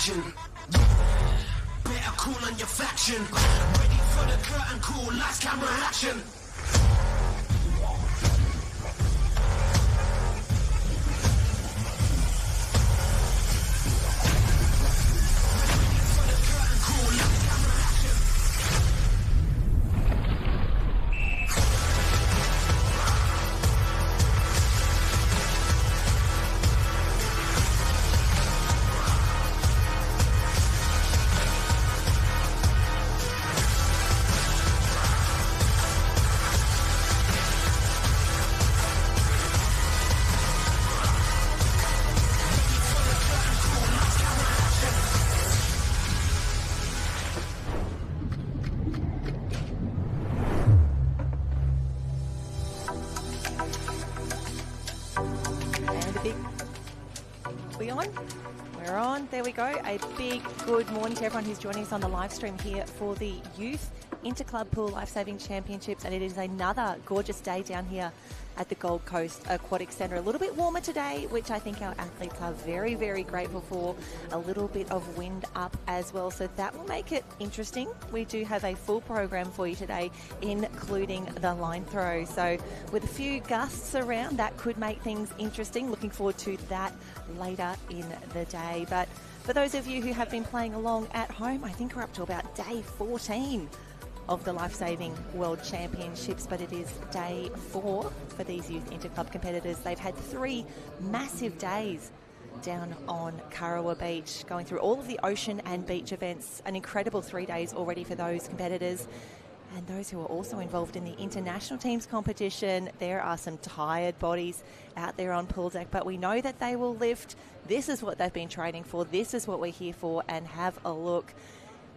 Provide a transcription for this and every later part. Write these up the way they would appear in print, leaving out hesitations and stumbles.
imagine. Better cool on your faction. Ready for the curtain call, lights, camera, action. We're on. There we go. A big good morning to everyone who's joining us on the live stream here for the Youth Interclub Pool Lifesaving Championships, and it is another gorgeous day down here at the Gold Coast Aquatic Centre. A little bit warmer today, which I think our athletes are very, very grateful for. A little bit of wind up as well, so that will make it interesting. We do have a full program for you today, including the line throw. So with a few gusts around, that could make things interesting. Looking forward to that later in the day. But for those of you who have been playing along at home, I think we're up to about day 14 of the Lifesaving World Championships, but it is day 4 for these Youth Interclub competitors. They've had 3 massive days down on Kurrawa Beach, going through all of the ocean and beach events. An incredible 3 days already for those competitors. And those who are also involved in the international teams competition, there are some tired bodies out there on pool deck, but we know that they will lift. This is what they've been training for. This is what we're here for, and have a look.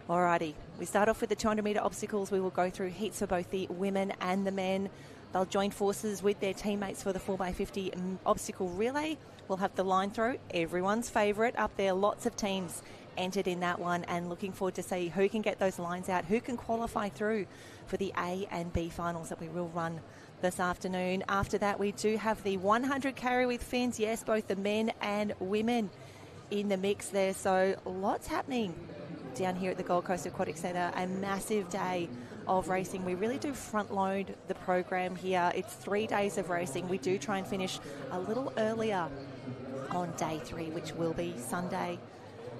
Alrighty, we start off with the 200 metre obstacles. We will go through heats for both the women and the men. They'll join forces with their teammates for the 4x50 obstacle relay. We'll have the line throw, everyone's favourite up there. Lots of teams entered in that one, and looking forward to see who can get those lines out, who can qualify through for the A and B finals that we will run this afternoon. After that, we do have the 100 carry with fins. Yes, both the men and women in the mix there. So lots happening down here at the Gold Coast Aquatic Centre. A massive day of racing. We really do front load the program here. It's 3 days of racing. We do try and finish a little earlier on day 3, which will be Sunday.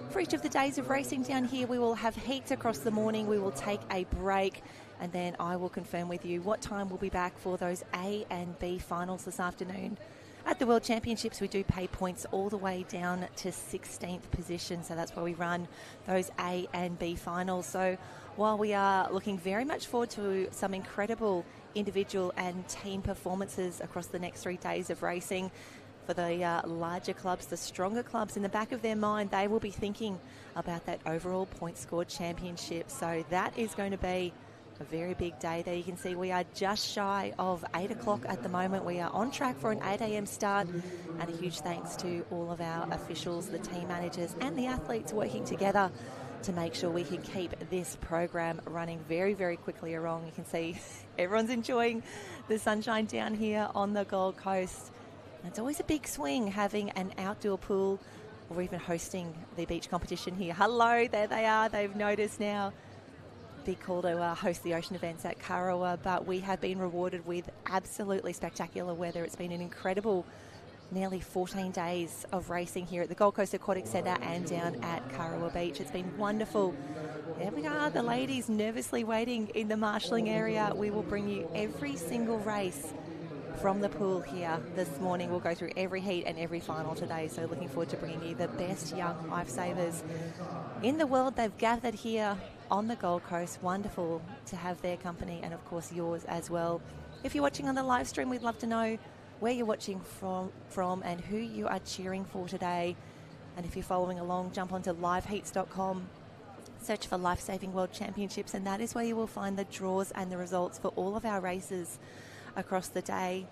For each of the days of racing down here, we will have heats across the morning. We will take a break, and then I will confirm with you what time we'll be back for those A and B finals this afternoon. At the World Championships, we do pay points all the way down to 16th position, so that's where we run those A and B finals. So while we are looking very much forward to some incredible individual and team performances across the next 3 days of racing, for the larger clubs, the stronger clubs, in the back of their mind, they will be thinking about that overall point scored championship. So that is going to be a very big day there. You can see we are just shy of 8 o'clock at the moment. We are on track for an 8 a.m. start, and a huge thanks to all of our officials, the team managers and the athletes working together to make sure we can keep this program running very, very quickly along. You can see everyone's enjoying the sunshine down here on the Gold Coast. It's always a big swing having an outdoor pool or even hosting the beach competition here. Hello, there they are. They've noticed now. Big call to host the ocean events at Kurrawa, but we have been rewarded with absolutely spectacular weather. It's been an incredible nearly 14 days of racing here at the Gold Coast Aquatic Centre and down at Kurrawa Beach. It's been wonderful. There we are, the ladies nervously waiting in the marshalling area. We will bring you every single race from the pool here this morning. We'll go through every heat and every final today, so looking forward to bringing you the best young lifesavers in the world. They've gathered here on the Gold Coast. Wonderful to have their company, and of course yours as well. If you're watching on the live stream, we'd love to know where you're watching from and who you are cheering for today. And if you're following along, jump onto liveheats.com, search for Lifesaving World Championships, and that is where you will find the draws and the results for all of our races across the day.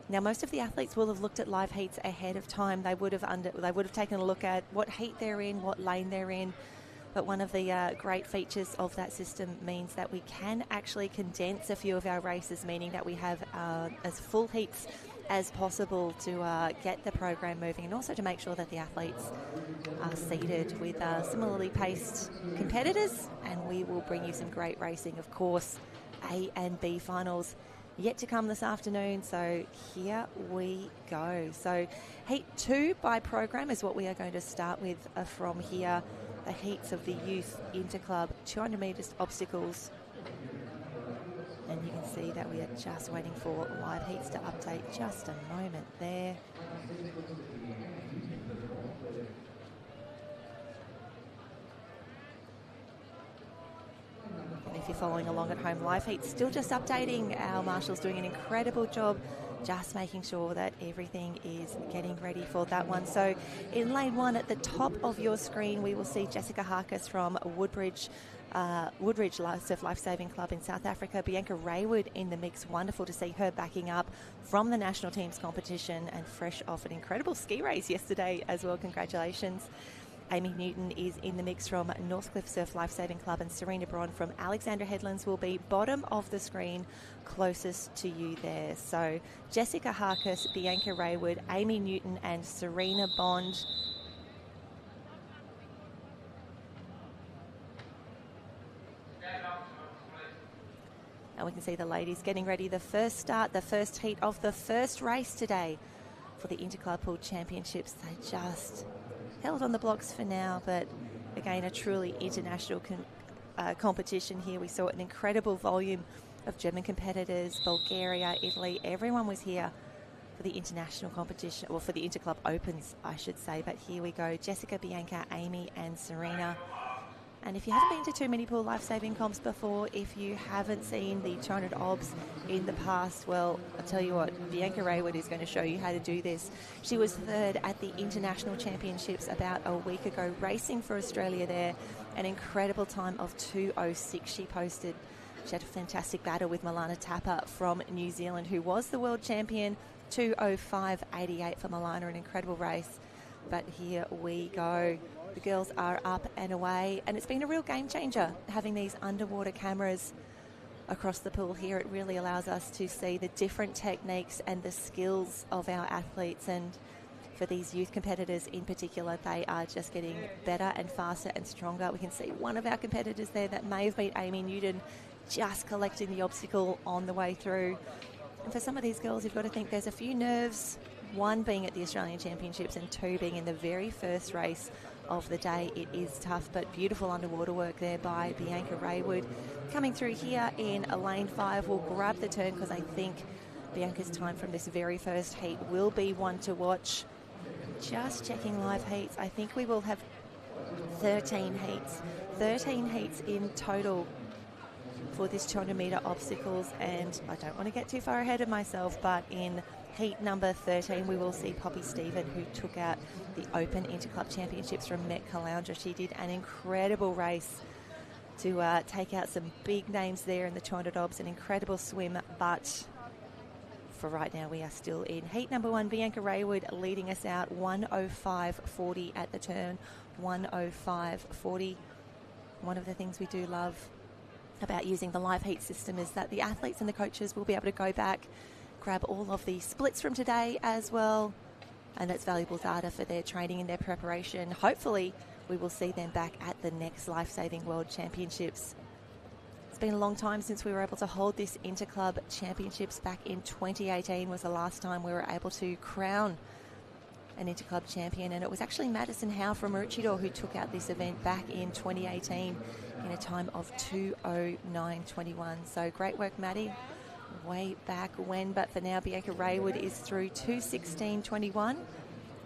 Now, most of the athletes will have looked at live heats ahead of time. They would have taken a look at what heat they're in, what lane they're in. But one of the great features of that system means that we can actually condense a few of our races, meaning that we have as full heats as possible to get the program moving, and also to make sure that the athletes are seated with similarly paced competitors. And we will bring you some great racing, of course. A and B finals yet to come this afternoon, so here we go. So heat 2 by program is what we are going to start with from here. The heats of the Youth Interclub 200 metres obstacles, and you can see that we are just waiting for live heats to update. Just a moment there. And if you're following along at home, live heats still just updating. Our marshal's doing an incredible job just making sure that everything is getting ready for that one. So in lane 1 at the top of your screen, we will see Jessica Harkis from Woodbridge Surf Lifesaving Club in South Africa. Bianca Raywood in the mix. Wonderful to see her backing up from the national teams competition and fresh off an incredible ski race yesterday as well. Congratulations. Amy Newton is in the mix from Northcliffe Surf Lifesaving Club, and Serena Braun from Alexandra Headlands will be bottom of the screen closest to you there. So Jessica Harkis, Bianca Raywood, Amy Newton and Serena Bond. And we can see the ladies getting ready. The first start, the first heat of the first race today for the Interclub Pool Championships. They just held on the blocks for now, but again, a truly international competition here. We saw an incredible volume of German competitors, Bulgaria, Italy. Everyone was here for the international competition, or for the Interclub Opens, I should say. But here we go, Jessica, Bianca, Amy and Serena. And if you haven't been to too many pool lifesaving comps before, if you haven't seen the 200 obs in the past, well, I'll tell you what, Bianca Raywood is going to show you how to do this. She was third at the International Championships about a week ago, racing for Australia there. An incredible time of 2:06 she posted. She had a fantastic battle with Milana Tapper from New Zealand, who was the world champion. 2:05.88 for Milana, an incredible race. But here we go. The girls are up and away, and it's been a real game changer having these underwater cameras across the pool here. It really allows us to see the different techniques and the skills of our athletes, and for these youth competitors in particular, they are just getting better and faster and stronger. We can see one of our competitors there that may have beat Amy Newton, just collecting the obstacle on the way through. And for some of these girls, you've got to think there's a few nerves, one being at the Australian Championships and two being in the very first race of the day. It is tough, but beautiful underwater work there by Bianca Raywood. Coming through here in lane 5, we'll grab the turn because I think Bianca's time from this very first heat will be one to watch. Just checking live heats, I think we will have 13 heats in total for this 200 metre obstacles, and I don't want to get too far ahead of myself, but in heat number 13 we will see Poppy Stephen, who took out the Open Interclub Championships from Met Caloundra. She did an incredible race to take out some big names there in the 200 obs, an incredible swim, but for right now we are still in heat number 1. Bianca Raywood leading us out, 1:05.40 at the turn, 1:05.40. One of the things we do love about using the live heat system is that the athletes and the coaches will be able to go back, grab all of the splits from today as well, and that's valuable data for their training and their preparation. Hopefully we will see them back at the next Lifesaving World Championships. It's been a long time since we were able to hold this Interclub Championships. Back in 2018 was the last time we were able to crown an Interclub champion, and it was actually Madison Howe from Maroochydore who took out this event back in 2018 in a time of 2:09.21. So great work, Maddie, way back when. But for now, Bianca Raywood is through 2:16.21.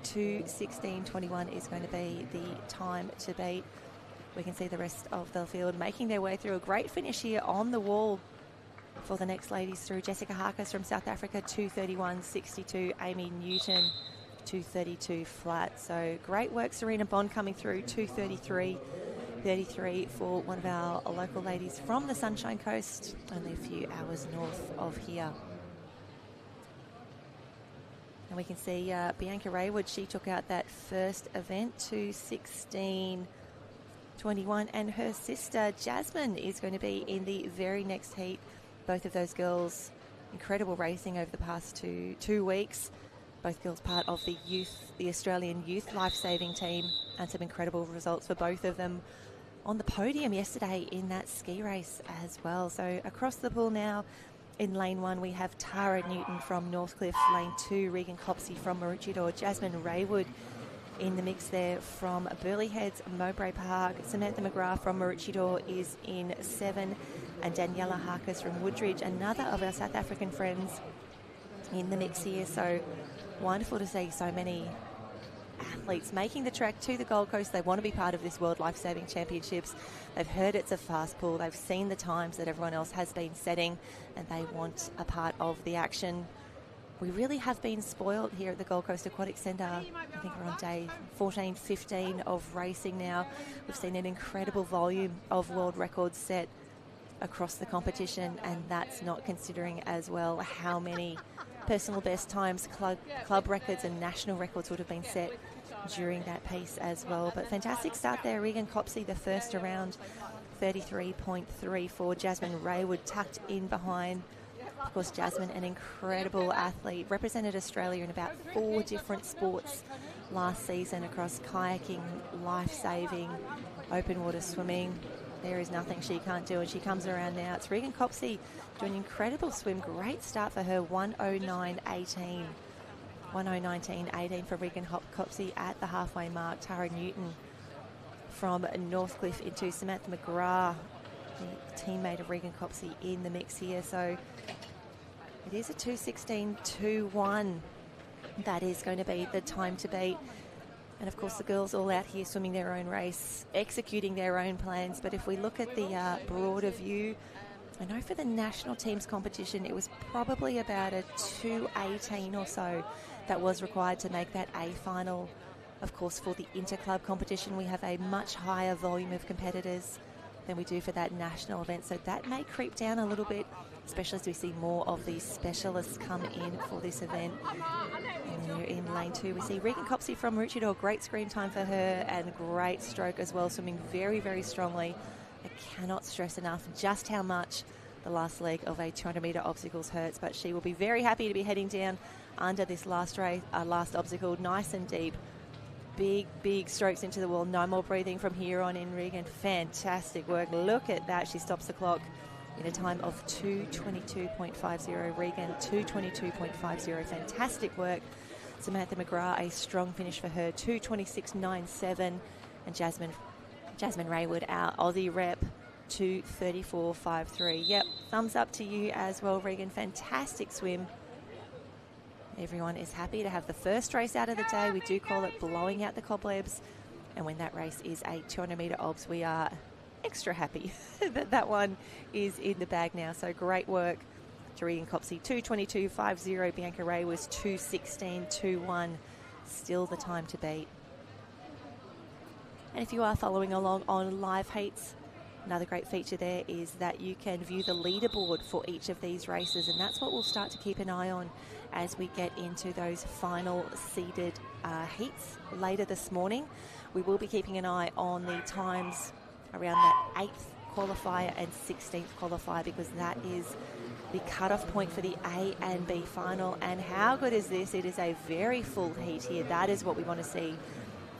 2:16.21 is going to be the time to beat. We can see the rest of the field making their way through. A great finish here on the wall for the next ladies through. Jessica Harkis from South Africa, 2:31.62. Amy Newton, 2:32 flat. So great work. Serena Bond coming through, 2:33.33 for one of our local ladies from the Sunshine Coast, only a few hours north of here. And we can see Bianca Raywood, she took out that first event, 2:16.21, and her sister Jasmine is going to be in the very next heat. Both of those girls, incredible racing over the past two weeks. Both girls part of the Australian Youth Lifesaving team, and some incredible results for both of them on the podium yesterday in that ski race as well. So across the pool now, in lane 1 we have Tara Newton from Northcliffe, lane 2 Regan Copsey from Maroochydore, Jasmine Raywood in the mix there from Burleigh Heads, Mowbray Park, Samantha McGrath from Maroochydore is in 7, and Daniela Harkis from Woodridge, another of our South African friends in the mix here. So wonderful to see so many athletes making the trek to the Gold Coast. They want to be part of this World Lifesaving Championships. They've heard it's a fast pool. They've seen the times that everyone else has been setting, and they want a part of the action. We really have been spoiled here at the Gold Coast Aquatic Centre. I think we're on day 14, 15 of racing now. We've seen an incredible volume of world records set across the competition, and that's not considering as well how many personal best times, club records and national records would have been set during that piece as well. But fantastic start there. Regan Copsey, the first around, 33.34. Jasmine Raywood tucked in behind. Of course, Jasmine, an incredible athlete, represented Australia in about 4 different sports last season across kayaking, life-saving, open water swimming. There is nothing she can't do, and she comes around now. It's Regan Copsey doing an incredible swim. Great start for her, 1:09.18. 1:09.18 for Regan Copsey at the halfway mark. Tara Newton from Northcliffe into Samantha McGrath, the teammate of Regan Copsey, in the mix here. So it is a 2:16.21. That is going to be the time to beat. And of course, the girls all out here swimming their own race, executing their own plans. But if we look at the broader view, I know for the national teams competition, it was probably about a 2:18 or so that was required to make that A final. Of course, for the interclub competition, we have a much higher volume of competitors than we do for that national event. So that may creep down a little bit, especially as we see more of these specialists come in for this event. And there in lane 2, we see Regan Copsey from Maroochydore. Great screen time for her and great stroke as well, swimming very, very strongly. I cannot stress enough just how much the last leg of a 200-metre obstacles hurts, but she will be very happy to be heading down under this last obstacle, nice and deep. Big, big strokes into the wall. No more breathing from here on in, Regan. Fantastic work. Look at that. She stops the clock in a time of 2:22.50. Regan, 2:22.50. Fantastic work. Samantha McGrath, a strong finish for her, 2:26.97. And Jasmine Raywood, our Aussie rep, 2:34.53. Yep, thumbs up to you as well, Regan. Fantastic swim. Everyone is happy to have the first race out of the day. We do call it blowing out the cobwebs. And when that race is a 200-metre obs, we are extra happy that that one is in the bag now. So great work to Regan Copsey. 2:22.50. Bianca Ray was 2:16.21. Still the time to beat. And if you are following along on live heats, another great feature there is that you can view the leaderboard for each of these races, and that's what we'll start to keep an eye on as we get into those final seeded heats later this morning. We will be keeping an eye on the times around that 8th qualifier and 16th qualifier, because that is the cut-off point for the A and B final. And how good is this? It is a very full heat here. That is what we want to see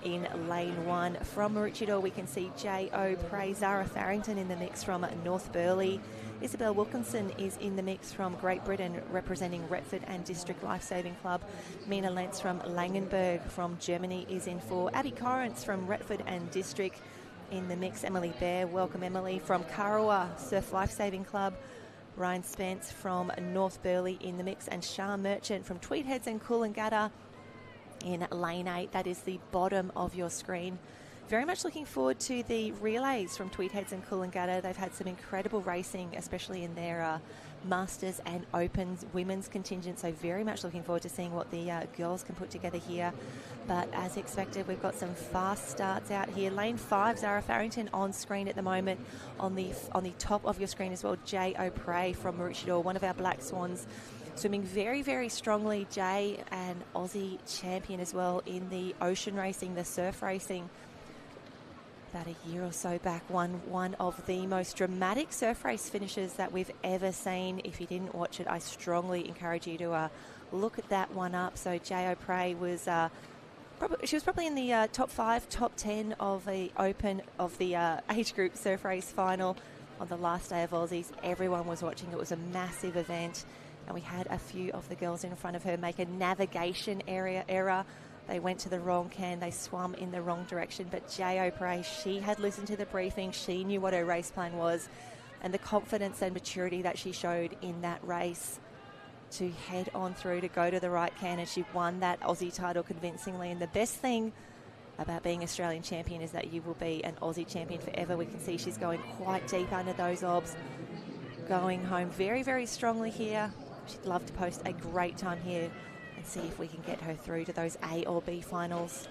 in lane 1. From Maroochydore, we can see J.O. Prey, Zara Farrington in the mix from North Burleigh. Isabel Wilkinson is in the mix from Great Britain, representing Retford and District Lifesaving Club. Mina Lentz from Langenberg from Germany is in for. Abby Corrance from Retford and District in the mix. Emily Bear, welcome Emily, from Karawa Surf Lifesaving Club. Ryan Spence from North Burleigh in the mix, and Shah Merchant from Tweed Heads and Coolangatta in lane 8. That is the bottom of your screen. Very much looking forward to the relays from Tweed Heads and Coolangatta. They've had some incredible racing, especially in their Masters and Opens women's contingent. So very much looking forward to seeing what the girls can put together here. But as expected, we've got some fast starts out here. Lane 5, Zara Farrington on screen at the moment. On the top of your screen as well, J.O. Prey from Maroochydore, one of our Black Swans. Swimming very, very strongly. Jay, an Aussie champion as well in the ocean racing, the surf racing. About a year or so back, won one of the most dramatic surf race finishes that we've ever seen. If you didn't watch it, I strongly encourage you to look at that one up. So J.O. Prey was probably in the top 5, top 10 of the Open of the age group surf race final on the last day of Aussies. Everyone was watching. It was a massive event. And we had a few of the girls in front of her make a navigation error. They went to the wrong can. They swam in the wrong direction. But J.O. Prey, she had listened to the briefing. She knew what her race plan was. And the confidence and maturity that she showed in that race to head on through to go to the right can. And she won that Aussie title convincingly. And the best thing about being Australian champion is that you will be an Aussie champion forever. We can see she's going quite deep under those obs. Going home very, very strongly here. She'd love to post a great time here and see if we can get her through to those A or B finals.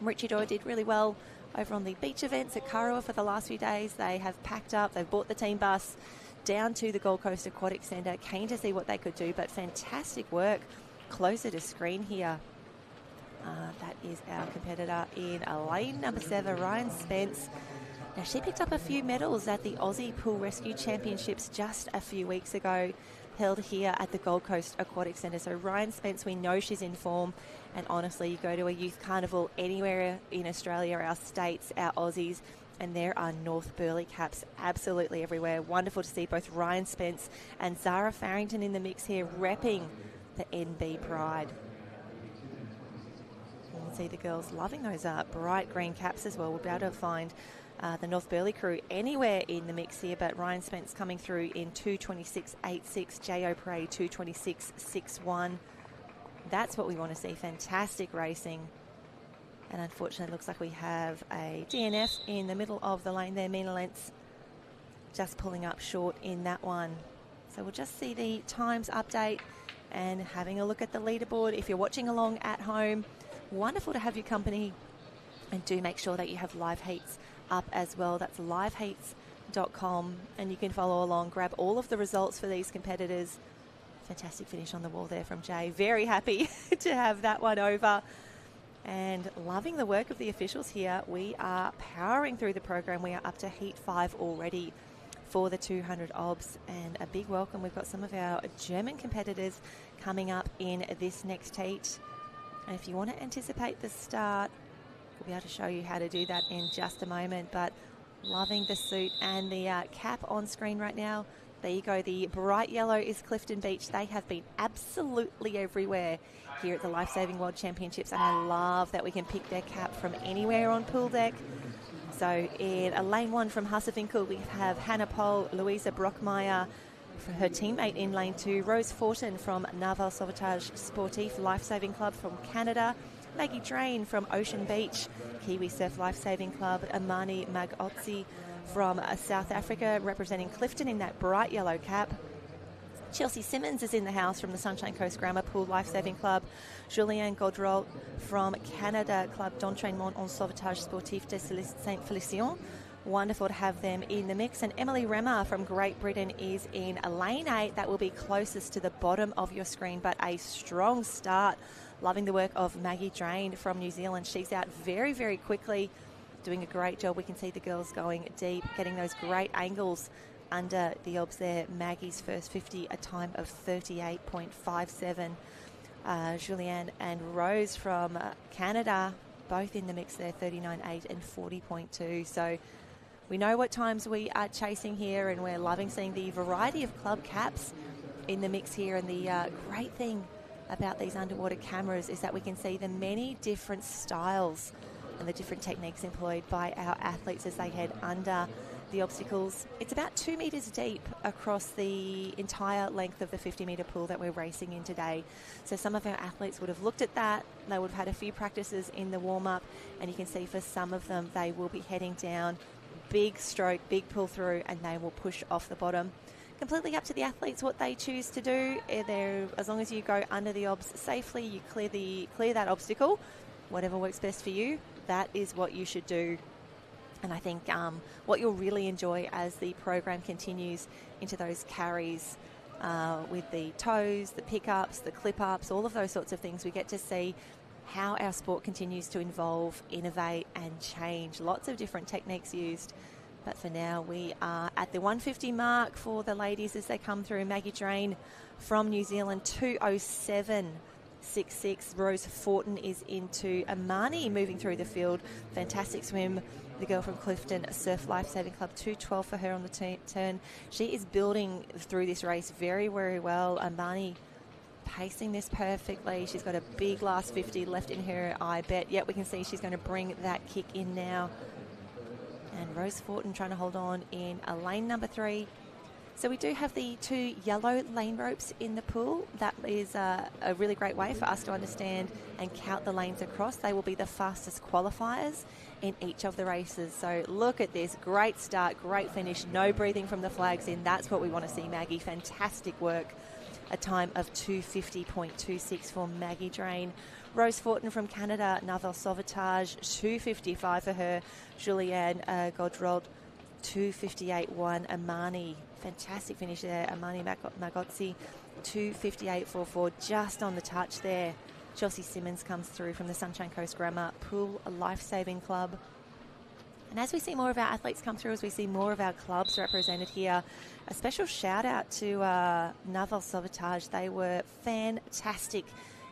Maroochydore did really well over on the beach events at Karawa for the last few days. They have packed up, they've bought the team bus down to the Gold Coast Aquatic Centre, keen to see what they could do, but fantastic work closer to screen here That is our competitor in lane number 7, Ryan Spence. Now, she picked up a few medals at the Aussie Pool Rescue Championships just a few weeks ago, held here at the Gold Coast Aquatic Centre. So Ryan Spence, we know she's in form. And honestly, you go to a youth carnival anywhere in Australia, our states, our Aussies, and there are North Burleigh caps absolutely everywhere. Wonderful to see both Ryan Spence and Zara Farrington in the mix here, repping the NB Pride. You can see the girls loving those bright green caps as well. We'll be able to find the North Burleigh crew anywhere in the mix here, but Ryan Spence coming through in 2:26.86, Jo Parade 2:26.61. That's what we want to see. Fantastic racing. And unfortunately, it looks like we have a DNF in the middle of the lane there. Mina Lentz just pulling up short in that one. So we'll just see the times update and having a look at the leaderboard. If you're watching along at home, wonderful to have your company. And do make sure that you have live heats up as well. That's liveheats.com, and you can follow along, grab all of the results for these competitors. Fantastic finish on the wall there from Jay. Very happy to have that one over, and loving the work of the officials here. We are powering through the program. We are up to heat 5 already for the 200 obs, and a big welcome. We've got some of our German competitors coming up in this next heat, and if you want to anticipate the start, we'll be able to show you how to do that in just a moment. But loving the suit and the cap on screen right now. There you go. The bright yellow is Clifton Beach. They have been absolutely everywhere here at the Lifesaving World Championships, and I love that we can pick their cap from anywhere on pool deck. So in lane 1 from Husserfinkel, we have Hannah Pohl, Louisa Brockmeyer, for her teammate in lane 2, Rose Fortin from Naval Sauvetage Sportif Lifesaving Club from Canada, Maggie Drain from Ocean Beach Kiwi Surf Lifesaving Club, Amani Magotsi from South Africa representing Clifton in that bright yellow cap. Chelsea Simmons is in the house from the Sunshine Coast Grammar Pool Lifesaving Club. Julianne Gaudreault from Canada Club d'Entraînement en Sauvetage Sportif de Saint-Félicien. Wonderful to have them in the mix. And Emily Remmer from Great Britain is in lane 8. That will be closest to the bottom of your screen, but a strong start. Loving the work of Maggie Drain from New Zealand. She's out very, very quickly, doing a great job. We can see the girls going deep, getting those great angles under the obs there. Maggie's first 50, a time of 38.57. Julianne and Rose from Canada, both in the mix there, 39.8 and 40.2. So we know what times we are chasing here, and we're loving seeing the variety of club caps in the mix here. And the great thing about these underwater cameras is that we can see the many different styles and the different techniques employed by our athletes as they head under the obstacles. It's about 2 metres deep across the entire length of the 50-metre pool that we're racing in today. So some of our athletes would have looked at that. They would have had a few practices in the warm-up, and you can see for some of them they will be heading down, big stroke, big pull through, and they will push off the bottom. Completely up to the athletes what they choose to do. As long as you go under the obs safely, you clear that obstacle, whatever works best for you, that is what you should do. And I think what you'll really enjoy as the program continues into those carries with the toes, the pickups, the clip-ups, all of those sorts of things, we get to see how our sport continues to evolve, innovate and change. Lots of different techniques used. But for now, we are at the 150 mark for the ladies as they come through. Maggie Drain from New Zealand, 2:07.66. Rose Fortin is into Amani moving through the field. Fantastic swim. The girl from Clifton Surf Lifesaving Club, 2:12 for her on the turn. She is building through this race very, very well. Amani pacing this perfectly. She's got a big last 50 left in her, I bet. Yet we can see she's going to bring that kick in now. And Rose Fortin trying to hold on in lane number 3. So we do have the 2 yellow lane ropes in the pool. That is a really great way for us to understand and count the lanes across. They will be the fastest qualifiers in each of the races. So look at this. Great start, great finish. No breathing from the flags in. That's what we want to see, Maggie. Fantastic work. A time of 2:50.26 for Maggie Drain. Rose Fortin from Canada, Naval Sauvetage, 2:55 for her. Julianne Gaudreault, 2:58.1. Amani, fantastic finish there. Amani Magotsi, 2:58.44, just on the touch there Chelsea Simmons comes through from the Sunshine Coast Grammar Pool Lifesaving Club. And as we see more of our athletes come through, as we see more of our clubs represented here, a special shout out to Naval Sauvetage. They were fantastic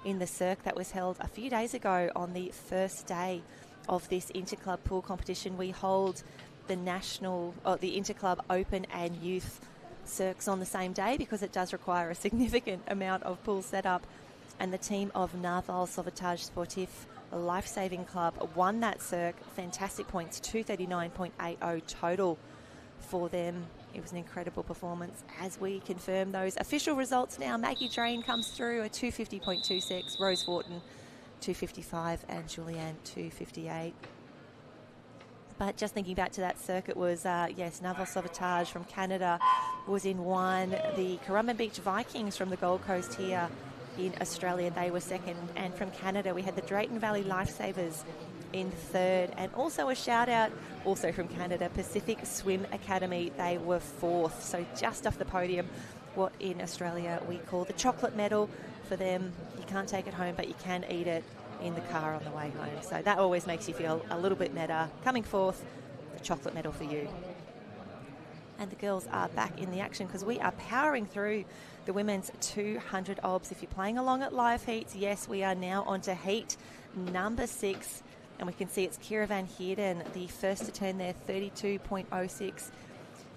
in the cirque that was held a few days ago on the first day of this interclub pool competition. We hold the the interclub open and youth cirques on the same day because it does require a significant amount of pool setup. And the team of Naval Sauvetage Sportif Lifesaving Club won that cirque. Fantastic points, 239.80 total for them. It was an incredible performance. As we confirm those official results now, Maggie Drain comes through, a 250.26, Rose Fortin 255, and Julianne 258. But just thinking back to that circuit was, Naval Sauvetage from Canada was in one. The Currumbin Beach Vikings from the Gold Coast here in Australia, they were second. And from Canada, we had the Drayton Valley Lifesavers in third. And also a shout out, also from Canada, Pacific Swim Academy. They were fourth. So just off the podium, what in Australia we call the chocolate medal. For them, you can't take it home, but you can eat it in the car on the way home. So that always makes you feel a little bit better. Coming fourth, the chocolate medal for you. And the girls are back in the action because we are powering through the women's 200 obs. If you're playing along at live heats, yes, we are now on to heat number 6. And we can see it's Kira Van Heerden, the first to turn there, 32.06.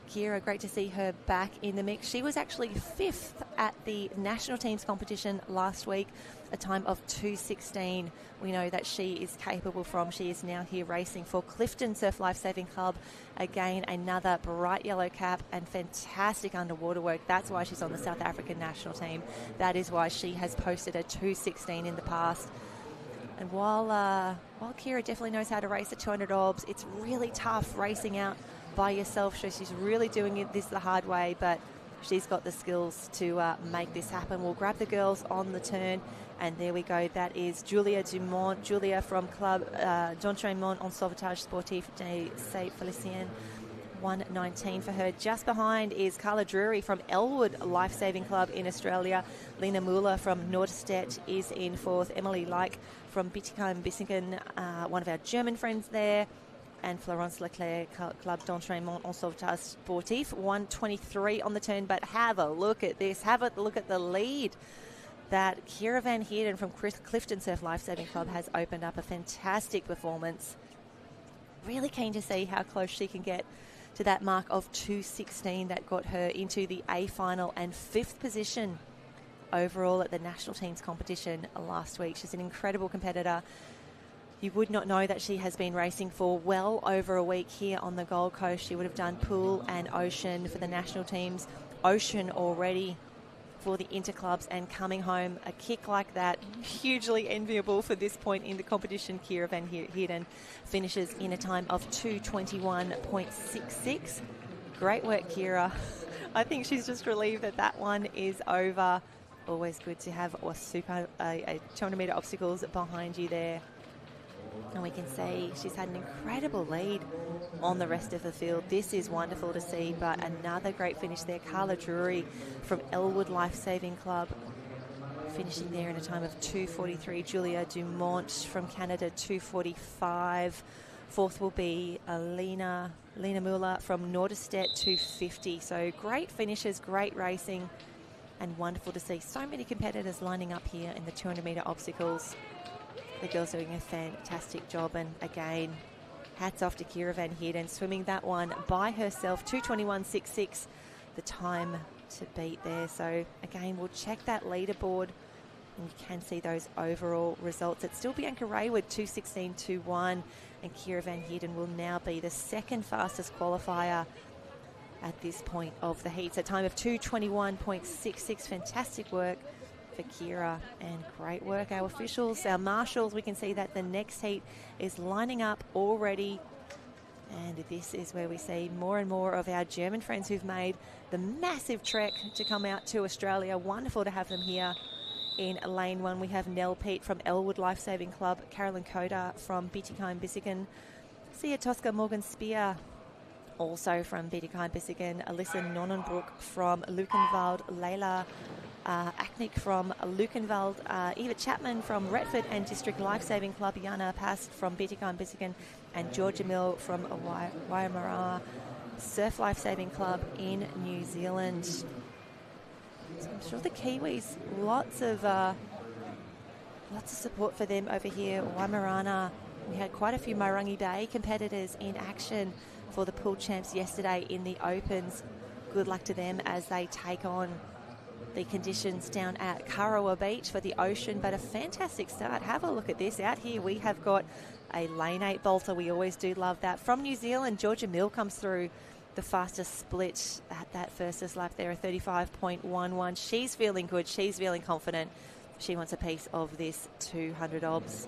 Kira, great to see her back in the mix. She was actually 5th at the national teams competition last week, a time of 2:16. We know that she is capable from. She is now here racing for Clifton Surf Lifesaving Club. Again, another bright yellow cap and fantastic underwater work. That's why she's on the South African national team. That is why she has posted a 2:16 in the past. And while Kira definitely knows how to race at 200 obs, it's really tough racing out by yourself. So she's really doing this the hard way, but she's got the skills to make this happen. We'll grab the girls on the turn, and there we go. That is Julia Dumont. Julia from Club d'Entraînement en Sauvetage Sportif de Saint-Félicien. 1:19 for her. Just behind is Carla Drury from Elwood Lifesaving Club in Australia. Lena Muller from Nordstedt is in 4th. Emily Leik from Bietigheim-Bissingen, one of our German friends there. And Florence Leclerc, Club d'Entraînement en Sauvetage Sportif, 1:23 on the turn. But have a look at this. Have a look at the lead that Kira Van Heerden from Clifton Surf Lifesaving Club has opened up. A fantastic performance. Really keen to see how close she can get to that mark of 2:16 that got her into the A final and 5th position overall at the national teams competition last week. She's an incredible competitor. You would not know that she has been racing for well over a week here on the Gold Coast. She would have done pool and ocean for the national teams. Ocean already for the interclubs, and coming home a kick like that, hugely enviable for this point in the competition. Kira Van Heerden finishes in a time of 2:21.66. Great work, Kira. I think she's just relieved that one is over. Always good to have a 200 metre obstacles behind you there. And we can see she's had an incredible lead on the rest of the field. This is wonderful to see, but another great finish there. Carla Drury from Elwood Lifesaving Club finishing there in a time of 2:43. Julia Dumont from Canada, 2:45. 4th will be Lena Muller from Nordestedt, 2:50. So great finishes, great racing, and wonderful to see so many competitors lining up here in the 200 metre obstacles. The girls doing a fantastic job, and again, hats off to Kira Van Heerden, swimming that one by herself, 2:21.66, the time to beat there. So again, we'll check that leaderboard, and you can see those overall results. It's still Bianca Raywood, 2:16.21, and Kira Van Heerden will now be the second fastest qualifier at this point of the heats. A time of 2:21.66, fantastic work for Kira, and great work our officials, our marshals. We can see that the next heat is lining up already, and this is where we see more and more of our German friends who've made the massive trek to come out to Australia. Wonderful to have them here in lane 1. We have Nell Pete from Elwood Lifesaving Club, Carolyn Coda from Bietigheim-Bissingen, Sia Tosca Morgan Spear also from Bietigheim-Bissingen, Alyssa Nonnenbroek from Luckenwald, Leila Aknik from Lukenwald, Eva Chapman from Retford and District Lifesaving Club, Jana Past from Bisigan, and Georgia Mill from Waimara Surf Lifesaving Club in New Zealand. So I'm sure the Kiwis, lots of support for them over here. Waimarana, we had quite a few Mairangi Bay competitors in action for the pool champs yesterday in the Opens. Good luck to them as they take on the conditions down at Karawa Beach for the Ocean, but a fantastic start. Have a look at this. Out here we have got a lane 8 bolter. We always do love that. From New Zealand, Georgia Mill comes through the fastest split at that first lap there, a 35.11. She's feeling good. She's feeling confident. She wants a piece of this 200 obs.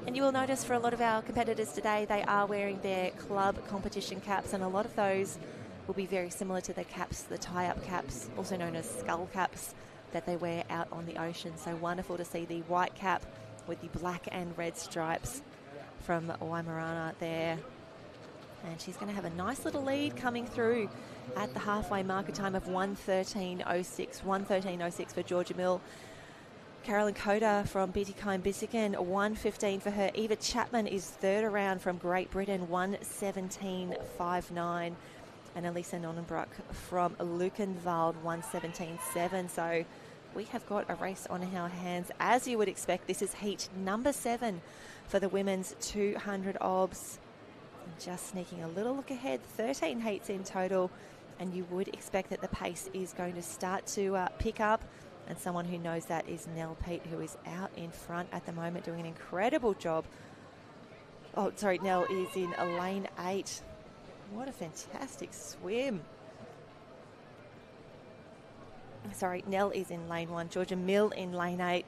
And you will notice for a lot of our competitors today, they are wearing their club competition caps, and a lot of those will be very similar to the caps, the tie-up caps, also known as skull caps, that they wear out on the ocean. So wonderful to see the white cap with the black and red stripes from Waimarana there. And she's going to have a nice little lead coming through at the halfway marker time of 1:13.06. 1:13.06 for Georgia Mill. Carolyn Coda from Bitikai Bisigan, 1:15 for her. Eva Chapman is third around from Great Britain, 1:17.59. And Elisa Nonnenbrock from Lukenwald, 1:17.7. So we have got a race on our hands, as you would expect. This is heat number 7 for the women's 200 obs. And just sneaking a little look ahead, 13 heats in total, and you would expect that the pace is going to start to pick up. And someone who knows that is Nell Pete, who is out in front at the moment doing an incredible job. Oh, sorry, Nell is in lane 8. What a fantastic swim. Sorry, Nell is in lane 1. Georgia Mill in lane 8.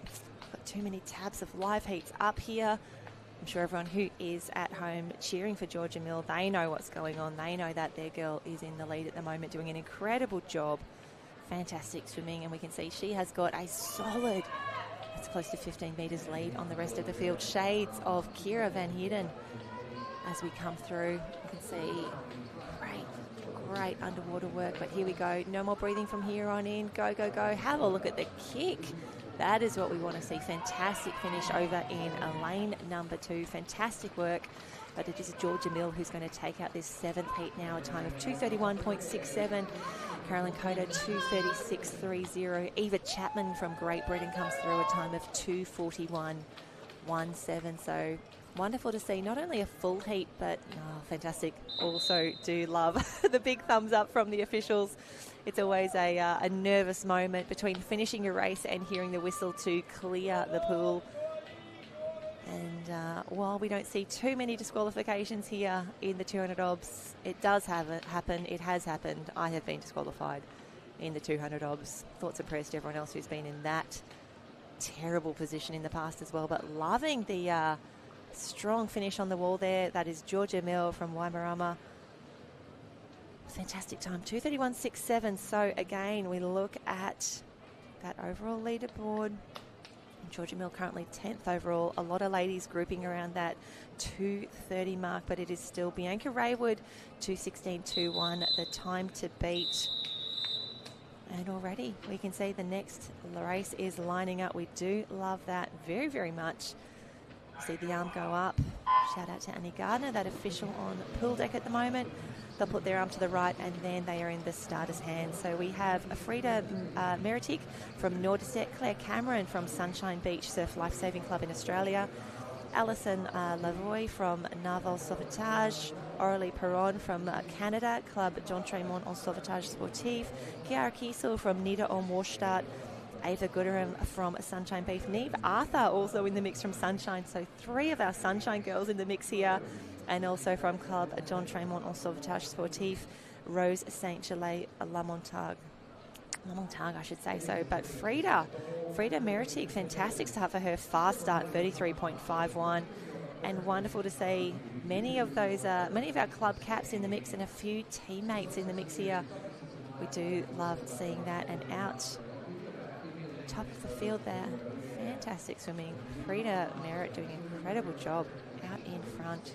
Got too many tabs of live heats up here. I'm sure everyone who is at home cheering for Georgia Mill, they know what's going on. They know that their girl is in the lead at the moment, doing an incredible job. Fantastic swimming, and we can see she has got a solid, it's close to 15 metres lead on the rest of the field. Shades of Kira Van Heerden as we come through. You can see great underwater work, but here we go. No more breathing from here on in. Go, go, go. Have a look at the kick. That is what we want to see. Fantastic finish over in lane number 2. Fantastic work. But it is Georgia Mill who's going to take out this 7th heat now, a time of 2:31.67. Carolyn Coda, 2:36.30. Eva Chapman from Great Britain comes through, a time of 2:41.17. So wonderful to see not only a full heat, but fantastic. Also do love the big thumbs up from the officials. It's always a nervous moment between finishing a race and hearing the whistle to clear the pool. And while we don't see too many disqualifications here in the 200 obs, it does happen. It has happened. I have been disqualified in the 200 obs. Thoughts and prayers to everyone else who's been in that terrible position in the past as well. But loving the strong finish on the wall there. That is Georgia Mill from Waimarama. Fantastic time, 2:31.67. So again, we look at that overall leaderboard. Georgia Mill currently 10th overall. A lot of ladies grouping around that 2:30 mark, but it is still Bianca Raywood, 2:16.21, the time to beat. And already we can see the next race is lining up. We do love that very, very much. See the arm go up. Shout out to Annie Gardner, that official on pool deck at the moment. They'll put their arm to the right, and then they are in the starter's hands. So we have Frida Meritic from Nordiset, Claire Cameron from Sunshine Beach Surf Lifesaving Club in Australia, Alison Lavoie from Naval Sauvetage, Aurélie Perron from Canada, Club d'Entraînement en Sauvetage Sportif, Kiara Kiesel from Nida en Warstadt, Ava Gooderham from Sunshine Beach, Neve Arthur also in the mix from Sunshine. So 3 of our Sunshine girls in the mix here. And also from Club d'Entraînement en Sauvetage Sportif, Rose Saint-Gelais Lamontague, I should say so. But Frida Meritic, fantastic start for her. Fast start, 33.51. And wonderful to see many of our club caps in the mix and a few teammates in the mix here. We do love seeing that. And out top of the field there, fantastic swimming. Frida Merritt doing an incredible job out in front.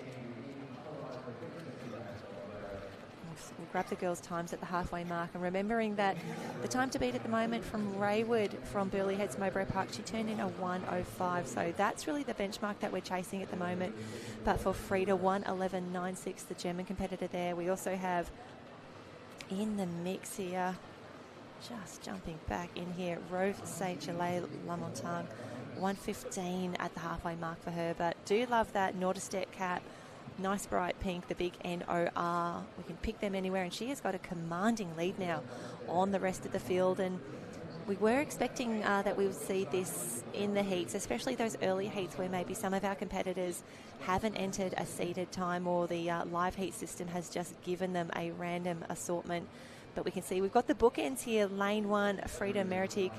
We'll grab the girls' times at the halfway mark, and remembering that the time to beat at the moment from Raywood from Burleigh Heads Mowbray Park, she turned in a 1:05, so that's really the benchmark that we're chasing at the moment. But for Frida, 1:11.96, the German competitor there. We also have in the mix here, just jumping back in here, Rove Saint-Gelais Lamontagne, 1:15 at the halfway mark for her. But do love that Nordestedt cap. Nice bright pink, the big NOR. We can pick them anywhere, and she has got a commanding lead now on the rest of the field. And we were expecting that we would see this in the heats, especially those early heats where maybe some of our competitors haven't entered a seeded time, or the live heat system has just given them a random assortment. But we can see we've got the bookends here. Lane 1, Frida Meritic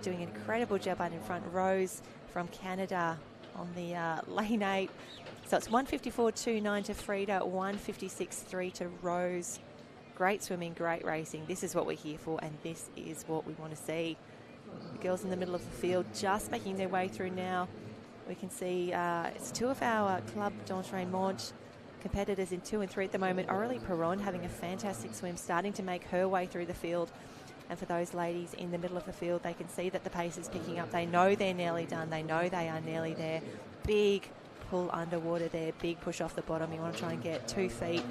doing an incredible job out in front. Rose from Canada on the lane 8. So it's 1:54.29 to Frida, 1:56.3 to Rose. Great swimming, great racing. This is what we're here for, and this is what we want to see. The girls in the middle of the field just making their way through now. We can see it's two of our Club d'Entraînement competitors in 2 and 3 at the moment. Aurélie Perron having a fantastic swim, starting to make her way through the field. And for those ladies in the middle of the field, they can see that the pace is picking up. They know they're nearly done. They know they are nearly there. Big pull underwater there, big push off the bottom. You want to try and get 2 feet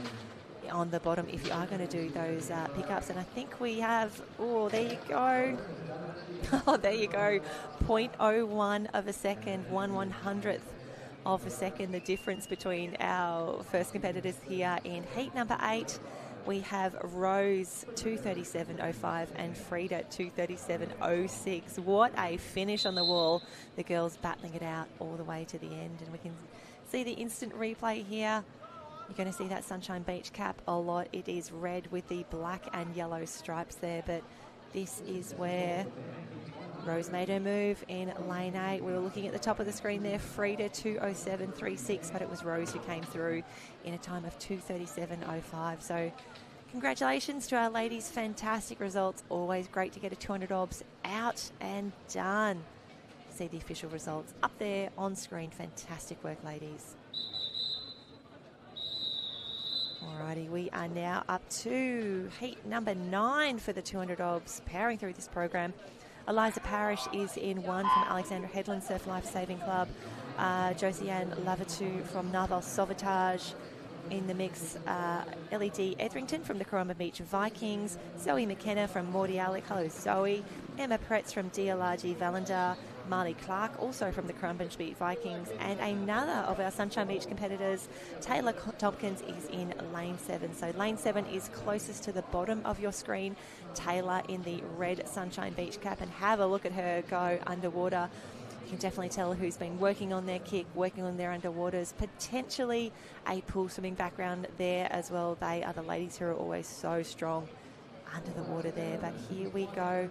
on the bottom if you are going to do those pickups. And I think we have, oh, there you go. Oh, there you go. 0.01 of a second, 1/100th of a second, the difference between our first competitors here in heat number 8. We have Rose 2:37.05 and Frida 2:37.06. What a finish on the wall. The girls battling it out all the way to the end. And we can see the instant replay here. You're going to see that Sunshine Beach cap a lot. It is red with the black and yellow stripes there. But this is where Rose made her move in lane 8. We were looking at the top of the screen there. Frida 2:07.36, but it was Rose who came through in a time of 2:37.05. So congratulations to our ladies. Fantastic results. Always great to get a 200 obs out and done. See the official results up there on screen. Fantastic work, ladies. Alrighty, we are now up to heat number 9 for the 200 obs. Powering through this program. Eliza Parrish is in 1 from Alexandra Headland Surf Lifesaving Club. Josiane Lavatu from Narwhal Sauvetage in the mix. LED Etherington from the Corumba Beach Vikings. Zoe McKenna from Mordialloc. Hello, Zoe. Emma Pretz from DLRG Valendar. Marley Clark, also from the Corumba Beach Vikings. And another of our Sunshine Beach competitors, Taylor Tompkins, is in lane 7. So lane 7 is closest to the bottom of your screen. Taylor in the red Sunshine Beach cap, and have a look at her go underwater. You can definitely tell who's been working on their kick, working on their underwaters, potentially a pool swimming background there as well. They are the ladies who are always so strong under the water there. But here we go.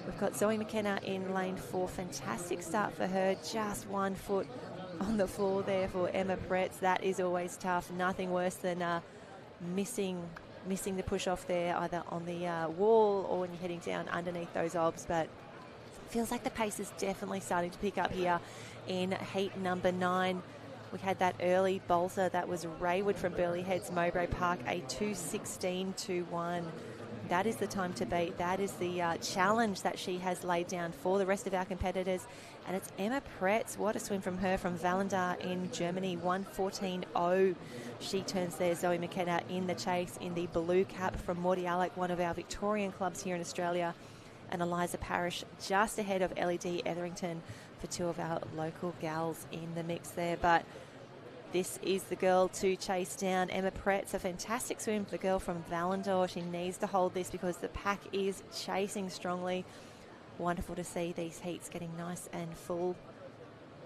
We've got Zoe McKenna in lane 4. Fantastic start for her. Just 1 foot on the floor there for Emma Pretz. That is always tough. Nothing worse than missing the push off there, either on the wall or when you're heading down underneath those obs. But feels like the pace is definitely starting to pick up here in heat number 9. We had that early bolter. That was Raywood from Burleigh Heads Mowbray Park, a 2:16.21. That is the time to beat. That is the challenge that she has laid down for the rest of our competitors. And it's Emma Pretz. What a swim from her from Valendar in Germany, 1:14.0. She turns there. Zoe McKenna in the chase in the blue cap from Mordialloc, one of our Victorian clubs here in Australia. And Eliza Parrish just ahead of LED Etherington for 2 of our local gals in the mix there. But this is the girl to chase down. Emma Pretz, a fantastic swim for the girl from Valendar. She needs to hold this because the pack is chasing strongly. Wonderful to see these heats getting nice and full.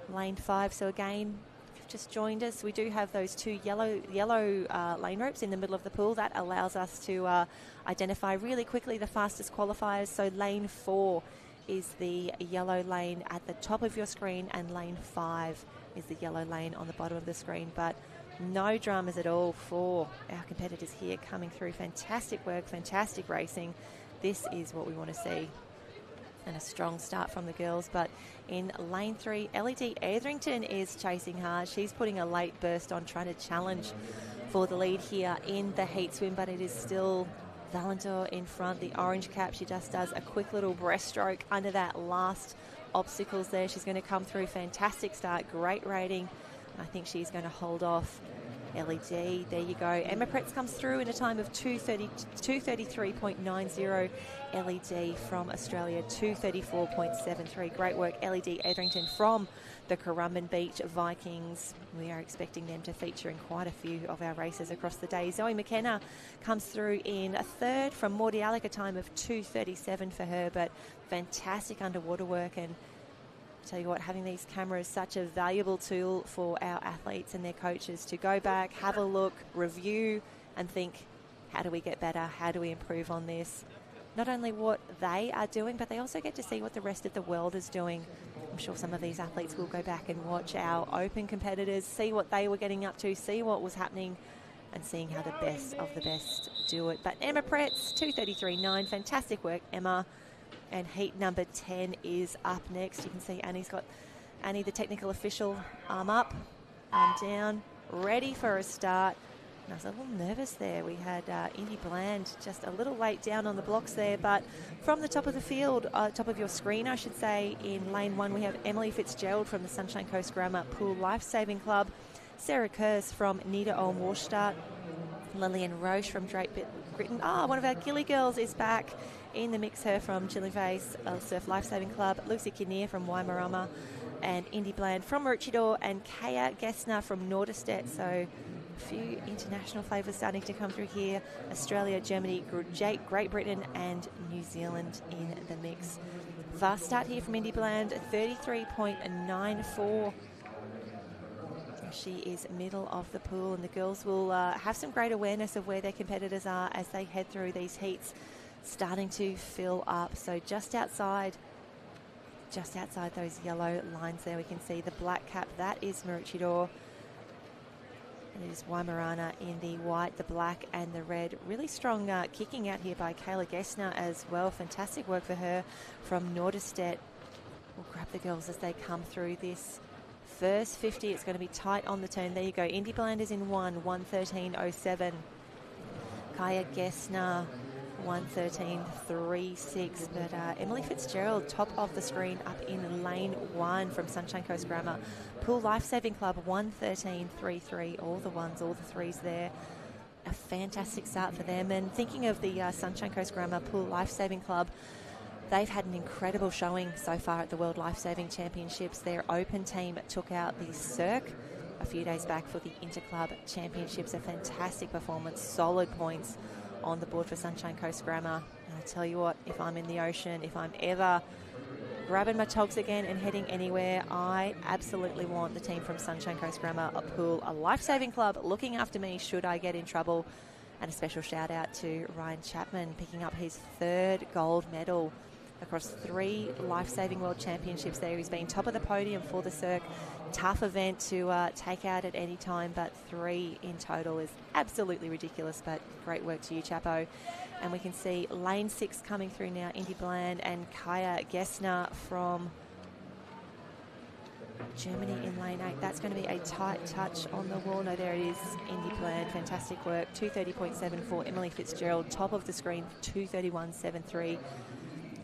Lane 5, so again, if you've just joined us, we do have those 2 yellow lane ropes in the middle of the pool. That allows us to identify really quickly the fastest qualifiers. So lane 4 is the yellow lane at the top of your screen, and lane 5 is the yellow lane on the bottom of the screen. But no dramas at all for our competitors here coming through. Fantastic work, fantastic racing. This is what we want to see. And a strong start from the girls, but in lane 3, LED Etherington is chasing hard. She's putting a late burst on, trying to challenge for the lead here in the heat swim, but it is still Valentor in front, the orange cap. She just does a quick little breaststroke under that last obstacles there. She's going to come through. Fantastic start, great rating. I think she's going to hold off LED. There you go. Emma Pretz comes through in a time of 2:33.90. LED from Australia, 2:34.73. Great work, LED Etherington from the Currumbin Beach Vikings. We are expecting them to feature in quite a few of our races across the day. Zoe McKenna comes through in a third from Mordy Alec, a time of 2:37 for her, but fantastic underwater work. And tell you what, having these cameras, such a valuable tool for our athletes and their coaches to go back, have a look, review, and think, how do we get better? How do we improve on this? Not only what they are doing, but they also get to see what the rest of the world is doing. I'm sure some of these athletes will go back and watch our open competitors, see what they were getting up to, see what was happening, and seeing how the best of the best do it. But Emma Pretz, 2:33.9. Fantastic work, Emma. And heat number 10 is up next. You can see Annie, the technical official, arm up, arm down, ready for a start. And I was a little nervous there. We had Indy Bland just a little late down on the blocks there, but from the top of the field, top of your screen, I should say, in lane 1, we have Emily Fitzgerald from the Sunshine Coast Grammar Pool Lifesaving Club, Sarah Kurz from Nida Ulm Warstadt, Lillian Roche from Drake Gritton. One of our Gilly girls is back in the mix, her from Chilling Face Surf Lifesaving Club, Lucy Kinnear from Waimarama, and Indy Bland from Maroochydore, and Kaya Gessner from Norderstedt. So a few international flavours starting to come through here. Australia, Germany, Great Britain and New Zealand in the mix. Fast start here from Indy Bland, 33.94. She is middle of the pool, and the girls will have some great awareness of where their competitors are as they head through these heats, starting to fill up. So just outside those yellow lines there, we can see the black cap. That is Maroochydore. And it is Waimarana in the white, the black and the red. Really strong kicking out here by Kayla Gessner as well. Fantastic work for her from Norderstedt. We'll grab the girls as they come through this first 50. It's going to be tight on the turn. There you go. Indy Bland is in 1:13.07. Kaya Gessner, 1:13.36. But Emily Fitzgerald, top of the screen, up in lane 1 from Sunshine Coast Grammar Pool Lifesaving Club, 1:13.33. All the ones, all the threes there. A fantastic start for them. And thinking of the Sunshine Coast Grammar Pool Lifesaving Club, they've had an incredible showing so far at the World Lifesaving Championships. Their open team took out the Cirque a few days back for the Interclub Championships. A fantastic performance, solid points on the board for Sunshine Coast Grammar. And I tell you what, if I'm in the ocean, if I'm ever grabbing my togs again and heading anywhere, I absolutely want the team from Sunshine Coast Grammar Pool, a lifesaving club, looking after me should I get in trouble. And a special shout out to Ryan Chapman, picking up his 3rd gold medal across 3 Lifesaving World Championships there. He's been top of the podium for the Cirque. Tough event to take out at any time, but 3 in total is absolutely ridiculous, but great work to you, Chapo. And we can see lane 6 coming through now, Indy Bland and Kaya Gessner from Germany in lane 8. That's going to be a tight touch on the wall. No, there it is, Indy Bland. Fantastic work, 2:30.74. Emily Fitzgerald, top of the screen, 2:31.73.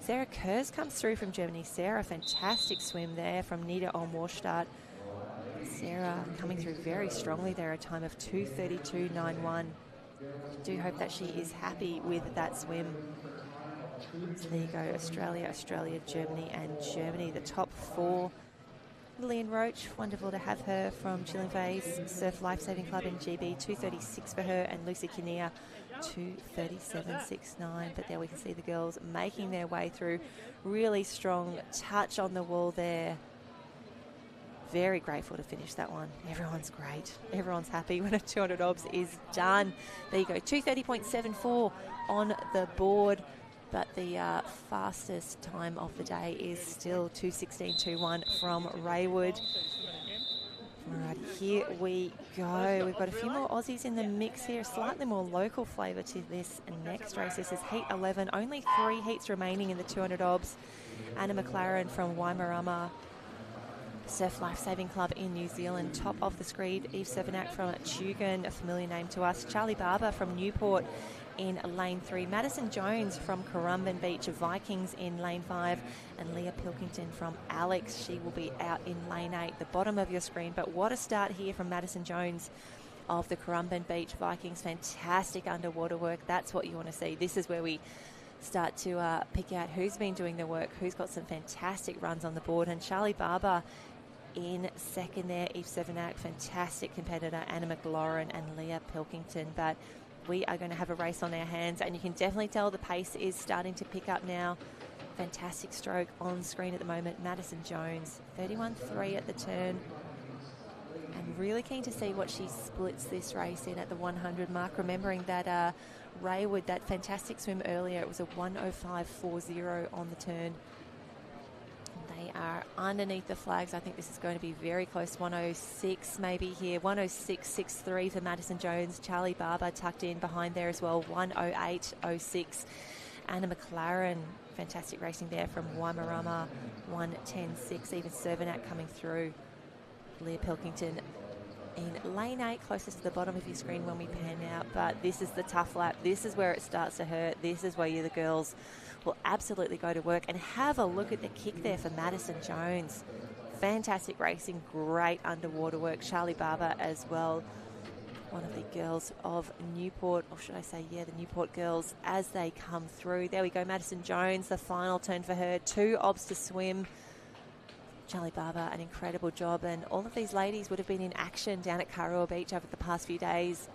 Sarah Kurz comes through from Germany. Sarah, fantastic swim there from Nida Ulm Warstadt. Sarah coming through very strongly there, a time of 2:32.91. Do hope that she is happy with that swim. So there you go, Australia, Germany and Germany, the top 4. Lillian Roche, wonderful to have her from Chilling Face Surf Lifesaving Club in GB, 2:36 for her, and Lucy Kinnear, 2:37.69. But there we can see the girls making their way through. Really strong touch on the wall there. Very grateful to finish that one. Everyone's great. Everyone's happy when a 200 obs is done. There you go, 2:30.74 on the board. But the fastest time of the day is still 2:16.21 from Raywood. All right, here we go. We've got a few more Aussies in the mix here, slightly more local flavour to this next race. This is Heat 11, only 3 heats remaining in the 200 obs. Anna McLaren from Waimarama Surf Lifesaving Club in New Zealand. Top of the screed, Eve Sevenak from Tugun, a familiar name to us. Charlie Barber from Newport in lane 3. Madison Jones from Currumbin Beach Vikings in lane 5. And Leah Pilkington from Alex. She will be out in lane 8, the bottom of your screen. But what a start here from Madison Jones of the Currumbin Beach Vikings. Fantastic underwater work. That's what you want to see. This is where we start to pick out who's been doing the work, who's got some fantastic runs on the board. And Charlie Barber in second there, Eve Sevenak, fantastic competitor, Anna McLaurin and Leah Pilkington. But we are going to have a race on our hands, and you can definitely tell the pace is starting to pick up now. Fantastic stroke on screen at the moment. Madison Jones, 31.3 at the turn. And really keen to see what she splits this race in at the 100 mark. Remembering that Raywood, that fantastic swim earlier, it was a 105.40 on the turn. They are underneath the flags. I think this is going to be very close. 106 maybe here. 106.63 for Madison Jones. Charlie Barber tucked in behind there as well. 108.06. Anna McLaren, fantastic racing there from Waimarama. 110.6. Even Servanak coming through. Leah Pilkington in lane 8, closest to the bottom of your screen when we pan out. But this is the tough lap. This is where it starts to hurt. This is where you, the girls, will absolutely go to work. And have a look at the kick there for Madison Jones. Fantastic racing, great underwater work. Charlie Barber as well, one of the girls of Newport, or should I say, yeah, the Newport girls as they come through. There we go, Madison Jones, the final turn for her. 2 obs to swim. Charlie Barber, an incredible job. And all of these ladies would have been in action down at Karua Beach over the past few days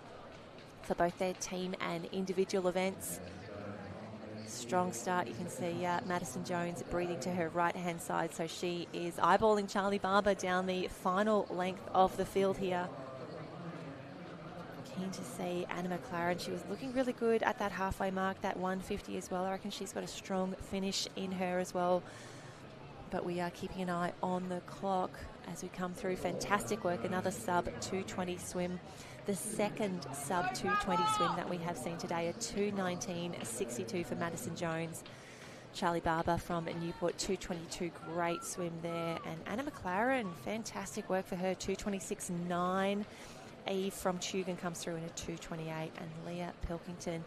for both their team and individual events. Strong start. You can see Madison Jones breathing to her right-hand side. So she is eyeballing Charlie Barber down the final length of the field here. Keen to see Anna McLaren. She was looking really good at that halfway mark, that 150 as well. I reckon she's got a strong finish in her as well. But we are keeping an eye on the clock as we come through. Fantastic work. Another sub 220 swim. The second sub 220 swim that we have seen today, a 219.62 for Madison Jones. Charlie Barber from Newport, 222, great swim there. And Anna McLaren, fantastic work for her, 226.9. Eve from Tugun comes through in a 228. And Leah Pilkington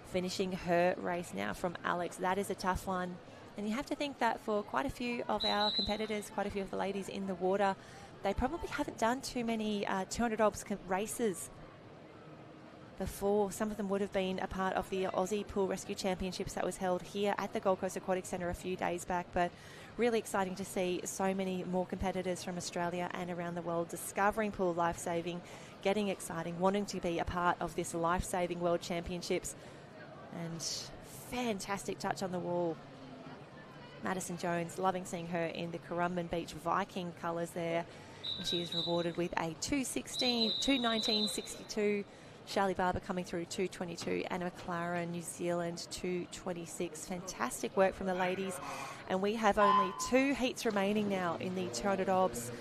finishing her race now from Alex. That is a tough one. And you have to think that for quite a few of our competitors, quite a few of the ladies in the water, they probably haven't done too many 200 obs races before. Some of them would have been a part of the Aussie Pool Rescue Championships that was held here at the Gold Coast Aquatic Centre a few days back. But really exciting to see so many more competitors from Australia and around the world discovering pool lifesaving, getting exciting, wanting to be a part of this Lifesaving World Championships. And fantastic touch on the wall. Madison Jones, loving seeing her in the Currumbin Beach Viking colours there. And she is rewarded with a 219.62. Charlie Barber coming through 222. Anna McLaren, New Zealand, 226. Fantastic work from the ladies. And we have only 2 heats remaining now in the 200 obs.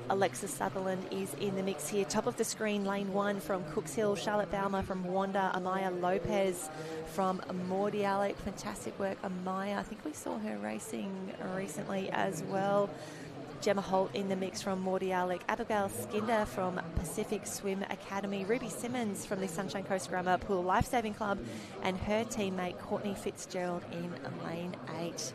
Alexa Sutherland is in the mix here. Top of the screen, lane 1 from Cooks Hill. Charlotte Baumer from Wanda. Amaya Lopez from Mordialloc. Fantastic work, Amaya. I think we saw her racing recently as well. Gemma Holt in the mix from Mordialloc. Abigail Skinder from Pacific Swim Academy. Ruby Simmons from the Sunshine Coast Grammar Pool Lifesaving Club. And her teammate, Courtney Fitzgerald, in lane 8.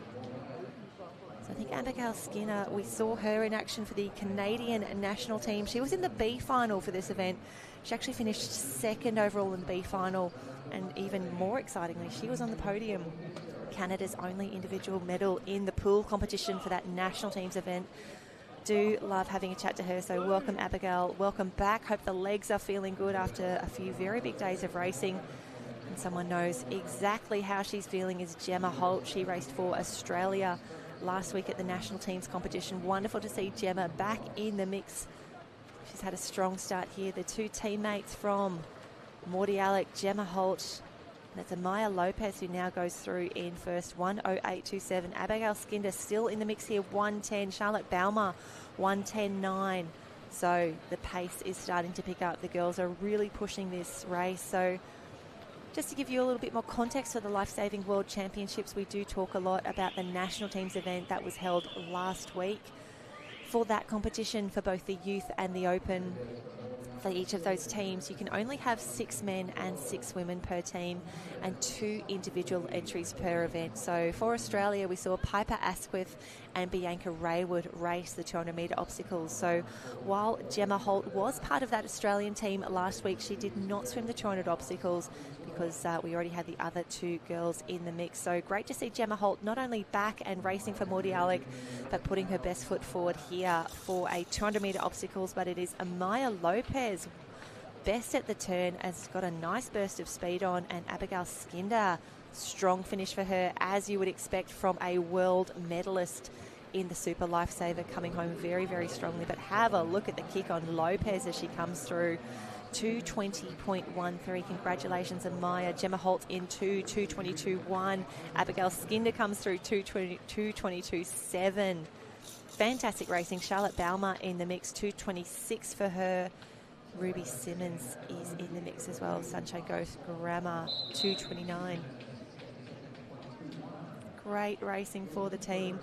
I think Abigail Skinner, we saw her in action for the Canadian national team. She was in the B final for this event. She actually finished second overall in the B final. And even more excitingly, she was on the podium. Canada's only individual medal in the pool competition for that national teams event. Do love having a chat to her. So welcome, Abigail. Welcome back. Hope the legs are feeling good after a few very big days of racing. And someone knows exactly how she's feeling is Gemma Holt. She raced for Australia last week at the national teams competition. Wonderful to see Gemma back in the mix. She's had a strong start here. The 2 teammates from Mordialloc, Gemma Holt. That's Amaya Lopez who now goes through in first, 108.27. Abigail Skinder still in the mix here, 110. Charlotte Baumer, 110.9. So the pace is starting to pick up. The girls are really pushing this race. So Just to give you a little bit more context for the Lifesaving World Championships, we do talk a lot about the national teams event that was held last week. For that competition, for both the youth and the open, for each of those teams, you can only have 6 men and 6 women per team and 2 individual entries per event. So for Australia, we saw Piper Asquith and Bianca Raywood race the 200-metre obstacles. So while Gemma Holt was part of that Australian team last week, she did not swim the 200 obstacles because we already had the other 2 girls in the mix. So great to see Gemma Holt not only back and racing for Mordialloc, but putting her best foot forward here for a 200-metre obstacles. But it is Amaya Lopez, best at the turn, has got a nice burst of speed on, and Abigail Skinder, strong finish for her, as you would expect from a world medalist in the Super Lifesaver, coming home very, very strongly. But have a look at the kick on Lopez as she comes through. 2:20.13. Congratulations, Amaya. Gemma Holt in 2:22.1. Abigail Skinder comes through 2:22.7. Fantastic racing. Charlotte Balmer in the mix, 2:26 for her. Ruby Simmons is in the mix as well. Sunshine Ghost Grammar, 2:29. Great racing for the team.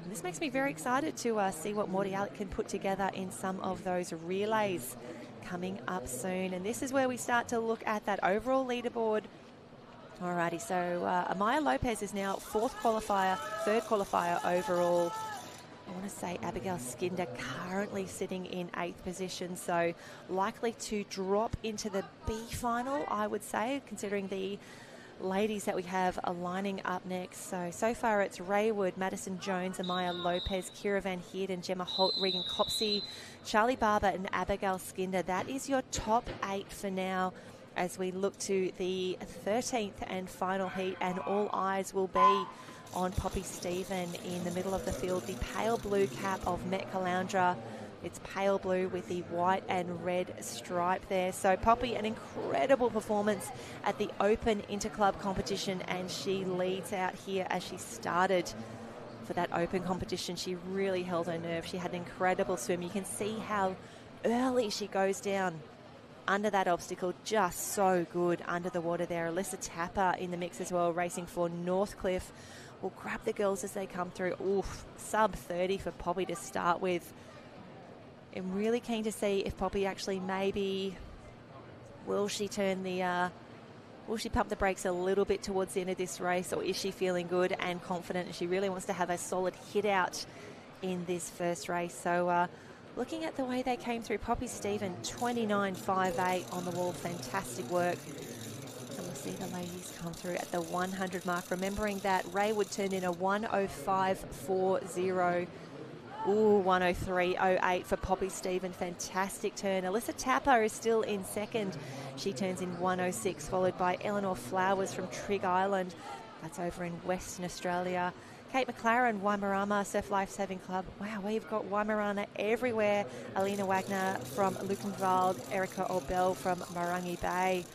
And this makes me very excited to see what Mordialloc can put together in some of those relays coming up soon. And this is where we start to look at that overall leaderboard. Alrighty, so Amaya Lopez is now 4th qualifier, 3rd qualifier overall. I want to say Abigail Skinder currently sitting in 8th position, so likely to drop into the B final, I would say, considering the ladies that we have are lining up next. So far it's Raywood, Madison Jones, Amaya Lopez, Kira Van Heerden, Gemma Holt, Regan Copsey, Charlie Barber and Abigail Skinder. That is your top 8 for now as we look to the 13th and final heat, and all eyes will be on Poppy Stephen in the middle of the field. The pale blue cap of Met Caloundra. It's pale blue with the white and red stripe there. So Poppy, an incredible performance at the Open Interclub competition, and she leads out here as she started for that Open competition. She really held her nerve. She had an incredible swim. You can see how early she goes down under that obstacle. Just so good under the water there. Alyssa Tapper in the mix as well, racing for Northcliffe. We'll grab the girls as they come through. Oof, sub 30 for Poppy to start with. I'm really keen to see if Poppy actually maybe, will she pump the brakes a little bit towards the end of this race, or is she feeling good and confident and she really wants to have a solid hit out in this first race? So looking at the way they came through, Poppy Stephen 29.58 on the wall, fantastic work. And we'll see the ladies come through at the 100 mark, remembering that Raywood turned in a 1:05.40. Ooh, 1:03.08 for Poppy Stephen. Fantastic turn. Alyssa Tapper is still in second. She turns in 1:06, followed by Eleanor Flowers from Trigg Island. That's over in Western Australia. Kate McLaren, Waimarama Surf Lifesaving Club. Wow, we've got Waimarana everywhere. Alina Wagner from Lukenwald. Erica Obel from Marangi Bay.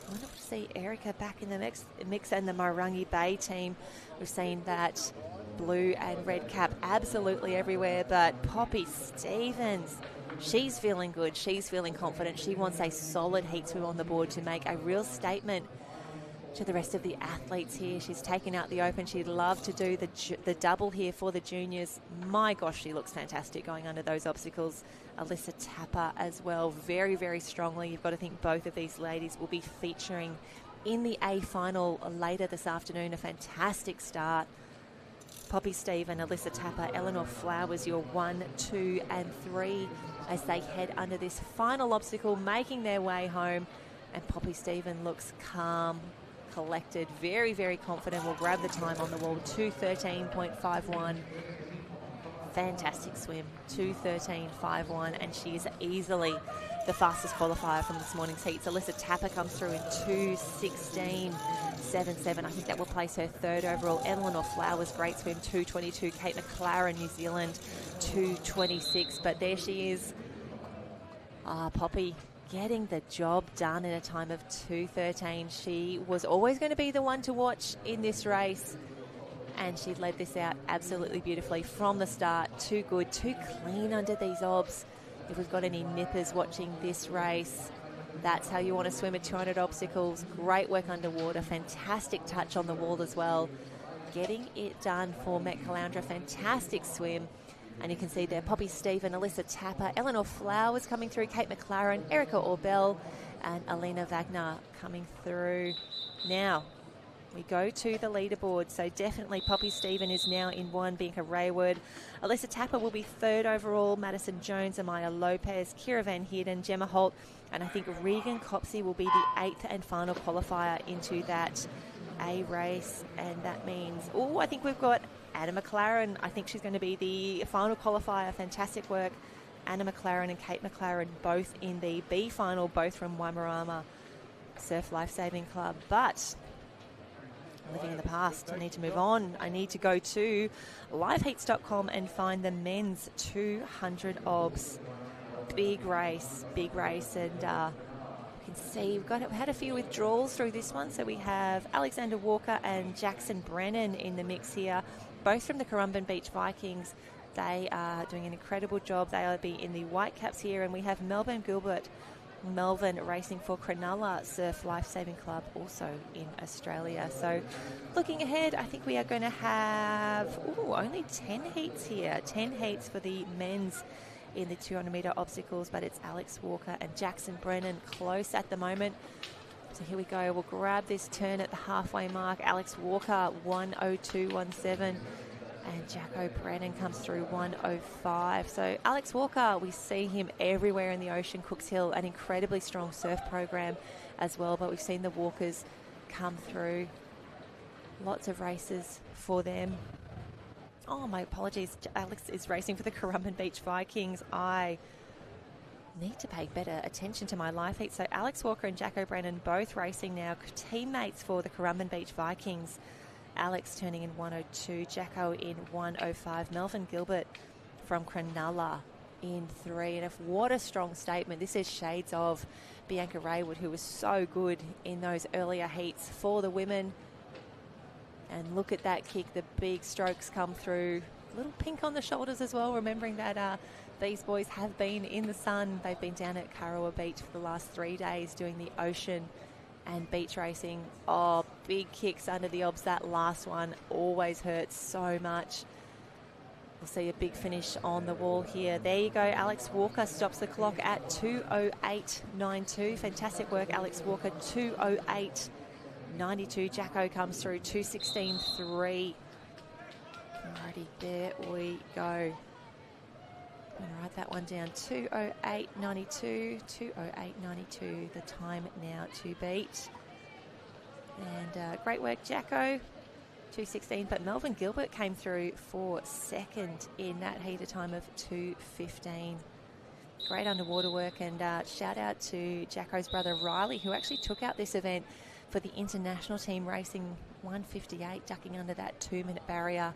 Wonderful to see Erica back in the mix and the Marangi Bay team. We've seen that blue and red cap absolutely everywhere, but Poppy Stevens, she's feeling good, she's feeling confident. She wants a solid heat swim on the board to make a real statement to the rest of the athletes here. She's taken out the Open. She'd love to do the double here for the juniors. My gosh, she looks fantastic going under those obstacles. Alyssa Tapper as well, very, very strongly. You've got to think both of these ladies will be featuring in the A final later this afternoon. A fantastic start. Poppy Stephen, Alyssa Tapper, Eleanor Flowers, your 1, 2 and 3 as they head under this final obstacle, making their way home. And Poppy Stephen looks calm, collected, very, very confident. We'll grab the time on the wall, 2:13.51. Fantastic swim, 2:13.51, and she is easily the fastest qualifier from this morning's heats. Alyssa Tapper comes through in 2:16.77. I think that will place her 3rd overall. Eleanor Flowers, great swim, 2:22. Kate McLaren, New Zealand, 2:26. But there she is. Poppy getting the job done in a time of 2:13. She was always going to be the one to watch in this race, and she led this out absolutely beautifully from the start. Too good, too clean under these obs. If we've got any nippers watching this race, That's how you want to swim at 200 obstacles. Great work underwater, fantastic touch on the wall as well. Getting it done for Met Caloundra, fantastic swim. And you can see there Poppy Stephen, Alyssa Tapper, Eleanor Flowers coming through, Kate McLaren, Erica Orbell, and Alina Wagner coming through. Now, we go to the leaderboard. So definitely Poppy Stephen is now in 1, Bianca Rayward. Alyssa Tapper will be 3rd overall. Madison Jones, Amaya Lopez, Kira Van Heerden, Gemma Holt, and I think Regan Copsey will be the 8th and final qualifier into that A race. And that means, I think we've got Anna McLaren. I think she's going to be the final qualifier. Fantastic work. Anna McLaren and Kate McLaren both in the B final, both from Waimarama Surf Lifesaving Club. But living in the past, I need to move on. I need to go to liveheats.com and find the men's 200 obs. Big race. And you can see we've had a few withdrawals through this one. So we have Alexander Walker and Jackson Brennan in the mix here, both from the Currumbin Beach Vikings. They are doing an incredible job. They'll be in the Whitecaps here. And we have Melvin racing for Cronulla Surf Lifesaving Club, also in Australia. So looking ahead, I think we are going to have only 10 heats here. 10 heats for the men's in the 200-metre obstacles, but it's Alex Walker and Jackson Brennan close at the moment. So here we go. We'll grab this turn at the halfway mark. Alex Walker, 1:02.17. And Jacko Brennan comes through 1:05. So Alex Walker, we see him everywhere in the ocean. Cooks Hill, an incredibly strong surf program as well. But we've seen the Walkers come through. Lots of races for them. Oh, my apologies. Alex is racing for the Currumbin Beach Vikings. I need to pay better attention to my live heat. So Alex Walker and Jacko Brennan both racing now. Teammates for the Currumbin Beach Vikings. Alex turning in 1:02, Jacko in 1:05, Melvin Gilbert from Cronulla in 3. And what a strong statement. This is shades of Bianca Rayward, who was so good in those earlier heats for the women. And look at that kick, the big strokes come through. A little pink on the shoulders as well, remembering that these boys have been in the sun. They've been down at Karawa Beach for the last 3 days doing the ocean and beach racing. Oh, big kicks under the obs. That last one always hurts so much. We'll see a big finish on the wall here. There you go. Alex Walker stops the clock at 2:08.92. Fantastic work, Alex Walker. 2:08.92. Jacko comes through 2:16.3. Alrighty, there we go. I'm going to write that one down. 2:08.92. 2:08.92. The time now to beat. And great work, Jacko. 2:16. But Melvin Gilbert came through for second in that heater time of 2:15. Great underwater work. And shout out to Jacko's brother Riley, who actually took out this event for the international team, racing 1:58, ducking under that 2-minute barrier.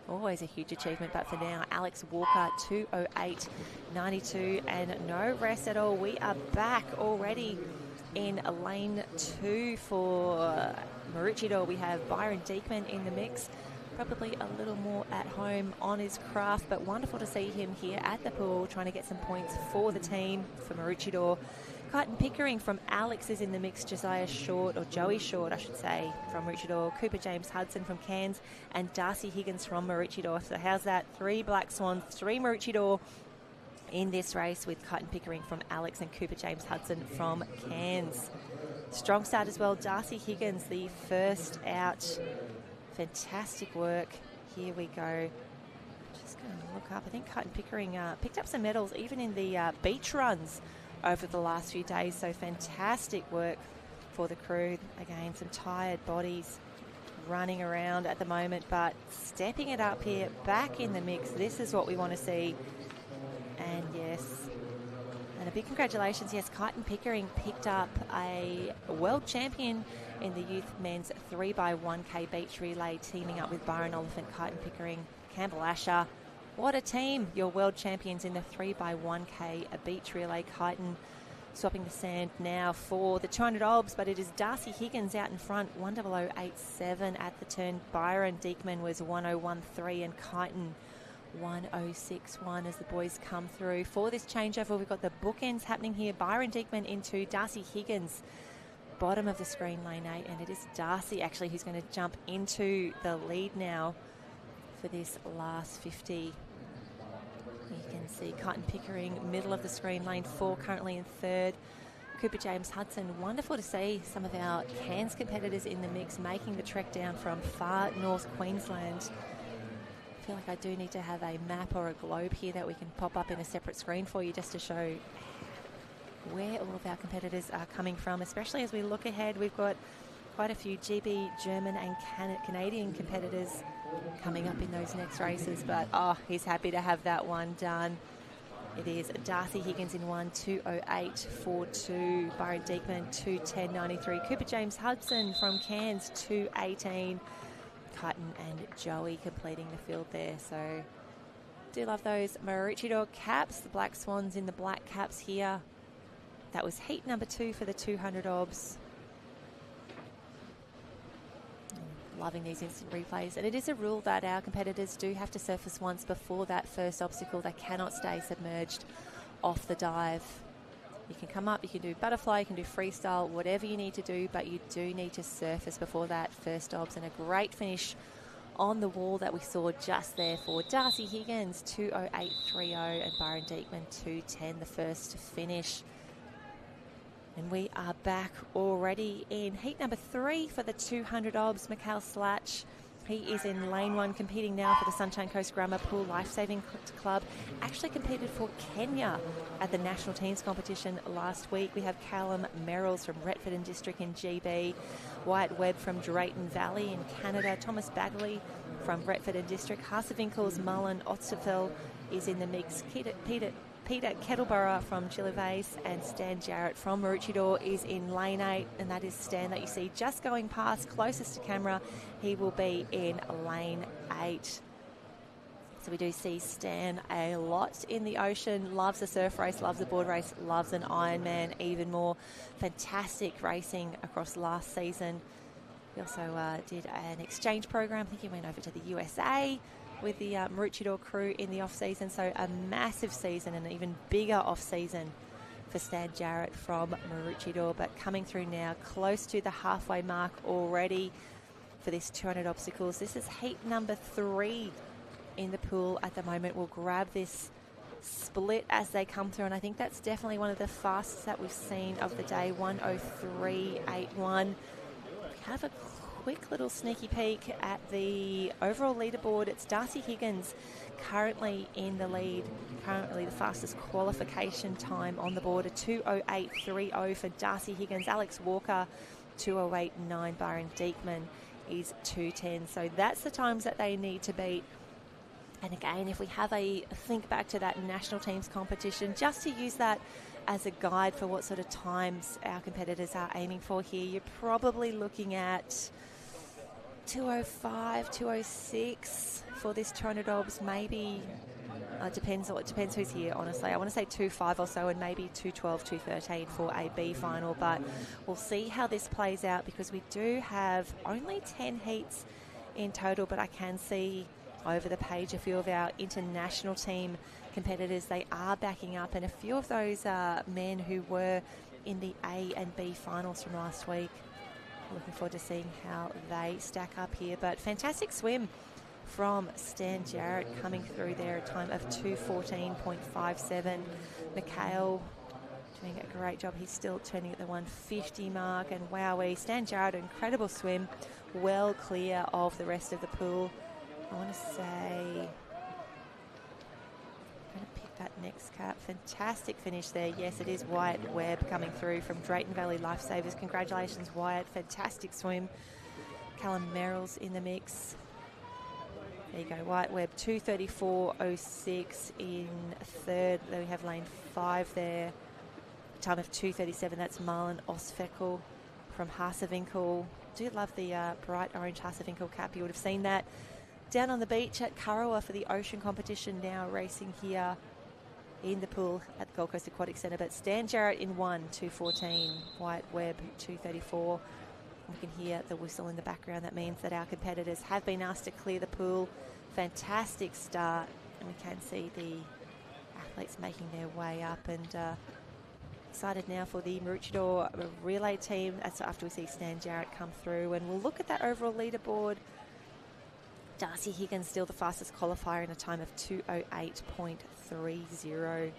Always a huge achievement, but for now, Alex Walker, 2:08.92, and no rest at all. We are back already in lane 2 for Maroochydore. We have Byron Diekman in the mix, probably a little more at home on his craft, but wonderful to see him here at the pool trying to get some points for the team for Maroochydore. Kyton Pickering from Alex is in the mix. Joey Short, I should say, from Maroochydore. Cooper James Hudson from Cairns, and Darcy Higgins from Maroochydore. So how's that? 3 Black Swans, 3 Maroochydore in this race, with Kyton Pickering from Alex and Cooper James Hudson from Cairns. Strong start as well. Darcy Higgins, the first out. Fantastic work. Here we go. Just going to look up. I think Kyton Pickering picked up some medals even in the beach runs over the last few days. So fantastic work for the crew. Again, some tired bodies running around at the moment, but stepping it up here, back in the mix. This is what we want to see. And yes, and a big congratulations. Yes, Kyton Pickering picked up a world champion in the youth men's 3x1K beach relay, teaming up with Byron Oliphant, Kyton Pickering, Campbell Asher. What a team. Your world champions in the 3x1K beach relay. Kyton swapping the sand now for the 200 obs, but it is Darcy Higgins out in front, 1:00.87 at the turn. Byron Diekman was 1:01.3 and Kyton 106.1 as the boys come through. For this changeover, we've got the bookends happening here. Byron Diekman into Darcy Higgins, bottom of the screen, lane 8, and it is Darcy actually who's going to jump into the lead now for this last 50. You can see Kyton Pickering, middle of the screen, lane 4, currently in third. Cooper James Hudson, wonderful to see some of our Cairns competitors in the mix making the trek down from far north Queensland. I feel like I do need to have a map or a globe here that we can pop up in a separate screen for you just to show where all of our competitors are coming from, especially as we look ahead. We've got quite a few GB, German and Canadian competitors coming up in those next races, but he's happy to have that one done. It is Darcy Higgins in 1:2:08.42, Byron Diekman 2:10.93, Cooper James Hudson from Cairns 2:18, Kyton and Joey completing the field there. So do love those Maroochydore caps, the Black Swans in the black caps here. That was heat number 2 for the 200 obs. Loving these instant replays, and it is a rule that our competitors do have to surface once before that first obstacle. They cannot stay submerged off the dive. You can come up, you can do butterfly, you can do freestyle, whatever you need to do, but you do need to surface before that first obs. And a great finish on the wall that we saw just there for Darcy Higgins 2:08.30 and Byron Diekman 2:10, the first to finish. And we are back already in heat number 3 for the 200 obs. Mikhail Slatch, he is in lane 1, competing now for the Sunshine Coast Grammar Pool Lifesaving Club. Actually competed for Kenya at the national teams competition last week. We have Callum Merrills from Retford and District in GB, Wyatt Webb from Drayton Valley in Canada, Thomas Bagley from Retford and District, Hasevinkel's Mullen Otzefel is in the mix, Peter Kettleborough from Chillivace, and Stan Jarrett from Maroochydore is in lane 8, and that is Stan that you see just going past closest to camera. He will be in lane 8. So we do see Stan a lot in the ocean, loves a surf race, loves a board race, loves an Ironman even more. Fantastic racing across last season. He also did an exchange program. I think he went over to the USA with the Maroochydore crew in the off-season, so a massive season and an even bigger off-season for Stan Jarrett from Maroochydore, but coming through now close to the halfway mark already for this 200 obstacles. This is heat number 3 in the pool at the moment. We'll grab this split as they come through, and I think that's definitely one of the fastest that we've seen of the day, 1:03.81. We have a quick little sneaky peek at the overall leaderboard. It's Darcy Higgins currently in the lead, currently the fastest qualification time on the board, a 2:08.30 for Darcy Higgins. Alex Walker 2:08.9, Byron Diekman is 2:10. So that's the times that they need to beat. And again, if we have a think back to that national teams competition, just to use that as a guide for what sort of times our competitors are aiming for here, you're probably looking at 2:05, 2:06 for this 200 obs, maybe. It depends who's here, honestly. I want to say 2:05 or so, and maybe 2:12, 2:13 for a B final, but we'll see how this plays out because we do have only 10 heats in total, but I can see over the page a few of our international team competitors. They are backing up, and a few of those men who were in the A and B finals from last week. Looking forward to seeing how they stack up here, but fantastic swim from Stan Jarrett coming through there, a time of 2:14.57. Mikhail doing a great job. He's still turning at the 150 mark, and wowee, Stan Jarrett, incredible swim, well clear of the rest of the pool. I want to say, I'm going to pick that next cap. Fantastic finish there. Yes, it is Wyatt Webb coming through from Drayton Valley Lifesavers. Congratulations, Wyatt. Fantastic swim. Callum Merrills in the mix. There you go, Wyatt Webb, 2:34.06 in third. Then we have lane 5 there. Time of 2:37. That's Marlon Osfekel from Hasevinkel. Do love the bright orange Hasevinkel cap. You would have seen that down on the beach at Kurrawa for the ocean competition, now racing here in the pool at the Gold Coast Aquatic Centre. But Stan Jarrett in 2:14, Wyatt Webb 2:34. We can hear the whistle in the background. That means that our competitors have been asked to clear the pool. Fantastic start And we can see the athletes making their way up, and excited now for the Maroochydore relay team. That's after we see Stan Jarrett come through, and we'll look at that overall leaderboard. Darcy Higgins still the fastest qualifier in a time of 2:08.30.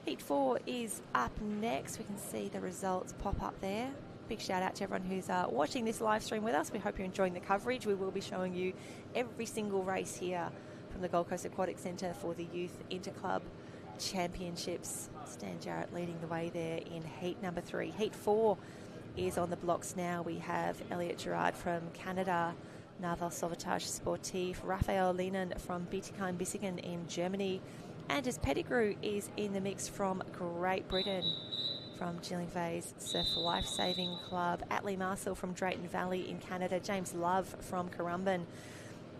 Heat 4 is up next. We can see the results pop up there. Big shout out to everyone who's watching this live stream with us. We hope you're enjoying the coverage. We will be showing you every single race here from the Gold Coast Aquatic Centre for the Youth Interclub Championships. Stan Jarrett leading the way there in heat number 3. Heat 4 is on the blocks now. We have Elliot Gerard from Canada, Naval Sauvetage Sportif, Raphael Lehnen from Bietigheim-Bissingen in Germany, Anders Pettigrew is in the mix from Great Britain, from Gillingham Surf Lifesaving Club, Atlee Marcel from Drayton Valley in Canada, James Love from Currumbin,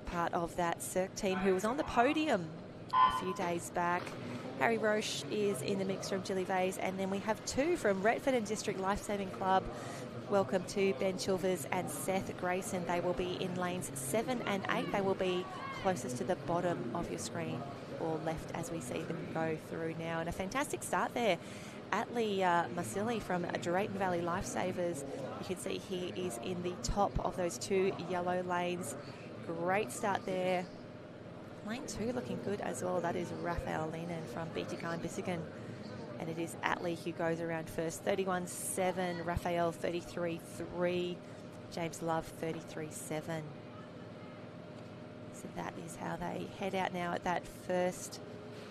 part of that Cirque team who was on the podium a few days back. Harry Roche is in the mix from Gillingham, and then we have 2 from Retford and District Lifesaving Club. Welcome to Ben Chilvers and Seth Grayson. They will be in lanes 7 and 8. They will be closest to the bottom of your screen or left as we see them go through now. And a fantastic start there. Atlee Masili from Drayton Valley Lifesavers. You can see he is in the top of those 2 yellow lanes. Great start there. Lane 2 looking good as well. That is Raphael Lehnen from Bietigheim-Bissingen. And it is Atlee who goes around first. 31.7, Raphael 33.3, James Love 33.7. So that is how they head out now at that first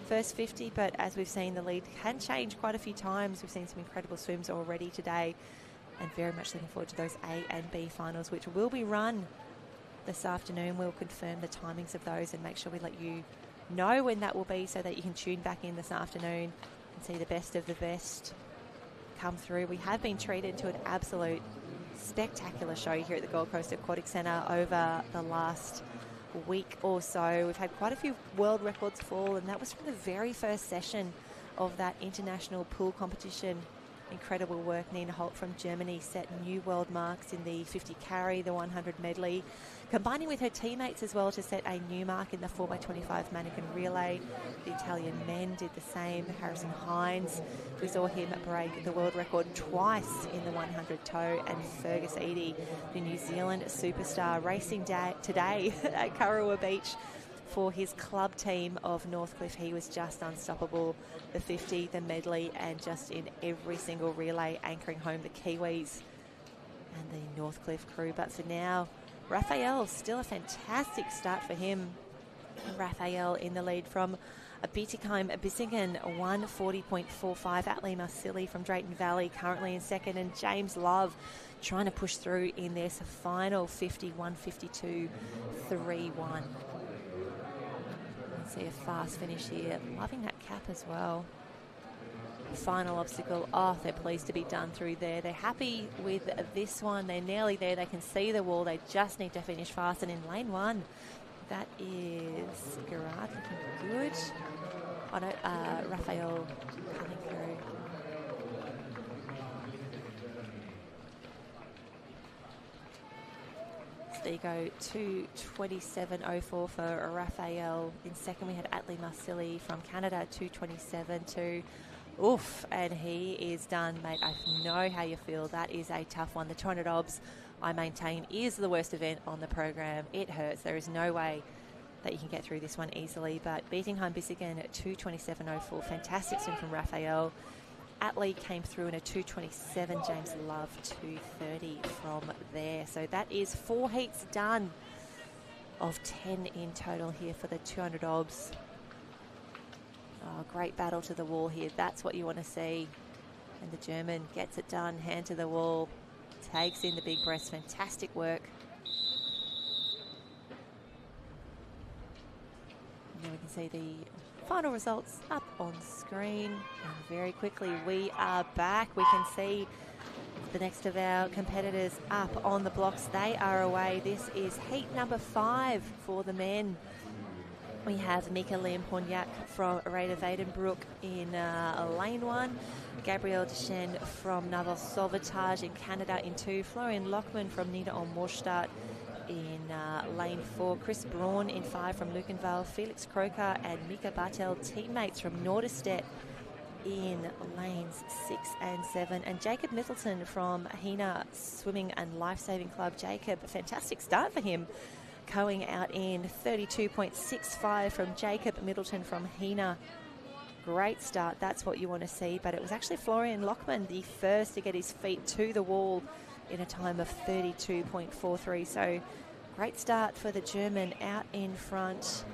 50. But as we've seen, the lead can change quite a few times. We've seen some incredible swims already today, and very much looking forward to those A and B finals, which will be run this afternoon. We'll confirm the timings of those and make sure we let you know when that will be, so that you can tune back in this afternoon and see the best of the best come through. We have been treated to an absolute spectacular show here at the Gold Coast Aquatic Centre over the last week or so. We've had quite a few world records fall, and that was from the very first session of that international pool competition. Incredible work. Nina Holt from Germany set new world marks in the 50 carry, the 100 medley, combining with her teammates as well to set a new mark in the 4x25 mannequin relay. The Italian men did the same. Harrison Hines, we saw him break the world record twice in the 100 tow, and Fergus Eadie, the New Zealand superstar, racing today at Kurrawa Beach for his club team of Northcliffe. He was just unstoppable. The 50, the medley, and just in every single relay, anchoring home the Kiwis and the Northcliffe crew. But for now, Raphael, still a fantastic start for him. Raphael in the lead from Bietigheim-Bissingen, 1:40.45. Atlee Masili from Drayton Valley currently in second, and James Love trying to push through in this final 50, 1:52.31. See a fast finish here. Loving that cap as well. Final obstacle. Oh, they're pleased to be done through there. They're happy with this one. They're nearly there. They can see the wall. They just need to finish fast. And in lane 1, that is Gerard looking good. Oh no, Raphael coming through. There you go, 2:27.04 for Raphael. In second, we had Atlee Masili from Canada, 2:27.2. Oof, and he is done, mate. I know how you feel. That is a tough one. The 200 obs, I maintain, is the worst event on the program. It hurts. There is no way that you can get through this one easily. But Bietigheim-Bissingen at 2:27.04. Fantastic swim from Raphael. Atlee came through in a 2:27. James Love 2:30 from there. So that is 4 heats done of 10 in total here for the 200 obs. Oh, great battle to the wall here. That's what you want to see. And the German gets it done. Hand to the wall. Takes in the big breast. Fantastic work. And then we can see the final results up on screen, and very quickly we are back. We can see the next of our competitors up on the blocks. They are away. This is heat number 5 for the men. We have Mika Liam-Hornyak from Raider Vadenbroek in lane 1, Gabrielle Deschênes from Naval Sauvetage in Canada in 2, Florian Lockman from Nina Morstadt in lane 4. Chris Braun in 5 from Lukenval. Felix Croker and Mika Bartel, teammates from Norderstedt, in lanes 6 and 7. And Jacob Middleton from Hina Swimming and Lifesaving Club. Jacob, a fantastic start for him, going out in 32.65 from Jacob Middleton from Hina. Great start, that's what you want to see. But it was actually Florian Lockman, the first to get his feet to the wall in a time of 32.43. So great start for the German out in front.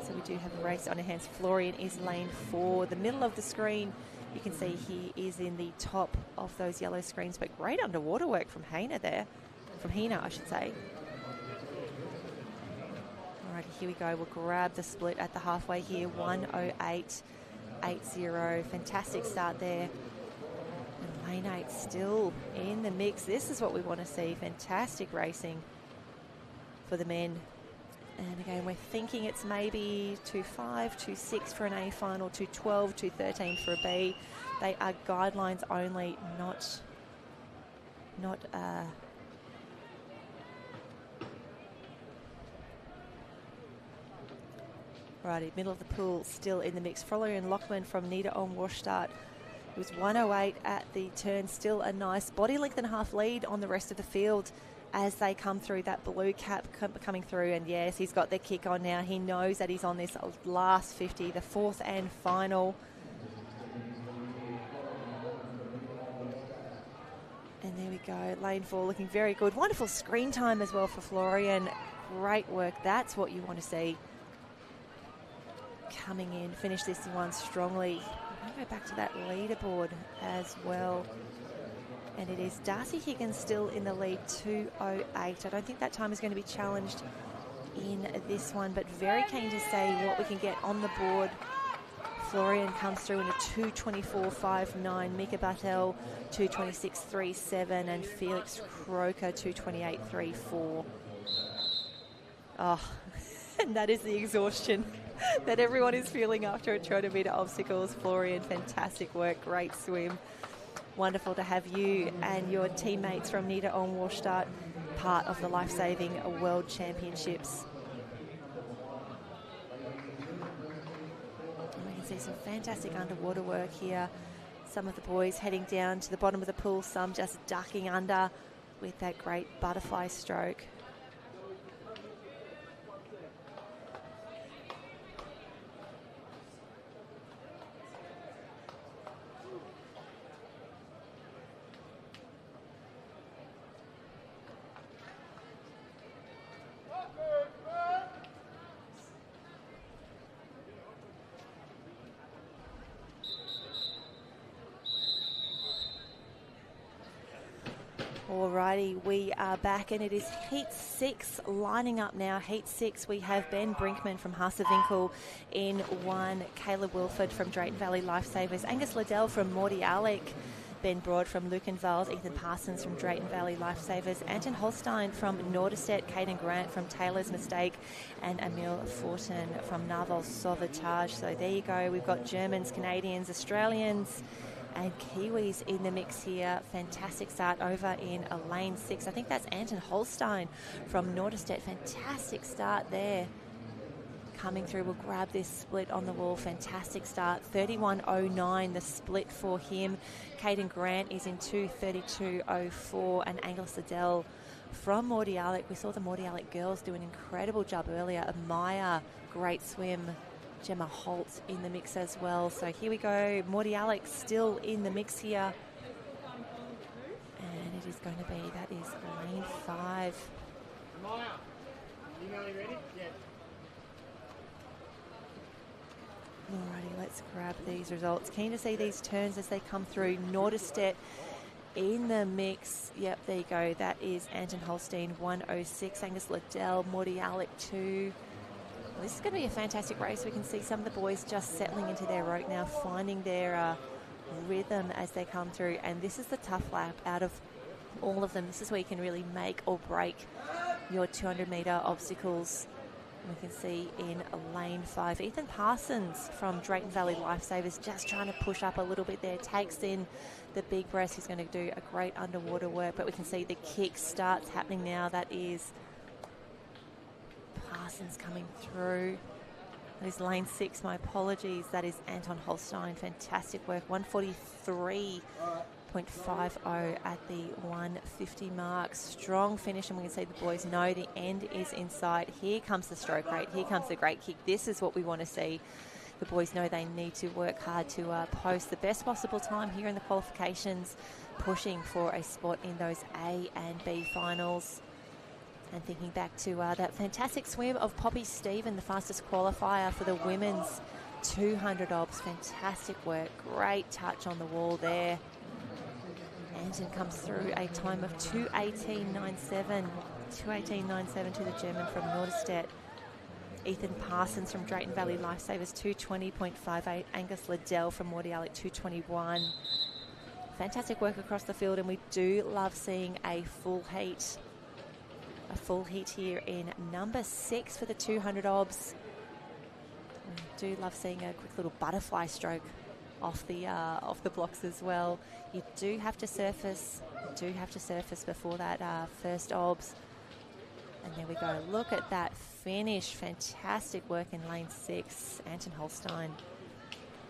So we do have a race on our hands. Florian is lane 4. The middle of the screen, you can see he is in the top of those yellow screens, but great underwater work from Hina there. From Hina, I should say. Alrighty, here we go. We'll grab the split at the halfway here. 1:08.80. Fantastic start there. And lane 8 still in the mix. This is what we want to see. Fantastic racing for the men. And again, we're thinking it's maybe 2.5, 2.6 for an A final, 2.12, 2.13 for a B. They are guidelines only, not righty, middle of the pool still in the mix. Florian Lockman from Niederorm-Warstadt. It was 1:08 at the turn. Still a nice body length and a half lead on the rest of the field as they come through. That blue cap coming through, and yes, he's got the kick on now. He knows that he's on this last 50, the fourth and final. And there we go, lane 4 looking very good. Wonderful screen time as well for Florian. Great work, that's what you want to see. Coming in, finish this one strongly. I'm going to go back to that leaderboard as well. And it is Darcy Higgins still in the lead, 2:08. I don't think that time is going to be challenged in this one, but very keen to see what we can get on the board. Florian comes through in a 2:24.59. Mika Bartel, 2:26.37. And Felix Croker, 2:28.34. Oh, and that is the exhaustion that everyone is feeling after a 200-metre obstacles. Florian, fantastic work, great swim. Wonderful to have you and your teammates from Niederorm-Warstadt part of the Lifesaving World Championships. And we can see some fantastic underwater work here. Some of the boys heading down to the bottom of the pool, some just ducking under with that great butterfly stroke. Alrighty, we are back and it is Heat 6 lining up now. Heat 6, we have Ben Brinkman from Haasewinkel in 1, Caleb Wilford from Drayton Valley Lifesavers, Angus Liddell from Morty Alec, Ben Broad from Lukenwald, Ethan Parsons from Drayton Valley Lifesavers, Anton Holstein from Norderstedt, Caden Grant from Taylor's Mistake, and Emil Fortin from Narwhal Sauvetage. So there you go, we've got Germans, Canadians, Australians, and Kiwis in the mix here. Fantastic start over in a lane 6. I think that's Anton Holstein from Norderstedt. Fantastic start there. Coming through, we'll grab this split on the wall. Fantastic start. 31.09 the split for him. Caden Grant is in 2:32.04, and Angus Liddell from Morty Alec. We saw the Morty Alec girls do an incredible job earlier. Amaya, great swim. Gemma Holt in the mix as well. So here we go. Morty Alex still in the mix here. And it is going to be, that is lane 5. Amaya, you nearly ready? Yeah. Alrighty, let's grab these results. Keen to see these turns as they come through. Norderstedt in the mix. Yep, there you go. That is Anton Holstein, 1:06. Angus Liddell, Morty Alec, 2. This is going to be a fantastic race. We can see some of the boys just settling into their rope now, finding their rhythm as they come through. And this is the tough lap out of all of them. This is where you can really make or break your 200-metre obstacles We can see in lane 5, Ethan Parsons from Drayton Valley Lifesavers just trying to push up a little bit there. Takes in the big breast. He's going to do a great underwater work, but we can see the kick starts happening now. That is Parsons coming through. That is lane 6, my apologies. That is Anton Holstein. Fantastic work. 143.50 at the 150 mark. Strong finish, and we can see the boys know the end is in sight. Here comes the stroke rate. Here comes the great kick. This is what we want to see. The boys know they need to work hard to post the best possible time here in the qualifications, pushing for a spot in those A and B finals. And thinking back to that fantastic swim of Poppy Stephen, the fastest qualifier for the women's 200 obs. Fantastic work. Great touch on the wall there. Anton comes through a time of 2:18.97. 2:18.97 to the German from Norderstedt. Ethan Parsons from Drayton Valley Lifesavers, 2:20.58. Angus Liddell from Mordialloc, 2:21. Fantastic work across the field, and we do love seeing a full heat. A full heat here in number 6 for the 200 obs. We do love seeing a quick little butterfly stroke off the blocks as well. You do have to surface. Before that first obs. And there we go. Look at that finish. Fantastic work in lane 6. Anton Holstein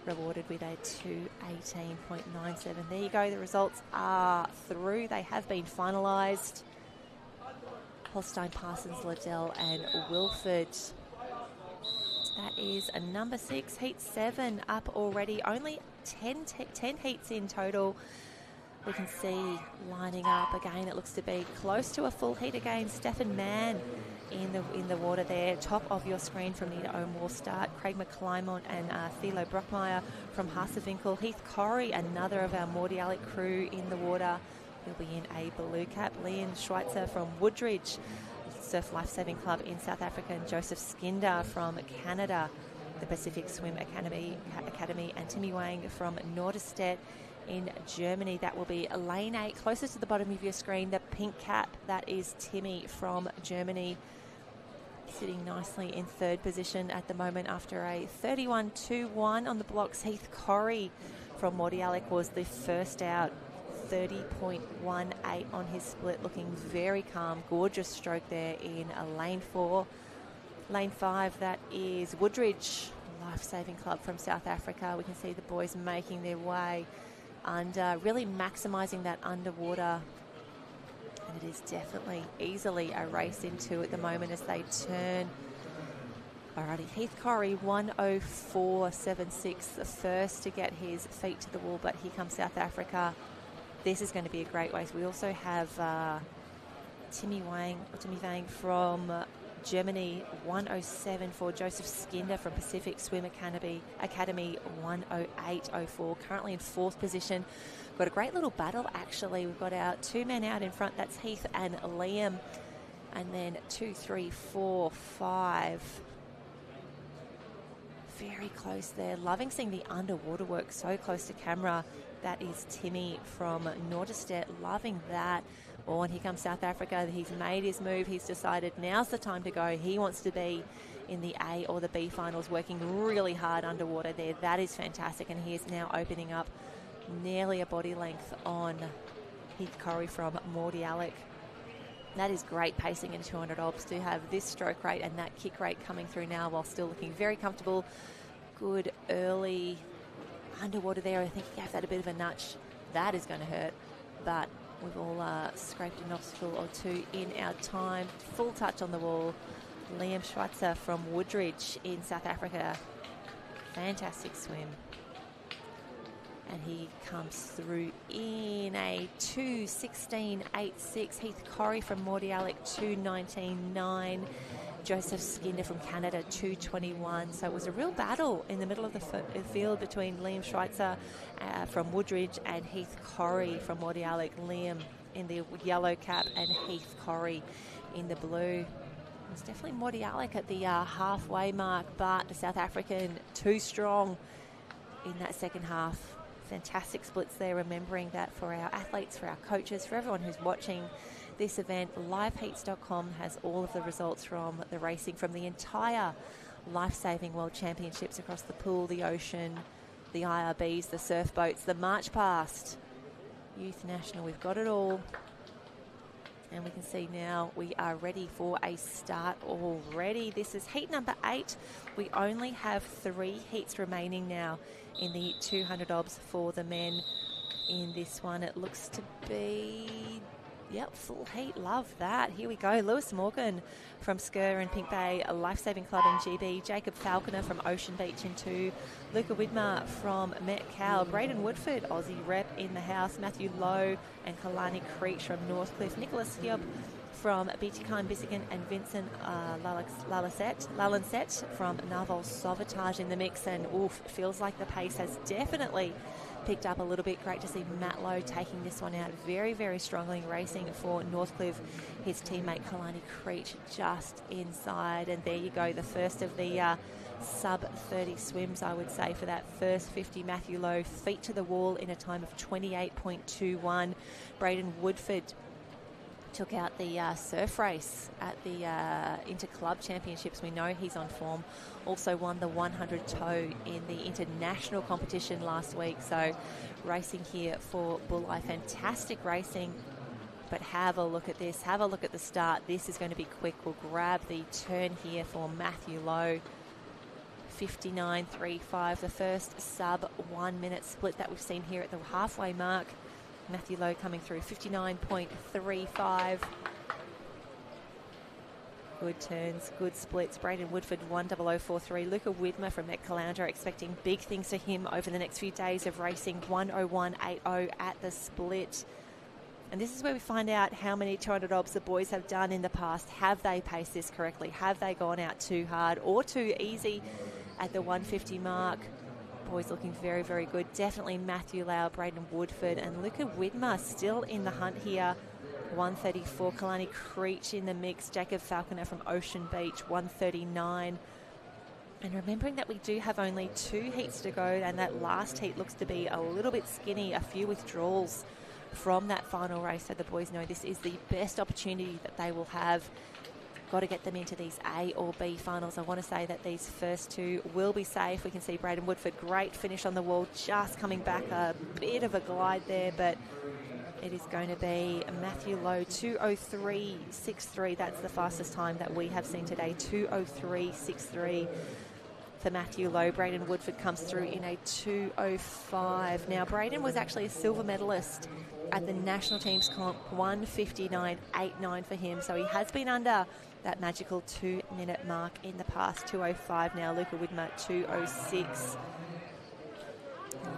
rewarded with a 2:18.97. There you go. The results are through. They have been finalised. Holstein, Parsons, Liddell and Wilford. That is a number 6, heat 7 up already. Only 10 heats in total. We can see lining up again. It looks to be close to a full heat again. Stefan Mann in the water there. Top of your screen from Nita Omwar start. Craig McClymont and Thilo Brockmeyer from Hasevinkel. Heath Corrie, another of our Mordialloc crew in the water. He'll be in a blue cap. Leon Schweitzer from Woodridge Surf Lifesaving Club in South Africa, and Joseph Skinder from Canada, the Pacific Swim Academy, and Timmy Wang from Norderstedt in Germany. That will be lane 8, closest to the bottom of your screen. The pink cap, that is Timmy from Germany, sitting nicely in 3rd position at the moment after a 31.21 on the blocks. Heath Corrie from Mordialloc was the first out. 30.18 on his split, looking very calm. Gorgeous stroke there in lane 4. Lane 5, that is Woodridge Lifesaving Club from South Africa. We can see the boys making their way under, really maximising that underwater. And it is definitely easily a race into at the moment as they turn. Alrighty, Heath Corrie, 1:04.76, the first to get his feet to the wall, but here comes South Africa. This is going to be a great race. We also have Timmy Wang from Germany, 1:07 for Joseph Skinder from Pacific Swim Academy, 1:08.04. Currently in 4th position. Got a great little battle actually. We've got our 2 men out in front. That's Heath and Liam, and then 2, 3, 4, 5. Very close there. Loving seeing the underwater work so close to camera. That is Timmy from Norderstedt. Loving that. Oh, and here comes South Africa. He's made his move. He's decided now's the time to go. He wants to be in the A or the B finals, working really hard underwater there. That is fantastic. And he is now opening up nearly a body length on Heath Corrie from Mordialloc. That is great pacing in 200 obs to have this stroke rate and that kick rate coming through now while still looking very comfortable. Good early underwater there. I think he gave that a bit of a nudge. That is going to hurt, but we've all scraped an obstacle or two in our time. Full touch on the wall. Liam Schweitzer from Woodridge in South Africa. Fantastic swim. And he comes through in a 2:16.86. Heath Corrie from Mordialloc, 2:19.9. Joseph Skinder from Canada, 2:21. So it was a real battle in the middle of the field between Liam Schweitzer from Woodridge and Heath Corrie from Mordialloc. Liam in the yellow cap and Heath Corrie in the blue. It's definitely Mordialloc at the halfway mark, but the South African too strong in that second half. Fantastic splits there, remembering that for our athletes, for our coaches, for everyone who's watching, this event. Liveheats.com has all of the results from the racing from the entire Lifesaving World Championships across the pool, the ocean, the IRBs, the surf boats, the march past, Youth National. We've got it all. And we can see now we are ready for a start already. This is heat number 8. We only have 3 heats remaining now in the 200 obs for the men. In this one, it looks to be, yep, full heat. Love that. Here we go. Lewis Morgan from Sker and Pink Bay, a Lifesaving Club in GB. Jacob Falconer from Ocean Beach in 2. Luca Widmer from Metcalfe. Braden Woodford, Aussie rep in the house. Matthew Lowe and Kalani Creech from Northcliffe. Nicholas Hiob from Beatykind Bissigan, and Vincent Lalancet from Narwhal Sauvetage in the mix. And oof, it feels like the pace has definitely picked up a little bit. Great to see Matt Lowe taking this one out very, very strongly, racing for Northcliffe. His teammate Kalani Creech just inside. And there you go, the first of the sub-30 swims, I would say, for that first 50. Matthew Lowe, feet to the wall in a time of 28.21. Braden Woodford took out the surf race at the Inter-Club Championships. We know he's on form. Also won the 100 tow in the international competition last week. So racing here for Bulleye. Fantastic racing. But have a look at this. Have a look at the start. This is going to be quick. We'll grab the turn here for Matthew Lowe. 59.35, the first sub 1 minute split that we've seen here at the halfway mark. Matthew Lowe coming through, 59.35. Good turns, good splits. Braden Woodford, 10043. Luca Widmer from Met Caloundra, expecting big things for him over the next few days of racing. 101.80 at the split. And this is where we find out how many 200 obs the boys have done in the past. Have they paced this correctly? Have they gone out too hard or too easy at the 150 mark? Boys looking very, very good. Definitely Matthew Lowe, Braden Woodford, and Luca Widmer still in the hunt here. 134. Kalani Creech in the mix. Jacob Falconer from Ocean Beach, 139. And remembering that we do have only 2 heats to go, and that last heat looks to be a little bit skinny, a few withdrawals from that final race. So the boys know this is the best opportunity that they will have. Got to get them into these A or B finals. I want to say that these first 2 will be safe. We can see Braden Woodford, great finish on the wall, just coming back, a bit of a glide there, but it is going to be Matthew Lowe, 2:03.63. That's the fastest time that we have seen today, 2:03.63 for Matthew Lowe. Braden Woodford comes through in a 2:05. Now, Braden was actually a silver medalist at the national teams comp, 1:59.89 for him, so he has been under that magical 2 minute mark in the past. 2:05 now. Luca Widmer, 2:06.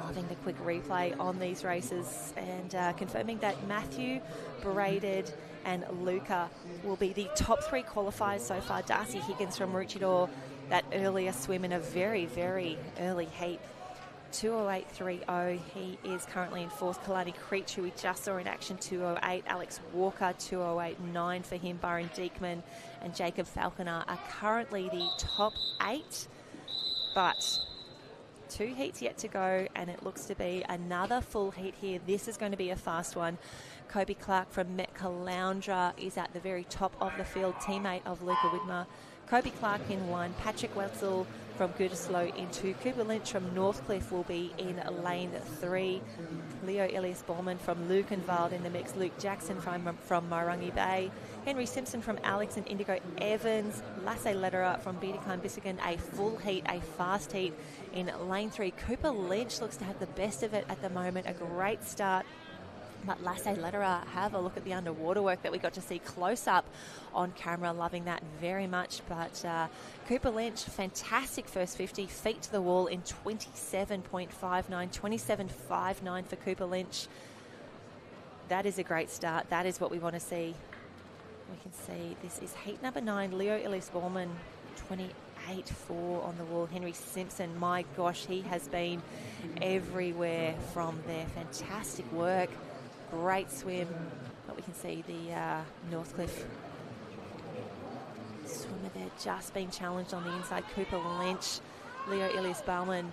Loving the quick replay on these races, and confirming that Matthew, Braden and Luca will be the top 3 qualifiers so far. Darcy Higgins from Maroochydore, that earlier swim in a very, very early heat, 2:08.30. He is currently in 4th. Kalani Creech, who we just saw in action, 2:08. Alex Walker, 2:08.9 for him. Byron Diekman and Jacob Falconer are currently the top 8. But 2 heats yet to go, and it looks to be another full heat here. This is going to be a fast one. Kobe Clark from Met Caloundra is at the very top of the field, teammate of Luca Widmer. Kobe Clark in 1, Patrick Wetzel from Gütersloh in 2, Cooper Lynch from Northcliffe will be in lane 3, Leo Elias Bowman from Lukenwald in the mix, Luke Jackson from Marangi Bay, Henry Simpson from Alex and Indigo Evans, Lasse Lederer from Beatykind Bissigan, a full heat, a fast heat in lane 3. Cooper Lynch looks to have the best of it at the moment, a great start. But Lasse Lederer, have a look at the underwater work that we got to see close up on camera. Loving that very much. But Cooper Lynch, fantastic first 50. Feet to the wall in 27.59. 27.59 for Cooper Lynch. That is a great start. That is what we want to see. We can see this is heat number 9. Leo Elias Bowman, 28.4 on the wall. Henry Simpson, my gosh, he has been everywhere from there. Fantastic work. Great swim, but we can see the Northcliffe swimmer there just being challenged on the inside. Cooper Lynch, Leo Elias Bowman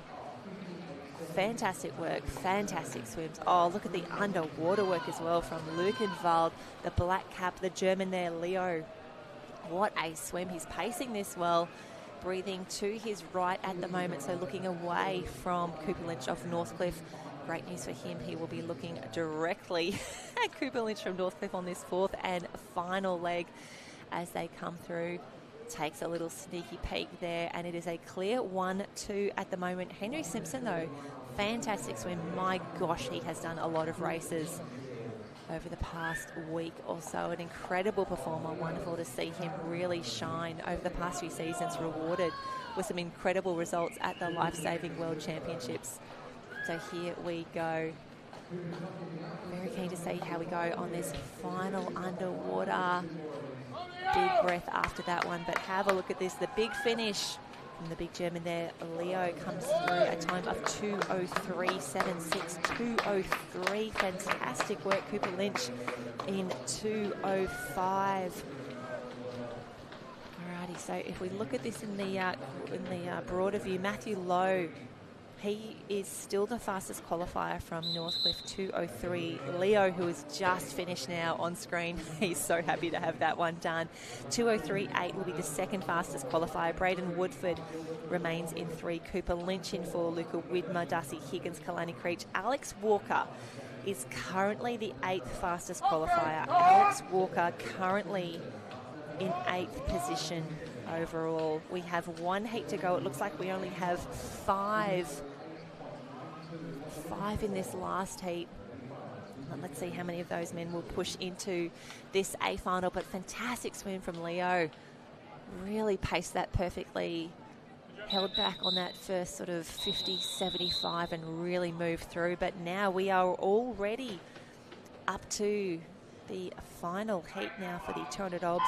fantastic work, fantastic swims. Oh, look at the underwater work as well from Lukenwald, the black cap, the German there, Leo. What a swim. He's pacing this well, breathing to his right at the moment, so looking away from Cooper Lynch of Northcliffe. Great news for him. He will be looking directly at Cooper Lynch from Northcliffe on this fourth and final leg as they come through. Takes a little sneaky peek there, and it is a clear 1-2 at the moment. Henry Simpson, though, fantastic swim. My gosh, he has done a lot of races over the past week or so. An incredible performer. Wonderful to see him really shine over the past few seasons, rewarded with some incredible results at the Lifesaving World Championships. So here we go. Very keen to see how we go on this final underwater. Big breath after that one, but have a look at this. The big finish from the big German there. Leo comes through a time of 2:03.76, 2:03. Fantastic work. Cooper Lynch in 2:05. Alrighty, so if we look at this in the broader view, Matthew Lowe, he is still the fastest qualifier from Northcliffe, 2:03. Leo, who has just finished now on screen, he's so happy to have that one done. 2:03.8 will be the second fastest qualifier. Braden Woodford remains in 3. Cooper Lynch in 4. Luca Widmer, Darcy Higgins, Kalani Creech. Alex Walker is currently the 8th fastest qualifier. Alex Walker currently in 8th position overall. We have one heat to go. It looks like we only have five in this last heat. Let's see how many of those men will push into this A final. But fantastic swim from Leo. Really paced that perfectly. Held back on that first sort of 50, 75 and really moved through. But now we are already up to the final heat now for the 200 obs.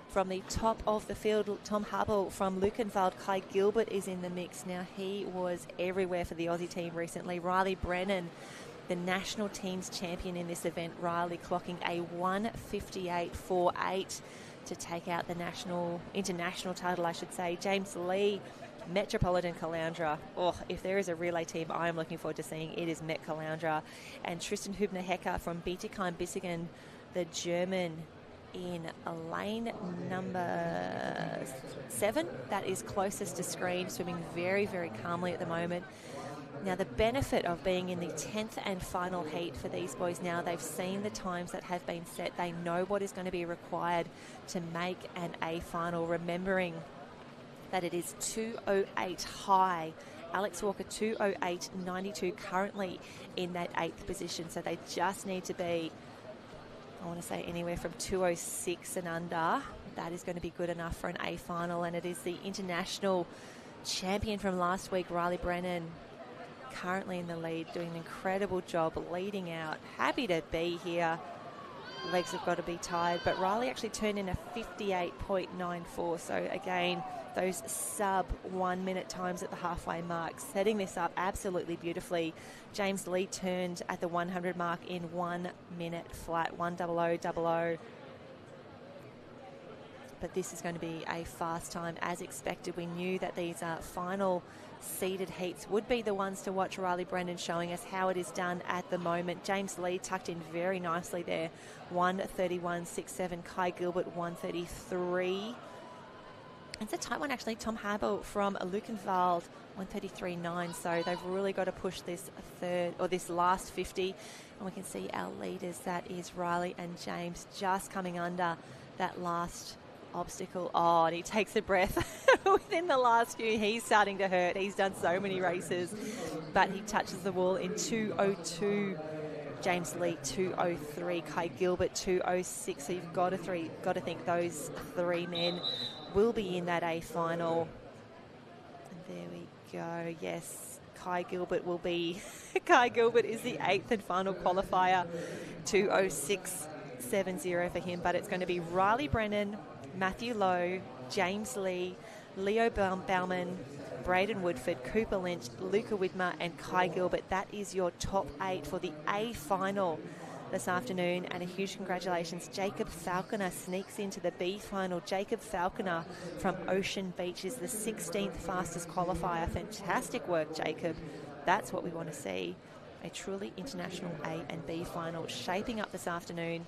From the top of the field, Tom Hubble from Lukenwald. Kai Gilbert is in the mix. Now, he was everywhere for the Aussie team recently. Riley Brennan, the national team's champion in this event. Riley clocking a 1:58.48 to take out the international title, I should say. James Lee, Metropolitan Caloundra. Oh, if there is a relay team I am looking forward to seeing, it is Met Caloundra. And Tristan Hübner-Hecker from Bietigheim-Bissingen, the German, in lane number 7. That is closest to screen, swimming very, very calmly at the moment. Now, the benefit of being in the 10th and final heat for these boys now, they've seen the times that have been set. They know what is going to be required to make an A final, remembering that it is 2:08 high. Alex Walker 2:08.92 currently in that 8th position. So they just need to be, I want to say, anywhere from 2:06 and under. That is going to be good enough for an A final. And it is the international champion from last week, Riley Brennan, currently in the lead, doing an incredible job leading out. Happy to be here. Legs have got to be tired, but Riley actually turned in a 58.94. So again, those sub 1 minute times at the halfway mark, setting this up absolutely beautifully. James Lee turned at the 100 mark in 1 minute flat, 1:00.00. But this is going to be a fast time as expected. We knew that these final seeded heats would be the ones to watch. Riley Brennan showing us how it is done at the moment. James Lee tucked in very nicely there, 1:31.67. Kai Gilbert 1:33. It's a tight one actually. Tom Harbel from Lukenwald 1:33.9. So they've really got to push this this last 50. And we can see our leaders, that is Riley and James, just coming under that last obstacle. Oh, and he takes a breath within the last few. He's starting to hurt. He's done so many races, but he touches the wall in 2:02. James Lee 2:03. Kai Gilbert 2:06. So you've got to think those three men will be in that A final. And there we go. Yes, Kai Gilbert will be. Kai Gilbert is the 8th and final qualifier. 2:06.70 for him, but it's going to be Riley Brennan, Matthew Lowe, James Lee, Leo Bauman, Braden Woodford, Cooper Lynch, Luca Widmer and Kai Gilbert. That is your top 8 for the A final this afternoon. And a huge congratulations. Jacob Falconer sneaks into the B final. Jacob Falconer from Ocean Beach is the 16th fastest qualifier. Fantastic work, Jacob. That's what we want to see. A truly international A and B final shaping up this afternoon.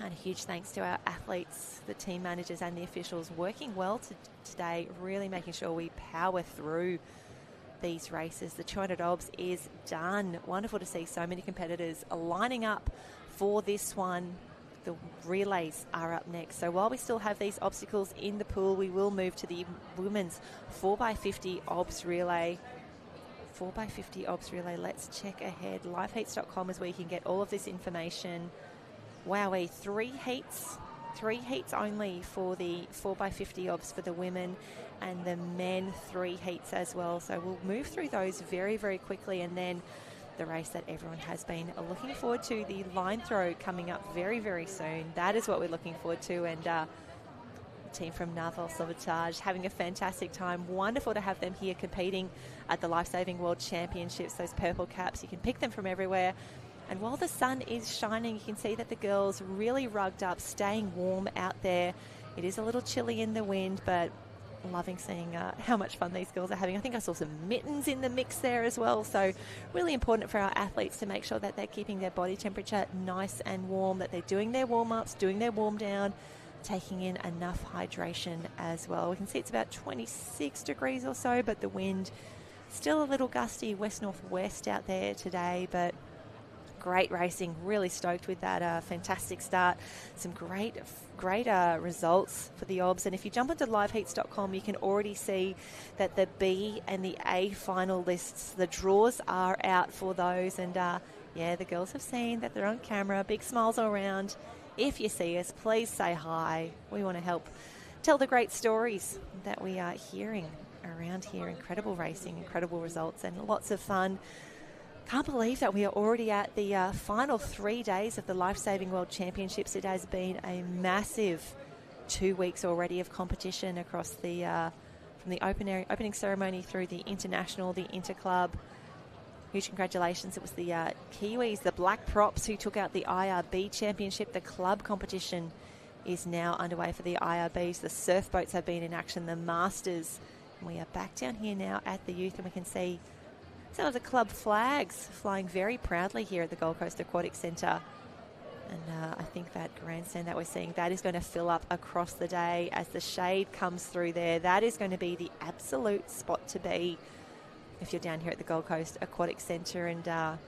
And a huge thanks to our athletes, the team managers and the officials working well today, really making sure we power through these races. The 200 obs is done. Wonderful to see so many competitors lining up for this one. The relays are up next. So while we still have these obstacles in the pool, we will move to the women's 4x50 obs relay. 4x50 obs relay. Let's check ahead. Lifeheats.com is where you can get all of this information. Wowee, 3 heats only for the 4x50 obs for the women, and the men 3 heats as well. So we'll move through those very, very quickly, and then the race that everyone has been looking forward to, the line throw, coming up very, very soon. That is what we're looking forward to, and the team from Naval Sabotage having a fantastic time. Wonderful to have them here competing at the Lifesaving World Championships. Those purple caps, you can pick them from everywhere. And while the sun is shining, you can see that the girls really rugged up, staying warm out there. It is a little chilly in the wind, but loving seeing how much fun these girls are having. I think I saw some mittens in the mix there as well. So really important for our athletes to make sure that they're keeping their body temperature nice and warm, that they're doing their warm-ups, doing their warm down, taking in enough hydration as well. We can see it's about 26 degrees or so, but the wind still a little gusty west-northwest out there today, but great racing. Really stoked with that fantastic start. Some great results for the obs. And if you jump onto liveheats.com, you can already see that the B and the A final lists, the draws are out for those. And yeah, the girls have seen that they're on camera. Big smiles all around. If you see us, please say hi. We want to help tell the great stories that we are hearing around here. Incredible racing, incredible results, and lots of fun. Can't believe that we are already at the final 3 days of the Lifesaving World Championships. It has been a massive 2 weeks already of competition across the from the opening ceremony through the international, the interclub. Huge congratulations. It was the Kiwis, the Black Props, who took out the IRB Championship. The club competition is now underway for the IRBs. The surf boats have been in action, the Masters. And we are back down here now at the youth, and we can see some of the club flags flying very proudly here at the Gold Coast Aquatic Centre. And I think that grandstand that we're seeing, that is going to fill up across the day as the shade comes through there. That is going to be the absolute spot to be if you're down here at the Gold Coast Aquatic Centre. And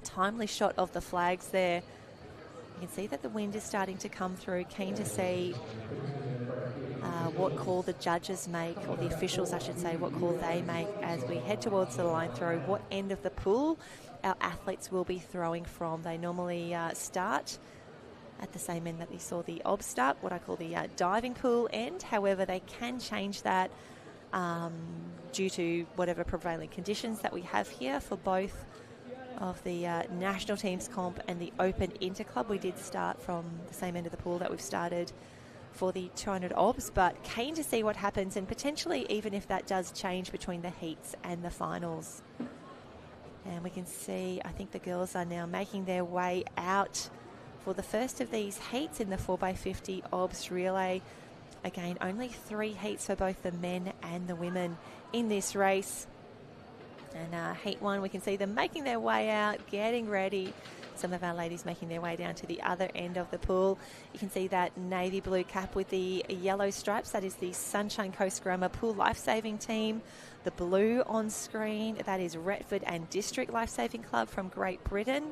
timely shot of the flags there. You can see that the wind is starting to come through. Keen to see what call the judges make, or the officials I should say, what call they make as we head towards the line throw, what end of the pool our athletes will be throwing from. They normally start at the same end that we saw the obs start, what I call the diving pool end. However, they can change that due to whatever prevailing conditions that we have here for both of the national teams comp and the open interclub. We did start from the same end of the pool that we've started for the 200 obs, but keen to see what happens, and potentially even if that does change between the heats and the finals. And we can see, I think the girls are now making their way out for the first of these heats in the 4x50 obs relay. Again, only 3 heats for both the men and the women in this race. And heat 1, we can see them making their way out, getting ready. Some of our ladies making their way down to the other end of the pool. You can see that navy blue cap with the yellow stripes. That is the Sunshine Coast Grammar Pool Lifesaving team. The blue on screen, that is Retford and District Lifesaving Club from Great Britain.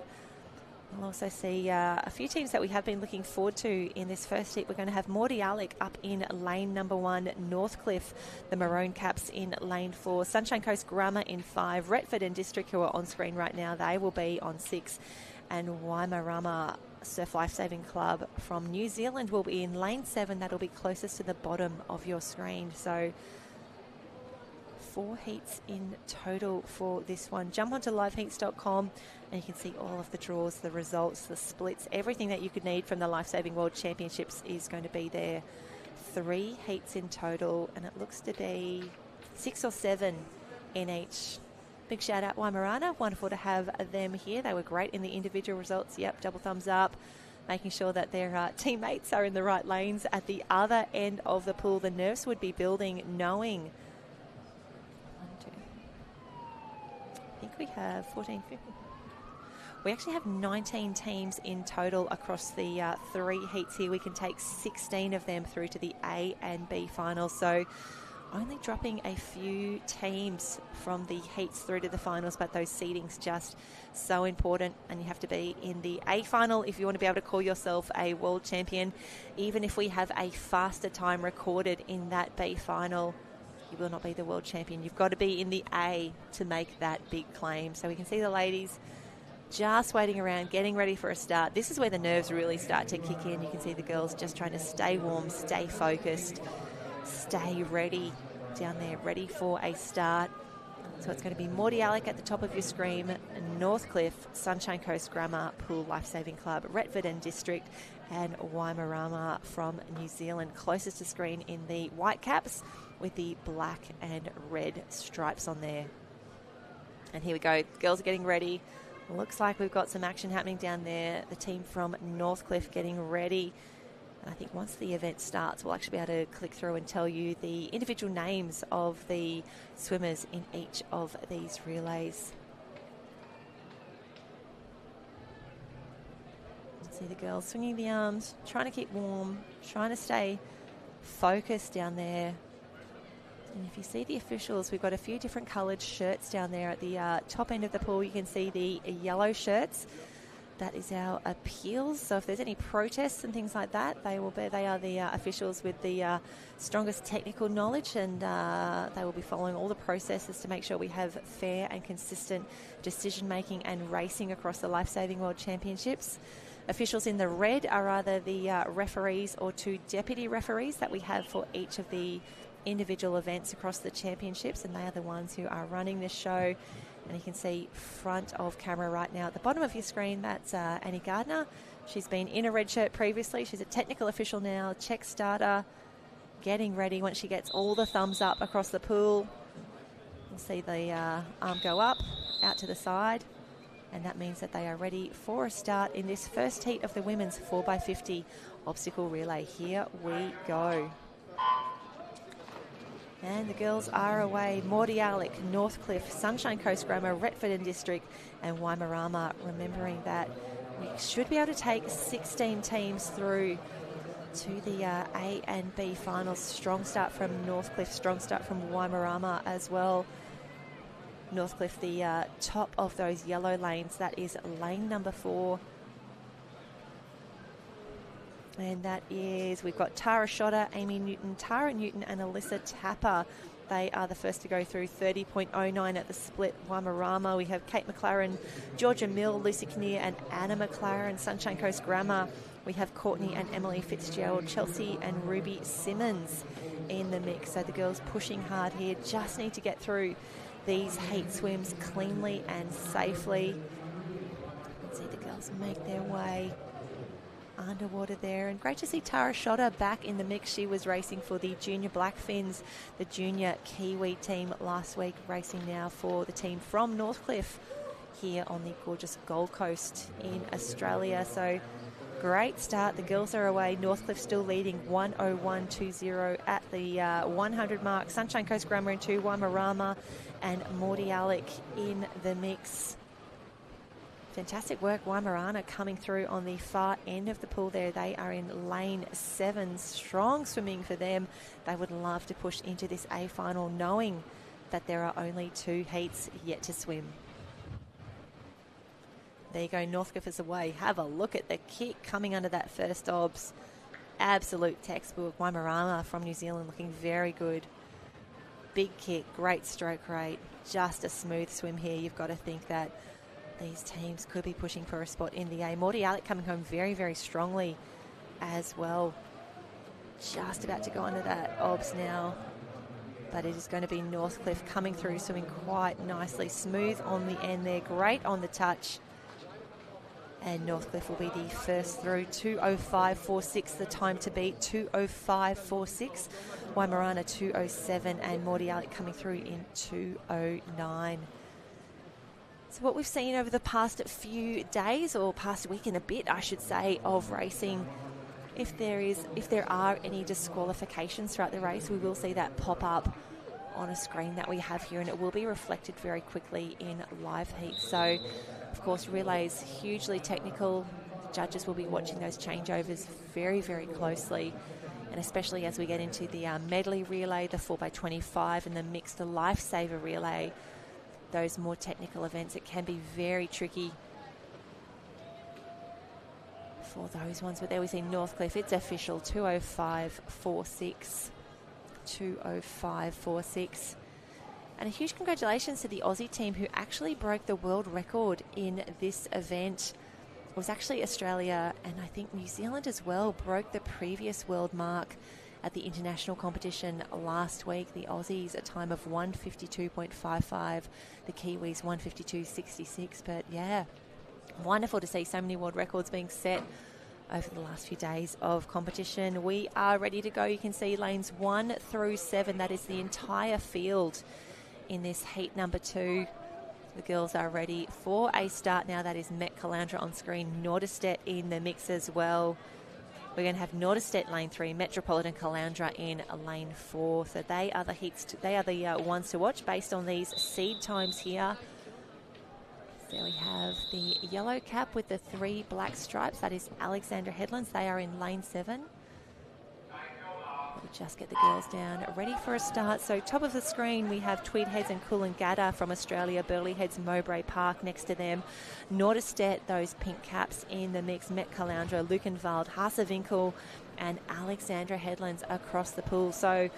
We'll also see a few teams that we have been looking forward to in this first heat. We're going to have Morty Alec up in lane number 1, Northcliffe, the maroon caps in lane 4, Sunshine Coast Grammar in 5, Retford and District, who are on screen right now, they will be on 6, and Waimarama Surf Lifesaving Club from New Zealand will be in lane 7. That'll be closest to the bottom of your screen. So 4 heats in total for this one. Jump onto liveheats.com and you can see all of the draws, the results, the splits, everything that you could need from the Lifesaving World Championships is going to be there. 3 heats in total, and it looks to be 6 or 7 in each. Big shout out Waimarana, wonderful to have them here. They were great in the individual results. Yep, double thumbs up. Making sure that their teammates are in the right lanes at the other end of the pool. The nerves would be building knowing we have 14, 15. We actually have 19 teams in total across the 3 heats here. We can take 16 of them through to the A and B finals. So only dropping a few teams from the heats through to the finals, but those seedings just so important, and you have to be in the A final if you want to be able to call yourself a world champion. Even if we have a faster time recorded in that B final, you will not be the world champion. You've got to be in the A to make that big claim. So we can see the ladies just waiting around, getting ready for a start. This is where the nerves really start to kick in. You can see the girls just trying to stay warm, stay focused, stay ready down there, ready for a start. So it's going to be Morty Alec at the top of your screen, Northcliffe, Sunshine Coast Grammar, Pool Lifesaving Club, Retford and District, and Waimarama from New Zealand. Closest to screen in the white caps with the black and red stripes on there. And here we go. Girls are getting ready. Looks like we've got some action happening down there. The team from Northcliffe getting ready. And I think once the event starts, we'll actually be able to click through and tell you the individual names of the swimmers in each of these relays. See the girls swinging the arms, trying to keep warm, trying to stay focused down there. And if you see the officials, we've got a few different coloured shirts down there at the top end of the pool. You can see the yellow shirts. That is our appeals. So if there's any protests and things like that, they are the officials with the strongest technical knowledge, and they will be following all the processes to make sure we have fair and consistent decision making and racing across the Lifesaving World Championships. Officials in the red are either the referees or 2 deputy referees that we have for each of the individual events across the championships, and they are the ones who are running this show. And you can see front of camera right now at the bottom of your screen, that's Annie Gardner. She's been in a red shirt previously. She's a technical official now, check starter, getting ready. Once she gets all the thumbs up across the pool, you'll see the arm go up, out to the side, and that means that they are ready for a start in this first heat of the women's 4x50 obstacle relay. Here we go. And the girls are away. Morty Alec, Northcliffe, Sunshine Coast Grammar, Retford and District, and Waimarama. Remembering that we should be able to take 16 teams through to the A and B finals. Strong start from Northcliffe, strong start from Waimarama as well. Northcliffe, the top of those yellow lanes. That is lane number 4. And that is, we've got Tara Shotter, Amy Newton, Tara Newton and Alyssa Tapper. They are the first to go through 30.09 at the split. Waimarama, we have Kate McLaren, Georgia Mill, Lucy Kinnear and Anna McLaren. Sunshine Coast Grammar, we have Courtney and Emily Fitzgerald, Chelsea and Ruby Simmons in the mix. So the girls pushing hard here, just need to get through these heat swims cleanly and safely. Let's see the girls make their way underwater there, and great to see Tara Shotter back in the mix. She was racing for the Junior Blackfins, the junior Kiwi team last week, racing now for the team from Northcliffe here on the gorgeous Gold Coast in Australia. So great start. The girls are away. Northcliffe still leading 101.20 at the 100 mark. Sunshine Coast Grammar in 2, Waimarama and Morty Alec in the mix. Fantastic work, Waimarama coming through on the far end of the pool there. They are in lane 7. Strong swimming for them. They would love to push into this A final, knowing that there are only 2 heats yet to swim. There you go, Northcliffe is away. Have a look at the kick coming under that first obs. Absolute textbook. Waimarama from New Zealand looking very good. Big kick, great stroke rate. Just a smooth swim here. You've got to think that these teams could be pushing for a spot in the A. Morty Alec coming home very, very strongly as well. Just about to go under that obs now. But it is going to be Northcliffe coming through, swimming quite nicely. Smooth on the end there, great on the touch. And Northcliffe will be the first through. 2:05.46 the time to beat, 2:05.46. Waimarama 2:07 and Morty Alec coming through in 2:09. So what we've seen over the past few days, or past week and a bit, I should say, of racing, if there are any disqualifications throughout the race, we will see that pop up on a screen that we have here, and it will be reflected very quickly in live heat. So, of course, relays hugely technical. The judges will be watching those changeovers very, very closely, and especially as we get into the medley relay, the 4x25, and the mixed Lifesaver relay, those more technical events, it can be very tricky for those ones. But there we see Northcliffe, it's official, 2:05.46. 2:05.46. And a huge congratulations to the Aussie team who actually broke the world record in this event. It was actually Australia and I think New Zealand as well broke the previous world mark at the international competition last week. The Aussies a time of 1:52.55, the Kiwis 1:52.66. But yeah, wonderful to see so many world records being set over the last few days of competition. We are ready to go. You can see lanes 1 through 7. That is the entire field in this heat number 2. The girls are ready for a start now. That is Met Caloundra on screen. Norderstedt in the mix as well. We're going to have Norderstedt lane 3, Metropolitan Caloundra in lane 4. So they are the heats. They are the ones to watch based on these seed times here. There we have the yellow cap with the 3 black stripes. That is Alexandra Headlands. They are in lane 7. We'll just get the girls down, ready for a start. So top of the screen, we have Tweed Heads and Coolangatta from Australia. Burleigh Heads, Mowbray Park next to them. Norderstedt, those pink caps in the mix. Met Caloundra, Lukenwald, Haasewinkel, and Alexandra Headlands across the pool. So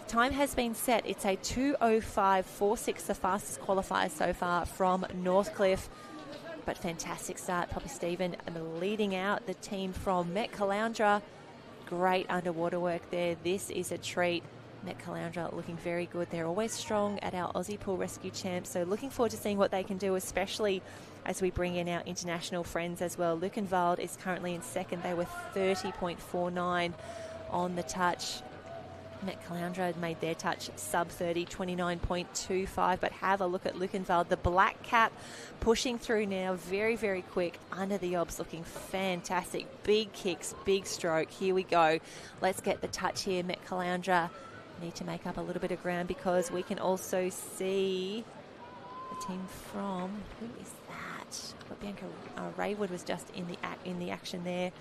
time has been set. It's a 2:05.46, the fastest qualifier so far from Northcliffe. But fantastic start. Poppy Stephen leading out the team from Met Caloundra. Great underwater work there. This is a treat. Met Caloundra looking very good. They're always strong at our Aussie Pool Rescue Champs. So looking forward to seeing what they can do, especially as we bring in our international friends as well. Lukenwald is currently in second. They were 30.49 on the touch. Met Caloundra made their touch sub-30, 29.25. But have a look at Lukenwald, the black cap pushing through now, very, very quick under the obs, looking fantastic. Big kicks, big stroke. Here we go. Let's get the touch here. Met Caloundra need to make up a little bit of ground because we can also see the team from, who is that? But Bianca Raywood was just in the action there.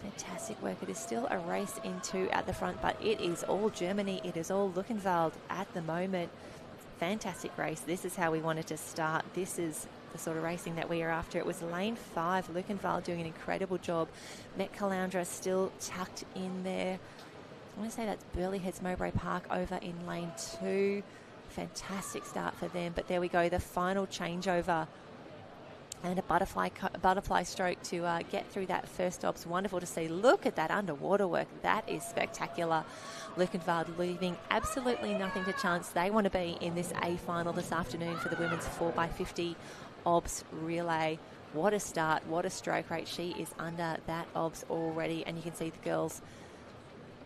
Fantastic work. It is still a race into at the front, but it is all Germany. It is all Lukenwald at the moment. Fantastic race. This is how we wanted to start. This is the sort of racing that we are after. It was lane 5. Lukenwald doing an incredible job. Met Caloundra still tucked in there. I want to say that's Burleigh Heads, Mowbray Park over in lane 2. Fantastic start for them. But there we go. The final changeover. And a butterfly stroke to get through that first obs. Wonderful to see. Look at that underwater work. That is spectacular. Lukenwald leaving absolutely nothing to chance. They want to be in this A final this afternoon for the women's 4x50 obs relay. What a start. What a stroke rate. She is under that obs already. And you can see the girls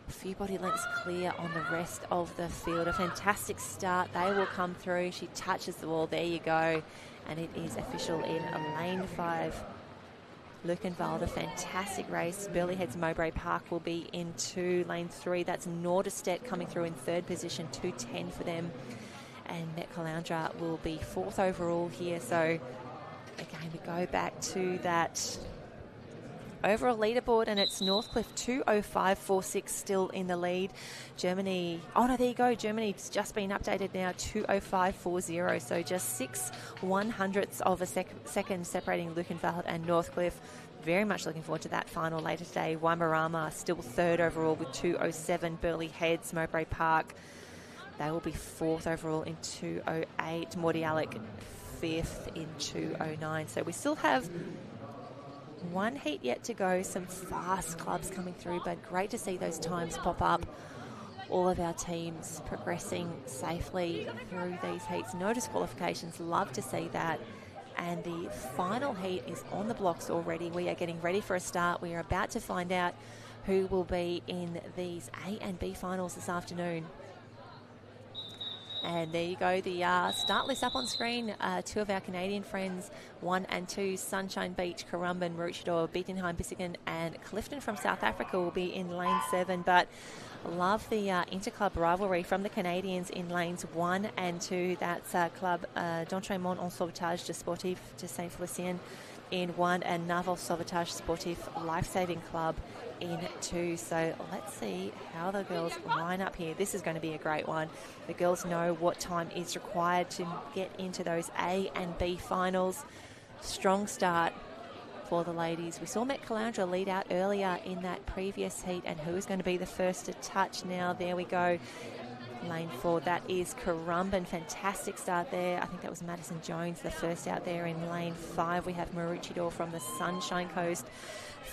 a few body lengths clear on the rest of the field. A fantastic start. They will come through. She touches the wall. There you go. And it is official in lane 5. Lukenwald, a fantastic race. Burleigh Heads, Mowbray Park will be into lane 3. That's Norderstedt coming through in 3rd position, 2:10 for them. And Met Caloundra will be 4th overall here. So again, we go back to that overall leaderboard, and it's Northcliffe 2:05.46 still in the lead. Germany, oh no, there you go. Germany's just been updated now, 2:05.40. So just 6/100ths of a second separating Lukenwald and Northcliffe. Very much looking forward to that final later today. Waimarama still 3rd overall with 2:07. Burleigh Heads, Mowbray Park, they will be 4th overall in 2:08. Morty Alec 5th in 2:09. So we still have one heat yet to go. Some fast clubs coming through, but great to see those times pop up. All of our teams progressing safely through these heats. No disqualifications. Love to see that. And the final heat is on the blocks already. We are getting ready for a start. We are about to find out who will be in these A and B finals this afternoon. And there you go, the start list up on screen. Two of our Canadian friends, 1 and 2, Sunshine Beach, Currumbin, Maroochydore, Bietigheim, Bissingen, and Clifton from South Africa will be in lane 7. But love the interclub rivalry from the Canadians in lanes 1 and 2. That's Club d'Entraînement en Sauvetage de Sportif de Saint-Félicien in 1 and Naval Sauvetage Sportif Lifesaving Club in 2. So let's see how the girls line up here. This is going to be a great one. The girls know what time is required to get into those A and B finals. Strong start for the ladies. We saw Met Caloundra lead out earlier in that previous heat, and who is going to be the first to touch now? There we go. Lane 4, that is Currumbin. Fantastic start there. I think that was Madison Jones, the first out there in lane 5. We have Maroochydore from the Sunshine Coast.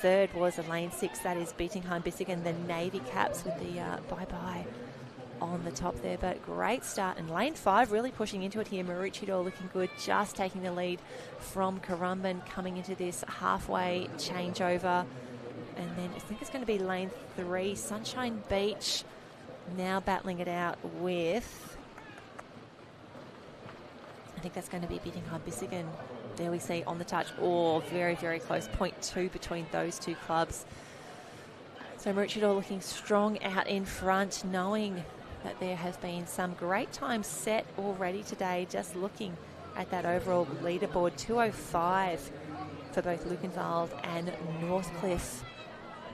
Third was a lane 6, that is Bietigheim, Bissingen, the Navy Caps with the bye-bye on the top there. But great start. And lane 5 really pushing into it here. Maroochydore looking good, just taking the lead from Currumbin coming into this halfway changeover. And then I think it's going to be lane 3, Sunshine Beach, now battling it out with, I think that's going to be Bietigheim, Bissingen. There we see on the touch. Oh, very, very close. 0.2 between those two clubs. So Maroochydore looking strong out in front, knowing that there have been some great times set already today. Just looking at that overall leaderboard, 2:05 for both Lukenwald and Northcliffe.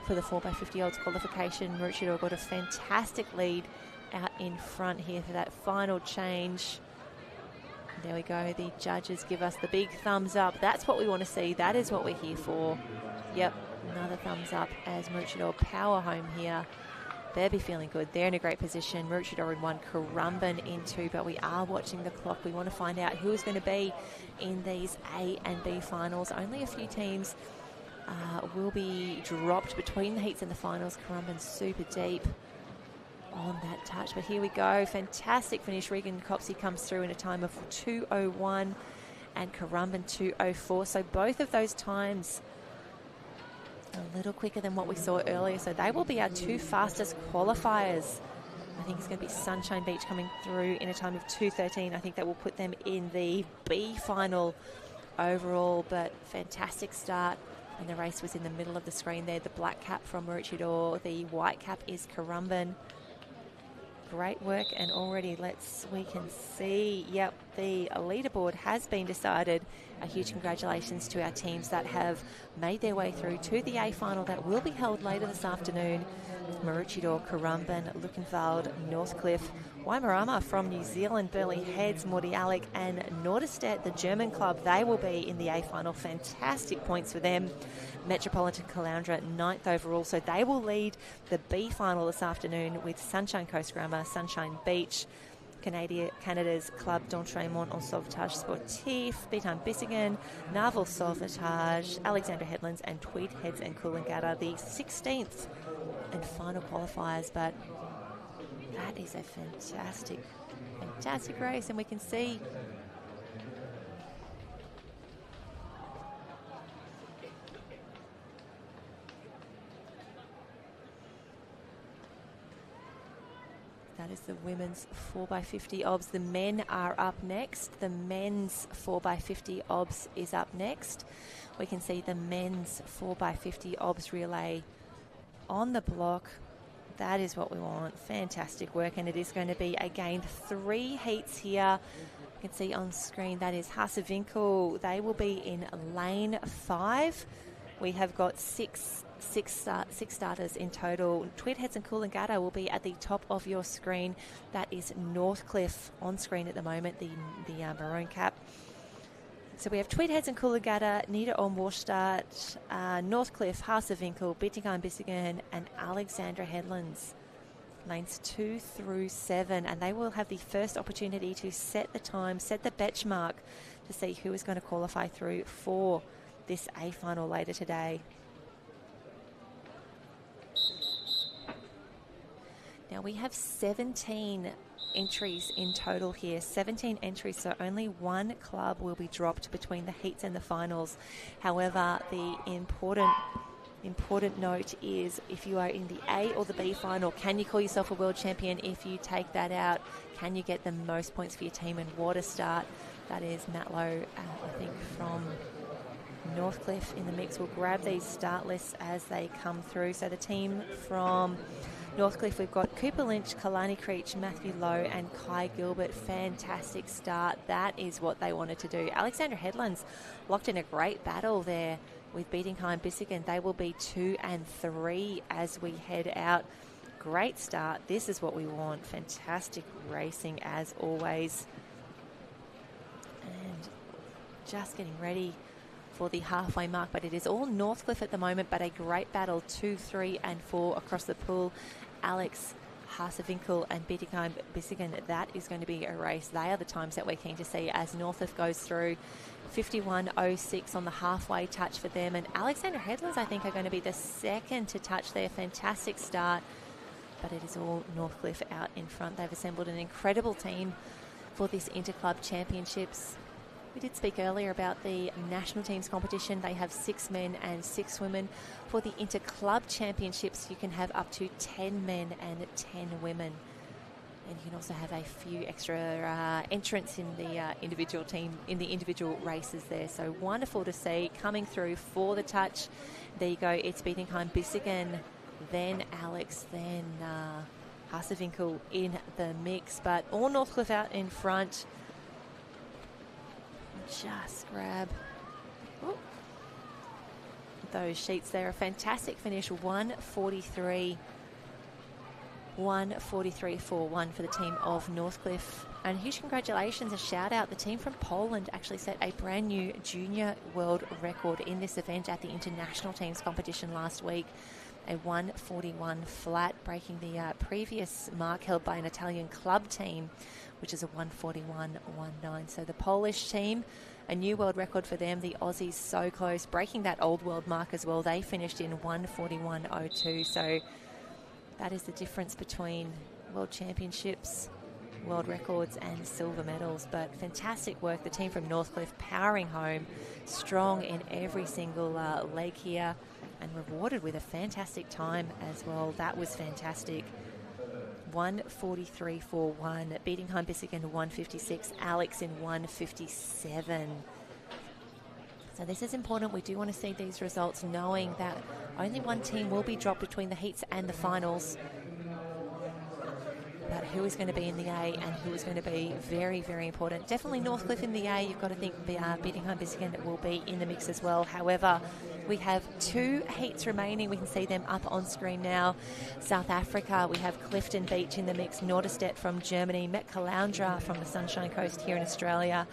For the 4x50 odds qualification, Maroochydore got a fantastic lead out in front here for that final change. There we go. The judges give us the big thumbs up. That's what we want to see. That is what we're here for. Yep, another thumbs up as Maroochydore power home here. They'll be feeling good. They're in a great position. Maroochydore in 1, Currumbin in 2, but we are watching the clock. We want to find out who is going to be in these A and B finals. Only a few teams will be dropped between the heats and the finals. Currumbin super deep on that touch, but here we go. Fantastic finish. Regan Copsey comes through in a time of 2:01 and Currumbin 2:04. So both of those times a little quicker than what we saw earlier. So they will be our 2 fastest qualifiers. I think it's going to be Sunshine Beach coming through in a time of 2:13. I think that will put them in the B final overall, but fantastic start. And the race was in the middle of the screen there. The black cap from Maroochydore, the white cap is Currumbin. Great work, and already we can see, yep, the leaderboard has been decided. A huge congratulations to our teams that have made their way through to the A final that will be held later this afternoon. Maroochydore, Currumbin, Lukenwald, Northcliffe, Waimarama from New Zealand, Burleigh Heads, Mordialloc and Norderstedt, the German club, they will be in the A final. Fantastic points for them. Metropolitan Caloundra 9th overall, so they will lead the B final this afternoon with Sunshine Coast Grammar, Sunshine Beach, Canada's Club d'Entraînement en Sauvetage Sportif, Bietigheim, Bissingen, Naval Sauvetage, Alexandra Headlands and Tweed Heads and Coolangatta, the 16th and final qualifiers. But that is a fantastic race, and we can see that is the women's 4x50 obs. The men are up next. The men's 4x50 obs is up next. We can see the men's 4x50 obs relay on the block. That is what we want. Fantastic work, and it is going to be again 3 heats here. You can see on screen that is Hasewinkel. They will be in lane 5. We have got six starters in total. Tweed Heads and Coolangatta will be at the top of your screen. That is Northcliffe on screen at the moment, the maroon cap. So we have Tweed Heads and Coolangatta, Nieder-Orm-Warstadt, Northcliffe, Hasewinkel, Bietigheim, Bissingen and Alexandra Headlands. Lanes 2 through 7, and they will have the first opportunity to set the time, set the benchmark to see who is going to qualify through for this A final later today. Now we have 17 entries in total here, 17 entries, so only 1 club will be dropped between the heats and the finals. However, the important note is if you are in the A or the B final, can you call yourself a world champion? If you take that out, can you get the most points for your team? And what a start. That is Matt Lowe, I think, from Northcliffe in the mix. We'll grab these start lists as they come through. So the team from Northcliffe, we've got Cooper Lynch, Kalani Creech, Matthew Lowe and Kai Gilbert. Fantastic start. That is what they wanted to do. Alexandra Headlands locked in a great battle there with Bietigheim Bissingen. They will be 2 and 3 as we head out. Great start. This is what we want. Fantastic racing as always. And just getting ready for the halfway mark, but it is all Northcliffe at the moment, but a great battle, 2, 3 and 4 across the pool. Alex, Haasewinkel and Bietigheim Bissingen, that is going to be a race. They are the times that we're keen to see as Northcliffe goes through. 51.06 on the halfway touch for them, and Alexander Headlands I think are going to be the second to touch their fantastic start, but it is all Northcliffe out in front. They've assembled an incredible team for this Interclub Championships. We did speak earlier about the national teams competition. They have 6 men and 6 women. For the Interclub Championships, you can have up to 10 men and 10 women. And you can also have a few extra entrants in the individual team, in the individual races there. So wonderful to see coming through for the touch. There you go. It's Bietigheim Bissingen, then Alex, then Haasewinkel in the mix. But all Northcliffe out in front. Just grab those sheets there. A fantastic finish, 1:43. 1:43.41 for the team of Northcliffe. And huge congratulations, a shout out. The team from Poland actually set a brand new junior world record in this event at the international teams competition last week. A 1:41 flat, breaking the previous mark held by an Italian club team, which is a 1:41.19. So the Polish team, a new world record for them. The Aussies so close, breaking that old world mark as well. They finished in 1:41.02. So that is the difference between World Championships, world records and silver medals. But fantastic work. The team from Northcliffe powering home, strong in every single leg here, and rewarded with a fantastic time as well. That was fantastic. 1:43.41. Bietigheim Bissingen 1:56. Alex in 1:57. So this is important. We do want to see these results, knowing that only one team will be dropped between the heats and the finals. But who is going to be in the A and who is going to be very, very important. Definitely Northcliffe in the A. You've got to think Bietigheim Bissingen will be in the mix as well. However, we have 2 heats remaining. We can see them up on screen now. South Africa, we have Clifton Beach in the mix. Norderstedt from Germany. Met Caloundra from the Sunshine Coast here in Australia.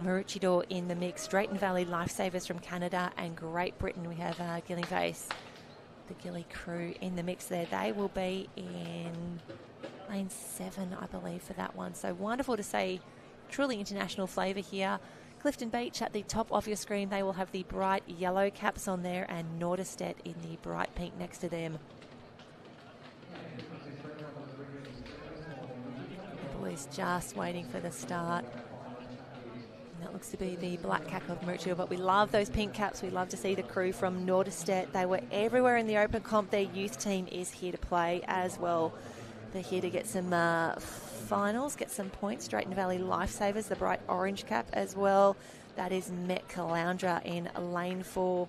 Maroochydore in the mix. Drayton Valley Lifesavers from Canada, and Great Britain we have Gilly Vase, the Gilly crew in the mix there. They will be in lane 7, I believe, for that one. So wonderful to see, truly international flavour here. Clifton Beach at the top of your screen, they will have the bright yellow caps on there, and Norderstedt in the bright pink next to them. The boys just waiting for the start. And that looks to be the black cap of Maroochydore, but we love those pink caps. We love to see the crew from Norderstedt. They were everywhere in the open comp. Their youth team is here to play as well. They're here to get some finals, get some points. Drayton Valley Lifesavers, the bright orange cap as well. That is Met Caloundra in lane 4.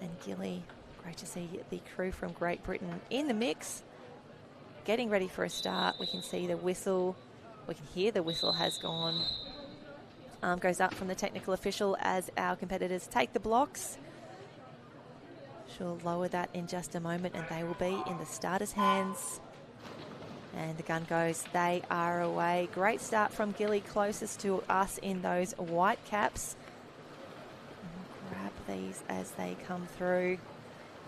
And Gilly, great to see the crew from Great Britain in the mix. Getting ready for a start. We can see the whistle. We can hear the whistle has gone. Arm goes up from the technical official as our competitors take the blocks. She'll lower that in just a moment, and they will be in the starters' hands. And the gun goes. They are away. Great start from Gilly, closest to us in those white caps. And we'll grab these as they come through.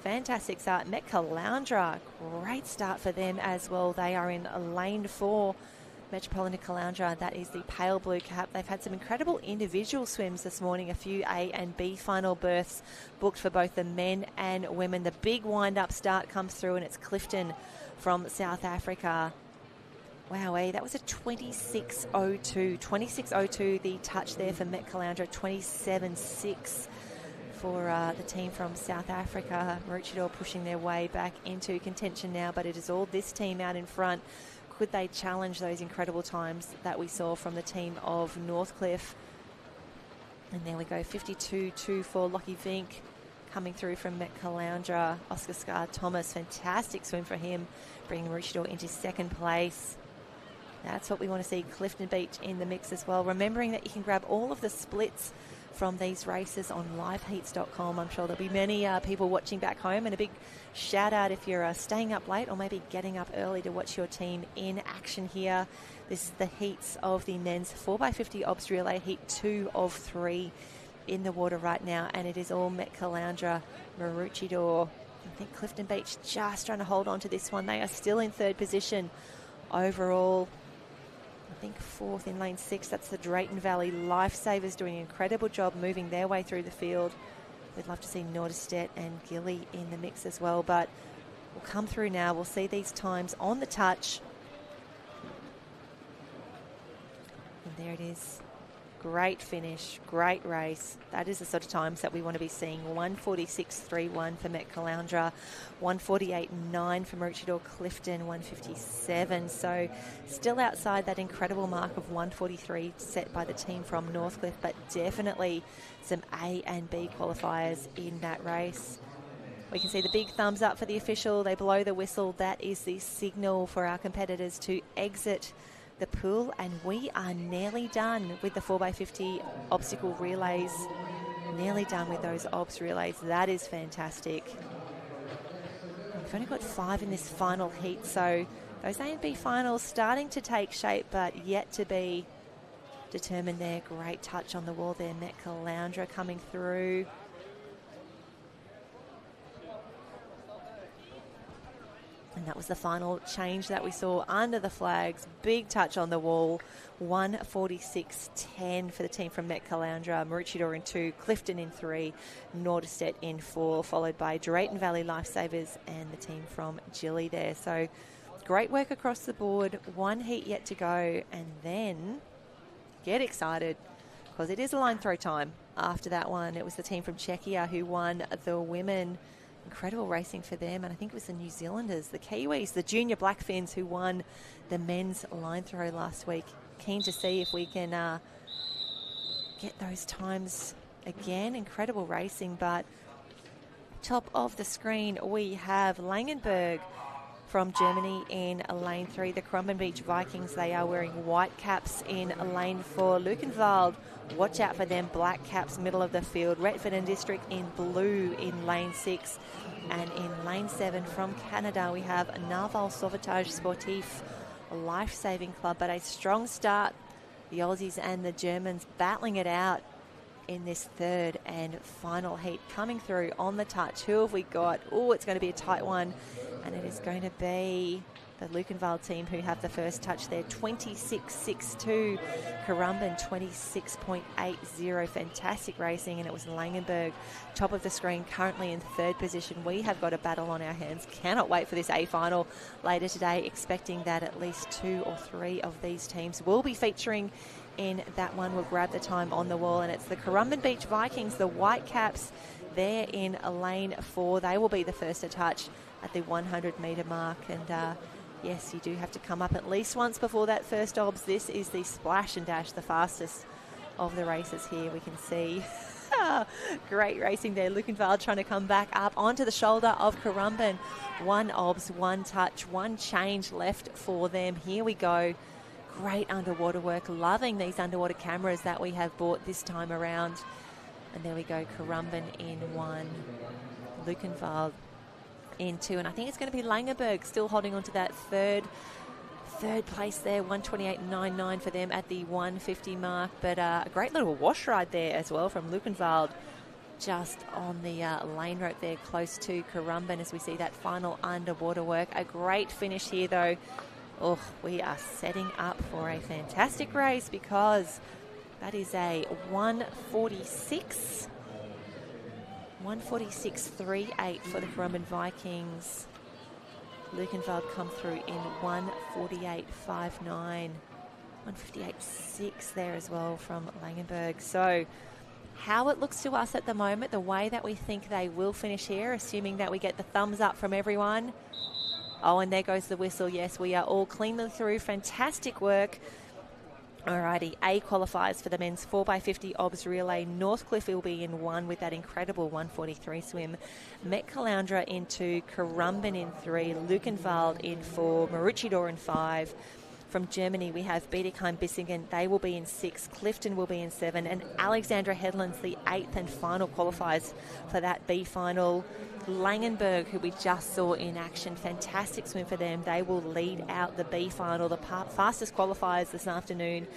Fantastic start. Met Caloundra, great start for them as well. They are in lane 4. Metropolitan Caloundra, that is the pale blue cap. They've had some incredible individual swims this morning, a few A and B final berths booked for both the men and women. The big wind-up start comes through, and it's Clifton from South Africa. Wow, that was a 26.02. 26.02, the touch there for Met Caloundra, 27.6 for the team from South Africa. Maroochydore pushing their way back into contention now, but it is all this team out in front. Could they challenge those incredible times that we saw from the team of Northcliffe? And there we go, 52.2 for Lockie Vink coming through from Met Caloundra. Oscar Scar Thomas, fantastic swim for him, bringing Maroochydore into second place. That's what we want to see. Clifton Beach in the mix as well. Remembering that you can grab all of the splits from these races on liveheats.com. I'm sure there'll be many people watching back home, and a big shout out if you're staying up late or maybe getting up early to watch your team in action here. This is the heats of the men's 4x50 obs relay, heat 2 of 3 in the water right now, and it is all Met Caloundra, Maroochydore. I think Clifton Beach just trying to hold on to this one. They are still in third position overall. I think fourth in lane 6, that's the Drayton Valley Lifesavers doing an incredible job moving their way through the field. We'd love to see Norderstedt and Gilly in the mix as well, but we'll come through now. We'll see these times on the touch. And there it is. Great finish, great race. That is the sort of times that we want to be seeing. 146.31 for Met Caloundra, 148.9 for Maroochydore Clifton, 157. So still outside that incredible mark of 143 set by the team from Northcliffe, but definitely some A and B qualifiers in that race. We can see the big thumbs up for the official. They blow the whistle. That is the signal for our competitors to exit the pool, and we are nearly done with the 4x50 obstacle relays. Nearly done with those obs relays. That is fantastic. We've only got 5 in this final heat, so those A and B finals starting to take shape, but yet to be determined there. Great touch on the wall there. Met Caloundra coming through. And that was the final change that we saw under the flags. Big touch on the wall. 146.10 for the team from Met Caloundra. Maroochydore in 2, Clifton in 3, Norderstedt in 4, followed by Drayton Valley Lifesavers and the team from Gilly there. So great work across the board. 1 heat yet to go. And then get excited because it is a line throw time after that one. It was the team from Czechia who won the women. Incredible racing for them, and I think it was the New Zealanders, the Kiwis, the junior Blackfins who won the men's line throw last week. Keen to see if we can get those times again. Incredible racing, but top of the screen we have Langenberg from Germany in lane 3. The Currumbin Beach Vikings, they are wearing white caps in lane 4. Luckenwald, watch out for them, black caps, middle of the field. Retford and District in blue in lane 6. And in lane 7 from Canada, we have Naval Sauvetage Sportif, a life-saving club, but a strong start. The Aussies and the Germans battling it out in this third and final heat. Coming through on the touch, who have we got? Oh, it's going to be a tight one, and it is going to be the Luckenwald team who have the first touch there. 26.62, Currumbin 26.80. Fantastic racing, and it was Langenberg top of the screen, currently in third position. We have got a battle on our hands. Cannot wait for this A final later today, expecting that at least 2 or 3 of these teams will be featuring in that one. We'll grab the time on the wall, and it's the Currumbin Beach Vikings, the white caps, there in lane 4. They will be the first to touch at the 100 metre mark, and yes, you do have to come up at least once before that first obs. This is the splash and dash, the fastest of the races here. We can see great racing there. Luckenwald trying to come back up onto the shoulder of Currumbin. 1 obs, 1 touch, 1 change left for them. Here we go. Great underwater work. Loving these underwater cameras that we have bought this time around. And there we go, Currumbin in 1. Luckenwald in 2, and I think it's going to be Langenberg still holding on to that third place there. 128.99 for them at the 150 mark, but a great little wash ride there as well from Luckenwald, just on the lane rope there close to Currumbin as we see that final underwater work. A great finish here though. Oh, we are setting up for a fantastic race because that is a 146.38 for the Currumbin Vikings. Luckenwald come through in 148.59. 158.6 there as well from Langenberg. So how it looks to us at the moment, the way that we think they will finish here, assuming that we get the thumbs up from everyone. Oh, and there goes the whistle. Yes, we are all cleanly through. Fantastic work. Alrighty, A qualifies for the men's 4x50 obs relay. Northcliffe will be in 1 with that incredible 1:43 swim. Met Caloundra in 2, Currumbin in 3, Lukenwald in 4, Maroochydore in 5. From Germany, we have Bietigheim-Bissingen. They will be in 6. Clifton will be in 7. And Alexandra Headlands, the 8th and final, qualifies for that B final. Langenberg, who we just saw in action, fantastic swim for them. They will lead out the B final, the fastest qualifiers this afternoon.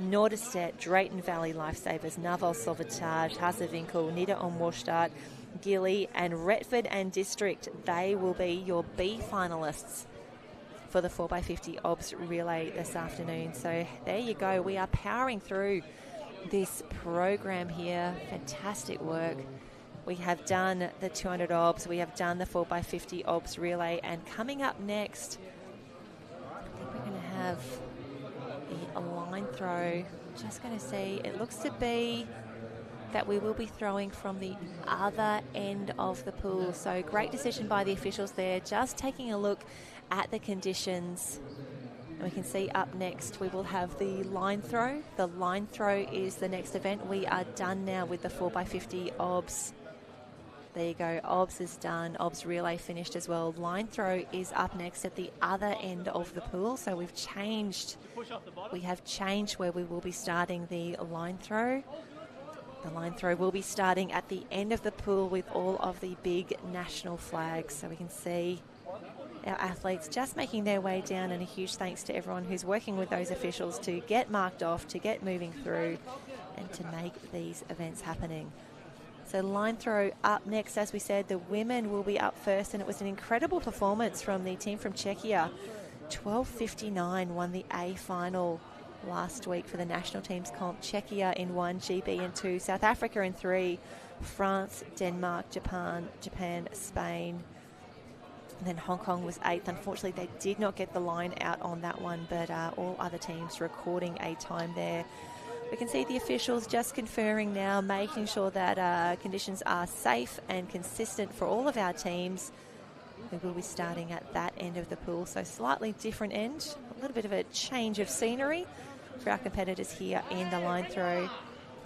Norderstedt, Drayton Valley Lifesavers, Naval Sauvetage, Hazevinkel, Nidda Omwarstadt, Gilly, and Retford and District. They will be your B finalists for the 4x50 obs relay this afternoon. So there you go. We are powering through this program here. Fantastic work. We have done the 200 obs. We have done the 4x50 obs relay. And coming up next, I think we're going to have a line throw. Just going to see. It looks to be that we will be throwing from the other end of the pool. So great decision by the officials there. Just taking a look at the conditions. And we can see up next we will have the line throw. The line throw is the next event. We are done now with the 4x50 obs. There you go. Obs is done. Obs relay finished as well. Line throw is up next at the other end of the pool. So we've changed. We have changed where we will be starting the line throw. The line throw will be starting at the end of the pool with all of the big national flags. So we can see our athletes just making their way down, and a huge thanks to everyone who's working with those officials to get marked off, to get moving through, and to make these events happening. So line throw up next. As we said, the women will be up first, and it was an incredible performance from the team from Czechia. 12:59 won the A final last week for the national teams comp. Czechia in 1, GB in 2, South Africa in 3, France, Denmark, Japan, Spain. And then Hong Kong was 8th. Unfortunately, they did not get the line out on that one, but all other teams recording a time there. We can see the officials just conferring now, making sure that conditions are safe and consistent for all of our teams. We will be starting at that end of the pool, so slightly different end. A little bit of a change of scenery for our competitors here in the line throw.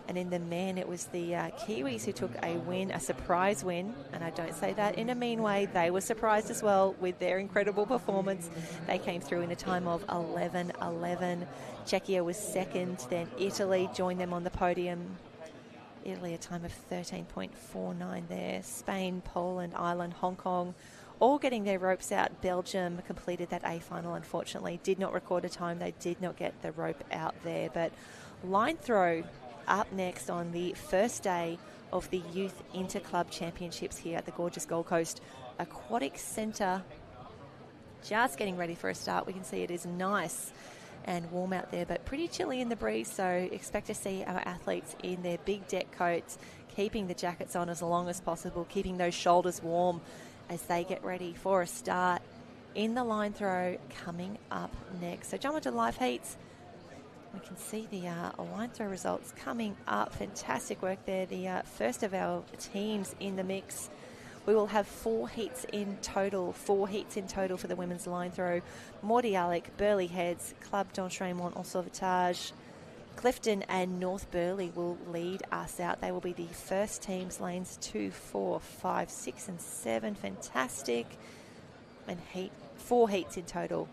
And in the men, it was the Kiwis who took a win, a surprise win. And I don't say that in a mean way. They were surprised as well with their incredible performance. They came through in a time of 11:11. Czechia was second. Then Italy joined them on the podium. Italy a time of 13.49 there. Spain, Poland, Ireland, Hong Kong, all getting their ropes out. Belgium completed that A final, unfortunately. Did not record a time. They did not get the rope out there. But line throw up next on the first day of the Youth Interclub Championships here at the gorgeous Gold Coast Aquatic Centre. Just getting ready for a start. We can see it is nice and warm out there, but pretty chilly in the breeze, so expect to see our athletes in their big deck coats, keeping the jackets on as long as possible, keeping those shoulders warm as they get ready for a start in the line throw coming up next. So jump into the live heats. We can see the line throw results coming up. Fantastic work there. The first of our teams in the mix. We will have 4 heats in total. 4 heats in total for the women's line throw. Mordialloc, Burleigh Heads, Club d'Entraînement en Sauvetage, Clifton and North Burleigh will lead us out. They will be the first teams, lanes 2, 4, 5, 6 and 7. Fantastic. And 4 heats in total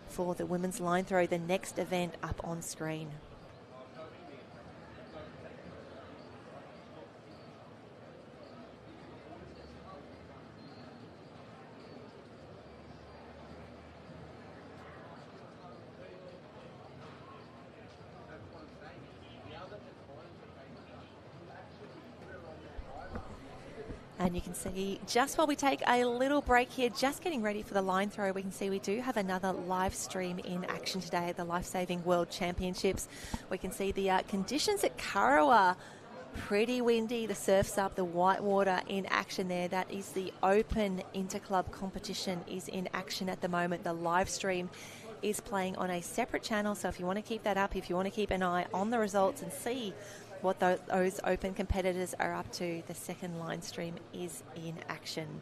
for the women's line throw, the next event up on screen. And you can see, just while we take a little break here, just getting ready for the line throw, we can see we do have another live stream in action today at the Lifesaving World Championships. We can see the conditions at Kurrawa, pretty windy, the surf's up, the whitewater in action there. That is the open interclub competition is in action at the moment. The live stream is playing on a separate channel, so if you want to keep that up, if you want to keep an eye on the results and see what those open competitors are up to. The second line stream is in action.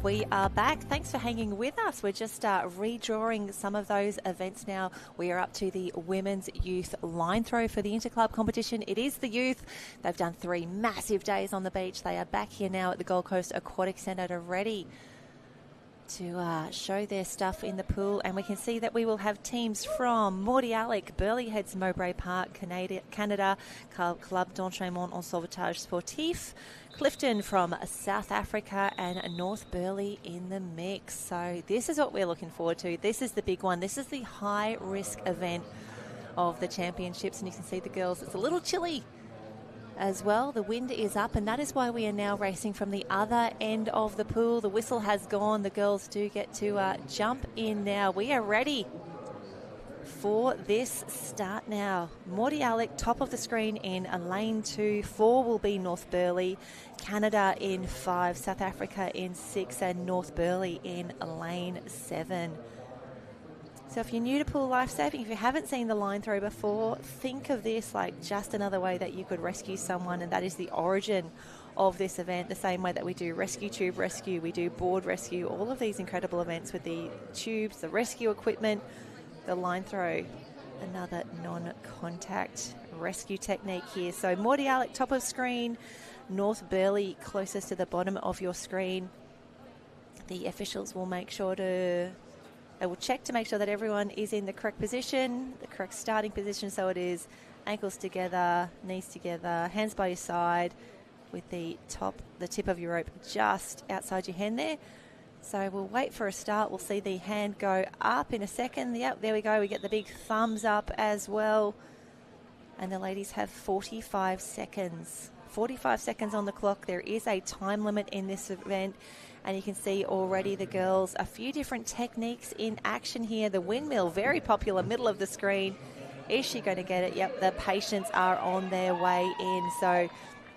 We are back. Thanks for hanging with us. We're just redrawing some of those events now. We are up to the women's youth line throw for the interclub competition. It is the youth. They've done 3 massive days on the beach. They are back here now at the Gold Coast Aquatic Centre ready to show their stuff in the pool, and we can see that we will have teams from Mordialloc, Burleigh Heads, Mowbray Park, Canada, Club d'Entraînement en Sauvetage Sportif, Clifton from South Africa, and North Burleigh in the mix. So this is what we're looking forward to. This is the big one. This is the high-risk event of the championships, and you can see the girls. It's a little chilly as well. The wind is up, and that is why we are now racing from the other end of the pool. The whistle has gone. The girls do get to jump in now. We are ready for this start now. Mordialloc, top of the screen in lane 2. 4 will be North Burleigh, Canada in 5, South Africa in 6, and North Burleigh in lane 7. So if you're new to pool lifesaving, if you haven't seen the line throw before, think of this like just another way that you could rescue someone, and that is the origin of this event, the same way that we do rescue tube rescue, we do board rescue, all of these incredible events with the tubes, the rescue equipment, the line throw, another non-contact rescue technique here. So Mordialloc, top of screen, North Burleigh closest to the bottom of your screen. The officials will make sure to... They will check to make sure that everyone is in the correct position, the correct starting position. So it is ankles together, knees together, hands by your side with the tip of your rope just outside your hand there. So we'll wait for a start. We'll see the hand go up in a second. Yep, there we go. We get the big thumbs up as well. And the ladies have 45 seconds. 45 seconds on the clock. There is a time limit in this event. And you can see already the girls, a few different techniques in action here. The windmill, very popular, middle of the screen. Is she going to get it? Yep, the patients are on their way in. So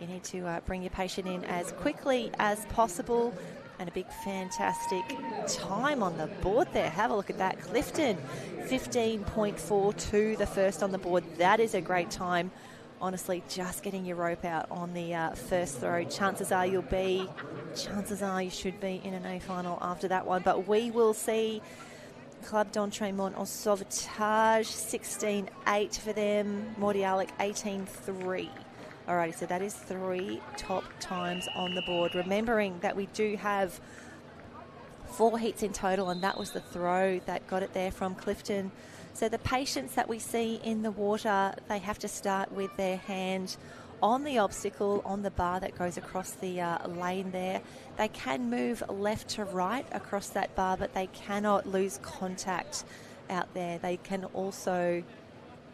you need to bring your patient in as quickly as possible. And a big fantastic time on the board there. Have a look at that. Clifton, 15.42, the first on the board. That is a great time. Honestly, just getting your rope out on the first throw. Chances are you should be in an A final after that one. But we will see Club d'Entraînement en Sauvetage, 16.8 for them. Mordialloc, 18.3. Alrighty, so that is 3 top times on the board. Remembering that we do have 4 heats in total, and that was the throw that got it there from Clifton. So the patients that we see in the water, they have to start with their hand on the obstacle, on the bar that goes across the lane there. They can move left to right across that bar, but they cannot lose contact out there. They can also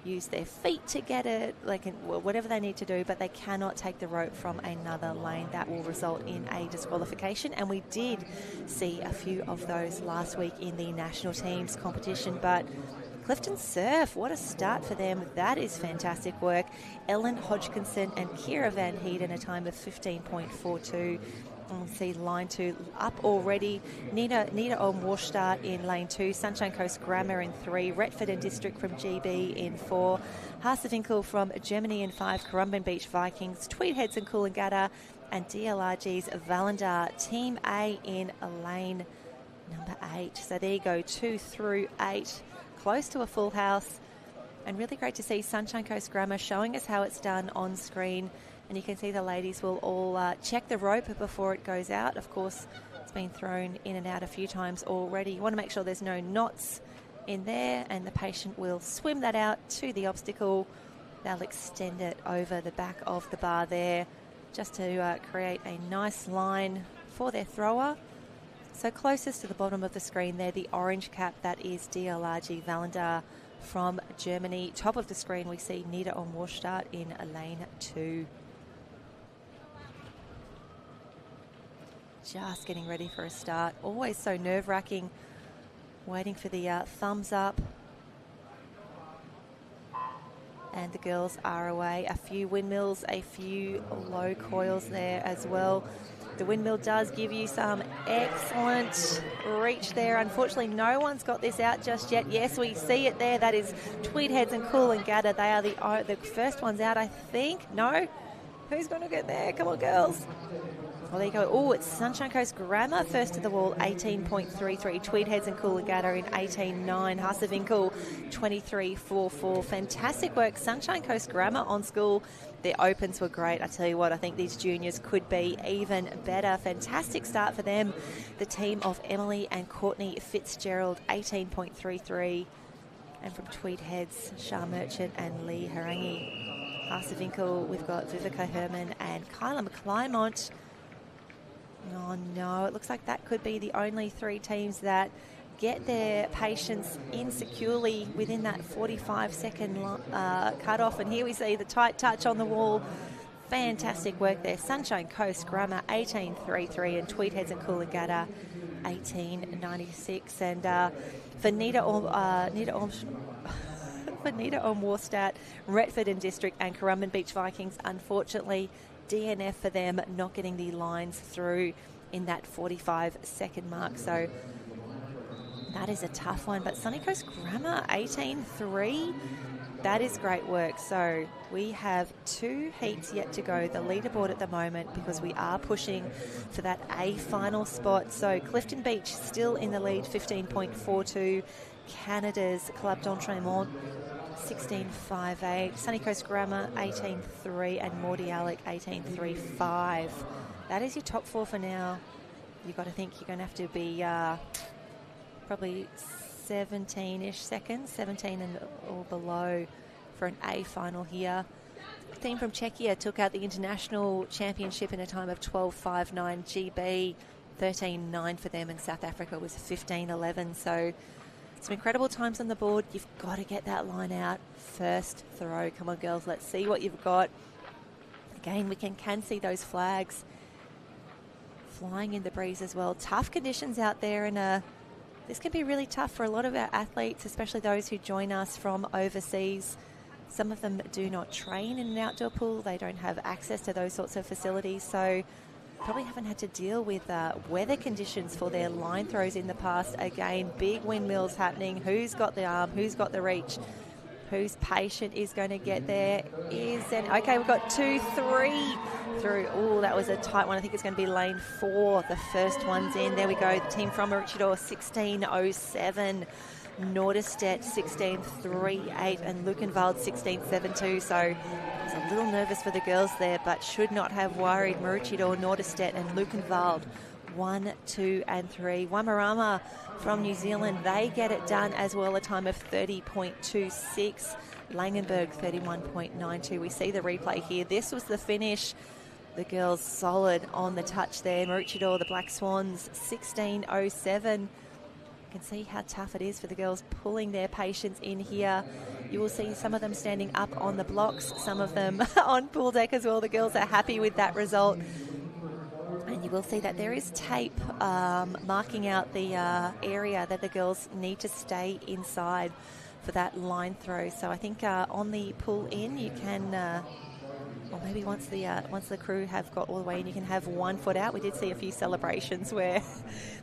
use their feet to get it, they can, whatever they need to do, but they cannot take the rope from another lane. That will result in a disqualification, and we did see a few of those last week in the national teams competition. But Clifton Surf, what a start for them. That is fantastic work. Ellen Hodgkinson and Kira Van Heeden, a time of 15.42. See line 2 up already. Nina on Warstadt in lane 2. Sunshine Coast Grammar in 3. Retford and District from GB in 4. Hasevinkel from Germany in 5. Currumbin Beach Vikings. Tweedheads and Coolangatta. And DLRG's Valendar. Team A in lane number 8. So there you go, 2 through 8. Close to a full house. And really great to see Sunshine Coast Grammar showing us how it's done on screen. And you can see the ladies will all check the rope before it goes out. Of course, it's been thrown in and out a few times already. You want to make sure there's no knots in there, and the patient will swim that out to the obstacle. They'll extend it over the back of the bar there just to create a nice line for their thrower. So closest to the bottom of the screen there, the orange cap, that is DLRG Valendar from Germany. Top of the screen, we see Nida on Warstadt in lane 2. Just getting ready for a start. Always so nerve-wracking, waiting for the thumbs up. And the girls are away. A few windmills, a few low coils there as well. The windmill does give you some excellent reach there. Unfortunately, no one's got this out just yet. Yes, we see it there. That is Tweedheads and Coolangatta. They are the first ones out, I think. No? Who's going to get there? Come on, girls. Well, there you go. Oh, it's Sunshine Coast Grammar first to the wall, 18.33. Tweed Heads and Coolangatta in 18.9. Hasevinkel, 23.44. Fantastic work. Sunshine Coast Grammar on school. Their opens were great. I tell you what, I think these juniors could be even better. Fantastic start for them. The team of Emily and Courtney Fitzgerald, 18.33. And from Tweed Heads, Shah Merchant and Lee Harangi. Hasevinkel, we've got Vivica Herman and Kyla McClymont. Oh no, it looks like that could be the only three teams that get their patients in securely within that 45-second cut-off. And here we see the tight touch on the wall. Fantastic work there. Sunshine Coast Grammar, 18.33, and Tweed Heads and Coolangatta, 18.96. And for Nita Ormworstadt, Retford and District and Currumbin Beach Vikings, unfortunately, DNF for them, not getting the lines through in that 45-second mark. So that is a tough one. But Sunny Coast Grammar, 18.3. That is great work. So we have 2 heats yet to go. The leaderboard at the moment, because we are pushing for that A final spot. So Clifton Beach still in the lead, 15.42. Canada's Club d'Entraînement, 16.58. Sunny Coast Grammar, 18.3, and Mordy Alec, 18.35. That is your top 4 for now. You've got to think you're going to have to be probably 17-ish seconds, 17 and or below for an A final here. The team from Czechia took out the international championship in a time of 12.59 GB, 13.9 for them, and South Africa was 15.11. So some incredible times on the board. You've got to get that line out first throw. Come on, girls, let's see what you've got. Again, we can see those flags flying in the breeze as well. Tough conditions out there, and this can be really tough for a lot of our athletes, especially those who join us from overseas. Some of them do not train in an outdoor pool. They don't have access to those sorts of facilities, so probably haven't had to deal with weather conditions for their line throws in the past. Again, big windmills happening. Who's got the arm? Who's got the reach? Whose patient is going to get there? Okay, we've got 2, 3 through. Oh, that was a tight one. I think it's going to be lane 4. The first one's in. There we go. The team from Maroochydore, 16.07. Norderstedt, 16.38. And Lukenwald, 16.72. So I was a little nervous for the girls there, but should not have worried. Maroochydore, Norderstedt and Lukenwald, 1, 2 and 3. Wamarama from New Zealand, they get it done as well, a time of 30.26. Langenberg, 31.92. We see the replay here. This was the finish. The girls solid on the touch there. Maroochydore, the Black Swans, 16.07. You can see how tough it is for the girls pulling their patients in here. You will see some of them standing up on the blocks, some of them on pool deck as well. The girls are happy with that result. And you will see that there is tape marking out the area that the girls need to stay inside for that line throw. So I think on the pull in, you can, or maybe once the crew have got all the way in, you can have 1 foot out. We did see a few celebrations where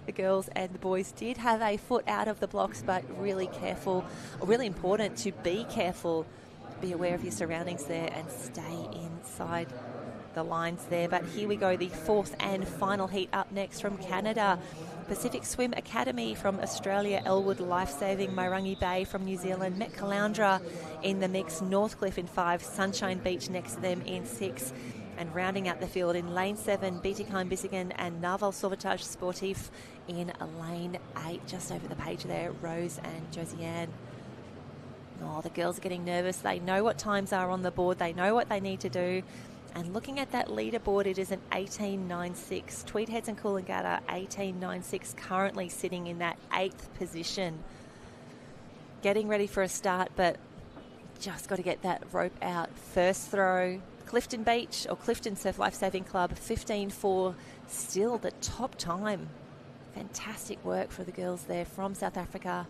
the girls and the boys did have a foot out of the blocks, but really careful, or really important to be careful, be aware of your surroundings there and stay inside the lines there. But here we go, the 4th and final heat up next from Canada. Pacific Swim Academy from Australia, Elwood Lifesaving, Mairangi Bay from New Zealand, Met Caloundra in the mix, Northcliffe in 5, Sunshine Beach next to them in 6, and rounding out the field in lane 7, Bietigheim-Bissingen and Naval Sauvetage Sportif in lane 8, just over the page there, Rose and Josiane. Oh, the girls are getting nervous. They know what times are on the board. They know what they need to do. And looking at that leaderboard, it is an 18.96. Tweed Heads and Coolangatta, 18.96, currently sitting in that 8th position. Getting ready for a start, but just got to get that rope out. First throw, Clifton Beach, or Clifton Surf Lifesaving Club, 15.4, still the top time. Fantastic work for the girls there from South Africa.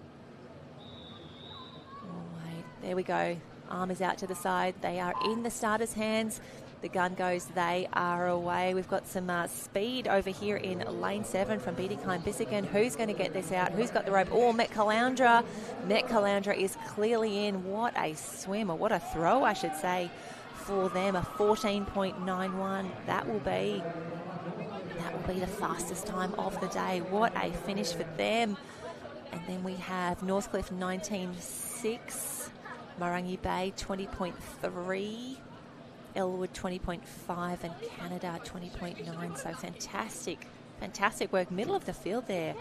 Oh, wait, there we go. Arm is out to the side. They are in the starters' hands. The gun goes, they are away. We've got some speed over here in lane 7 from Bietigheim-Bissingen. Who's going to get this out? Who's got the rope? Oh, Met Caloundra. Met Caloundra is clearly in. What a swim, or what a throw, I should say, for them. A 14.91. That will be will be the fastest time of the day. What a finish for them. And then we have Northcliffe 19.6, Marangi Bay 20.3, Elwood 20.5, and Canada 20.9. So fantastic work. Middle of the field there.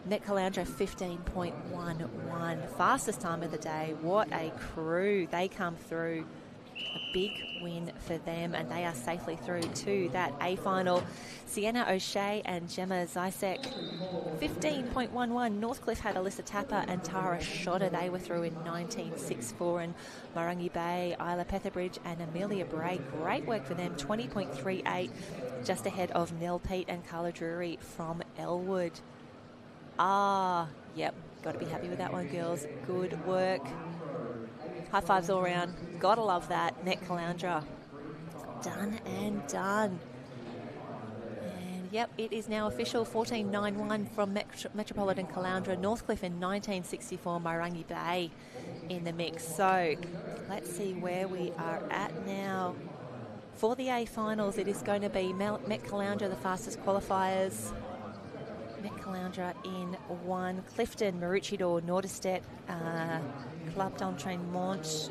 Met Caloundra 15.11, fastest time of the day. What a crew. They come through. A big win for them, and they are safely through to that A final. Sienna O'Shea and Gemma Zysek 15.11. Northcliffe had Alyssa Tapper and Tara Shotter. They were through in 19.64. And Marangi Bay, Isla Petherbridge and Amelia Bray, great work for them, 20.38, just ahead of Nell Pete and Carla Drury from Elwood. Yep, got to be happy with that one, girls. Good work. High fives all around. Gotta love that. Net Caloundra. Done and done. And yep, it is now official. 14.91 from Metropolitan Caloundra. Northcliffe in 1964. Marangi Bay in the mix. So let's see where we are at now. For the A finals, it is going to be Met Caloundra, the fastest qualifiers. Met Caloundra in 1. Clifton, Maroochydore, Norderstedt, Club d'Entraînement,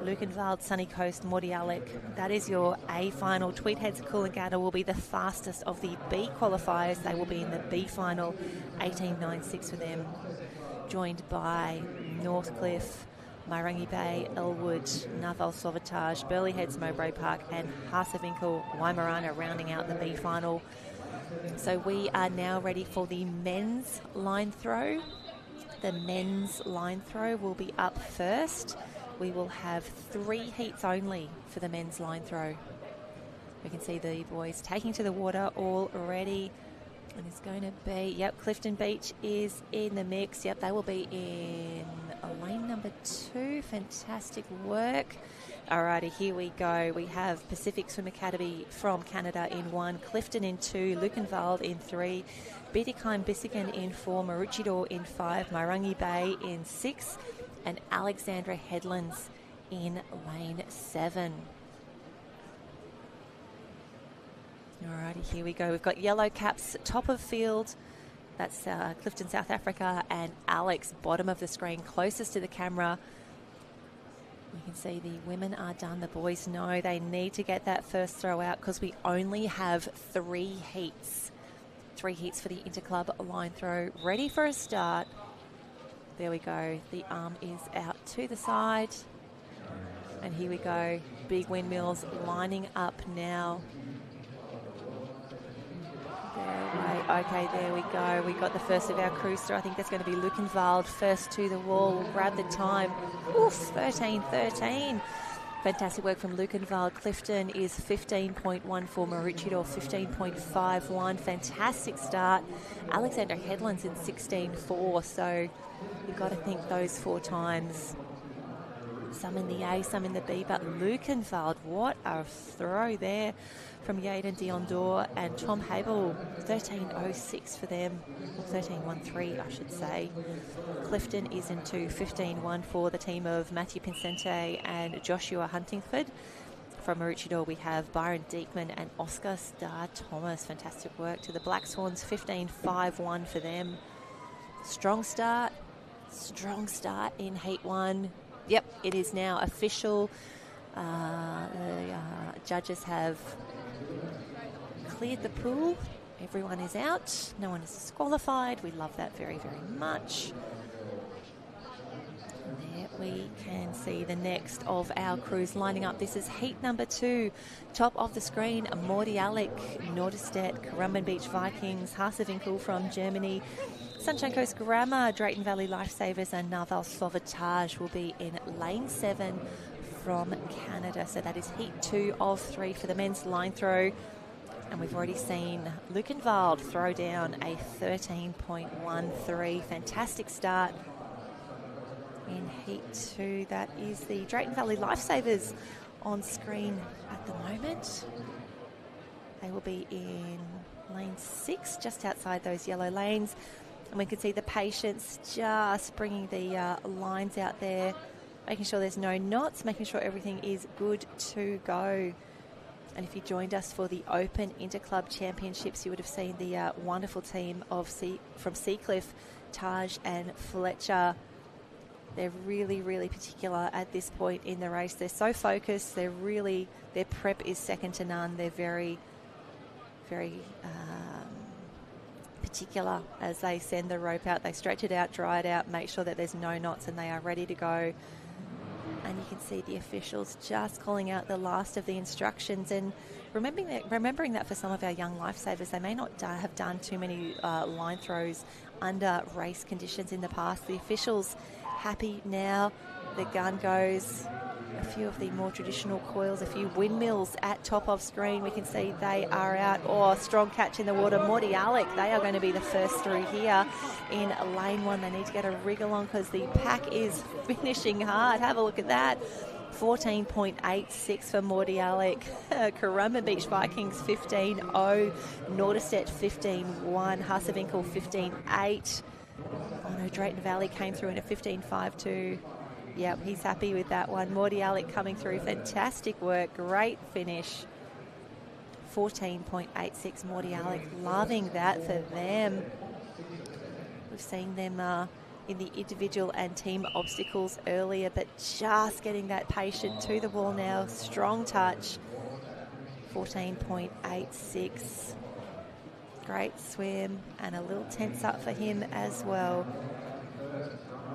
Lukenwald, Sunny Coast, Mordialloc. That is your A final. Tweedheads, Coolangatta will be the fastest of the B qualifiers. They will be in the B final, 18.96 for them. Joined by Northcliffe, Marangi Bay, Elwood, Naval Sauvetage, Burleigh Heads, Mowbray Park, and Harsewinkel, Waimārana rounding out the B final. So we are now ready for the men's line throw. The men's line throw will be up first. We will have 3 heats only for the men's line throw. We can see the boys taking to the water already. And it's going to be, yep, Clifton Beach is in the mix. Yep, they will be in lane number 2. Fantastic work. Alrighty, here we go. We have Pacific Swim Academy from Canada in 1, Clifton in 2, Lukenwald in 3, Bietigheim-Bissingen in 4, Maroochydore in 5, Marangi Bay in 6, and Alexandra Headlands in lane 7. Alrighty, here we go. We've got yellow caps, top of field. That's Clifton, South Africa, and Alex, bottom of the screen, closest to the camera. You can see the women are done. The boys know they need to get that first throw out because we only have 3 heats. 3 heats for the interclub line throw. Ready for a start. There we go. The arm is out to the side. And here we go. Big windmills lining up now. Okay, there we go. We got the first of our crews through. I think that's going to be Lukenwald first to the wall. We'll grab the time. Oof, 13.13. Fantastic work from Lukenwald. Clifton is 15.14. Maroochydore 15.51. Fantastic start. Alexander Headlands in 16.4. So you've got to think those 4 times. Some in the A, some in the B, but Lukenwald, what a throw there from Yaden Diondor and Tom Habel, 13.06 for them, 13.13 I should say. Clifton is in 2, 15.1 for the team of Matthew Pincente and Joshua Huntingford. From Maroochydore we have Byron Diekman and Oscar Starr Thomas. Fantastic work to the Black Swans, 15.51 for them. Strong start in Heat 1. Yep, it is now official. The judges have cleared the pool. Everyone is out. No one is disqualified. We love that very, very much. And there we can see the next of our crews lining up. This is heat number 2. Top of the screen, Mordialloc, Norderstedt, Currumbin Beach Vikings, Harsewinkel from Germany, Sunshine Coast Grammar, Drayton Valley Lifesavers, and Naval Sauvetage will be in lane 7 from Canada. So that is heat 2 of 3 for the men's line throw. And we've already seen Lukenwald throw down a 13.13. Fantastic start in heat 2. That is the Drayton Valley Lifesavers on screen at the moment. They will be in lane 6, just outside those yellow lanes. And we can see the patients just bringing the lines out there, making sure there's no knots, making sure everything is good to go. And if you joined us for the Open Interclub Championships, you would have seen the wonderful team from Seacliff, Taj and Fletcher. They're really, really particular at this point in the race. They're so focused. Their prep is second to none. They're very, very particular as they send the rope out. They stretch it out, dry it out, make sure that there's no knots, and they are ready to go. And you can see the officials just calling out the last of the instructions. And remembering that for some of our young lifesavers, they may not have done too many line throws under race conditions in the past. The officials happy now. The gun goes. A few of the more traditional coils, a few windmills at top of screen. We can see they are out. Oh, strong catch in the water. Morty Alec, they are going to be the first through here in lane 1. They need to get a wriggle on because the pack is finishing hard. Have a look at that. 14.86 for Morty Alec. Currumbin Beach Vikings 15.0. Norderstedt 15.1. Husservinkel 15.8. Oh no, Drayton Valley came through in a 15.52. Yep, he's happy with that one. Morty Alec coming through. Fantastic work. Great finish. 14.86 Morty Alec. Loving that for them. We've seen them in the individual and team obstacles earlier, but just getting that patient to the wall now. Strong touch. 14.86. Great swim and a little tense up for him as well.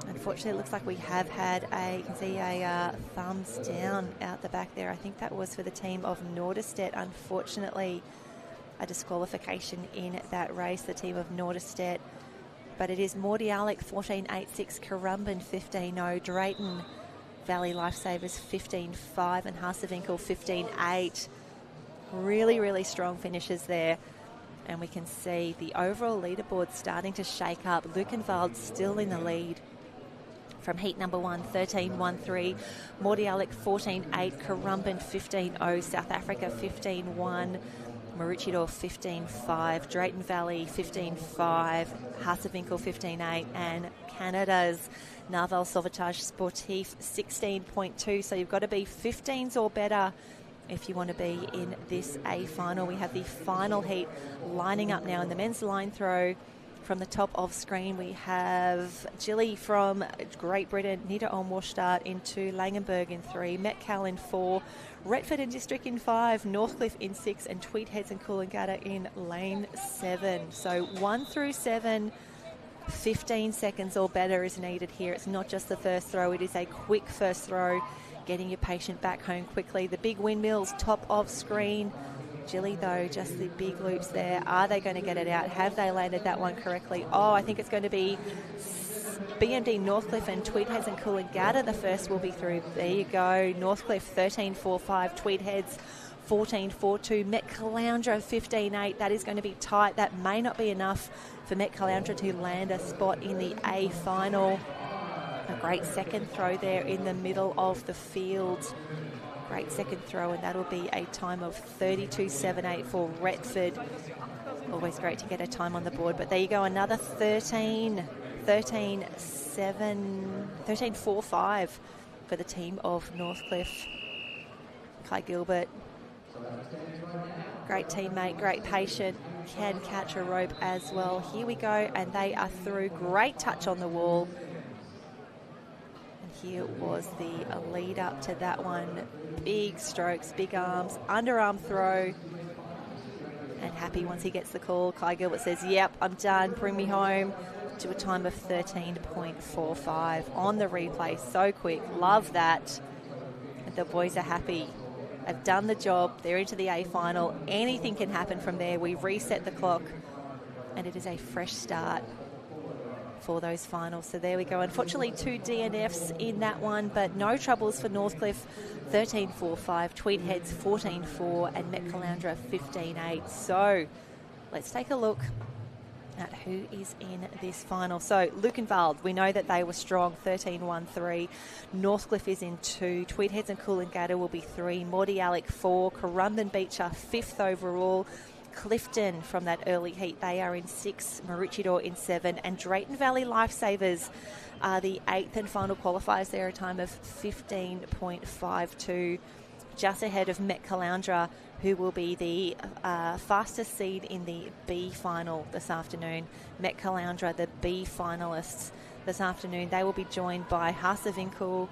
Unfortunately, it looks like we have had you can see a thumbs down out the back there. I think that was for the team of Norderstedt. Unfortunately, a disqualification in that race, the team of Norderstedt. But it is Morty Alec 14.86, Currumbin 15.0, Drayton Valley Lifesavers 15.5, and Husservinkel 15.8. Really, really strong finishes there. And we can see the overall leaderboard starting to shake up. Lukenwald still in the lead. From heat number 1, 13.13. Morty Alec 14.8, Currumbin 15.0, South Africa 15.1, Maroochydore 15.5, Drayton Valley 15.5, Husservinkel 15.8, and Canada's Narval Sauvetage Sportif 16.2. So you've got to be 15s or better if you want to be in this A final. We have the final heat lining up now in the men's line throw. From the top of screen, we have Gilly from Great Britain, Nita Onwarstadt in 2, Langenberg in 3, Metcalfe in 4, Retford and District in 5, Northcliffe in 6, and Tweedheads and Coolangatta in lane 7. So 1 through 7, 15 seconds or better is needed here. It's not just the first throw, it is a quick first throw, getting your patient back home quickly. The big windmills, top of screen. Gilly, though, just the big loops there. Are they going to get it out? Have they landed that one correctly? Oh, I think it's going to be BMD Northcliffe and Tweedheads and Coolangatta. The first will be through. There you go. Northcliffe 13.45, Tweedheads 14.42, Met Caloundra 15.8. That is going to be tight. That may not be enough for Met Caloundra to land a spot in the A final. A great second throw there in the middle of the field. Great second throw, and that'll be a time of 32.78 for Retford. Always great to get a time on the board, but there you go, another 13.45 for the team of Northcliffe. Kai Gilbert, great teammate, great patient, can catch a rope as well. Here we go, and they are through. Great touch on the wall. Here was the lead up to that one. Big strokes, big arms, underarm throw. And happy once he gets the call. Kai Gilbert says, yep, I'm done. Bring me home to a time of 13.45 on the replay. So quick. Love that. And the boys are happy. They've done the job. They're into the A final. Anything can happen from there. We reset the clock. And it is a fresh start for those finals. So there we go. Unfortunately, 2 DNFs in that one, but no troubles for Northcliffe. 13.45, Tweedheads 14.4, and Met Caloundra 15.8. So let's take a look at who is in this final. So Lukenwald, we know that they were strong, 13.13. Northcliffe is in 2. Tweedheads and Coolangatta will be 3. Morty Alec 4. Currumbin Beach are 5th overall. Clifton from that early heat, they are in 6, Maroochydore in 7, and Drayton Valley Lifesavers are the 8th and final qualifiers. They're a time of 15.52. just ahead of Met Caloundra, who will be the fastest seed in the B final this afternoon. Met Caloundra, the B finalists this afternoon. They will be joined by Hasa Vinkel,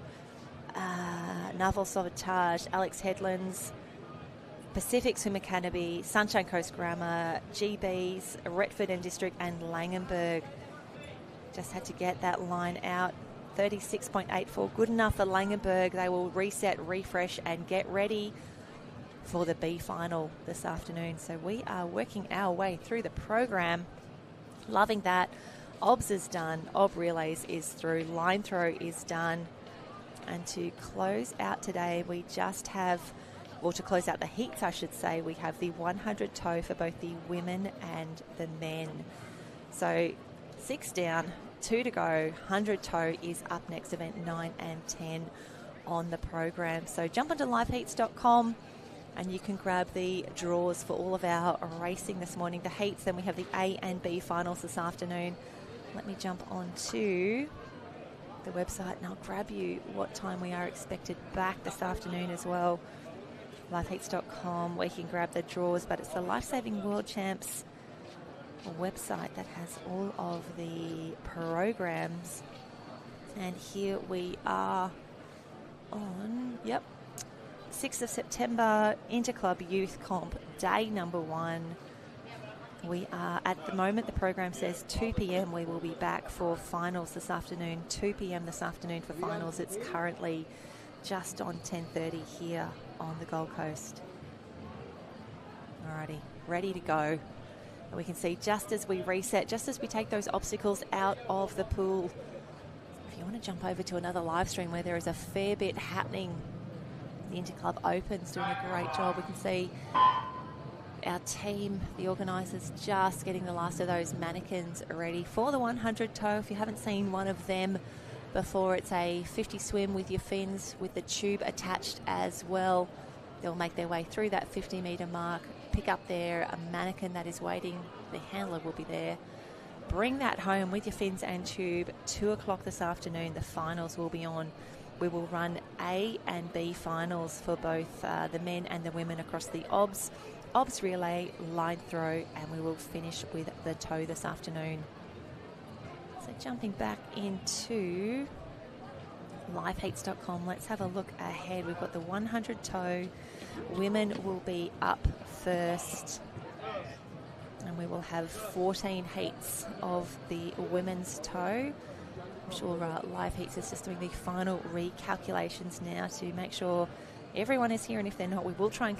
Naval Sabotage, Alex Headlands, Pacific Swim Academy, Sunshine Coast Grammar, GBs, Retford and District, and Langenberg. Just had to get that line out. 36.84, good enough for Langenberg. They will reset, refresh, and get ready for the B final this afternoon. So we are working our way through the program. Loving that. OBS is done. OB relays is through. Line throw is done. And to close out today, we just have, well, to close out the heats, I should say, we have the 100 toe for both the women and the men. So 6 down, 2 to go. 100 toe is up next, event 9 and 10 on the program. So jump onto liveheats.com and you can grab the draws for all of our racing this morning. The heats, then we have the A and B finals this afternoon. Let me jump onto the website and I'll grab you what time we are expected back this afternoon as well. Lifeheats.com, where you can grab the draws, but it's the Lifesaving World Champs website that has all of the programs. And here we are on, 6th of September, Interclub Youth Comp, day number 1. We are, at the moment, the program says 2 p.m. We will be back for finals this afternoon. 2 p.m. this afternoon for finals. It's currently just on 10:30 here on the Gold Coast. Alrighty, ready to go. And we can see just as we reset, just as we take those obstacles out of the pool, if you want to jump over to another live stream where there is a fair bit happening, the Interclub Open's doing a great job. We can see our team, the organisers, just getting the last of those mannequins ready for the 100 toe. If you haven't seen one of them before, it's a 50 swim with your fins with the tube attached as well. They'll make their way through that 50 metre mark, pick up a mannequin that is waiting. The handler will be there. Bring that home with your fins and tube. 2 o'clock this afternoon, the finals will be on. We will run A and B finals for both the men and the women across the OBS relay, line throw, and we will finish with the toe this afternoon. So jumping back into liveheats.com, let's have a look ahead. We've got the 100 toe. Women will be up first, and we will have 14 heats of the women's toe. I'm sure Live Heats is just doing the final recalculations now to make sure everyone is here, and if they're not, we will try and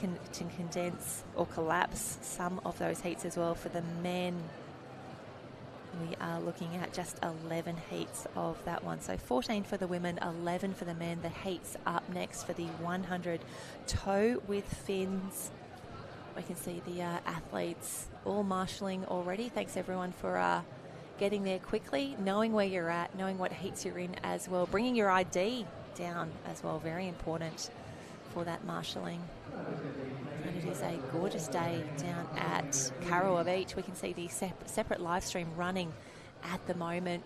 condense or collapse some of those heats as well. For the men, we are looking at just 11 heats of that one. So 14 for the women, 11 for the men. The heats up next for the 100 toe with fins. We can see the athletes all marshalling already. Thanks everyone for getting there quickly, knowing where you're at, knowing what heats you're in as well. Bringing your ID down as well, very important for that marshalling. And it is a gorgeous day down at Carawa Beach. We can see the separate live stream running at the moment.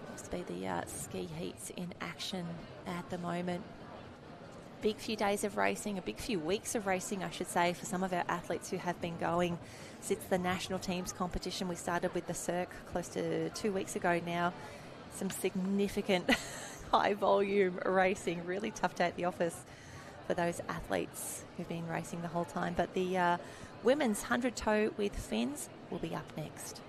Looks to be the ski heats in action at the moment. Big few days of racing, a big few weeks of racing, I should say, for some of our athletes who have been going since the national teams competition. We started with the Cirque close to 2 weeks ago now. Some significant high volume racing, really tough day at the office for those athletes who've been racing the whole time. But the women's 100 toe with fins will be up next.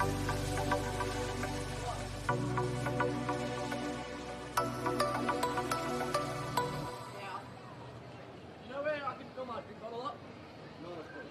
You know where I can fill my drink bottle up? Not a clue.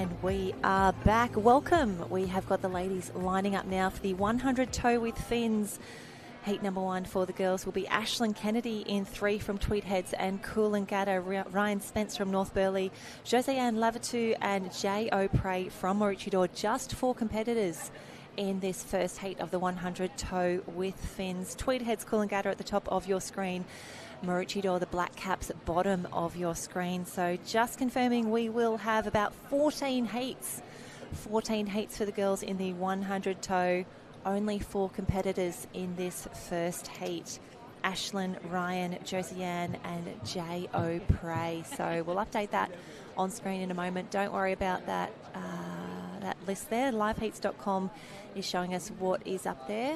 And we are back. Welcome. We have got the ladies lining up now for the 100 toe with fins. Heat number 1 for the girls will be Ashlyn Kennedy in 3 from Tweed Heads and Coolangatta, Ryan Spence from North Burleigh, Josiane Lavatu and Jay O'Prey from Maroochydore. Just 4 competitors in this first heat of the 100 toe with fins. Tweed Heads, Coolangatta at the top of your screen. Maroochydore, the Black Caps at bottom of your screen. So just confirming, we will have about 14 heats. 14 heats for the girls in the 100 toe. Only 4 competitors in this first heat. Ashlyn, Ryan, Josiane and Jay O'Prey. So we'll update that on screen in a moment. Don't worry about that that list there. Liveheats.com is showing us what is up there.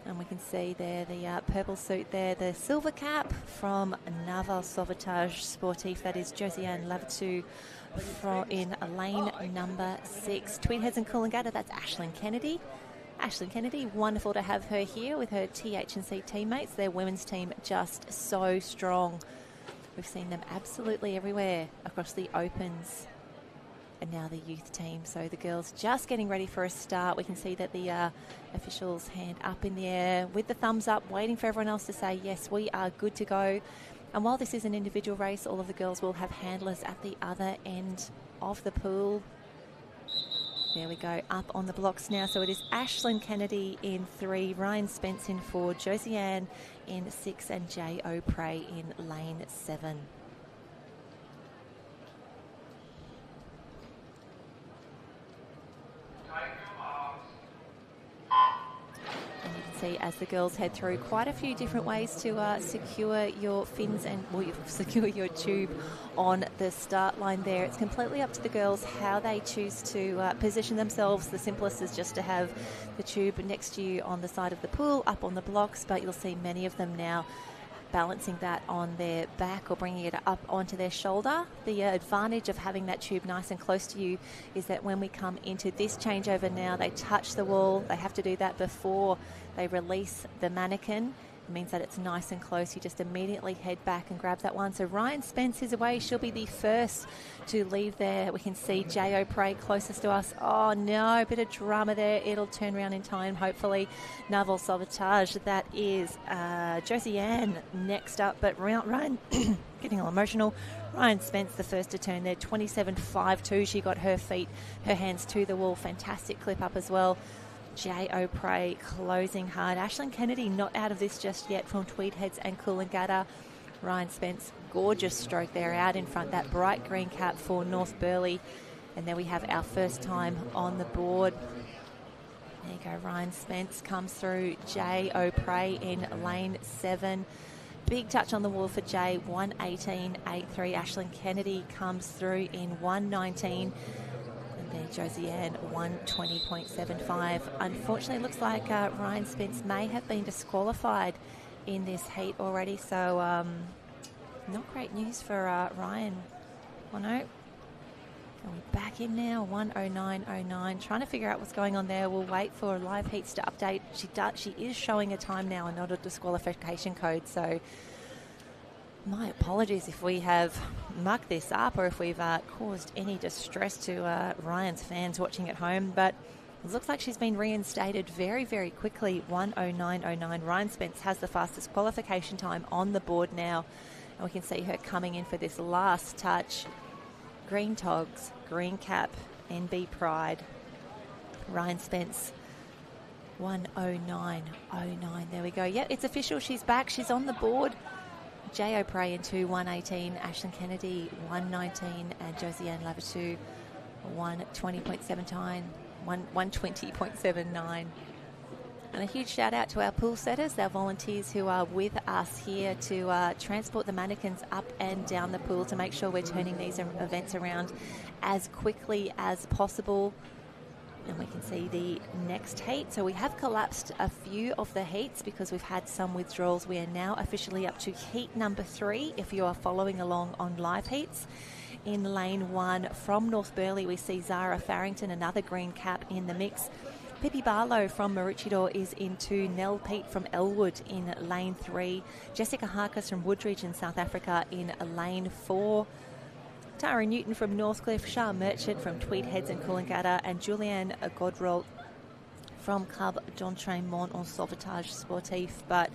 And we can see there the purple suit there, the silver cap from Naval Sauvetage Sportif. That is Josiane Lavatu in lane number 6. Tweed Heads and Coolangatta, that's Ashlyn Kennedy. Ashlyn Kennedy, wonderful to have her here with her TH&C teammates. Their women's team just so strong. We've seen them absolutely everywhere across the Opens. And now the youth team. So the girls just getting ready for a start. We can see that the officials' hand up in the air with the thumbs up, waiting for everyone else to say, yes, we are good to go. And while this is an individual race, all of the girls will have handlers at the other end of the pool. There we go, up on the blocks now. So it is Ashlyn Kennedy in 3, Ryan Spence in 4, Josiane in 6 and Jay O'Prey in lane 7. And you can see as the girls head through quite a few different ways to secure your fins and secure your tube on the start line there. It's completely up to the girls how they choose to position themselves. The simplest is just to have the tube next to you on the side of the pool, up on the blocks, but you'll see many of them now balancing that on their back or bringing it up onto their shoulder. The advantage of having that tube nice and close to you is that when we come into this changeover now, they touch the wall. They have to do that before they release the mannequin. It means that it's nice and close. You just immediately head back and grab that one. So Ryan Spence is away. She'll be the first to leave there. We can see Jay O'Prey closest to us. Oh no, a bit of drama there. It'll turn around in time, hopefully. Naval Sauvetage, that is Josiane next up. But Ryan, getting all emotional. Ryan Spence, the first to turn there, 27.52. She got her hands to the wall. Fantastic clip up as well. Jay O'Prey closing hard. Ashlyn Kennedy not out of this just yet from Tweed Heads and Coolangatta. Ryan Spence, gorgeous stroke there out in front. That bright green cap for North Burleigh. And then we have our first time on the board. There you go. Ryan Spence comes through. Jay O'Prey in lane 7. Big touch on the wall for Jay. 1:18.83. Ashlyn Kennedy comes through in 1:19. There, Josiane, 1:20.75. Unfortunately, it looks like Ryan Spence may have been disqualified in this heat already, so not great news for Ryan. Oh no. And we're back in now, 1:09.09. Trying to figure out what's going on there. We'll wait for Live Heats to update. She is showing a time now and not a disqualification code, so my apologies if we have mucked this up or if we've caused any distress to Ryan's fans watching at home, but it looks like she's been reinstated very, very quickly. 1:09.09. Ryan Spence has the fastest qualification time on the board now, and we can see her coming in for this last touch. Green togs, green cap, NB Pride. Ryan Spence, 1:09.09. There we go. Yep, it's official. She's back. She's on the board. Jay O'Prey in 1:18, Ashlyn Kennedy 1:19, and Josiane Lavatu 1:20.79. And a huge shout out to our pool setters, our volunteers who are with us here to transport the mannequins up and down the pool to make sure we're turning these events around as quickly as possible. And we can see the next heat. So we have collapsed a few of the heats because we've had some withdrawals. We are now officially up to heat number 3 if you are following along on Live Heats. In lane 1 from North Burleigh, we see Zara Farrington, another green cap in the mix. Pippi Barlow from Maroochydore is in 2. Nell Pete from Elwood in lane 3. Jessica Harkis from Woodridge in South Africa in lane 4. Tara Newton from Northcliffe, Shah Merchant from Tweed Heads and Coolangatta, and Julianne Godrolt from Club d'Entraînement en Sauvetage Sportif. But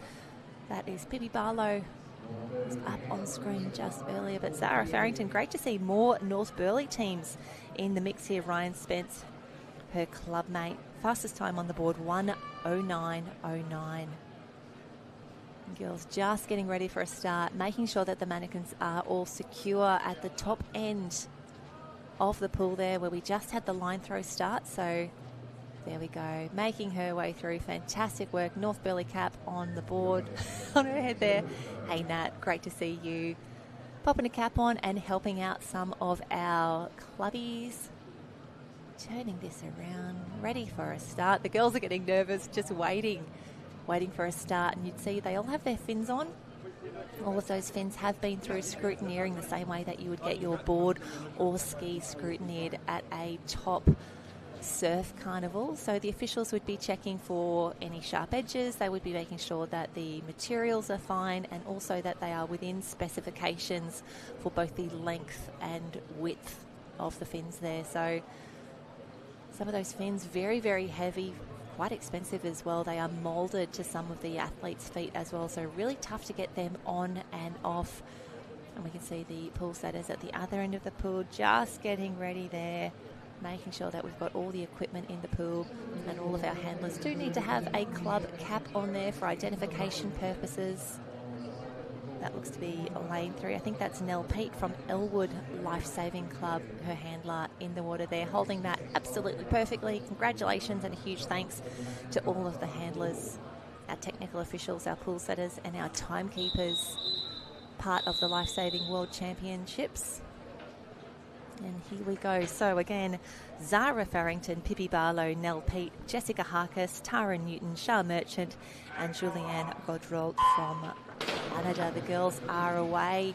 that is Pippi Barlow, was up on screen just earlier. But Zara Farrington, great to see more North Burleigh teams in the mix here. Ryan Spence, her club mate, fastest time on the board, 1:09.09. Girls just getting ready for a start, making sure that the mannequins are all secure at the top end of the pool there, where we just had the line throw start. So there we go, making her way through. Fantastic work. North Burleigh cap on the board on her head there. Hey Nat, great to see you popping a cap on and helping out some of our clubbies. Turning this around, ready for a start. The girls are getting nervous, just waiting for a start, and you'd see they all have their fins on. All of those fins have been through scrutineering the same way that you would get your board or ski scrutineered at a top surf carnival. So the officials would be checking for any sharp edges. They would be making sure that the materials are fine, and also that they are within specifications for both the length and width of the fins there. So some of those fins, very, very heavy, quite expensive as well. They are moulded to some of the athletes' feet as well, so really tough to get them on and off. And we can see the pool setters at the other end of the pool just getting ready there, making sure that we've got all the equipment in the pool. And all of our handlers do need to have a club cap on there for identification purposes. That looks to be lane 3. I think that's Nell Pete from Elwood Lifesaving Club, her handler in the water there, holding that absolutely perfectly. Congratulations and a huge thanks to all of the handlers, our technical officials, our pool setters and our timekeepers, part of the Lifesaving World Championships. And here we go. So again, Zara Farrington, Pippi Barlow, Nell Pete, Jessica Harkis, Tara Newton, Shah Merchant and Julianne Godrolt from Canada. The girls are away.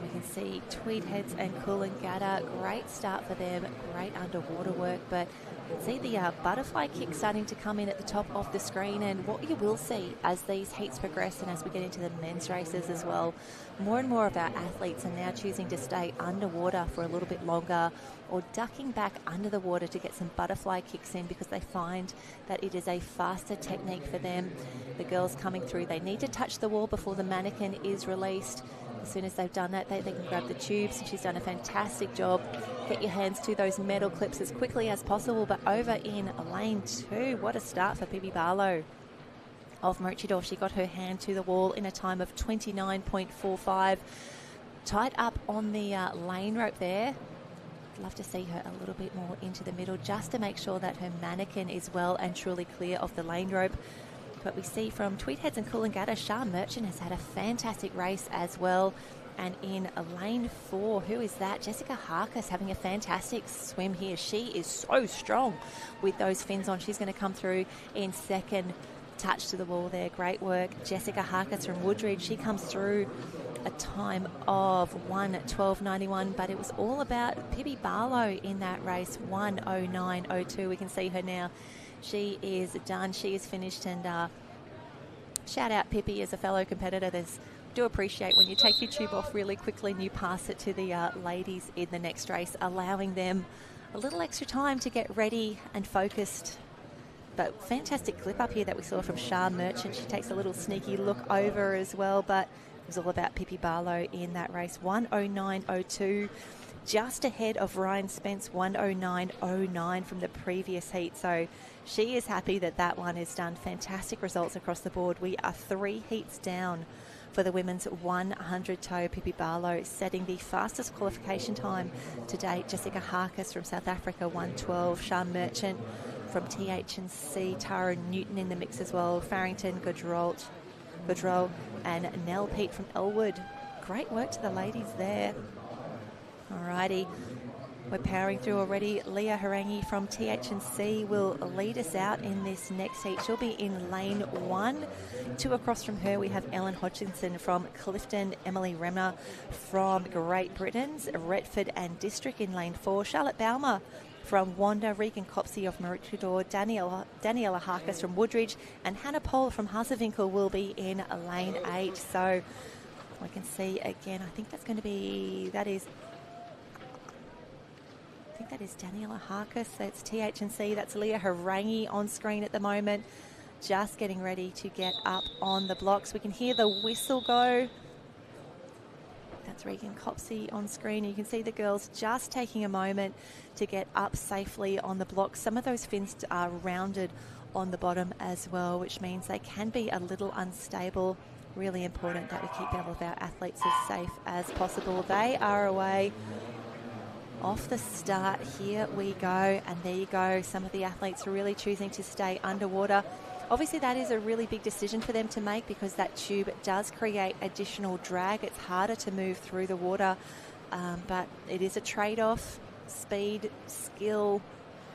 We can see Tweed Heads and Coolangatta. Great start for them. Great underwater work. But you can see the butterfly kick starting to come in at the top of the screen. And what you will see as these heats progress and as we get into the men's races as well, more and more of our athletes are now choosing to stay underwater for a little bit longer, or ducking back under the water to get some butterfly kicks in, because they find that it is a faster technique for them. The girls coming through, they need to touch the wall before the mannequin is released. As soon as they've done that, they can grab the tubes, and she's done a fantastic job. Get your hands to those metal clips as quickly as possible. But over in lane 2, what a start for Pippi Barlow of Maroochydore. She got her hand to the wall in a time of 29.45. Tied up on the lane rope there. I'd love to see her a little bit more into the middle, just to make sure that her mannequin is well and truly clear of the lane rope. But we see from Tweed Heads and Coolangatta, Shah Merchant has had a fantastic race as well. And in lane 4, who is that? Jessica Harkis having a fantastic swim here. She is so strong with those fins on. She's going to come through in second. Touch to the wall there. Great work. Jessica Harkis from Woodridge. She comes through a time of 1:12.91, but it was all about Pippi Barlow in that race, 1:09.02. We can see her now. She is done. She is finished. And shout out Pippi as a fellow competitor. Do appreciate when you take your tube off really quickly and you pass it to the ladies in the next race, allowing them a little extra time to get ready and focused. But fantastic clip up here that we saw from Shah Merchant. She takes a little sneaky look over as well, but it was all about Pippi Barlow in that race. 1:09.02, just ahead of Ryan Spence, 1:09.09 from the previous heat. So she is happy that that one is done. Fantastic results across the board. We are 3 heats down for the women's 100 toe. Pippi Barlow setting the fastest qualification time to date. Jessica Harkis from South Africa, 1:12. Shah Merchant from TH&C, Tara Newton in the mix as well. Farrington, Godroll and Nell Pete from Elwood. Great work to the ladies there. Alrighty, we're powering through already. Leah Harangi from TH&C will lead us out in this next heat. She'll be in lane 1. 2 across from her, we have Ellen Hodgkinson from Clifton, Emily Remner from Great Britain's Retford and District in lane 4. Charlotte Baumer from Wanda, Regan Copsey of Maroochydore, Daniela Harkis from Woodridge, and Hannah Pohl from Hasevinkel will be in lane 8. So We can see again, I think that's going to be, I think that is Daniela Harkis. That's TH&C. That's Leah Harangi on screen at the moment, just getting ready to get up on the blocks. We can hear the whistle go. That's Regan Copsey on screen. You can see the girls just taking a moment to get up safely on the blocks. Some of those fins are rounded on the bottom as well, which means they can be a little unstable. Really important that we keep all of our athletes as safe as possible. They are away off the start. Here we go, and there you go. Some of the athletes are really choosing to stay underwater. Obviously that is a really big decision for them to make, because that tube does create additional drag. It's harder to move through the water, but it is a trade-off: speed, skill,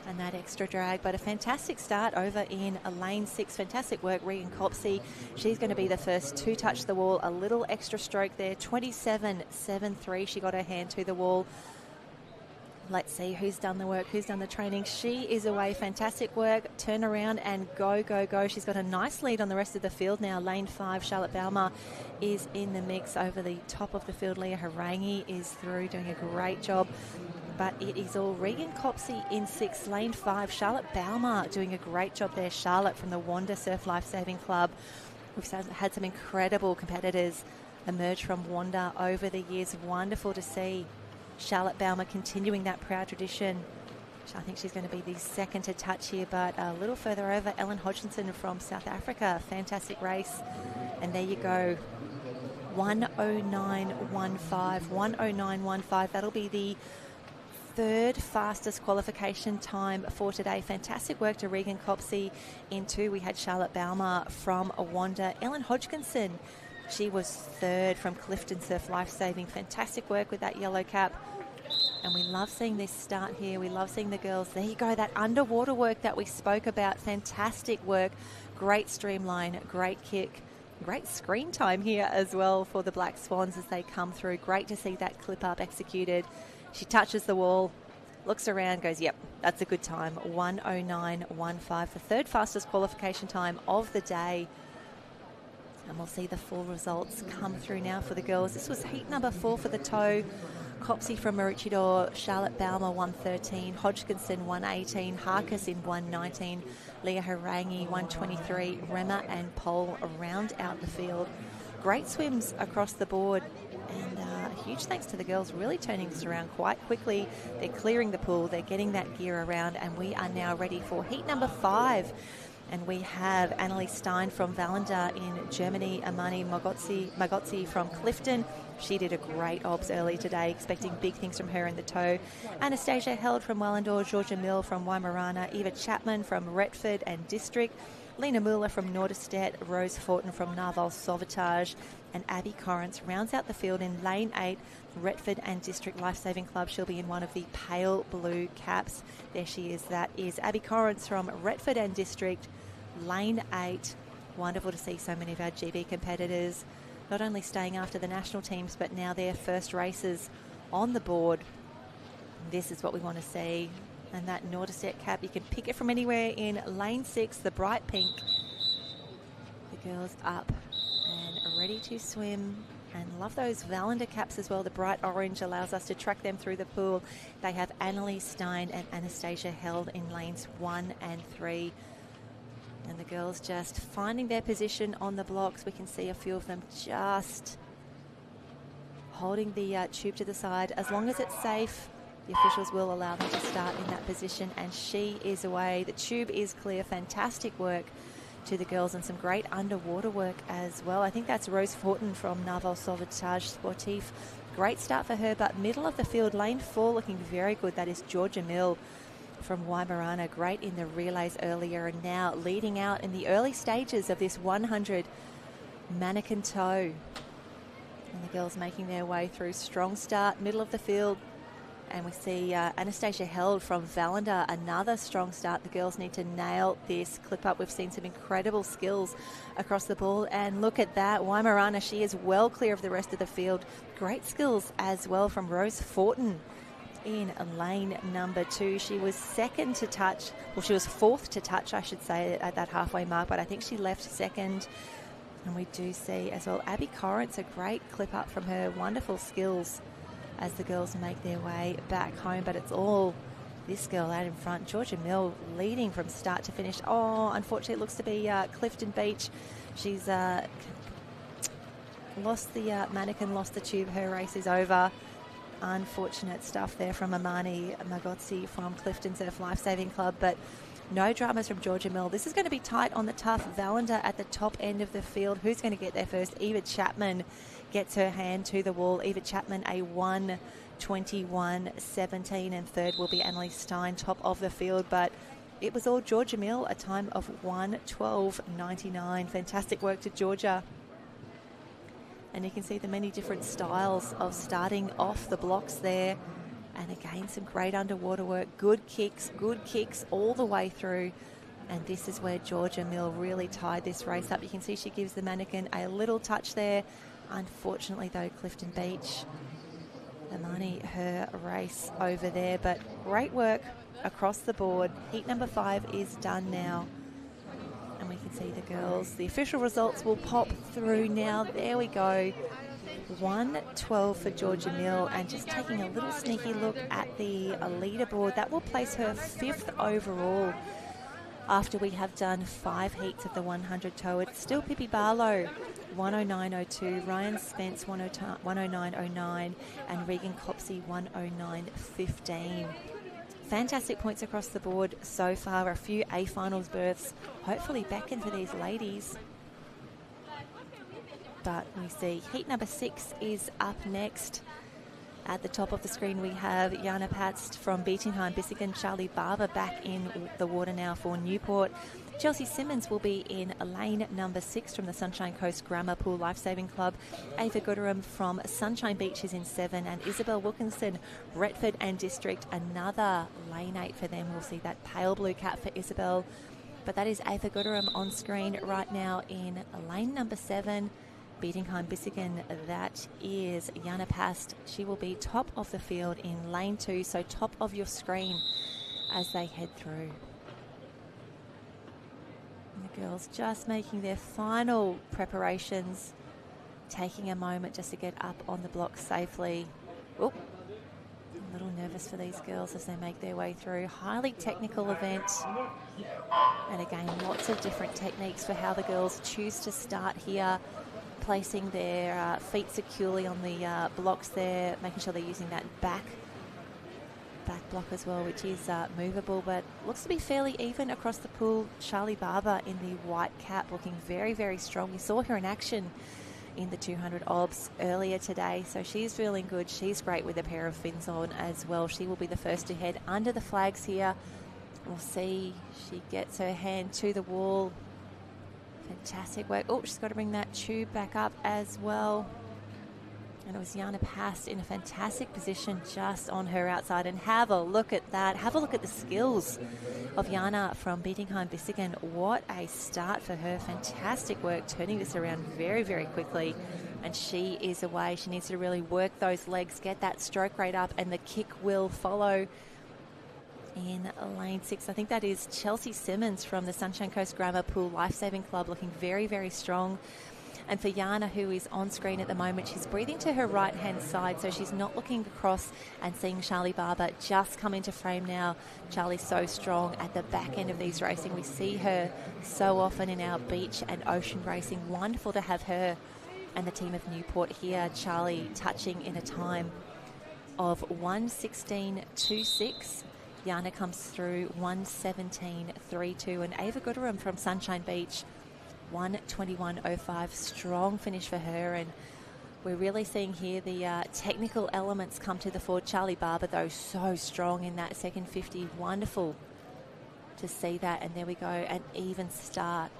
and that extra drag. But a fantastic start over in lane 6. Fantastic work, Regan Copsey. She's going to be the first to touch the wall. A little extra stroke there, 27.73. She got her hand to the wall. Let's see who's done the work, who's done the training. She is away. Fantastic work. Turn around and go, go, go. She's got a nice lead on the rest of the field now. Lane 5, Charlotte Balmer is in the mix over the top of the field. Leah Harangi is through, doing a great job. But it is all Regan Copsey in 6, lane 5. Charlotte Balmer doing a great job there. Charlotte from the Wanda Surf Lifesaving Club. We've had some incredible competitors emerge from Wanda over the years. Wonderful to see Charlotte Balmer continuing that proud tradition. I think she's going to be the second to touch here, but a little further over, Ellen Hodgkinson from South Africa. Fantastic race. And there you go. 109.15. 109.15. That'll be the third fastest qualification time for today. Fantastic work to Regan Copsey in 2. We had Charlotte Balmer from Wanda. Ellen Hodgkinson, she was third from Clifton Surf Lifesaving. Fantastic work with that yellow cap. And we love seeing this start here. We love seeing the girls. There you go, that underwater work that we spoke about. Fantastic work. Great streamline, great kick. Great screen time here as well for the Black Swans as they come through. Great to see that clip up executed. She touches the wall, looks around, goes, yep, that's a good time. 109.15, the third fastest qualification time of the day. And we'll see the full results come through now for the girls. This was heat number 4 for the tow. Copsey from Maroochydore, Charlotte Balmer 113, Hodgkinson 118, Harkis in 119, Leah Harangi 123, Remmer and Pole round out the field. Great swims across the board, and huge thanks to the girls really turning this around quite quickly. They're clearing the pool, they're getting that gear around, and we are now ready for heat number 5. And we have Annalise Stein from Vallender in Germany, Amani Magotzi from Clifton. She did a great obs early today, expecting big things from her in the tow. Anastasia Held from Wellendore, Georgia Mill from Weimaraner, Eva Chapman from Retford and District, Lena Muller from Norderstedt, Rose Fortin from Narval Sauvetage, and Abby Corrance rounds out the field in lane 8, Retford and District Lifesaving Club. She'll be in one of the pale blue caps. There she is. That is Abby Corrance from Retford and District, lane 8. Wonderful to see so many of our GB competitors not only staying after the national teams, but now their first races on the board. This is what we want to see. And that Norderstedt cap, you can pick it from anywhere in lane 6, the bright pink. The girls up and ready to swim. And love those Vallender caps as well. The bright orange allows us to track them through the pool. They have Annalise Stein and Anastasia Held in lanes 1 and 3. And the girls just finding their position on the blocks. We can see a few of them just holding the tube to the side. As long as it's safe, the officials will allow them to start in that position. And she is away. The tube is clear. Fantastic work to the girls, and some great underwater work as well. I think that's Rose Fortin from Narval Sauvetage Sportif. Great start for her, but middle of the field, lane 4 looking very good. That is Georgia Mill from Weimaraner. Great in the relays earlier, and now leading out in the early stages of this 100 mannequin tow. And the girls making their way through. Strong start, middle of the field. And we see Anastasia Held from Vallender, another strong start. The girls need to nail this clip up. We've seen some incredible skills across the ball. And look at that, Weimaraner, she is well clear of the rest of the field. Great skills as well from Rose Fortin in lane number 2. She was second to touch, well, she was 4th to touch, I should say, at that halfway mark, but I think she left second. And we do see as well, Abby Corrance, a great clip up from her wonderful skills as the girls make their way back home. But it's all this girl out in front, Georgia Mill, leading from start to finish. Oh, unfortunately, it looks to be Clifton Beach. She's lost the mannequin, lost the tube. Her race is over. Unfortunate stuff there from Amani Magotsi from Clifton Surf Lifesaving Club, but no dramas from Georgia Mill. This is going to be tight on the tough. Valenda at the top end of the field. Who's going to get there first? Eva Chapman gets her hand to the wall. Eva Chapman, a 1:21.17, and third will be Annalise Stein, top of the field. But it was all Georgia Mill, a time of 1:12.99. Fantastic work to Georgia. And you can see the many different styles of starting off the blocks there. And again, some great underwater work, good kicks all the way through. And this is where Georgia Mill really tied this race up. You can see she gives the mannequin a little touch there. Unfortunately, though, Clifton Beach, the money, her race over there. But great work across the board. Heat number 5 is done now. And we can see the girls. The official results will pop through now. There we go. 1:12 for Georgia Mill, and just taking a little sneaky look at the leaderboard, that will place her 5th overall after we have done 5 heats of the 100 tow. It's still Pippi Barlow 109.02, Ryan Spence 109.09, and Regan Copsey 109.15. Fantastic points across the board so far. A few A finals berths hopefully back in for these ladies. But we see heat number 6 is up next. At the top of the screen, we have Jana Patst from Bietigheim-Bissingen, Charlie Barber back in the water now for Newport. Chelsea Simmons will be in lane number 6 from the Sunshine Coast Grammar Pool Lifesaving Club. Ava Gooderham from Sunshine Beach is in 7, and Isabel Wilkinson, Retford and District, another lane 8 for them. We'll see that pale blue cap for Isabel. But that is Ava Gooderham on screen right now in lane number 7. Bietigheim-Bissingen, that is Jana Past. She will be top of the field in lane 2, so top of your screen as they head through. And the girls just making their final preparations, taking a moment just to get up on the block safely. Oop. A little nervous for these girls as they make their way through. Highly technical event. And again, lots of different techniques for how the girls choose to start here. Placing their feet securely on the blocks there, making sure they're using that back block as well, which is movable, but looks to be fairly even across the pool. Charlie Barber in the white cap looking very, very strong. We saw her in action in the 200 obs earlier today, so she's feeling good. She's great with a pair of fins on as well. She will be the first to head under the flags here. We'll see. She gets her hand to the wall. Fantastic work. Oh, she's got to bring that tube back up as well. And it was Jana Past in a fantastic position just on her outside. And have a look at that. Have a look at the skills of Jana from Bietigheim-Bissingen. What a start for her. Fantastic work turning this around very, very quickly. And she is away. She needs to really work those legs, get that stroke rate up, and the kick will follow. In lane 6, I think that is Chelsea Simmons from the Sunshine Coast Grammar Pool Lifesaving Club, looking very, very strong. And for Jana, who is on screen at the moment, she's breathing to her right-hand side, so she's not looking across and seeing Charlie Barber just come into frame now. Charlie's so strong at the back end of these racing. We see her so often in our beach and ocean racing. Wonderful to have her and the team of Newport here. Charlie touching in a time of 1:16.26. Jana comes through 1:17.32, and Ava Gooderham from Sunshine Beach 1:21.05. Strong finish for her, and we're really seeing here the technical elements come to the fore. Charlie Barber, though, so strong in that second 50. Wonderful to see that, and there we go, an even start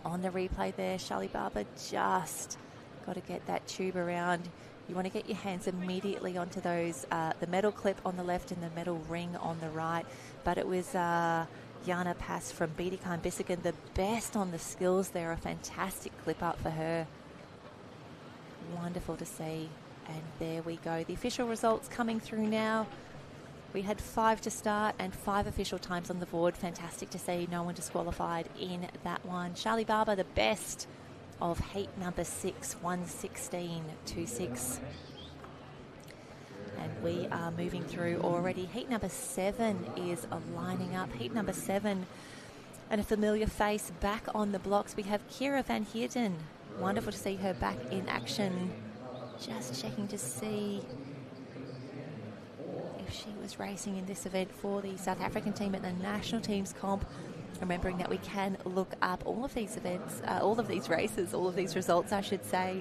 on the replay there. Charlie Barber just got to get that tube around. You want to get your hands immediately onto those, the metal clip on the left and the metal ring on the right. But it was Jana Past from Bietigheim-Bissingen, the best on the skills there. A fantastic clip up for her. Wonderful to see. And there we go. The official results coming through now. We had 5 to start and 5 official times on the board. Fantastic to see. No one disqualified in that one. Charlie Barber, the best of heat number 6, 1:16.26. And we are moving through already. Heat number 7 is lining up. Heat number 7, and a familiar face back on the blocks. We have Kira Van Heerden. Wonderful to see her back in action. Just checking to see if she was racing in this event for the South African team at the national teams comp. Remembering that we can look up all of these events, all of these races, all of these results, I should say,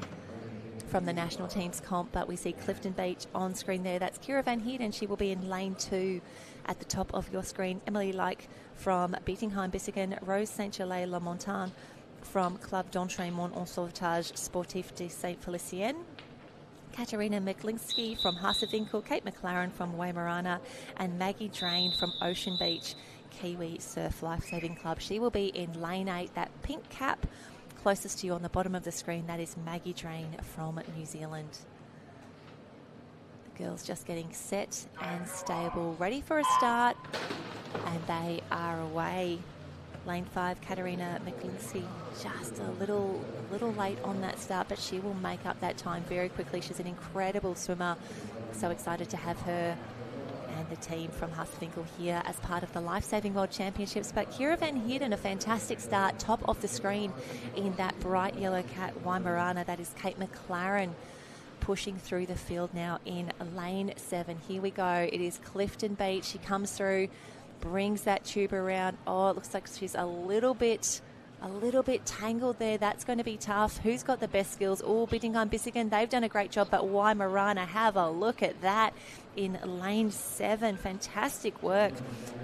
from the national teams comp. But we see Clifton Beach on screen there. That's Kira Van Heerden. She will be in lane 2 at the top of your screen. Emily Like from Bietigheim-Bissingen. Rose Saint-Gelais-La Montagne from Club d'Entraînement en Sauvetage Sportif de Saint-Félicien. Katarina Miklinski from Haasewinkel, Kate McLaren from Weimaraner, and Maggie Drain from Ocean Beach Kiwi Surf Lifesaving Club. She will be in lane 8, that pink cap closest to you on the bottom of the screen. That is Maggie Drain from New Zealand. The girls just getting set and stable, ready for a start, and they are away. Lane 5, Katarina Miklinski, just a little late on that start, but she will make up that time very quickly. She's an incredible swimmer. So excited to have her and the team from Haasewinkel here as part of the Lifesaving World Championships. But Kira Van Heerden, a fantastic start, top of the screen in that bright yellow cat Weimaraner. That is Kate McLaren pushing through the field now in lane 7. Here we go. It is Clifton Beach. She comes through, brings that tube around. Oh, it looks like she's a little bit tangled there. That's going to be tough. Who's got the best skills? Oh, Bietigheim-Bissingen, they've done a great job, but Weimaraner, have a look at that in lane 7. Fantastic work.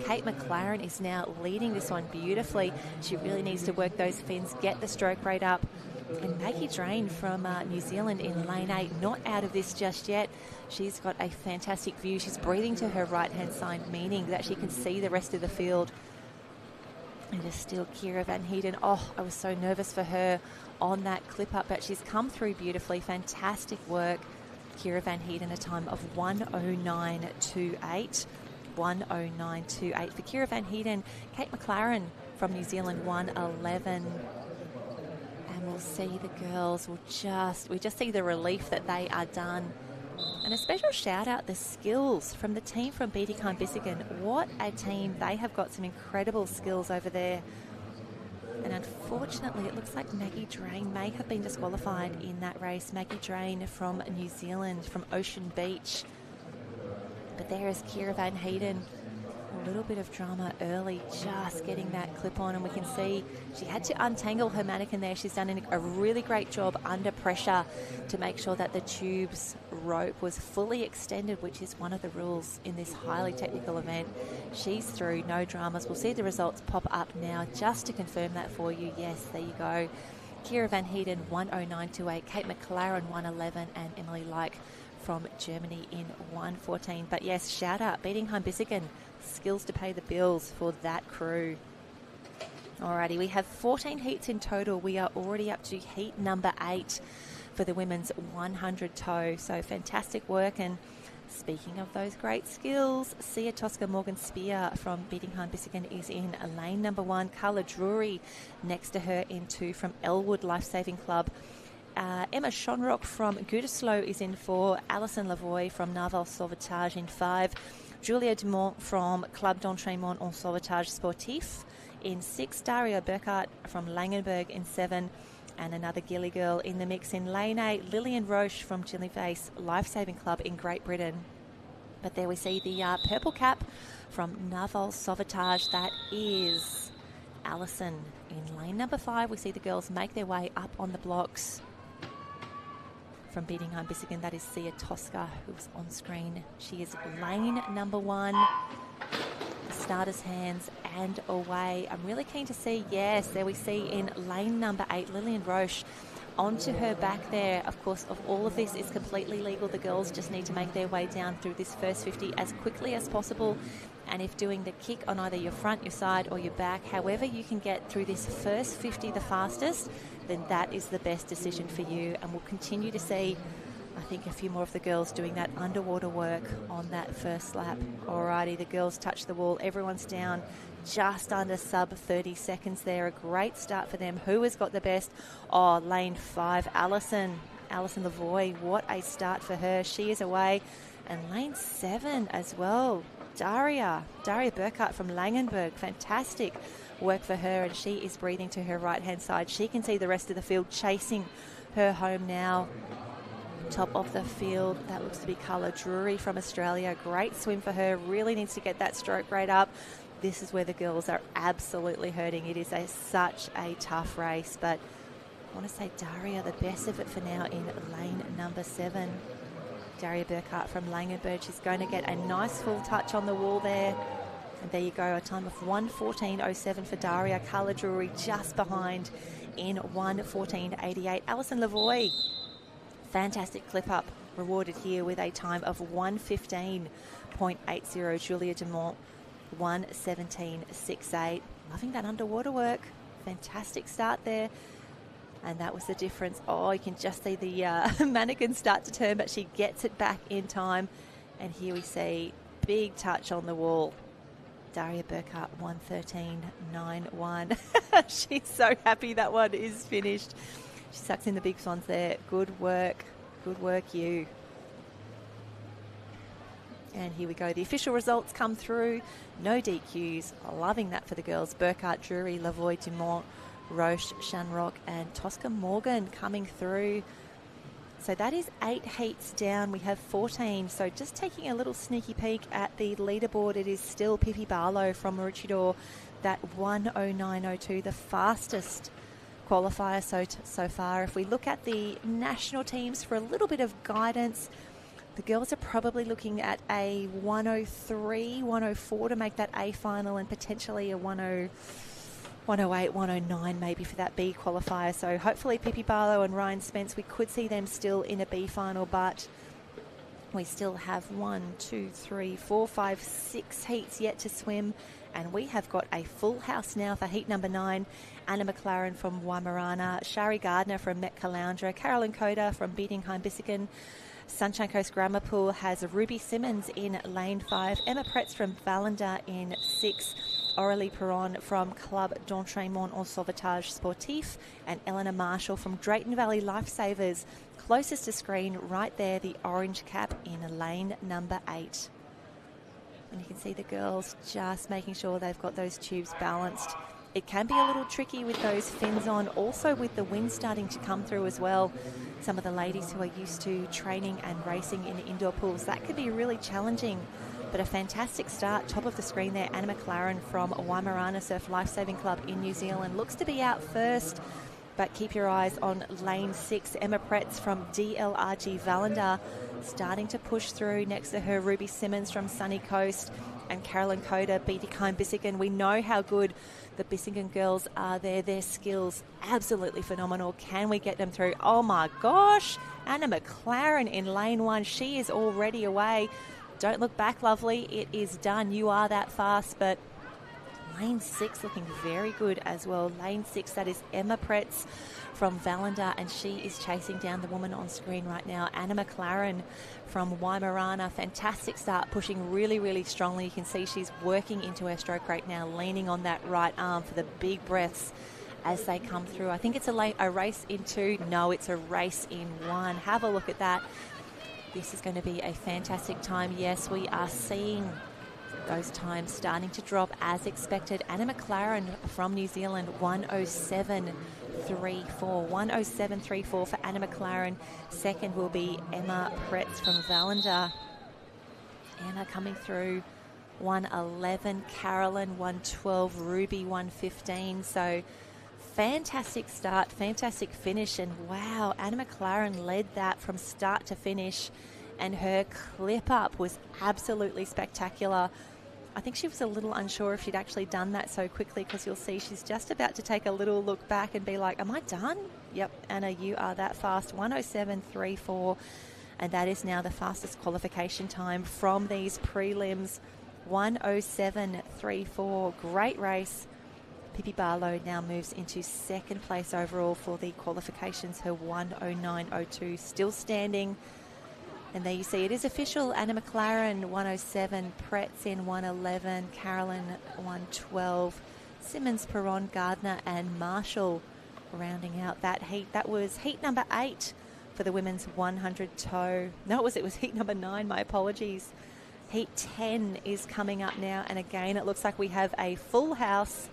Kate McLaren is now leading this one beautifully. She really needs to work those fins, get the stroke rate up. And Maggie Drain from New Zealand in lane 8, not out of this just yet. She's got a fantastic view. She's breathing to her right-hand side, meaning that she can see the rest of the field. It is still Kira Van Heerden. Oh, I was so nervous for her on that clip up, but she's come through beautifully. Fantastic work. Kira Van Heerden, a time of 1:09.28. 1:09.28 for Kira Van Heerden. Kate McLaren from New Zealand, 1:11. And we'll see the girls we just see the relief that they are done. And a special shout out the skills from the team from Bietigheim-Bissingen. What a team. They have got some incredible skills over there. And unfortunately, it looks like Maggie Drain may have been disqualified in that race. Maggie Drain from New Zealand, from Ocean Beach. But there is Kira Van Heerden. A little bit of drama early, just getting that clip on, and we can see she had to untangle her mannequin there. She's done a really great job under pressure to make sure that the tube's rope was fully extended, which is one of the rules in this highly technical event. She's through, no dramas. We'll see the results pop up now just to confirm that for you. Yes, there you go. Kira Van Heerden, 1:09.28. Kate McLaren, 1:11, and Emily Like from Germany in 1:14. But yes, shout out Bietigheim-Bissingen. Skills to pay the bills for that crew. Alrighty, we have 14 heats in total. We are already up to heat number 8 for the women's 100 tow. So fantastic work. And speaking of those great skills, Sia Tosca Morgan Spear from Bietigheim-Bissingen is in lane number 1. Carla Drury next to her in 2 from Elwood Lifesaving Club. Emma Schonrock from Gütersloh is in 4. Alison Lavoie from Naval Sauvetage in 5. Julia Dumont from Club d'Entraînement en Sauvetage Sportif in 6. Daria Burkhardt from Langenberg in 7. And another Gilly girl in the mix in lane 8, Lillian Roche from Chiliface Lifesaving Club in Great Britain. But there we see the purple cap from Naval Sauvetage. That is Alison. In lane number 5, we see the girls make their way up on the blocks. From Bietigheim-Bissingen, that is Sia Tosca, who's on screen. She is lane number 1. Starter's hands and away. I'm really keen to see, yes, there we see in lane number 8, Lillian Roche onto her back there. Of course, of all of this is completely legal. The girls just need to make their way down through this first 50 as quickly as possible. And if doing the kick on either your front, your side or your back, however you can get through this first 50 the fastest, then that is the best decision for you. And we'll continue to see I think a few more of the girls doing that underwater work on that first lap. Alrighty, the girls touch the wall. Everyone's down just under sub 30 seconds there. A great start for them. Who has got the best? Oh, lane 5, Alison Lavoie. What a start for her. She is away. And lane 7 as well. Daria Burkhart from Langenberg. Fantastic work for her, and she is breathing to her right-hand side. She can see the rest of the field chasing her home now. Top of the field, that looks to be Carla Drury from Australia. Great swim for her. Really needs to get that stroke rate up. This is where the girls are absolutely hurting. It is such a tough race, but I want to say Daria, the best of it for now in lane number 7. Daria Burkhart from Langenberg. She's going to get a nice full touch on the wall there. And there you go, a time of 1:14.07 for Daria. Carla Drury just behind in 1:14.88. Alison Lavoie, fantastic clip up, rewarded here with a time of 1:15.80. Julia Dumont, 1:17.68. Loving that underwater work. Fantastic start there. And that was the difference. Oh, you can just see the mannequin start to turn, but she gets it back in time. And here we see big touch on the wall. Daria Burkhart, 1:13.91. She's so happy that one is finished. She sucks in the big swans there. Good work, you. And here we go. The official results come through. No DQs. Loving that for the girls. Burkhart, Drury, Lavoie, Dumont, Roche, Shanrock and Tosca Morgan coming through. So that is 8 heats down. We have 14. So just taking a little sneaky peek at the leaderboard, it is still Pippi Barlow from Maroochydore, that 1:09.02, the fastest qualifier so far. If we look at the national teams for a little bit of guidance, the girls are probably looking at a 1:03, 1:04 to make that A final, and potentially a 1:08, 1:09 maybe for that B qualifier. So hopefully Pippi Barlow and Ryan Spence, we could see them still in a B final, but we still have 6 heats yet to swim, and we have got a full house now for heat number 9. Anna McLaren from Waimārana, Shari Gardner from Met Caloundra, Carolyn Coda from Bietigheim-Bissingen. Sunshine Coast Grammar Pool has Ruby Simmons in lane 5, Emma Pretz from Vallender in 6, Aurélie Perron from Club d'Entraînement en Sauvetage Sportif, and Eleanor Marshall from Drayton Valley Lifesavers. Closest to screen right there, the orange cap in lane number 8. And you can see the girls just making sure they've got those tubes balanced. It can be a little tricky with those fins on, also with the wind starting to come through as well. Some of the ladies who are used to training and racing in indoor pools, that could be really challenging. But a fantastic start. Top of the screen there, Anna McLaren from Waimārana Surf Lifesaving Club in New Zealand. Looks to be out first, but keep your eyes on lane 6. Emma Pretz from DLRG Vallender starting to push through. Next to her, Ruby Simmons from Sunny Coast and Carolyn Coda, Bietigheim-Bissingen. We know how good the Bissingen girls are there. Their skills absolutely phenomenal. Can we get them through? Oh my gosh, Anna McLaren in lane 1. She is already away. Don't look back, lovely. It is done. You are that fast, but lane 6 looking very good as well. Lane 6, that is Emma Pretz from Vallender, and she is chasing down the woman on screen right now, Anna McLaren from Waimārana. Fantastic start, pushing really, really strongly. You can see she's working into her stroke rate now, leaning on that right arm for the big breaths as they come through. I think it's a race in 2. No, it's a race in 1. Have a look at that. This is going to be a fantastic time. Yes, we are seeing those times starting to drop as expected. Anna McLaren from New Zealand, 1:07.34. 1:07.34 for Anna McLaren. Second will be Emma Pretz from Vallender. Anna coming through, 1:11. Carolyn, 1:12. Ruby, 1:15. So fantastic start, fantastic finish, and wow, Anna McLaren led that from start to finish, and her clip up was absolutely spectacular. I think she was a little unsure if she'd actually done that so quickly, because you'll see she's just about to take a little look back and be like, am I done? Yep, Anna, you are that fast. 1:07.34, and that is now the fastest qualification time from these prelims. 1:07.34, great race. Pippi Barlow now moves into second place overall for the qualifications, her 1:09.02, still standing And there you see it is official. Anna McLaren 107, Pretz in 111, Carolyn 112, Simmons, Perron, Gardner and Marshall rounding out that heat. That was heat number 8 for the women's 100 toe. No, it was heat number 9, my apologies. Heat 10 is coming up now, and again it looks like we have a full house.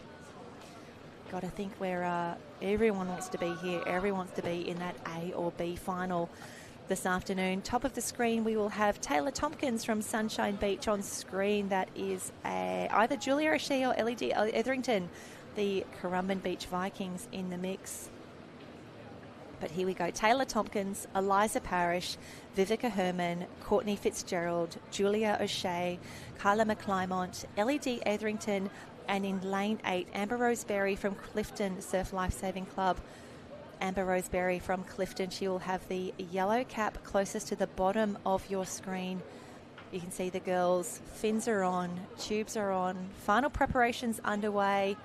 Got to think where everyone wants to be here. Everyone wants to be in that A or B final this afternoon. Top of the screen, we will have Taylor Tompkins from Sunshine Beach on screen. That is either Julia O'Shea or LED Etherington, the Currumbin Beach Vikings in the mix. But here we go. Taylor Tompkins, Eliza Parrish, Vivica Herman, Courtney Fitzgerald, Julia O'Shea, Carla McClymont, LED Etherington, and in lane 8, Amber Roseberry from Clifton Surf Lifesaving Club. Amber Roseberry from Clifton. She will have the yellow cap closest to the bottom of your screen. You can see the girls. Fins are on. Tubes are on. Final preparations underway.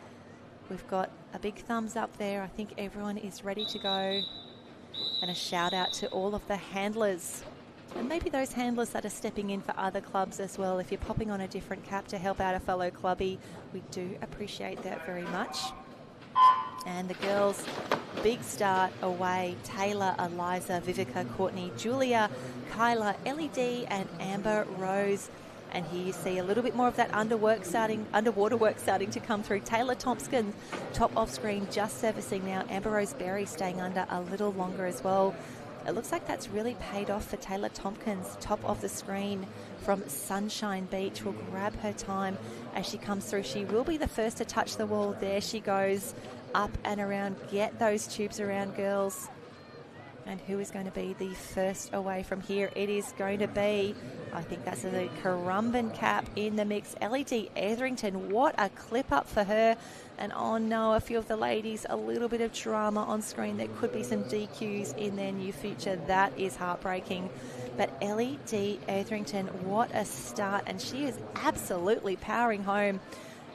We've got a big thumbs up there. I think everyone is ready to go. And a shout out to all of the handlers. And maybe those handlers that are stepping in for other clubs as well. If you're popping on a different cap to help out a fellow clubby, we do appreciate that very much. And the girls, big start away. Taylor, Eliza, Vivica, Courtney, Julia, Kyla, LED and Amber Rose. And here you see a little bit more of that underwater work starting to come through. Taylor Tompkins, top off screen, just servicing now. Amber Roseberry staying under a little longer as well. It looks like that's really paid off for Taylor Tompkins. Top of the screen from Sunshine Beach will grab her time as she comes through. She will be the first to touch the wall. There she goes, up and around. Get those tubes around, girls. And who is going to be the first away from here? It is going to be, I think that's the Currumbin cap in the mix. LED Etherington, what a clip up for her. And oh no, a few of the ladies, a little bit of drama on screen. There could be some DQs in their new future. That is heartbreaking. But LED Etherington, what a start. And she is absolutely powering home.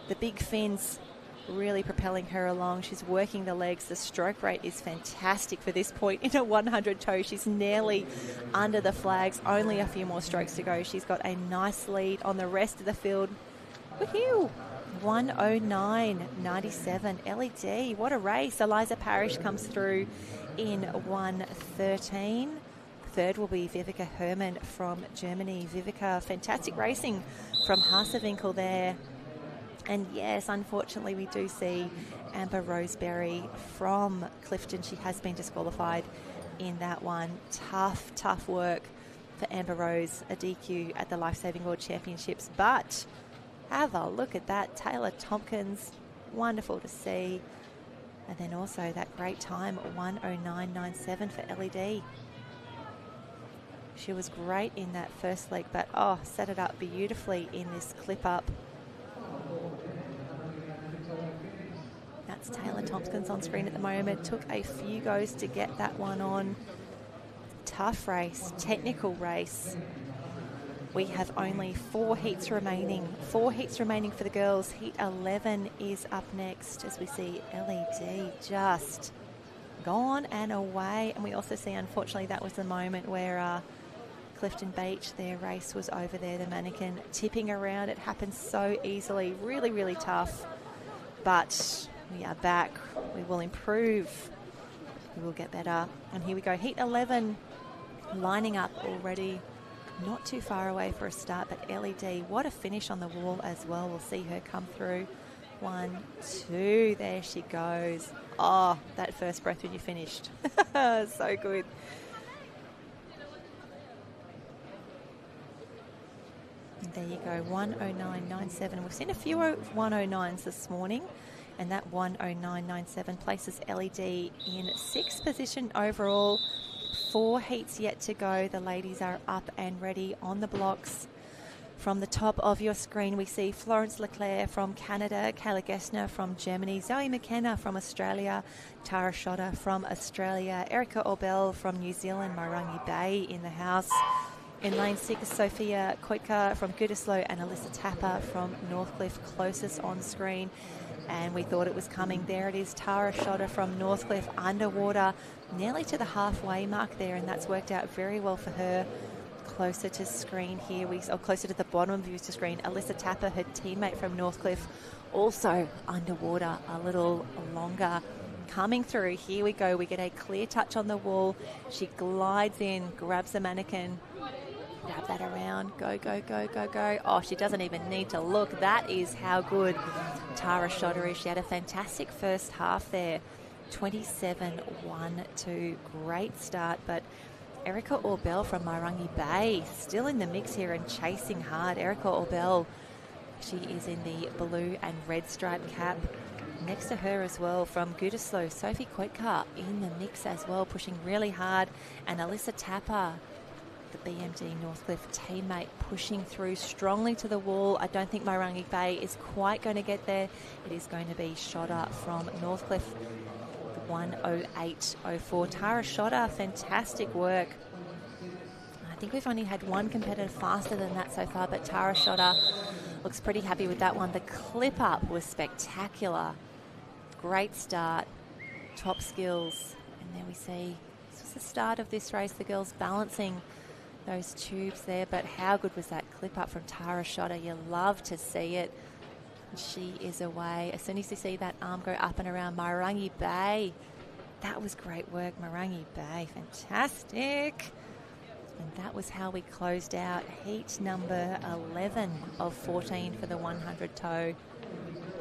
The big fins really propelling her along. She's working the legs. The stroke rate is fantastic for this point in a 100 toe. She's nearly under the flags. Only a few more strokes to go. She's got a nice lead on the rest of the field. Woohoo! 109.97. LED, what a race. Eliza Parrish comes through in 113. Third will be Vivica Herman from Germany. Vivica, fantastic racing from Haasewinkel there. And yes, unfortunately, we do see Amber Roseberry from Clifton. She has been disqualified in that one. Tough work for Amber Rose, a DQ at the Lifesaving World Championships. But have a look at that. Taylor Tompkins, wonderful to see. And then also that great time, 109.97 for LED. She was great in that first leg, but set it up beautifully in this clip up. That's Taylor Tompkins on screen at the moment. Took a few goes to get that one on. Tough race, technical race. We have only 4 heats remaining. 4 heats remaining for the girls. Heat 11 is up next as we see LED just gone and away. And we also see, unfortunately, that was the moment where Clifton Beach, their race was over there. The mannequin tipping around. It happens so easily. Really, really tough. But we are back. We will improve. We will get better. And here we go. Heat 11 lining up already. Not too far away for a start, but LED, what a finish on the wall as well. We'll see her come through. 1, 2, there she goes. Oh, that first breath when you finished. So good. And there you go, 109.97. We've seen a few 109s this morning, and that 109.97 places LED in 6th position overall. 4 heats yet to go. The ladies are up and ready on the blocks. From the top of your screen, we see Florence Leclerc from Canada, Kayla Gessner from Germany, Zoe McKenna from Australia, Tara Schotter from Australia, Erica Orbell from New Zealand, Marangi Bay in the house. In lane 6, Sophia Koitka from Gütersloh and Alyssa Tapper from Northcliffe closest on screen. And we thought it was coming. There it is, Tara Schotter from Northcliffe underwater, nearly to the halfway mark there, and that's worked out very well for her. Closer to screen here, closer to the bottom view to screen. Alyssa Tapper, her teammate from Northcliffe, also underwater a little longer. Coming through, here we go. We get a clear touch on the wall. She glides in, grabs the mannequin, grab that around, go, go, go, go, go. Oh, she doesn't even need to look. That is how good Tara Schotter is. She had a fantastic first half there. 27-1-2, great start, but Erica Orbell from Marangi Bay still in the mix here and chasing hard. Erica Orbell, she is in the blue and red striped cap. Next to her as well from Gütersloh, Sophie Koitkar in the mix as well, pushing really hard. And Alyssa Tapper, the BMD Northcliffe teammate, pushing through strongly to the wall. I don't think Marangi Bay is quite going to get there. It is going to be Schotter from Northcliffe. 1:08.04. Tara Schotter, fantastic work. I think we've only had one competitor faster than that so far, but Tara Schotter looks pretty happy with that one. The clip up was spectacular. Great start, top skills. And there we see, this was the start of this race, the girls balancing those tubes there, but how good was that clip up from Tara Schotter? You love to see it. She is away. As soon as you see that arm go up and around Marangi Bay, that was great work, Marangi Bay, fantastic. And that was how we closed out heat number 11 of 14 for the 100 toe.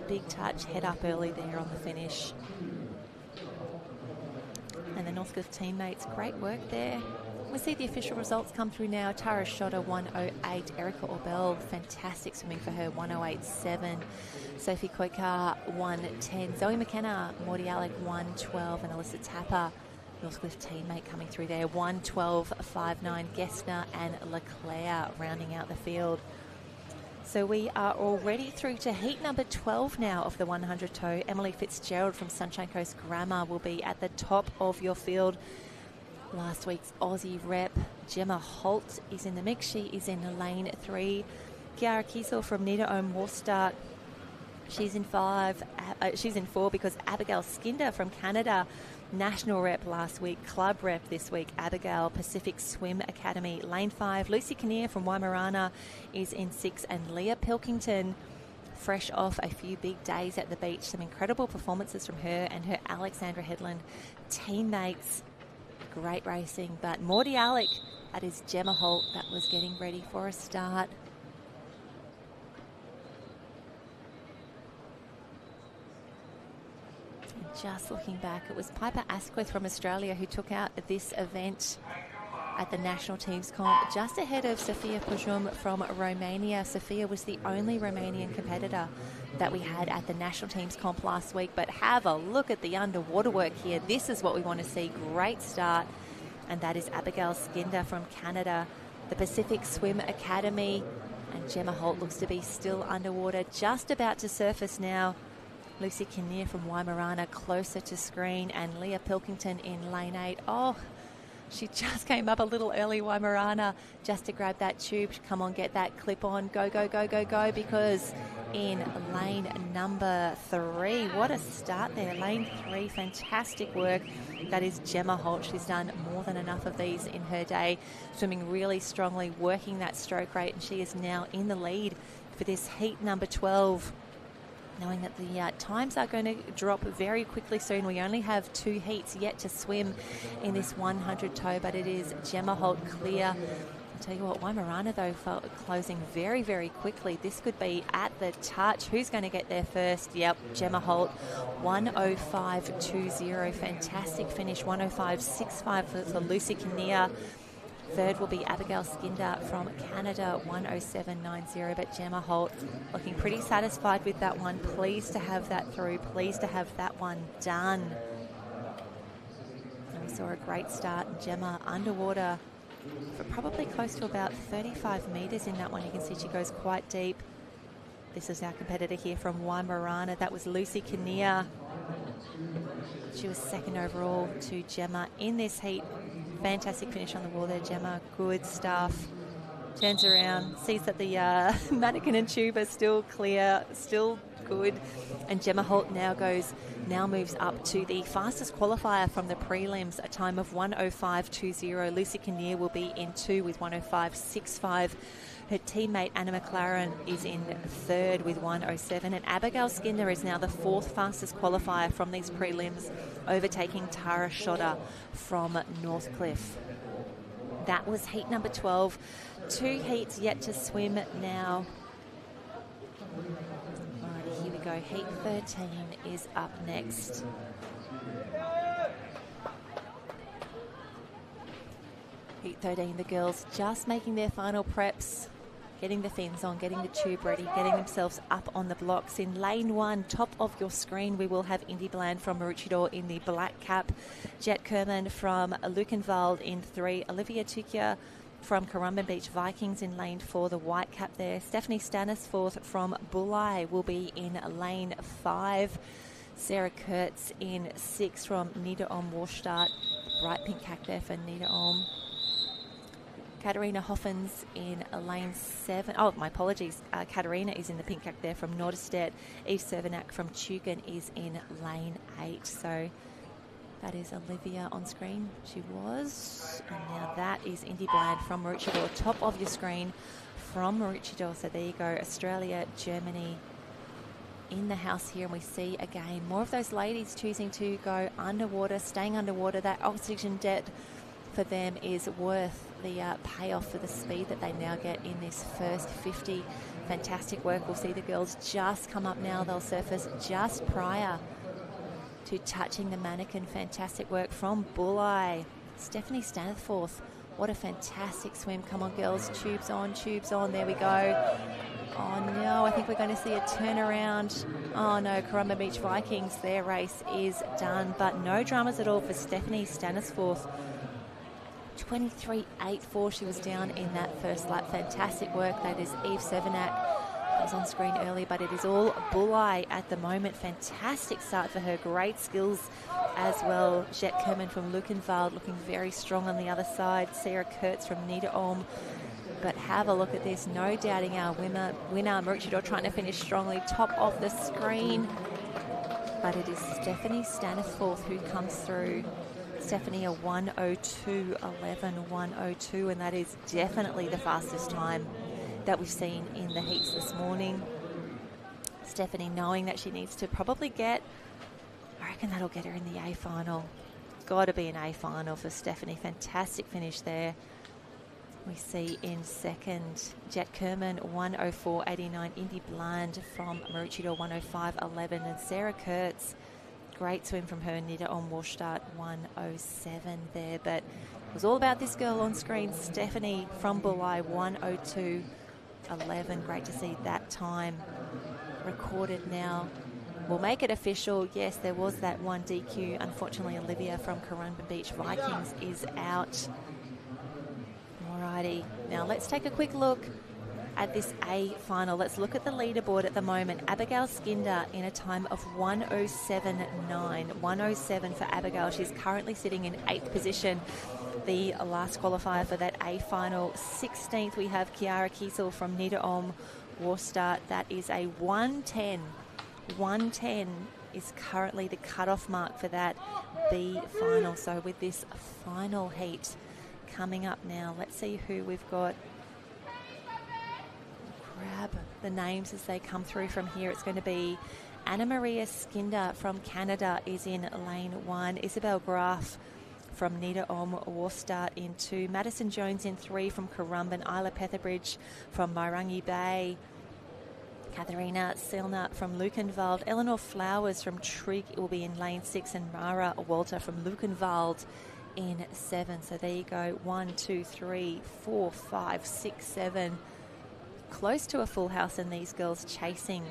Big touch, head up early there on the finish. And the Northcliffe teammates, great work there. We see the official results come through now. Tara Schotter 1:08. Erica Orbell, fantastic swimming for her, 1:08.7. Sophie Koitkar 1:10. Zoe McKenna, Morty Alec 1:12. And Alyssa Tapper, Northcliffe teammate, coming through there, 1:12.59. Gessner and Leclerc rounding out the field. So we are already through to heat number 12 now of the 100 toe. Emily Fitzgerald from Sunshine Coast Grammar will be at the top of your field. Last week's Aussie rep, Gemma Holt, is in the mix. She is in lane 3. Kiara Kiesel from Niederohm Worcester, she's in 4 because Abigail Skinder from Canada, national rep last week, club rep this week, Abigail, Pacific Swim Academy. Lane 5, Lucy Kinnear from Waimorana is in 6, and Leah Pilkington, fresh off a few big days at the beach. Some incredible performances from her and her Alexandra Headland teammates. Great racing, but Morty Alec, that is Gemma Holt, that was getting ready for a start. And just looking back, it was Piper Asquith from Australia who took out this event at the national teams comp, just ahead of Sofia Pujum from Romania. Sofia was the only Romanian competitor that we had at the national teams comp last week, but have a look at the underwater work here. This is what we want to see. Great start, and that is Abigail Skinder from Canada, the Pacific Swim Academy, and Gemma Holt looks to be still underwater, just about to surface now. Lucy Kinnear from Waimorana closer to screen, and Leah Pilkington in lane 8. Oh, she just came up a little early, Waimorana, just to grab that tube. Come on, get that clip on. Go, go, go, go, go, because in lane number 3, what a start there. Lane 3, fantastic work. That is Gemma Holt. She's done more than enough of these in her day, swimming really strongly, working that stroke rate, and she is now in the lead for this heat number 12. Knowing that the times are going to drop very quickly soon. We only have 2 heats yet to swim in this 100 toe, but it is Gemma Holt clear. I'll tell you what, Waimorana though closing very, very quickly. This could be at the touch. Who's going to get there first? Yep, Gemma Holt, 1:05.20. Fantastic finish, 1:05.65 for Lucy Kinnear. Third will be Abigail Skinder from Canada, 1:07.90. But Gemma Holt looking pretty satisfied with that one. Pleased to have that through. Pleased to have that one done. And we saw a great start. Gemma underwater for probably close to about 35 metres in that one. You can see she goes quite deep. This is our competitor here from Waimorana. That was Lucy Kinnear. She was second overall to Gemma in this heat. Fantastic finish on the wall there, Gemma. Good stuff. Turns around, sees that the mannequin and tube are still clear, still good. And Gemma Holt now moves up to the fastest qualifier from the prelims, a time of 1:05.20. Lucy Kinnear will be in 2 with 1:05.65. Her teammate Anna McLaren is in 3rd with 1:07. And Abigail Skinder is now the 4th fastest qualifier from these prelims, overtaking Tara Shodder from Northcliffe. That was heat number 12. 2 heats yet to swim now. Alrighty, here we go. Heat 13 is up next. Heat 13, the girls just making their final preps, getting the fins on, getting the tube ready, getting themselves up on the blocks. In lane 1, top of your screen, we will have Indy Bland from Maroochydore in the black cap, Jet Kerman from Lukenwald in 3, Olivia Tukia from Currumbin Beach Vikings in lane 4, the white cap there. Stephanie Stanisforth from Bulli will be in lane 5. Sarah Kurtz in 6 from Niederolm Warstadt. Bright pink cap there for Niederolm. Katarina Hoffens in lane 7. Oh, my apologies. Katarina is in the pink cap there from Norderstedt. Eve Cervenak from Tukin is in lane 8. So that is Olivia on screen. She was. And now that is Indy Bland from Maroochydore. Top of your screen from Maroochydore. So there you go. Australia, Germany in the house here. And we see again more of those ladies choosing to go underwater, staying underwater. That oxygen debt for them is worth the payoff for the speed that they now get in this first 50. Fantastic work. We'll see the girls just come up now. They'll surface just prior to touching the mannequin. Fantastic work from Bulli. Stephanie Stanisforth, what a fantastic swim. Come on, girls. Tubes on, tubes on. There we go. Oh, no, I think we're going to see a turnaround. Oh, no, Currumbin Beach Vikings, their race is done. But no dramas at all for Stephanie Stanisforth. 23.84 she was down in that first lap. Fantastic work. That is Eve Cervenak. That was on screen earlier, but it is all Bulli at the moment. Fantastic start for her. Great skills as well. Jet Kerman from Lukenwald looking very strong on the other side. Sarah Kurtz from Niederolm. But have a look at this. No doubting our winner Maroochydore trying to finish strongly. Top of the screen. But it is Stephanie Stanisforth who comes through. Stephanie, a 1:02.11, 1:02, and that is definitely the fastest time that we've seen in the heats this morning. Stephanie knowing that she needs to probably get, I reckon that'll get her in the A final. Got to be an A final for Stephanie. Fantastic finish there. We see in second, Jet Kerman, 1:04.89, Indy Bland from Maroochydore, 1:05.11, and Sarah Kurtz, great swim from her, Niederolm Warstadt, 1:07 there. But it was all about this girl on screen, Stephanie from Bulli, 1:02.11. Great to see that time recorded now. We'll make it official. Yes, there was that one DQ. Unfortunately, Olivia from Currumbin Beach Vikings is out. Alrighty, now let's take a quick look at this A final. Let's look at the leaderboard at the moment. Abigail Skinder in a time of 1:07.9. 1:07 for Abigail. She's currently sitting in 8th position. The last qualifier for that A final. 16th we have Kiara Kiesel from Niederolm Warstadt. That is a 1:10. 1:10 is currently the cutoff mark for that B final. So with this final heat coming up now, let's see who we've got. Grab the names as they come through from here. It's going to be Anna Maria Skinder from Canada is in lane 1. Isabel Graf from Niederolm Warstadt in 2. Madison Jones in 3 from Currumbin. Isla Petherbridge from Mairangi Bay. Katharina Selner from Lukenwald. Eleanor Flowers from Trigg will be in lane 6. And Mara Walter from Lukenwald in 7. So there you go. 1, 2, 3, 4, 5, 6, 7. Close to a full house, and these girls chasing.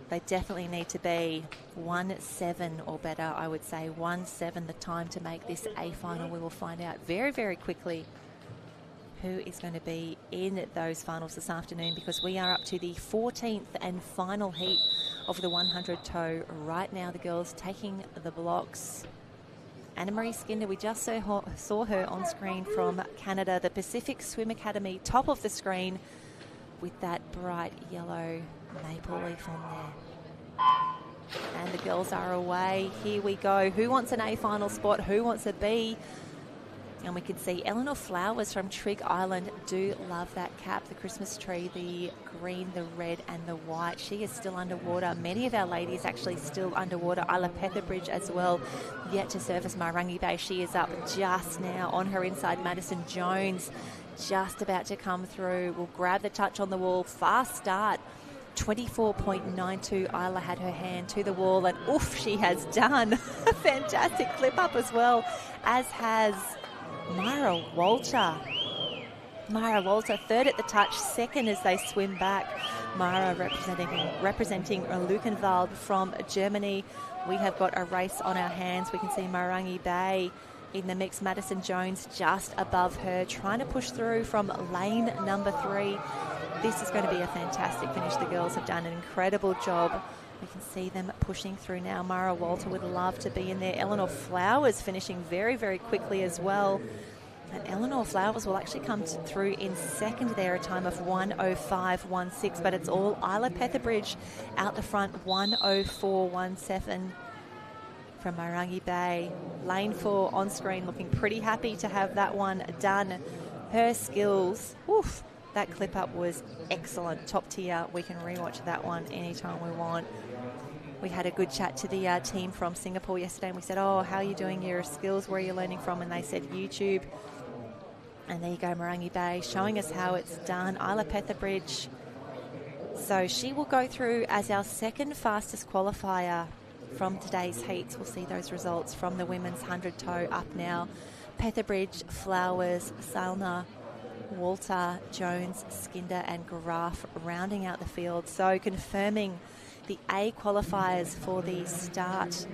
They definitely need to be 1:07 or better, I would say. 1:07 the time to make this A final. We will find out very, very quickly who is going to be in those finals this afternoon, because we are up to the 14th and final heat of the 100 tow. Right now the girls taking the blocks. Anna-Marie Skinder, we just saw her on screen from Canada, the Pacific Swim Academy, top of the screen with that bright yellow maple leaf on there. And the girls are away. Here we go. Who wants an A final spot? Who wants a B? And we can see Eleanor Flowers from Trigg Island. Do love that cap, the Christmas tree, the green, the red and the white. She is still underwater. Many of our ladies actually still underwater. Isla Petherbridge as well, yet to surface Marangi Bay. She is up just now on her inside. Madison Jones just about to come through. Will grab the touch on the wall. Fast start. 24.92. Isla had her hand to the wall and oof, she has done a fantastic clip up as well, as has Myra Walter. Myra Walter, third at the touch, second as they swim back. Myra representing Luckenwald from Germany. We have got a race on our hands. We can see Marangi Bay in the mix. Madison Jones just above her, trying to push through from lane number 3. This is going to be a fantastic finish. The girls have done an incredible job. We can see them pushing through now. Mara Walter would love to be in there. Eleanor Flowers finishing very, very quickly as well. And Eleanor Flowers will actually come through in second there, a time of 1:05.16. But it's all Isla Petherbridge out the front, 1:04.17 from Marangi Bay. Lane 4 on screen, looking pretty happy to have that one done. Her skills, oof, that clip up was excellent, top tier. We can rewatch that one anytime we want. We had a good chat to the team from Singapore yesterday, and we said, oh, how are you doing your skills? Where are you learning from? And they said YouTube. And there you go, Marangi Bay, showing us how it's done. Isla Petherbridge. So she will go through as our second fastest qualifier from today's heats. We'll see those results from the women's 100 toe up now. Petherbridge, Flowers, Salna, Walter, Jones, Skinder and Graf rounding out the field. So confirming the A qualifiers for the start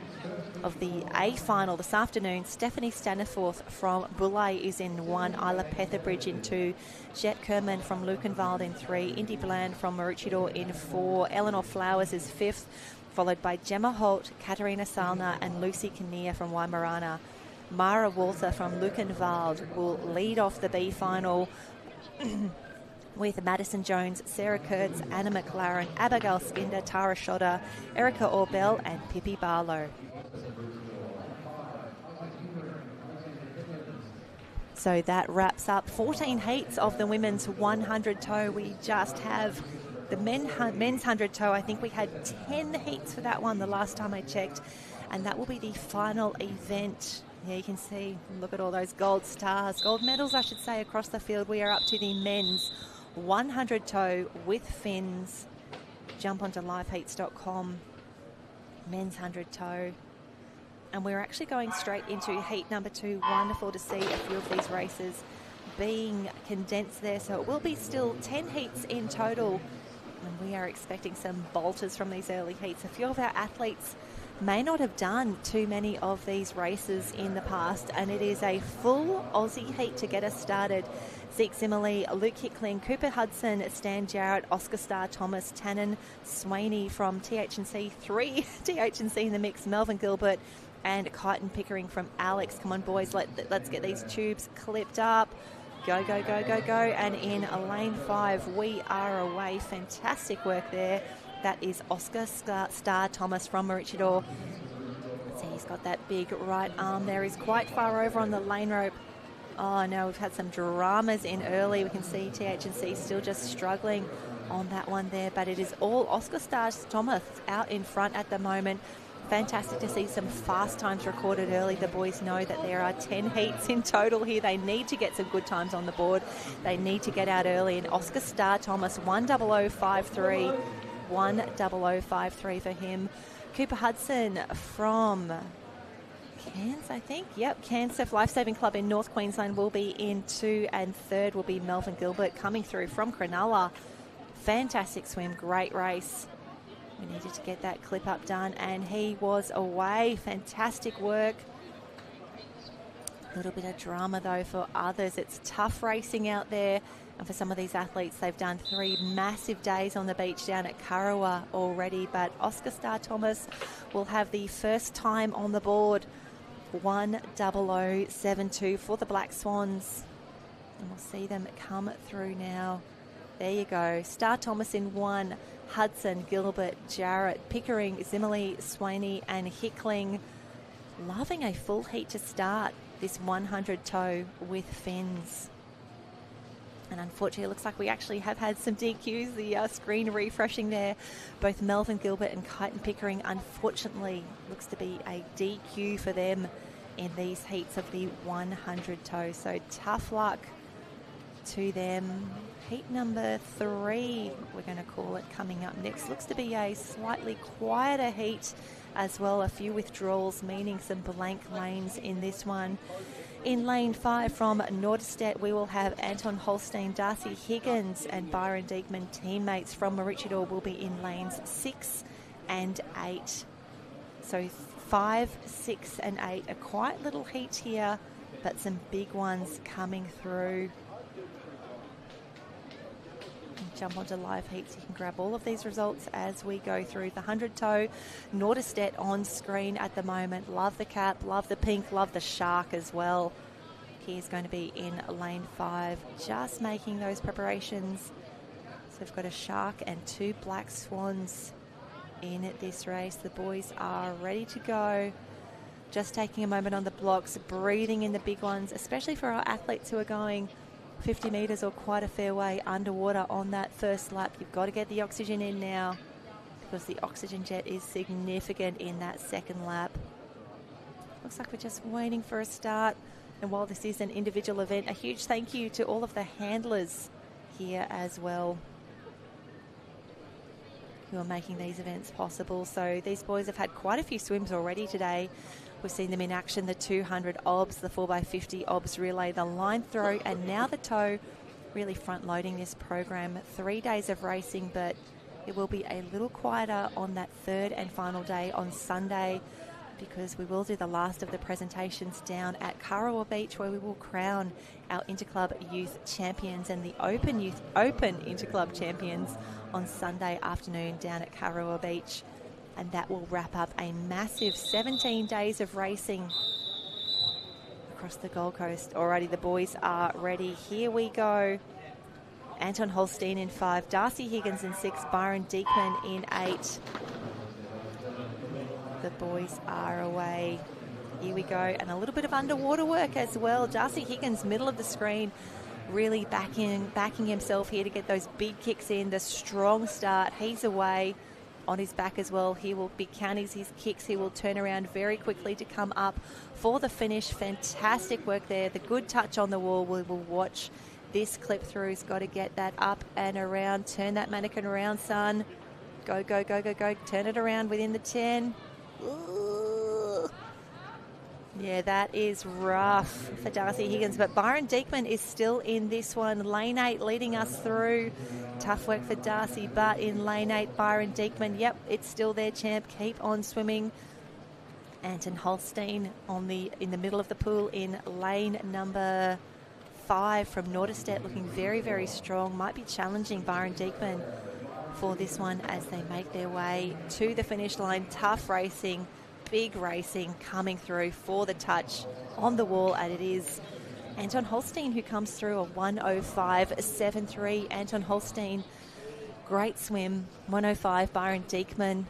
of the A final this afternoon. Stephanie Staniforth from Bulli is in 1, Isla Petherbridge in 2, Jet Kerman from Luckenwald in 3, Indy Bland from Maroochydore in 4, Eleanor Flowers is 5th, followed by Gemma Holt, Katarina Salna and Lucy Kinnear from Waimārana. Mara Walter from Luckenwald will lead off the B final with Madison Jones, Sarah Kurtz, Anna McLaren, Abigail Skinder, Tara Schotter, Erica Orbell and Pippi Barlow. So that wraps up 14 heats of the women's 100 toe. We just have the men's 100 toe. I think we had 10 heats for that one the last time I checked, and that will be the final event. Yeah, you can see, look at all those gold stars, gold medals I should say, across the field. We are up to the men's 100 toe with fins. Jump onto liveheats.com, men's 100 toe. And we're actually going straight into heat number 2. Wonderful to see a few of these races being condensed there. So it will be still 10 heats in total. And we are expecting some bolters from these early heats. A few of our athletes may not have done too many of these races in the past, and it is a full Aussie heat to get us started. Zeke Zimmerly, Luke Hickling, Cooper Hudson, Stan Jarrett, Oscar Starr Thomas, Tannen Swaney from TH&C, 3 TH&C in the mix, Melvin Gilbert and Kyton Pickering from Alex. Come on boys, let's get these tubes clipped up. Go, go, go, go, go. And in lane 5, we are away. Fantastic work there. That is Oscar Starr Thomas from Maroochydore. See, he's got that big right arm there. He's quite far over on the lane rope. Oh, no, we've had some dramas in early. We can see TH&C still just struggling on that one there. But it is all Oscar Starr Thomas out in front at the moment. Fantastic to see some fast times recorded early. The boys know that there are 10 heats in total here. They need to get some good times on the board. They need to get out early. And Oscar Starr Thomas, 1:00.53. 1:00.53 for him. Cooper Hudson from Cairns, I think. Yep, Cairns Surf Lifesaving Club in North Queensland will be in 2, and third will be Melvin Gilbert coming through from Cronulla. Fantastic swim, great race. We needed to get that clip up done, and he was away. Fantastic work. A little bit of drama though for others. It's tough racing out there. And for some of these athletes, they've done 3 massive days on the beach down at Kurrawa already. But Oscar Starr Thomas will have the first time on the board 1:00.72 for the Black Swans. And we'll see them come through now. There you go. Star Thomas in 1, Hudson, Gilbert, Jarrett, Pickering, Zimmerly, Swaney and Hickling. Loving a full heat to start this 100 toe with fins. And unfortunately, it looks like we actually have had some DQs. The screen refreshing there. Both Melvin Gilbert and Kyton Pickering, unfortunately, looks to be a DQ for them in these heats of the 100 toe. So tough luck to them. Heat number 3, we're going to call it, coming up next. Looks to be a slightly quieter heat as well. A few withdrawals, meaning some blank lanes in this one. In lane 5 from Norderstedt, we will have Anton Holstein, Darcy Higgins and Byron Diekman. Teammates from Maroochydore will be in lanes 6 and 8. So 5, 6 and 8. A quiet little heat here, but some big ones coming through. Jump onto live heats. You can grab all of these results as we go through the 100 toe. Norderstedt on screen at the moment. Love the cap, love the pink, love the shark as well. He's going to be in lane 5, just making those preparations. So we've got a shark and 2 black swans in this race. The boys are ready to go. Just taking a moment on the blocks, breathing in the big ones, especially for our athletes who are going 50 metres or quite a fair way underwater on that first lap. You've got to get the oxygen in now because the oxygen jet is significant in that second lap. Looks like we're just waiting for a start. And while this is an individual event, a huge thank you to all of the handlers here as well who are making these events possible. So these boys have had quite a few swims already today. We've seen them in action, the 200 obs, the 4x50 obs relay, the line throw, and now the tow, really front-loading this program. 3 days of racing, but it will be a little quieter on that third and final day on Sunday because we will do the last of the presentations down at Karawa Beach where we will crown our Interclub Youth Champions and the Open Interclub Champions on Sunday afternoon down at Karawa Beach. And that will wrap up a massive 17 days of racing across the Gold Coast. Alrighty, the boys are ready. Here we go. Anton Holstein in 5, Darcy Higgins in 6, Byron Diekman in 8. The boys are away. Here we go. And a little bit of underwater work as well. Darcy Higgins, middle of the screen, really backing himself here to get those big kicks in. The strong start. He's away. On his back as well, he will be counting his kicks. He will turn around very quickly to come up for the finish. Fantastic work there. The good touch on the wall. We will watch this clip through. He's got to get that up and around. Turn that mannequin around, son. Go, go, go, go, go. Turn it around within the 10. Ooh. Yeah, that is rough for Darcy Higgins. But Byron Diekman is still in this one. Lane 8 leading us through. Tough work for Darcy, but in lane 8, Byron Diekman, yep, it's still there, champ. Keep on swimming. Anton Holstein in the middle of the pool in lane number 5 from Norderstedt, looking very, very strong. Might be challenging Byron Diekman for this one as they make their way to the finish line. Tough racing, big racing coming through for the touch on the wall, and it is Anton Holstein who comes through a 1:05.73. Anton Holstein, great swim. 1:05, Byron Diekman.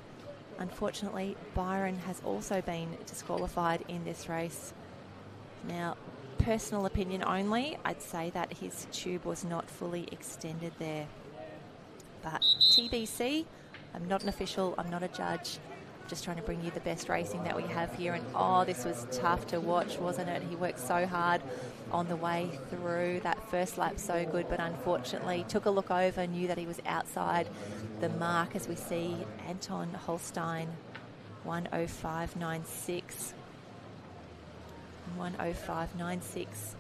Unfortunately, Byron has also been disqualified in this race. Now, personal opinion only, I'd say that his tube was not fully extended there. But TBC, I'm not an official, I'm not a judge. Just trying to bring you the best racing that we have here. And oh, this was tough to watch, wasn't it? He worked so hard on the way through. That first lap so good, but unfortunately took a look over, knew that he was outside the mark as we see Anton Holstein 1:05.96. 1:05.96.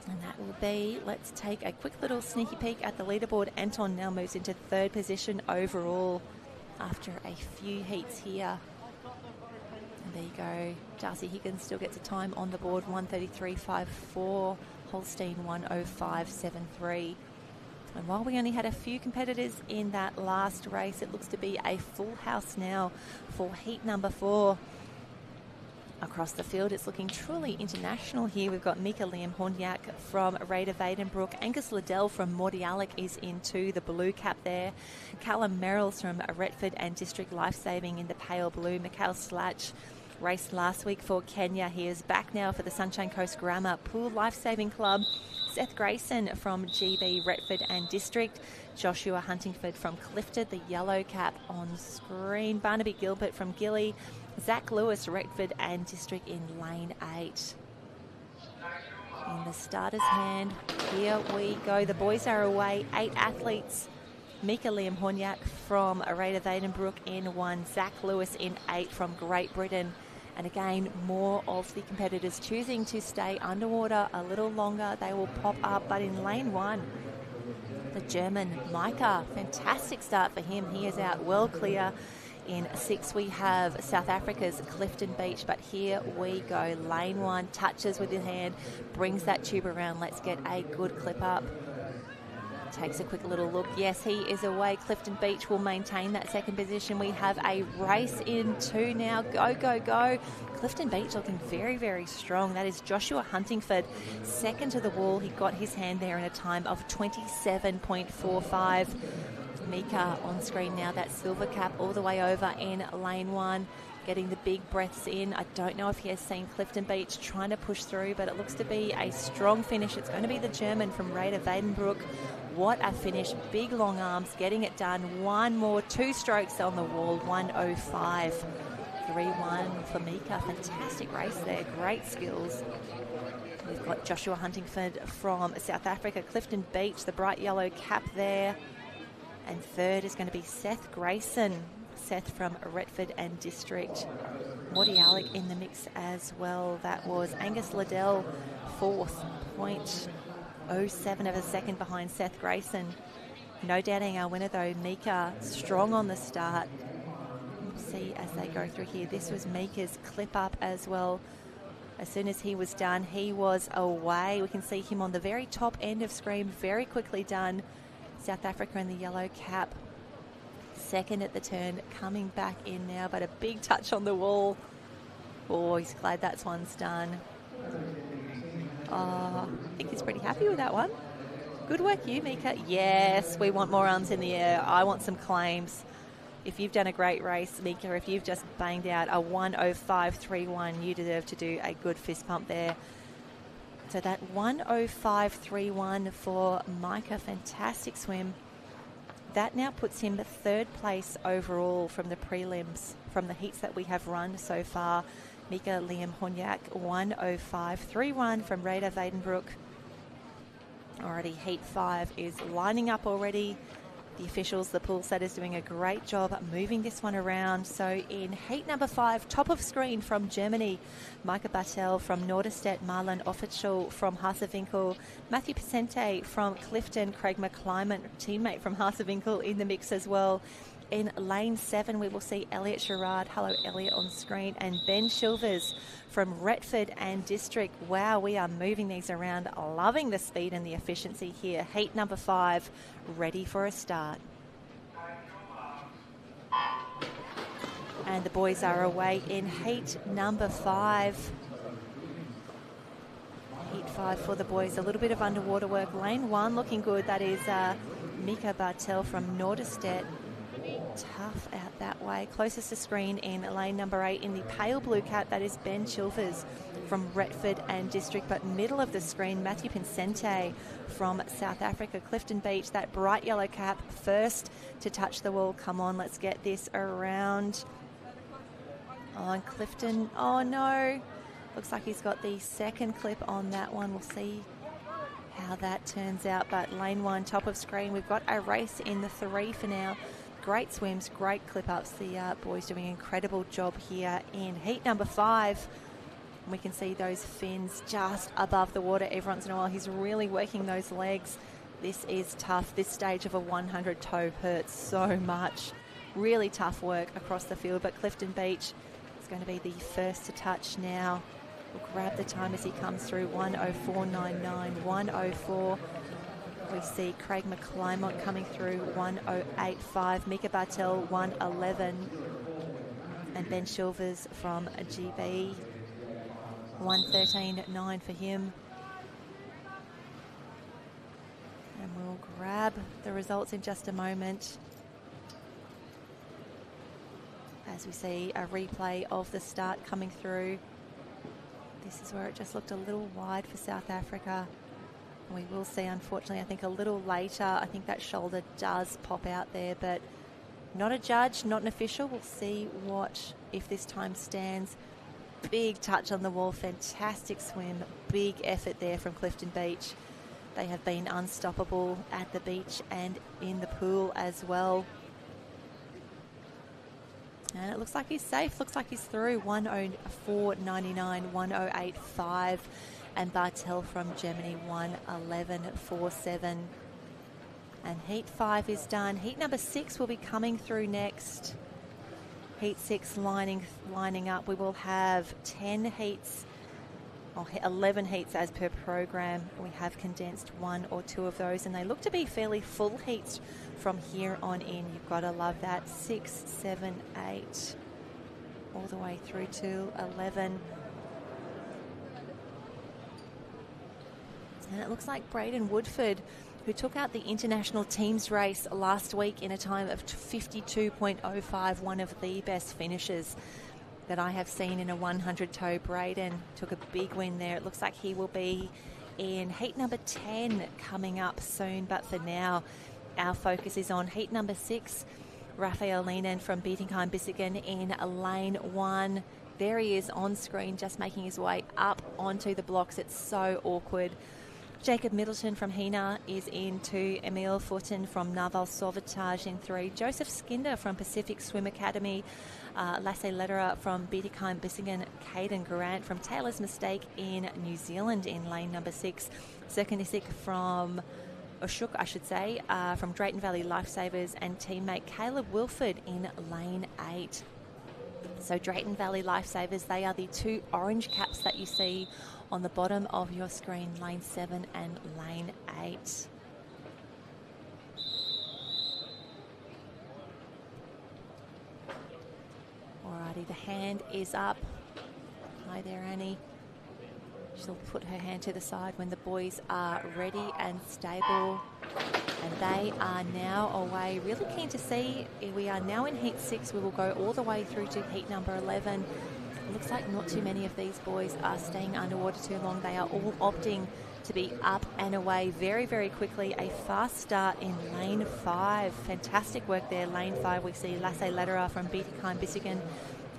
And that will be, let's take a quick little sneaky peek at the leaderboard. Anton now moves into 3rd position overall after a few heats here. And there you go. Darcy Higgins still gets a time on the board, 1:33.54. Holstein 1:05.73. And while we only had a few competitors in that last race, it looks to be a full house now for heat number 4. Across the field, it's looking truly international here. We've got Mika Liam Hornyak from Raider Vadenbrook. Angus Liddell from Mordialloc is into the blue cap there. Callum Merrills from Retford and District Lifesaving in the pale blue. Mikhail Slatch raced last week for Kenya. He is back now for the Sunshine Coast Grammar Pool Lifesaving Club. Seth Grayson from GB, Retford and District. Joshua Huntingford from Clifton, the yellow cap on screen. Barnaby Gilbert from Gilly. Zach Lewis, Retford and District in lane 8. In the starter's hand, here we go. The boys are away. 8 athletes. Mika Liam Hornyak from Raider Vadenbrook in 1. Zach Lewis in 8 from Great Britain. And again, more of the competitors choosing to stay underwater a little longer. They will pop up, but in lane 1, the German Micah, fantastic start for him. He is out well clear. In 6, we have South Africa's Clifton Beach, but here we go. Lane 1, touches with his hand, brings that tube around. Let's get a good clip up. Takes a quick little look. Yes, he is away. Clifton Beach will maintain that second position. We have a race in 2 now. Go, go, go. Clifton Beach looking very, very strong. That is Joshua Huntingford, second to the wall. He got his hand there in a time of 27.45. Mika on screen now, that silver cap all the way over in lane 1, getting the big breaths in. I don't know if he has seen Clifton Beach trying to push through, but it looks to be a strong finish. It's going to be the German from Raider Vadenbrook. What a finish. Big long arms, getting it done. One more, 2 strokes on the wall, 105. 3-1 for Mika. Fantastic race there, great skills. We've got Joshua Huntingford from South Africa, Clifton Beach, the bright yellow cap there. And third is going to be Seth Grayson. Seth from Retford and District. Mordialloc in the mix as well. That was Angus Liddell, 4th, 0.07 of a second behind Seth Grayson. No doubting our winner though, Mika, strong on the start. We'll see as they go through here. This was Mika's clip up as well. As soon as he was done, he was away. We can see him on the very top end of screen, very quickly done. South Africa in the yellow cap. Second at the turn, coming back in now, but a big touch on the wall. Oh, he's glad that one's done. Oh, I think he's pretty happy with that one. Good work, you, Mika. Yes, we want more arms in the air. I want some claims. If you've done a great race, Mika, if you've just banged out a 105.31, you deserve to do a good fist pump there. So that 105.31 for Micah, fantastic swim. That now puts him 3rd place overall from the prelims, from the heats that we have run so far. Mika Liam Hornyak, 105.31 from Raider Vadenbrook. Already heat 5 is lining up already. The officials, the pool setters, doing a great job moving this one around. So in heat number 5, top of screen from Germany, Micah Bartel from Norderstedt, Marlon Offertschul from Harsewinkel, Matthew Picente from Clifton, Craig McClyman, teammate from Harsewinkel, in the mix as well. In lane 7, we will see Elliot Gerard, hello Elliot, on screen, and Ben Shilvers from Retford and District. Wow, we are moving these around, loving the speed and the efficiency here. Heat number 5, ready for a start. And the boys are away in heat number 5. Heat 5 for the boys, a little bit of underwater work. Lane 1 looking good, that is Mika Bartel from Norderstedt. Tough out that way. Closest to screen in lane number 8 in the pale blue cap, that is Ben Chilvers from Retford and District. But middle of the screen, Matthew Pincente from South Africa, Clifton Beach, that bright yellow cap, first to touch the wall. Come on, let's get this around. On Clifton, oh no. Looks like he's got the second clip on that one. We'll see how that turns out. But lane 1, top of screen, we've got a race in the 3 for now. Great swims, great clip-ups. The boys doing an incredible job here in heat number 5. We can see those fins just above the water every once in a while. He's really working those legs. This is tough. This stage of a 100 toe hurts so much. Really tough work across the field, but Clifton Beach is going to be the first to touch now. We'll grab the time as he comes through, 104.99, 104. We see Craig McClymont coming through, 108.5. Mika Bartel, 111. And Ben Shilvers from GB 1:13.9 for him. And we'll grab the results in just a moment as we see a replay of the start coming through. This is where it just looked a little wide for South Africa. We will see, unfortunately, I think a little later, I think that shoulder does pop out there, but not a judge, not an official. We'll see if this time stands. Big touch on the wall, fantastic swim, big effort there from Clifton Beach. They have been unstoppable at the beach and in the pool as well. And it looks like he's safe, looks like he's through. 1:04.99, 1:08.5. And Bartel from Germany, 1:11.47. And Heat 5 is done. Heat number 6 will be coming through next. Heat 6 lining up. We will have 10 heats, or 11 heats as per program. We have condensed 1 or 2 of those, and they look to be fairly full heats from here on in. You've got to love that. 6, 7, 8, all the way through to 11. And it looks like Braden Woodford, who took out the international teams race last week in a time of 52.05, one of the best finishes that I have seen in a 100-toe. Braden took a big win there. It looks like he will be in heat number 10 coming up soon, but for now our focus is on heat number 6. Raphael Lehnen from Bietigheim-Bissingen in lane 1. There he is on screen, just making his way up onto the blocks. It's so awkward. Jacob Middleton from Hina is in 2. Emil Fortin from Naval Sauvetage in 3. Joseph Skinder from Pacific Swim Academy. Lasse Lederer from Bietigheim-Bissingen. Caden Grant from Taylor's Mistake in New Zealand in lane number 6. Serkan from Oshuk, I should say, from Drayton Valley Lifesavers, and teammate Caleb Wilford in lane 8. So Drayton Valley Lifesavers, they are the 2 orange caps that you see on the bottom of your screen, lane 7 and lane 8. Alrighty, the hand is up. Hi there, Annie. She'll put her hand to the side when the boys are ready and stable. And they are now away. Really keen to see. We are now in heat 6. We will go all the way through to heat number 11. It looks like not too many of these boys are staying underwater too long. They are all opting to be up and away very, very quickly. A fast start in lane 5. Fantastic work there. Lane 5, we see Lasse Lederer from Bietigheim-Bissingen.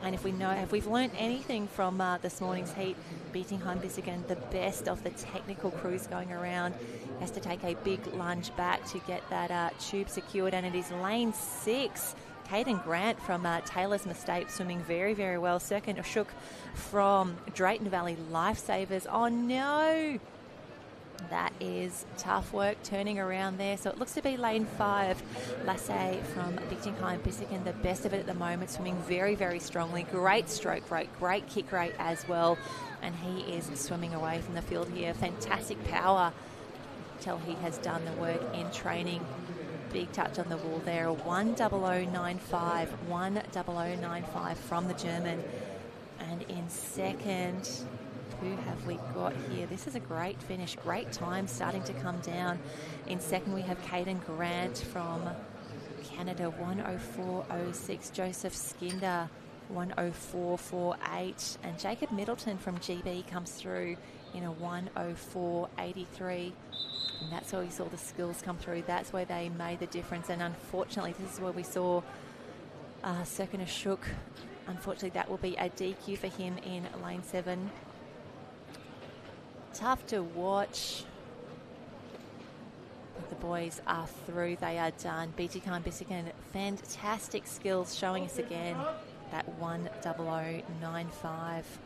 And if we've learned anything from this morning's heat, Bietigheim-Bissingen, the best of the technical crews going around, has to take a big lunge back to get that tube secured. And it is lane 6. Caden Grant from Taylor's Mistake swimming very, very well. Serkan Oshuk from Drayton Valley Lifesavers. Oh no! That is tough work turning around there. So it looks to be lane 5. Lasse from Bietigheim-Bissingen, the best of it at the moment, swimming very, very strongly. Great stroke rate, great kick rate as well. And he is swimming away from the field here. Fantastic power. Tell he has done the work in training. Big touch on the wall there. 1:00.95. 1:00.95 from the German. And in second, who have we got here? This is a great finish, great time starting to come down. In second, we have Caden Grant from Canada, 1:04.06. Joseph Skinder, 1:04.48. And Jacob Middleton from GB comes through in a 1:04.83. And that's where we saw the skills come through. That's where they made the difference. And unfortunately, this is where we saw Serkan Oshuk. Unfortunately, that will be a DQ for him in lane 7. Tough to watch. But the boys are through. They are done. Bietigheim-Bissingen, fantastic skills showing us again that 1:00.95.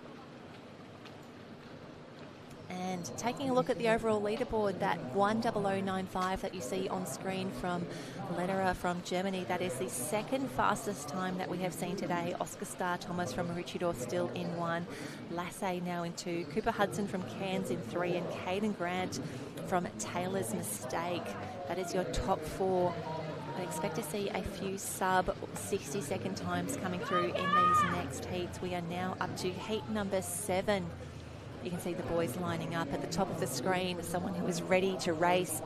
And taking a look at the overall leaderboard, that 1:00.95 that you see on screen from Lederer from Germany, that is the second fastest time that we have seen today. Oscar Starr Thomas from Maroochydore still in 1. Lasse now in 2. Cooper Hudson from Cairns in 3. And Caden Grant from Taylor's Mistake. That is your top 4. I expect to see a few sub 60-second times coming through in these next heats. We are now up to heat number 7. You can see the boys lining up at the top of the screen. Someone who is ready to race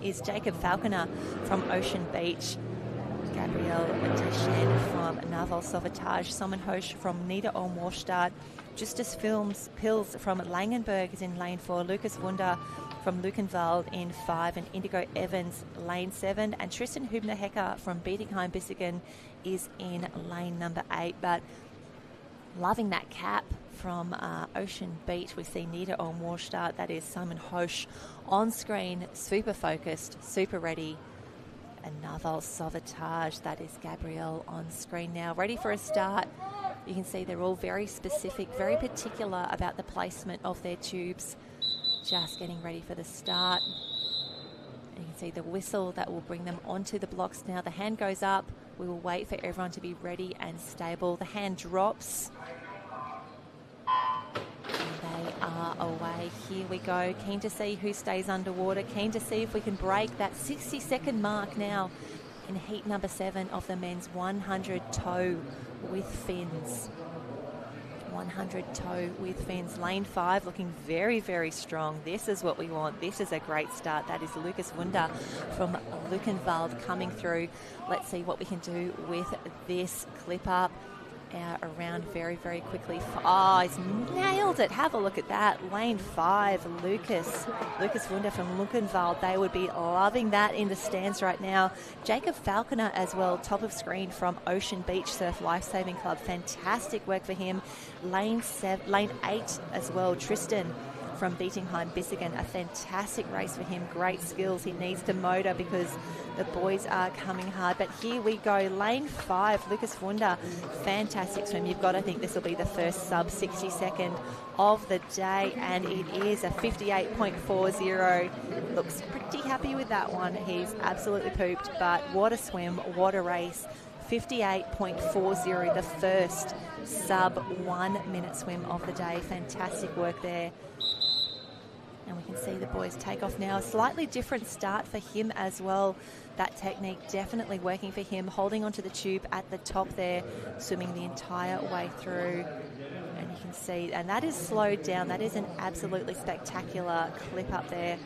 is Jacob Falconer from Ocean Beach. Gabrielle Deschen from Naval Sauvetage. Simon Hosch from Nieder Olmwarstadt. Justus Pils from Langenberg is in lane 4. Lucas Wunder from Luckenwald in 5. And Indigo Evans, lane 7. And Tristan Hübner-Hecker from Bietigheim-Bissingen is in lane number 8. But loving that cap from Ocean Beach. We see Nieder Olmwarstadt. That is Simon Hosch on screen. Super focused, super ready. And Naval Sauvetage, that is Gabrielle on screen now, ready for a start. You can see they're all very specific, very particular about the placement of their tubes. Just getting ready for the start. And you can see the whistle that will bring them onto the blocks now. The hand goes up. We will wait for everyone to be ready and stable. The hand drops. They are away. Here we go. Keen to see who stays underwater. Keen to see if we can break that 60-second mark now in heat number 7 of the men's 100 toe with fins. 100 toe with fins. Lane 5 looking very, very strong. This is what we want. This is a great start. That is Lucas Wunder from Luckenwald coming through. Let's see what we can do with this clip up. Around very, very quickly. Oh, he's nailed it. Have a look at that. Lane 5, Lucas Wunder from Luckenwald. They would be loving that in the stands right now. Jacob Falconer as well, top of screen from Ocean Beach Surf Lifesaving Club. Fantastic work for him. Lane 8 as well, Tristan from Bietigheim-Bissingen. A fantastic race for him. Great skills. He needs to motor because the boys are coming hard. But here we go. Lane 5, Lucas Wunder. Fantastic swim. You've got to think this will be the first sub 60 second of the day. And it is a 58.40. Looks pretty happy with that one. He's absolutely pooped. But what a swim. What a race. 58.40, the first sub 1 minute swim of the day. Fantastic work there. And we can see the boys take off now. A slightly different start for him as well. That technique definitely working for him. Holding onto the tube at the top there, swimming the entire way through. And you can see, and that is slowed down. That is an absolutely spectacular clip up there.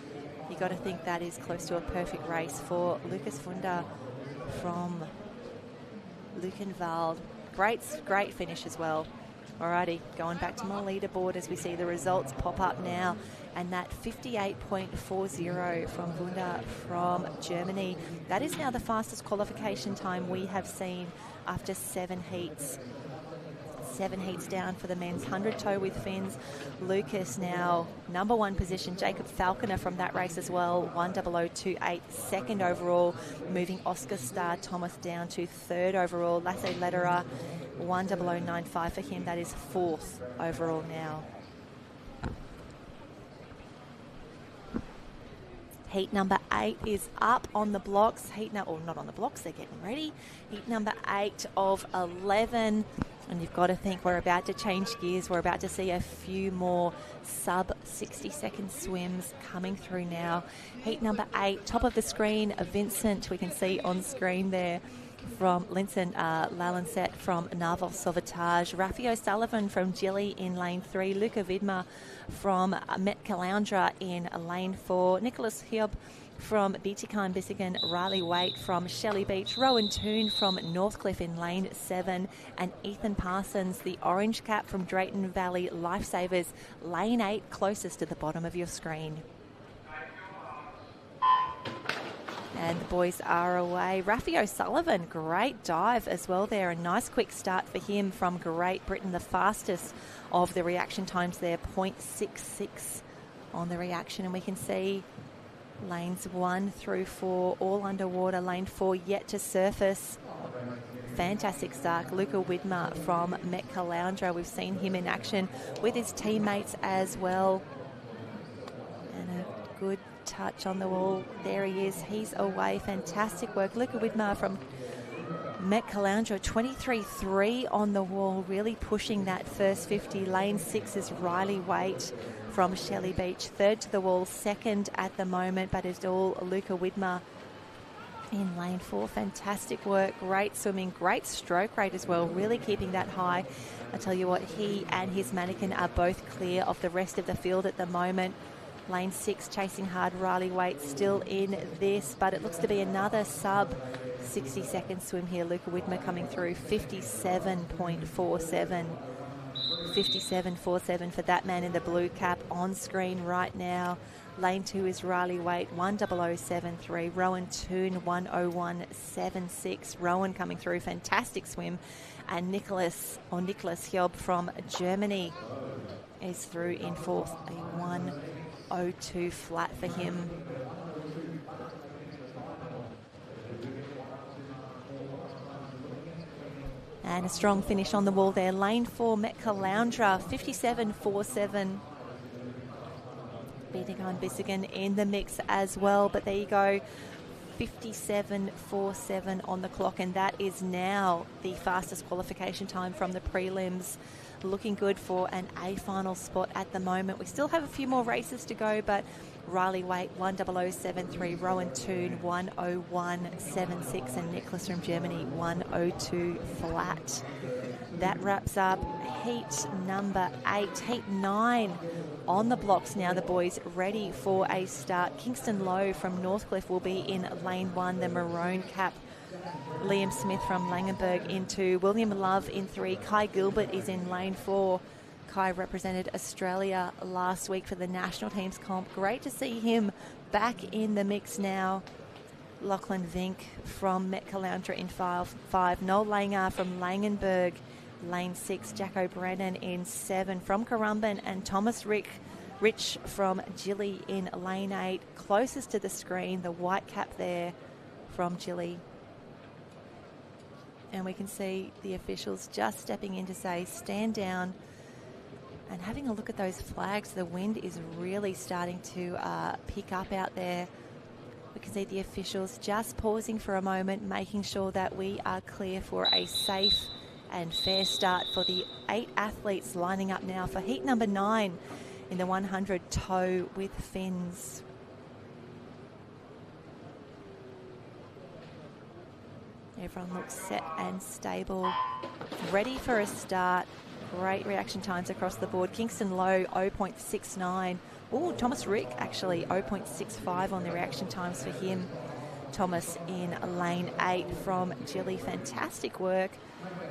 You got to think that is close to a perfect race for Lucas Wunder from Luckenwald. Great finish as well. Alrighty, going back to my leaderboard as we see the results pop up now. And that 58.40 from Wunder from Germany. That is now the fastest qualification time we have seen after 7 heats. 7 heats down for the men's 100 toe with fins. Lucas now number 1 position. Jacob Falconer from that race as well. 10028, second overall, moving Oscar Star Thomas down to 3rd overall. Lasse Lederer 10095 for him. That is 4th overall now. Heat number 8 is up on the blocks. Not on the blocks, they're getting ready. Heat number 8 of 11. And you've got to think we're about to change gears. We're about to see a few more sub 60 second swims coming through now. Heat number 8, top of the screen, Vincent, we can see on screen there from Linson Lalenset from Naval Sauvetage. Rafi O'Sullivan from Gilly in lane 3. Luca Vidmar from Met Caloundra in lane 4. Nicholas Hiob from Bietigheim-Bissingen. Riley Waite from Shelley Beach. Rowan Toon from Northcliffe in lane 7. And Ethan Parsons, the orange cap from Drayton Valley Lifesavers, lane 8, closest to the bottom of your screen. And the boys are away. Rafi O'Sullivan, great dive as well there. A nice quick start for him from Great Britain. The fastest of the reaction times there, 0.66 on the reaction. And we can see lanes 1 through 4 all underwater. Lane 4 yet to surface. Fantastic start. Luca Widmer from Met Caloundra. We've seen him in action with his teammates as well. And a good touch on the wall. There he is. He's away. Fantastic work. Luca Widmer from Met Caloundra, 23.3 on the wall, really pushing that first 50. Lane 6 is Riley Waite from Shelley Beach, 3rd to the wall, 2nd at the moment, but it's all Luca Widmer in lane 4. Fantastic work, great swimming, great stroke rate as well, really keeping that high. I tell you what, he and his mannequin are both clear of the rest of the field at the moment. Lane 6 chasing hard, Riley Waite still in this, but it looks to be another sub 60-second swim here. Luca Widmer coming through, 57.47. 57.47 for that man in the blue cap on screen right now. Lane 2 is Riley Waite, 100.73. Rowan Toon, 101.76. Rowan coming through, fantastic swim. And Nicholas Hjob from Germany is through in fourth, a 1:02 flat for him. And a strong finish on the wall there. Lane 4, Met Caloundra, 57.47. Beating Bissigan in the mix as well. But there you go, 57.47 on the clock. And that is now the fastest qualification time from the prelims. Looking good for an A final spot at the moment. We still have a few more races to go, but Riley Waite, 100.73, Rowan Toon, 101.76, and Nicholas from Germany, 1:02 flat. That wraps up heat number 8. Heat 9 on the blocks now, the boys ready for a start. Kingston Lowe from Northcliffe will be in lane 1, the maroon cap. Liam Smith from Langenberg in 2. William Love in 3. Kai Gilbert is in lane 4. Kai represented Australia last week for the national teams comp. Great to see him back in the mix now. Lachlan Vink from Met Caloundra in 5. Noel Langer from Langenberg, lane 6. Jack O'Brien in 7 from Currumbin, and Thomas Rich from Gilly in lane 8. Closest to the screen, the white cap there from Gilly. And we can see the officials just stepping in to say, stand down. And having a look at those flags, the wind is really starting to pick up out there. We can see the officials just pausing for a moment, making sure that we are clear for a safe and fair start for the 8 athletes lining up now for heat number 9 in the 100 tow with fins. Everyone looks set and stable, ready for a start. Great reaction times across the board. Kingston Lowe, 0.69. Oh, Thomas Rick, actually, 0.65 on the reaction times for him. Thomas in lane 8 from Gilly. Fantastic work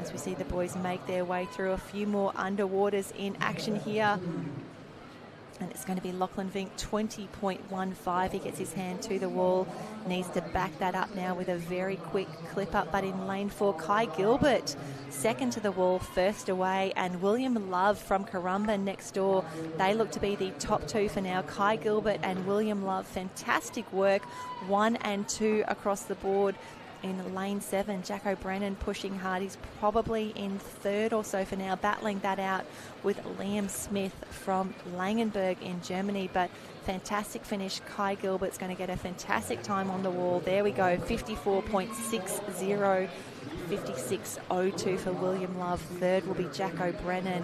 as we see the boys make their way through. A few more underwaters in action here. And it's going to be Lachlan Vink, 20.15. He gets his hand to the wall. Needs to back that up now with a very quick clip up. But in lane 4, Kai Gilbert, second to the wall, first away. And William Love from Currumbin next door. They look to be the top 2 for now. Kai Gilbert and William Love, fantastic work. 1 and 2 across the board. In lane 7, Jack O'Brien pushing hard. He's probably in 3rd or so for now, battling that out with Liam Smith from Langenberg in Germany. But fantastic finish. Kai Gilbert's going to get a fantastic time on the wall. There we go, 54.60, 56.02 for William Love. 3rd will be Jack O'Brien.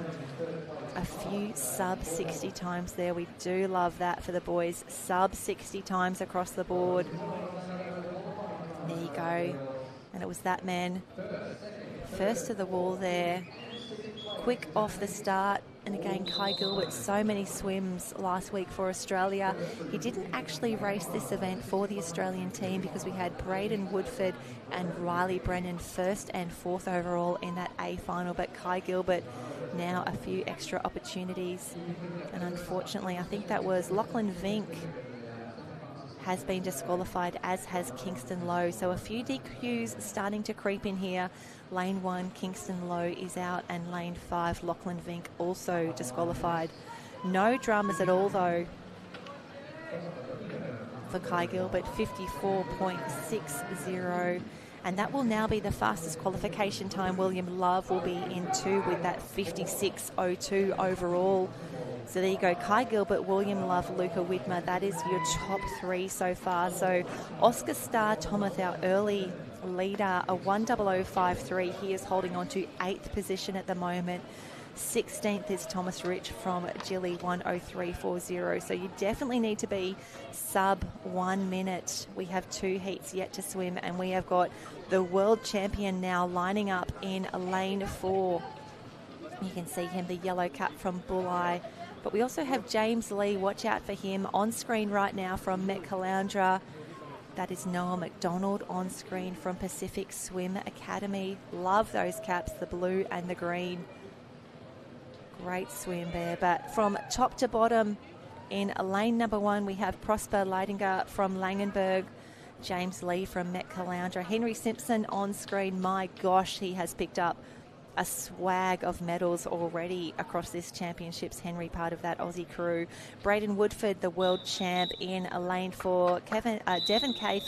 A few sub 60 times there. We do love that for the boys. Sub 60 times across the board. There you go. And it was that man first to the wall there. Quick off the start. And again, Kai Gilbert, so many swims last week for Australia. He didn't actually race this event for the Australian team because we had Braden Woodford and Riley Brennan 1st and 4th overall in that A final. But Kai Gilbert, now a few extra opportunities. And unfortunately, I think that was Lachlan Vink has been disqualified, as has Kingston Lowe. So a few DQs starting to creep in here. Lane 1, Kingston Lowe is out, and lane 5, Lachlan Vink also disqualified. No dramas at all, though, for Kai Gilbert, 54.60. And that will now be the fastest qualification time. William Love will be in 2 with that 56.02 overall. So there you go, Kai Gilbert, William Love, Luca Widmer. That is your top 3 so far. So Oscar Starr Thomas, our early leader, a 100.53. He is holding on to 8th position at the moment. 16th is Thomas Rich from Gilly, 1:03.40. So you definitely need to be sub 1 minute. We have 2 heats yet to swim, and we have got the world champion now lining up in lane 4. You can see him, the yellow cap from Bulli. But we also have James Lee. Watch out for him on screen right now from Met Caloundra. That is Noah McDonald on screen from Pacific Swim Academy. Love those caps, the blue and the green. Great swim there. But from top to bottom, in lane number 1, we have Prosper Leidinger from Langenberg, James Lee from Met Caloundra, Henry Simpson on screen. My gosh, he has picked up a swag of medals already across this championships. Henry, part of that Aussie crew. Braden Woodford, the world champ in lane 4. Devon Cafe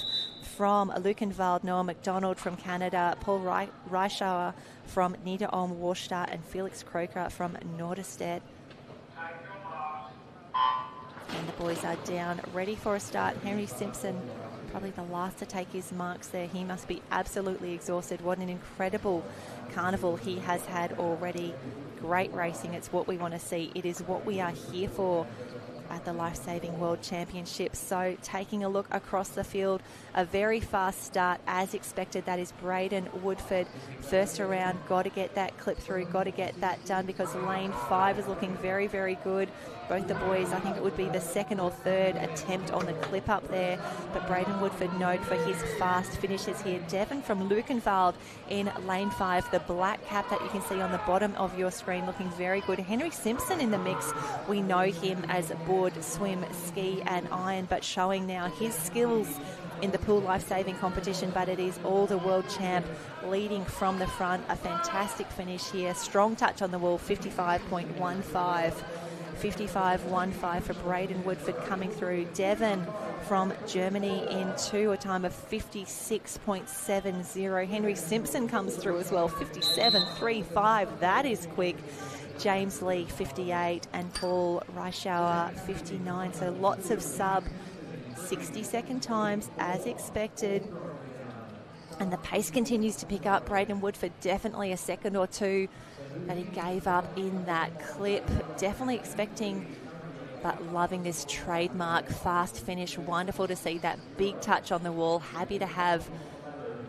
from Lukenwald, Noah McDonald from Canada, Paul Reischauer from Niederolm Warstadt, and Felix Croker from Norderstedt. And the boys are down, ready for a start. Henry Simpson, probably the last to take his marks there. He must be absolutely exhausted. What an incredible carnival he has had already. Great racing. It's what we want to see. It is what we are here for at the Lifesaving World Championships. So taking a look across the field, a very fast start as expected. That is Braden Woodford. First around, got to get that clip through, got to get that done, because lane 5 is looking very, very good. Both the boys, I think it would be the second or third attempt on the clip up there. But Braden Woodford known for his fast finishes here. Devon from Lukenwald in lane 5, the black cap that you can see on the bottom of your screen, looking very good. Henry Simpson in the mix. We know him as board, swim, ski and iron, but showing now his skills in the pool life-saving competition. But it is all the world champ leading from the front. A fantastic finish here. Strong touch on the wall, 55.15. 55.15 for Braden Woodford coming through. Devon from Germany in 2, a time of 56.70. Henry Simpson comes through as well, 57.35. That is quick. James Lee, 58, and Paul Reischauer, 59. So lots of sub 60-second times as expected. And the pace continues to pick up. Braden Woodford definitely a second or two that he gave up in that clip. Definitely expecting, but loving this trademark fast finish. Wonderful to see that big touch on the wall. Happy to have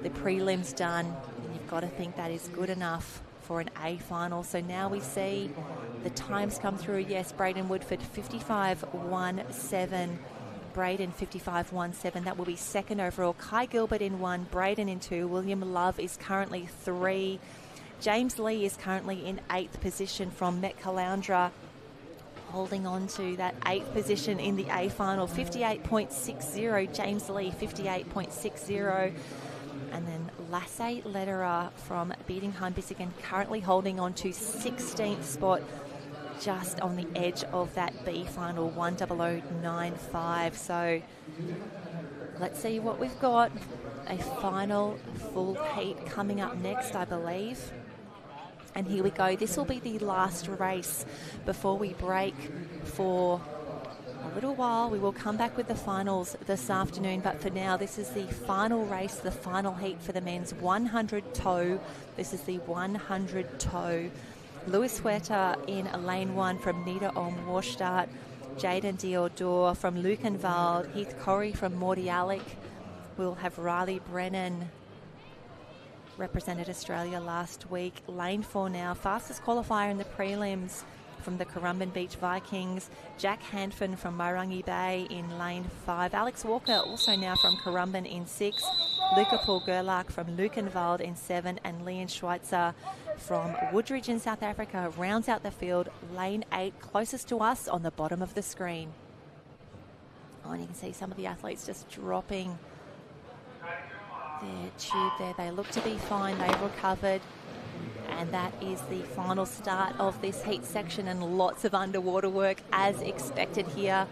the prelims done. And you've got to think that is good enough for an A final. So now we see the times come through. Yes, Braden Woodford, 55.17. Braden 55.17. That will be second overall. Kai Gilbert in 1, Braden in 2. William Love is currently 3. James Lee is currently in 8th position from Met Caloundra, holding on to that 8th position in the A final. 58.60. James Lee 58.60. And then Lasse Lederer from Bietigheim-Bissingen currently holding on to 16th spot, just on the edge of that B final, 1:00.95. So let's see what we've got. A final full heat coming up next, I believe. And here we go. This will be the last race before we break for a little while. We will come back with the finals this afternoon, but for now, this is the final race, the final heat for the men's 100 toe. This is the 100 toe. Lewis Huerta in lane 1 from Niederolm Warstadt, Jaden Diodor from Lukenwald, Heath Corrie from Mordialloc. We'll have Riley Brennan, represented Australia last week. Lane 4 now, fastest qualifier in the prelims from the Currumbin Beach Vikings. Jack Hanfin from Mairangi Bay in lane 5. Alex Walker also now from Currumbin in 6. Luca Paul Gerlach from Lukenwald in 7. And Leon Schweitzer from Woodridge in South Africa rounds out the field. Lane 8, closest to us on the bottom of the screen. Oh, and you can see some of the athletes just dropping their tube there. They look to be fine. They've recovered. And that is the final start of this heat section, and lots of underwater work as expected here.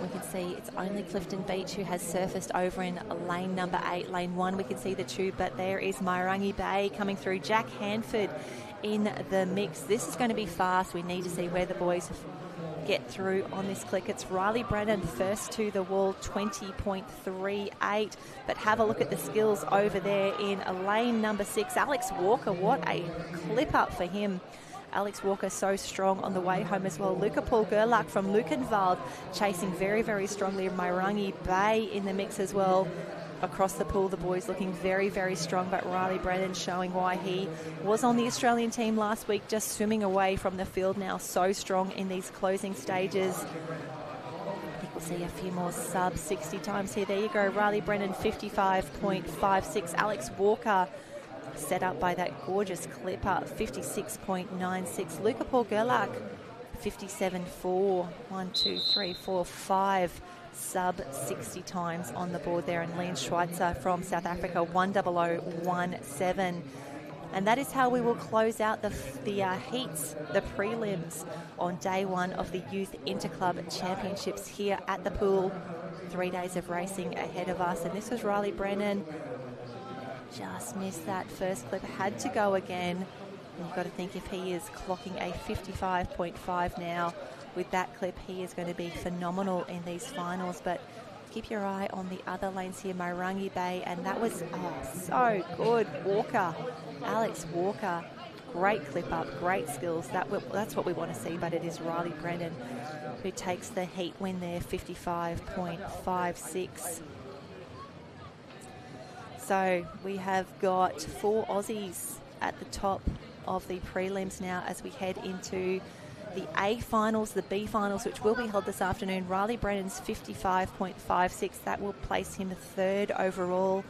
We can see it's only Clifton Beach who has surfaced over in lane number 8. Lane 1, we can see the tube, but there is Mairangi Bay coming through. Jack Hanford in the mix. This is going to be fast. We need to see where the boys get through on this click. It's Riley Brennan first to the wall, 20.38. But have a look at the skills over there in lane number 6. Alex Walker, what a clip up for him. Alex Walker so strong on the way home as well. Luca Paul Gerlach from Lukenwald chasing very, very strongly. Mairangi Bay in the mix as well. Across the pool, the boys looking very, very strong, but Riley Brennan showing why he was on the Australian team last week, just swimming away from the field now, so strong in these closing stages. I think we'll see a few more sub 60 times here. There you go, Riley Brennan 55.56. Alex Walker set up by that gorgeous clipper 56.96. Luca Paul Gerlach 57.4. 1, 2, 3, 4, 5 sub 60 times on the board there. And Liam Schweitzer from South Africa 100.17. And that is how we will close out the heats, the prelims on day one of the Youth Interclub Championships here at the pool. 3 days of racing ahead of us. And this was Riley Brennan. Just missed that first clip, had to go again. And you've got to think, if he is clocking a 55.5 now with that clip, he is going to be phenomenal in these finals. But keep your eye on the other lanes here, Mairangi Bay, and that was so good. Walker, Alex Walker, great clip up, great skills. That's what we want to see, but it is Riley Brennan who takes the heat win there, 55.56. So we have got 4 Aussies at the top of the prelims now as we head into the A finals, the B finals, which will be held this afternoon. Riley Brennan's 55.56. That will place him 3rd overall.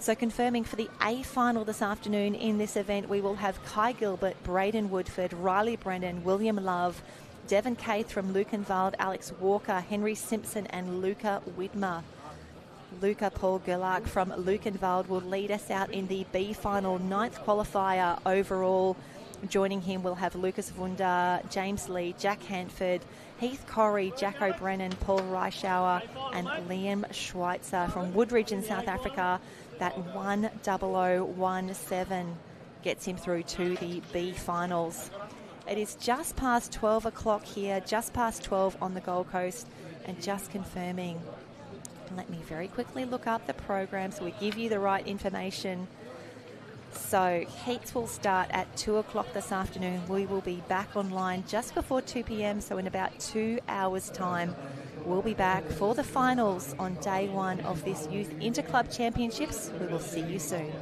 So confirming for the A final this afternoon in this event, we will have Kai Gilbert, Braden Woodford, Riley Brennan, William Love, Devon Caith from Lukenwald, Alex Walker, Henry Simpson and Luca Widmer. Luca Paul Gerlach from Lukenwald will lead us out in the B final, 9th qualifier overall. Joining him, we'll have Lucas Wunder, James Lee, Jack Hanford, Heath Corrie, Jack O'Brennan, Paul Reischauer and Liam Schweitzer from Woodridge in South Africa. That 10017 gets him through to the B finals. It is just past 12 o'clock here, just past 12 on the Gold Coast, and just confirming. Let me very quickly look up the program so we give you the right information. So heats will start at 2 o'clock this afternoon. We will be back online just before 2 p.m. So in about 2 hours' time, we'll be back for the finals on day one of this Youth Interclub Championships. We will see you soon.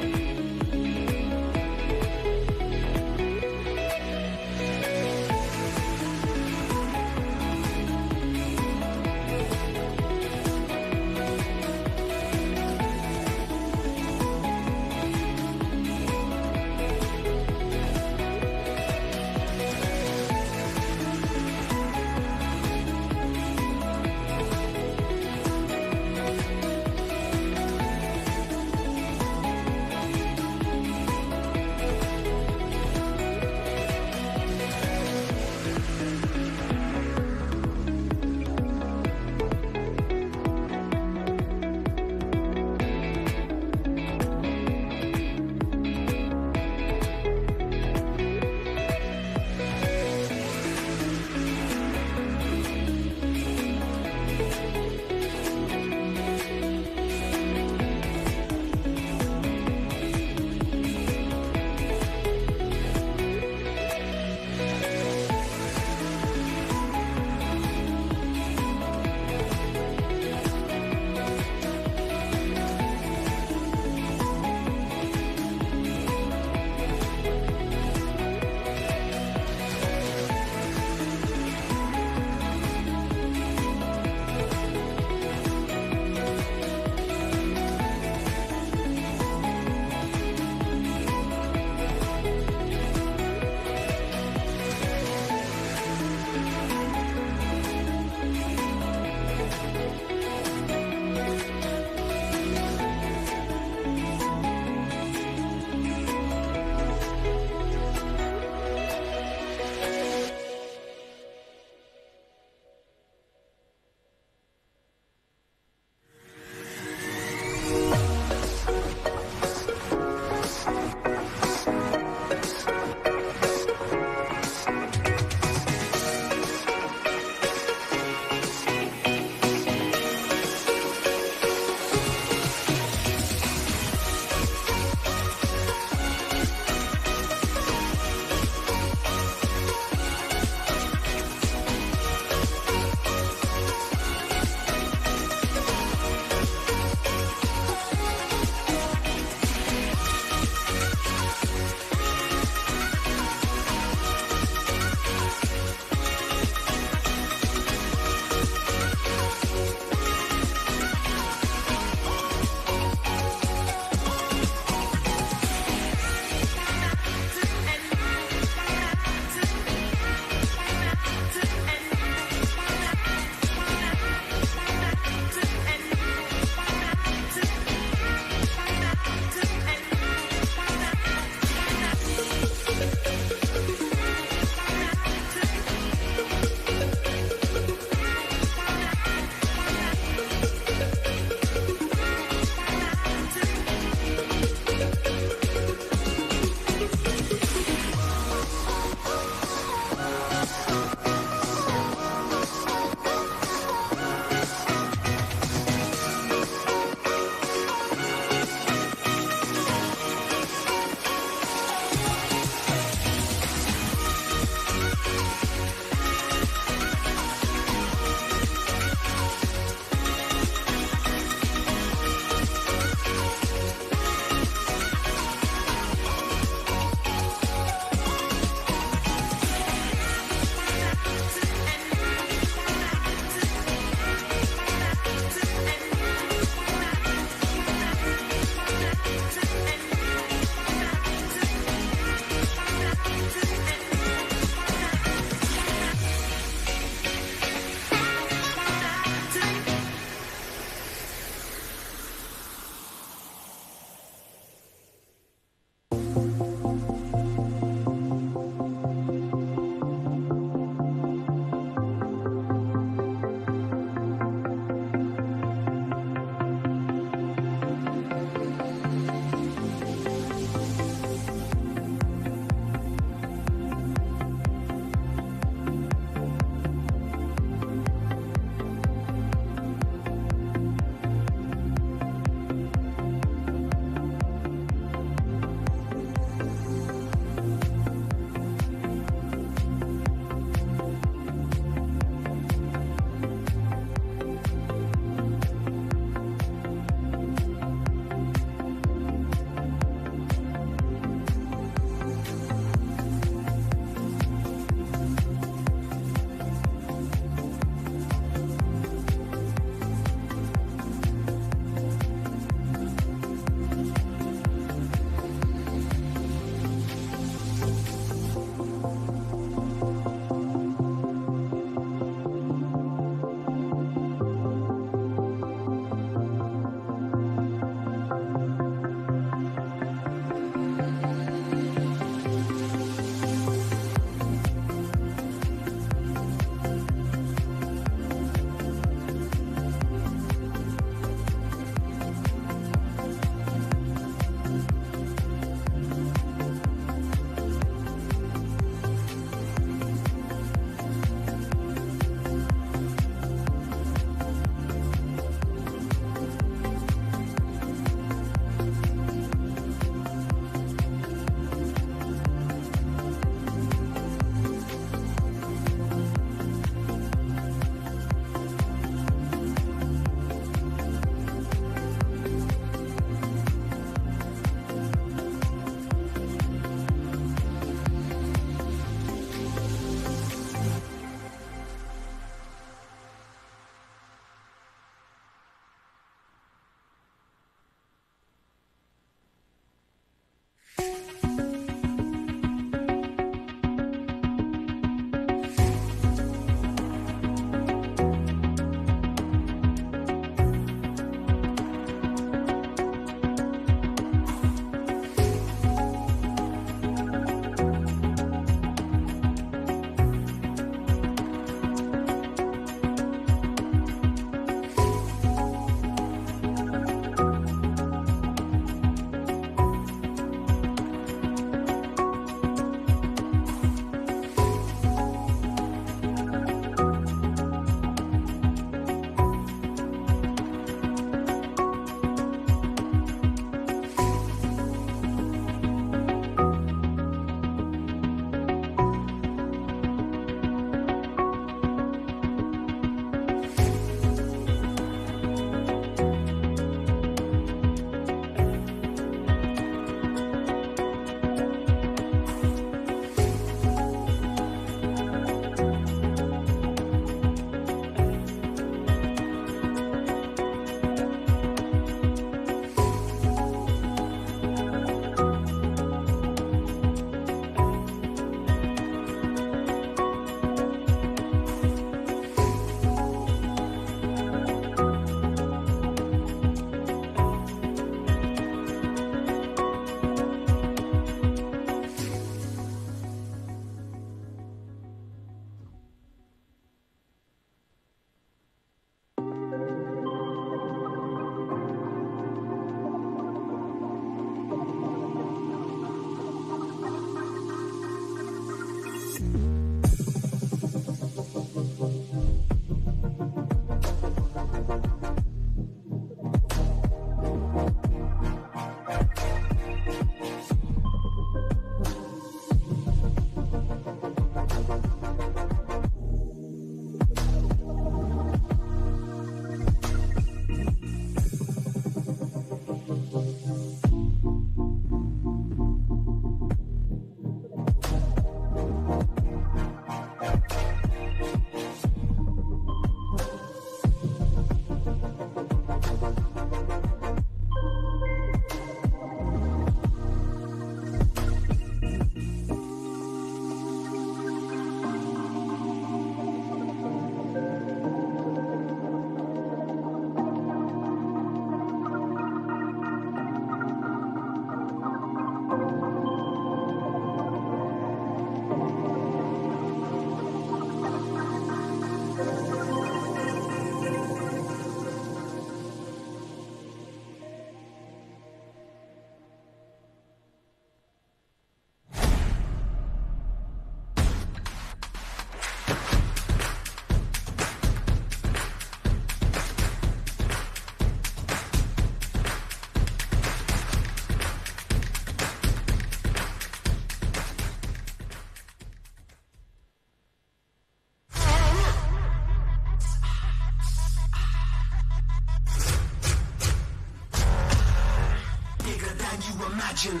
than you imagine.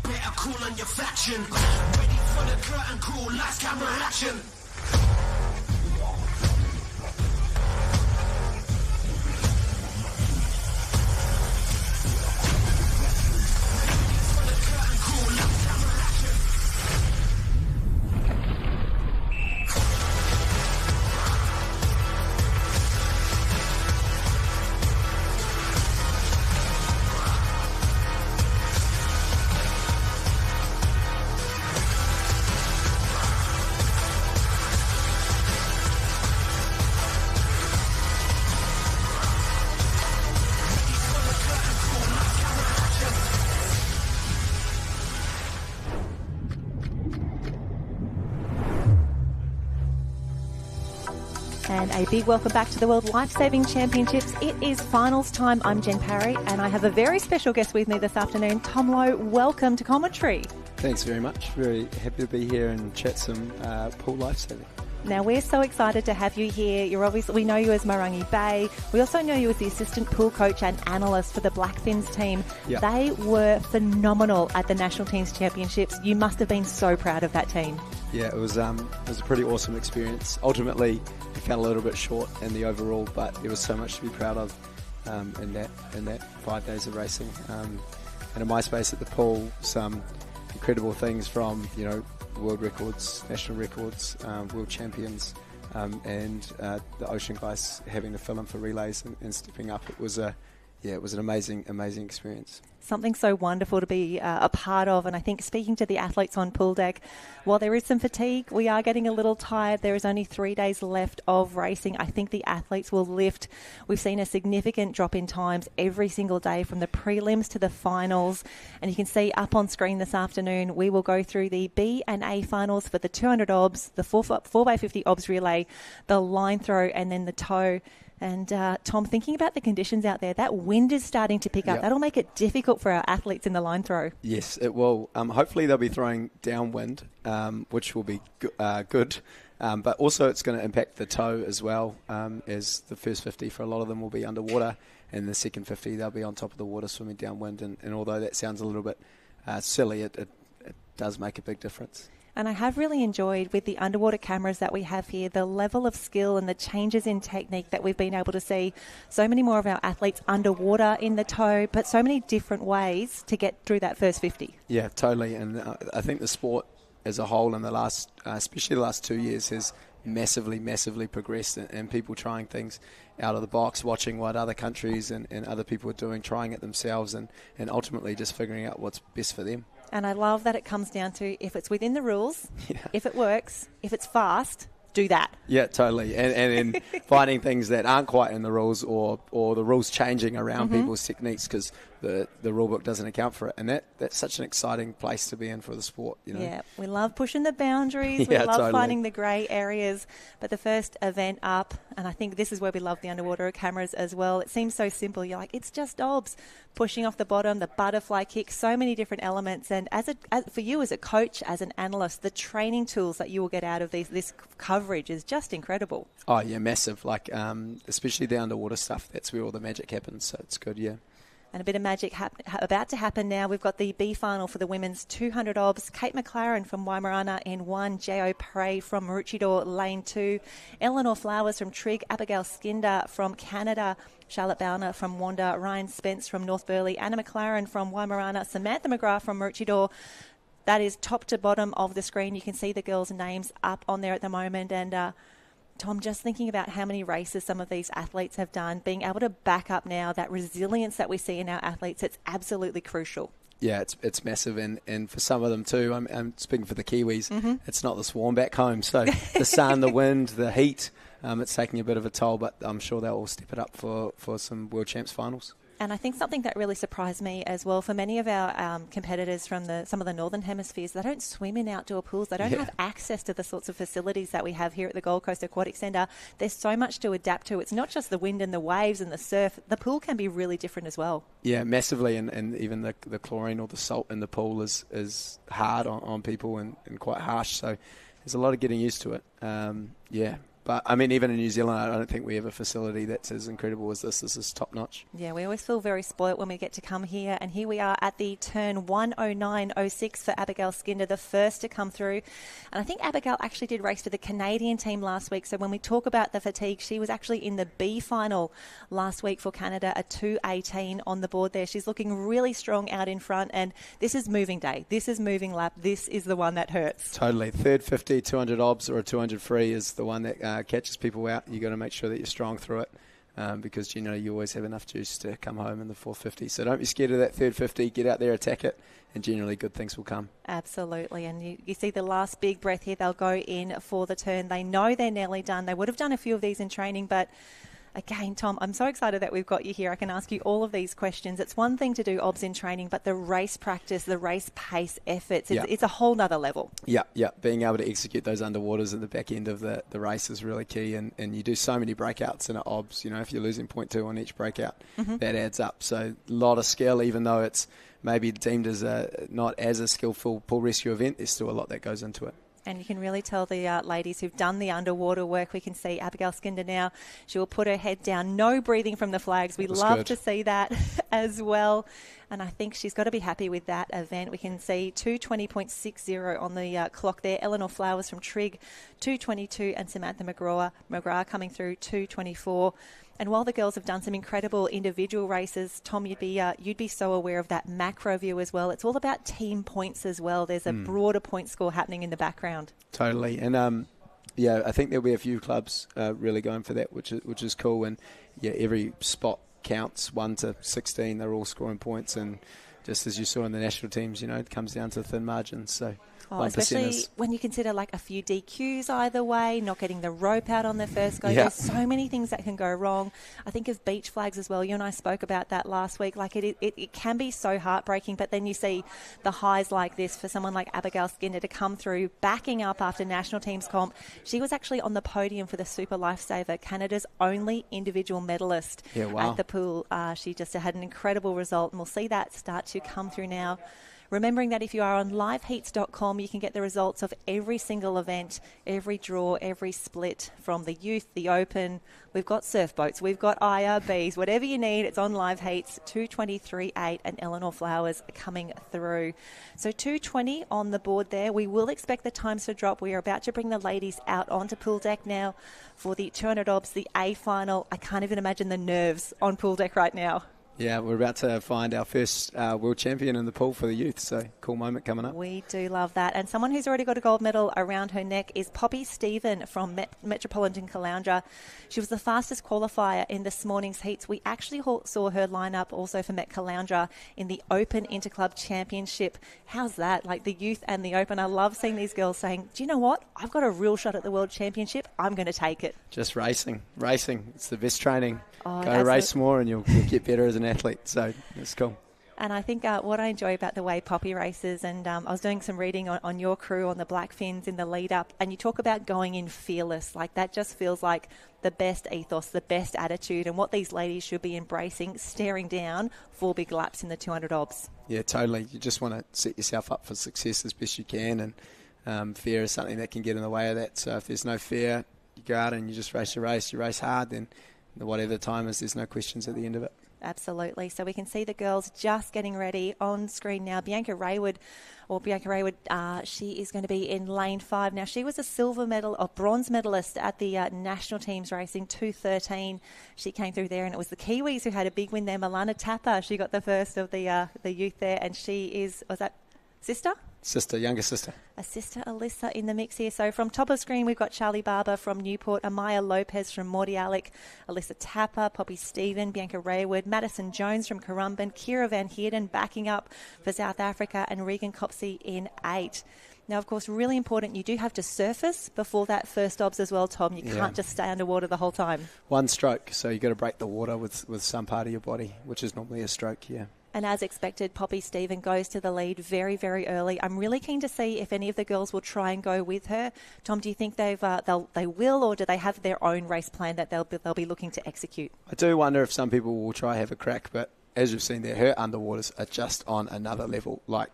Better call on your faction. Ready for the curtain call, lights, camera, action. And a big welcome back to the World Lifesaving Championships. It is finals time. I'm Jen Parry, and I have a very special guest with me this afternoon. Tom Lowe, welcome to commentary. Thanks very much. Very happy to be here and chat some pool lifesaving. Now, we're so excited to have you here. We know you as Marangi Bay. We also know you as the assistant pool coach and analyst for the Blackfins team. Yep. They were phenomenal at the National Teams Championships. You must have been so proud of that team. Yeah, it was a pretty awesome experience. Ultimately, we fell a little bit short in the overall, but there was so much to be proud of in that 5 days of racing. And in my space at the pool, some incredible things from, world records, national records, world champions, and the ocean guys having to fill in for relays and stepping up. It was an amazing experience. Something so wonderful to be a part of. And I think speaking to the athletes on pool deck, while there is some fatigue, we are getting a little tired. There is only 3 days left of racing. I think the athletes will lift. We've seen a significant drop in times every single day from the prelims to the finals. And you can see up on screen this afternoon, we will go through the B and A finals for the 200 obs, the 4x50 obs relay, the line throw, and then the tow. And Tom, thinking about the conditions out there, that wind is starting to pick up. Yep. That'll make it difficult for our athletes in the line throw. Yes, it will. Hopefully they'll be throwing downwind, which will be good. But also it's going to impact the tow as well, as the first 50 for a lot of them will be underwater, and the second 50 they'll be on top of the water swimming downwind. And although that sounds a little bit silly, it does make a big difference. And I have really enjoyed, with the underwater cameras that we have here, the level of skill and the changes in technique that we've been able to see. So many more of our athletes underwater in the tow, but so many different ways to get through that first 50. Yeah, totally. And I think the sport as a whole in the last, especially the last 2 years, has massively progressed, and people trying things out of the box, watching what other countries and other people are doing, trying it themselves, and ultimately just figuring out what's best for them. And I love that it comes down to, if it's within the rules, Yeah. if it works, if it's fast, do that. Yeah, totally. And finding things that aren't quite in the rules, or the rules changing around people's techniques because the rule book doesn't account for it. And that's such an exciting place to be in for the sport, Yeah, we love pushing the boundaries. We Yeah, love totally. finding the grey areas. But the first event up, and I think this is where we love the underwater cameras as well. It seems so simple. You're like, it's just obs, pushing off the bottom, the butterfly kick, so many different elements. And for you as a coach, as an analyst, the training tools that you will get out of this coverage is just incredible. Oh, yeah, massive. Like, especially the underwater stuff, that's where all the magic happens. So it's good, yeah. And a bit of magic about to happen now. We've got the B final for the women's 200 obs. Kate McLaren from Waimarana in 1, Jo Prey from Maroochydore lane 2, Eleanor Flowers from Trigg, Abigail Skinder from Canada, Charlotte Bowner from Wanda, Ryan Spence from North Burleigh, Anna McLaren from Waimarana, Samantha McGrath from Maroochydore. That is top to bottom of the screen. You can see the girls' names up on there at the moment. And Tom, just thinking about how many races some of these athletes have done, being able to back up now that resilience that we see in our athletes, it's absolutely crucial. Yeah, it's massive, and for some of them too, I'm speaking for the Kiwis, it's not the swarm back home. So the sun, the wind, the heat, it's taking a bit of a toll, but I'm sure they'll all step it up for some World Champs finals. And I think something that really surprised me as well, for many of our competitors from some of the northern hemispheres, they don't swim in outdoor pools. They don't have access to the sorts of facilities that we have here at the Gold Coast Aquatic Centre. There's so much to adapt to. It's not just the wind and the waves and the surf. The pool can be really different as well. Yeah, massively, and even the chlorine or the salt in the pool is hard on people and quite harsh. So there's a lot of getting used to it. But, I mean, even in New Zealand, I don't think we have a facility that's as incredible as this. This is top-notch. Yeah, we always feel very spoilt when we get to come here. And here we are at the turn 109.06 for Abigail Skinder, the first to come through. And I think Abigail actually did race for the Canadian team last week. So when we talk about the fatigue, she was actually in the B final last week for Canada, a 2:18 on the board there. She's looking really strong out in front. And this is moving day. This is moving lap. This is the one that hurts. Totally. Third 50, 200 obs or a 200 free is the one that catches people out. You got to make sure that you're strong through it because you always have enough juice to come home in the 450. So don't be scared of that third 50. Get out there, attack it, and generally good things will come. Absolutely. And you see the last big breath here. They'll go in for the turn. They know they're nearly done. They would have done a few of these in training, but again, Tom, I'm so excited that we've got you here. I can ask you all of these questions. It's one thing to do obs in training, but the race practice, the race pace efforts, it's a whole nother level. Yeah. Being able to execute those underwaters at the back end of the race is really key. And you do so many breakouts in an obs. If you're losing 0.2 on each breakout, that adds up. So a lot of skill, even though it's maybe deemed as not as a skillful pool rescue event, there's still a lot that goes into it. And you can really tell the ladies who've done the underwater work. We can see Abigail Skinder now. She will put her head down. No breathing from the flags. We love to see that as well. And I think she's got to be happy with that event. We can see 2:20.60 on the clock there. Eleanor Flowers from Trigg, 2:22, and Samantha McGrath coming through 2:24. And while the girls have done some incredible individual races, Tom, you'd be so aware of that macro view as well. It's all about team points as well. There's a broader point score happening in the background. Totally. And I think there'll be a few clubs really going for that, which is cool. And every spot counts, 1 to 16. They're all scoring points, and just as you saw in the national teams, it comes down to thin margins. So. Especially when you consider like a few DQs either way, not getting the rope out on the first go. Yeah. There's so many things that can go wrong. I think of beach flags as well. You and I spoke about that last week. Like it can be so heartbreaking, but then you see the highs like this for someone like Abigail Skinder to come through, backing up after national teams comp. She was actually on the podium for the Super Lifesaver, Canada's only individual medalist at the pool. She just had an incredible result, and we'll see that start to come through now. Remembering that if you are on liveheats.com, you can get the results of every single event, every draw, every split from the youth, the open. We've got surf boats, we've got IRBs, whatever you need, it's on Live Heats. 2:23.8 and Eleanor Flowers coming through. So 2:20 on the board there. We will expect the times to drop. We are about to bring the ladies out onto pool deck now for the 200 obs, the A final. I can't even imagine the nerves on pool deck right now. Yeah, we're about to find our first world champion in the pool for the youth, so cool moment coming up. We do love that. And someone who's already got a gold medal around her neck is Poppy Stephen from Metropolitan Caloundra. She was the fastest qualifier in this morning's heats. We actually saw her line up also for Met Caloundra in the Open Interclub Championship. How's that? Like the youth and the Open. I love seeing these girls saying, do you know what? I've got a real shot at the World Championship. I'm going to take it. Just racing. It's the best training. Oh, Go race more and you'll get better as an athlete. So it's cool. And I think what I enjoy about the way Poppy races, and I was doing some reading on your crew on the Blackfins in the lead up, and you talk about going in fearless. Like that just feels like the best ethos, the best attitude, and what these ladies should be embracing, staring down 4 big laps in the 200 obs. Yeah, totally. You just want to set yourself up for success as best you can, and fear is something that can get in the way of that. So if there's no fear, you go out and you just race your race, you race hard, then whatever the time is, there's no questions at the end of it. Absolutely. So we can see the girls just getting ready on screen now. Bianca Raywood, she is going to be in lane 5. Now, she was a bronze medalist at the national teams racing 2:13. She came through there, and it was the Kiwis who had a big win there. Milana Tapper, she got the first of the youth there, and she is, was that sister? Younger sister. A sister, Alyssa, in the mix here. So from top of screen, we've got Charlie Barber from Newport, Amaya Lopez from Mordialloc, Alyssa Tapper, Poppy Stephen, Bianca Raywood, Madison Jones from Currumbin, Kira Van Heerden backing up for South Africa, and Regan Copsey in 8. Now, of course, really important, you do have to surface before that first obs as well, Tom. You can't just stay underwater the whole time. One stroke, so you've got to break the water with some part of your body, which is normally a stroke, yeah. And as expected, Poppy Stephen goes to the lead very, very early. I'm really keen to see if any of the girls will try and go with her. Tom, do you think they will, or do they have their own race plan that they'll be looking to execute? I do wonder if some people will try have a crack, but as you've seen there, her underwaters are just on another level. Like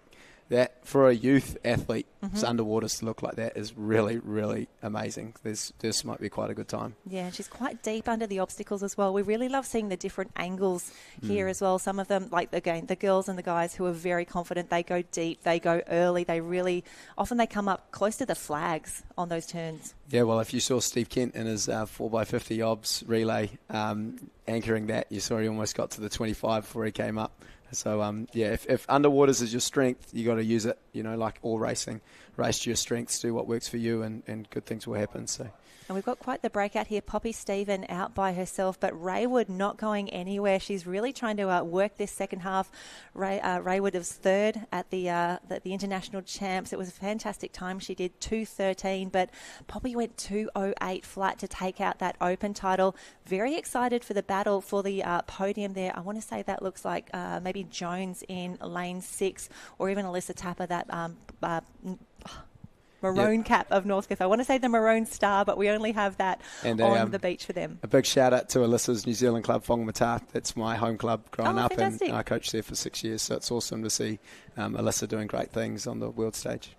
that for a youth athlete, underwaters to look like that is really, really amazing. This might be quite a good time. Yeah, she's quite deep under the obstacles as well. We really love seeing the different angles here as well. Some of them, like again, the girls and the guys who are very confident, they go deep, they go early, often they come up close to the flags on those turns. Yeah, well, if you saw Steve Kent in his 4x50 obs relay anchoring that, you saw he almost got to the 25 before he came up. So, if underwaters is your strength, you got to use it, like all racing. Race to your strengths, do what works for you, and good things will happen. So. And we've got quite the breakout here. Poppy Stephen out by herself, but Raywood not going anywhere. She's really trying to work this second half. Raywood was third at the international champs. It was a fantastic time. She did 2:13, but Poppy went 2:08 flat to take out that open title. Very excited for the battle for the podium there. I want to say that looks like maybe Jones in lane 6, or even Alyssa Tapper, that maroon cap of Northcliffe. I want to say the Maroon Star, but we only have that on the beach for them. A big shout out to Alyssa's New Zealand club, Whangamata. That's my home club growing up, fantastic. and I coached there for 6 years, so it's awesome to see Alyssa doing great things on the world stage.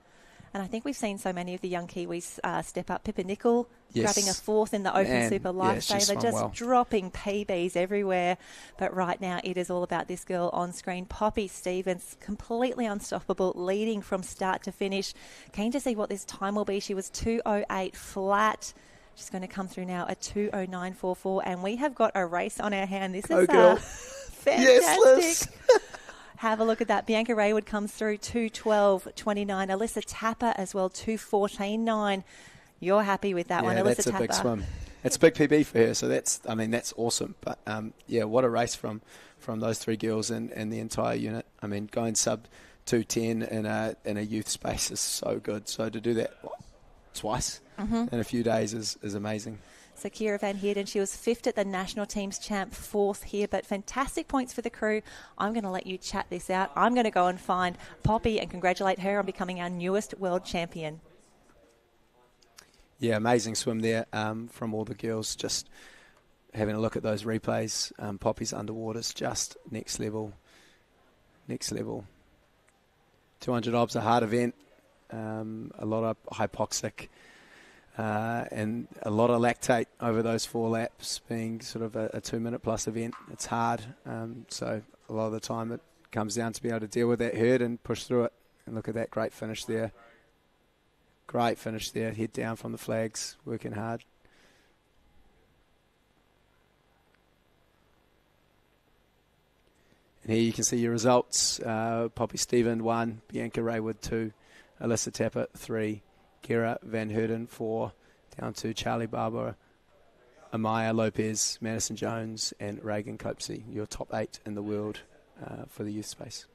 And I think we've seen so many of the young Kiwis step up. Pippa Nicol grabbing a 4th in the Open Super Lifesaver, just dropping PBs everywhere. But right now it is all about this girl on screen, Poppy Stevens, completely unstoppable, leading from start to finish. Keen to see what this time will be. She was 2:08 flat. She's going to come through now at 2:09.44, and we have got a race on our hand. This is fantastic. Yes, Liz. Have a look at that. Bianca Raywood comes through 2:12.29. Alyssa Tapper as well, 2:14.9. You're happy with that one, Alyssa Tapper. Tapper. That's a big swim. It's a big PB for her, so that's awesome. But what a race from those three girls and the entire unit. I mean, going sub 2:10 in a youth space is so good. So to do that twice in a few days is amazing. So Kira Van Heerden, she was 5th at the national team's champ, 4th here, but fantastic points for the crew. I'm going to let you chat this out. I'm going to go and find Poppy and congratulate her on becoming our newest world champion. Yeah, amazing swim there from all the girls. Just having a look at those replays. Poppy's underwater's just next level. Next level. 200 obs, a hard event. A lot of hypoxic. And a lot of lactate over those 4 laps, being sort of a 2-minute plus event. It's hard, so a lot of the time it comes down to be able to deal with that hurt and push through it. And look at that great finish there. Great finish there, head down from the flags, working hard. And here you can see your results. Poppy Stephen 1, Bianca Raywood 2, Alyssa Tapper 3, Kira Van Heerden 4, down to Charlie Barber, Amaya Lopez, Madison Jones, and Reagan Copsey, your top 8 in the world for the youth space.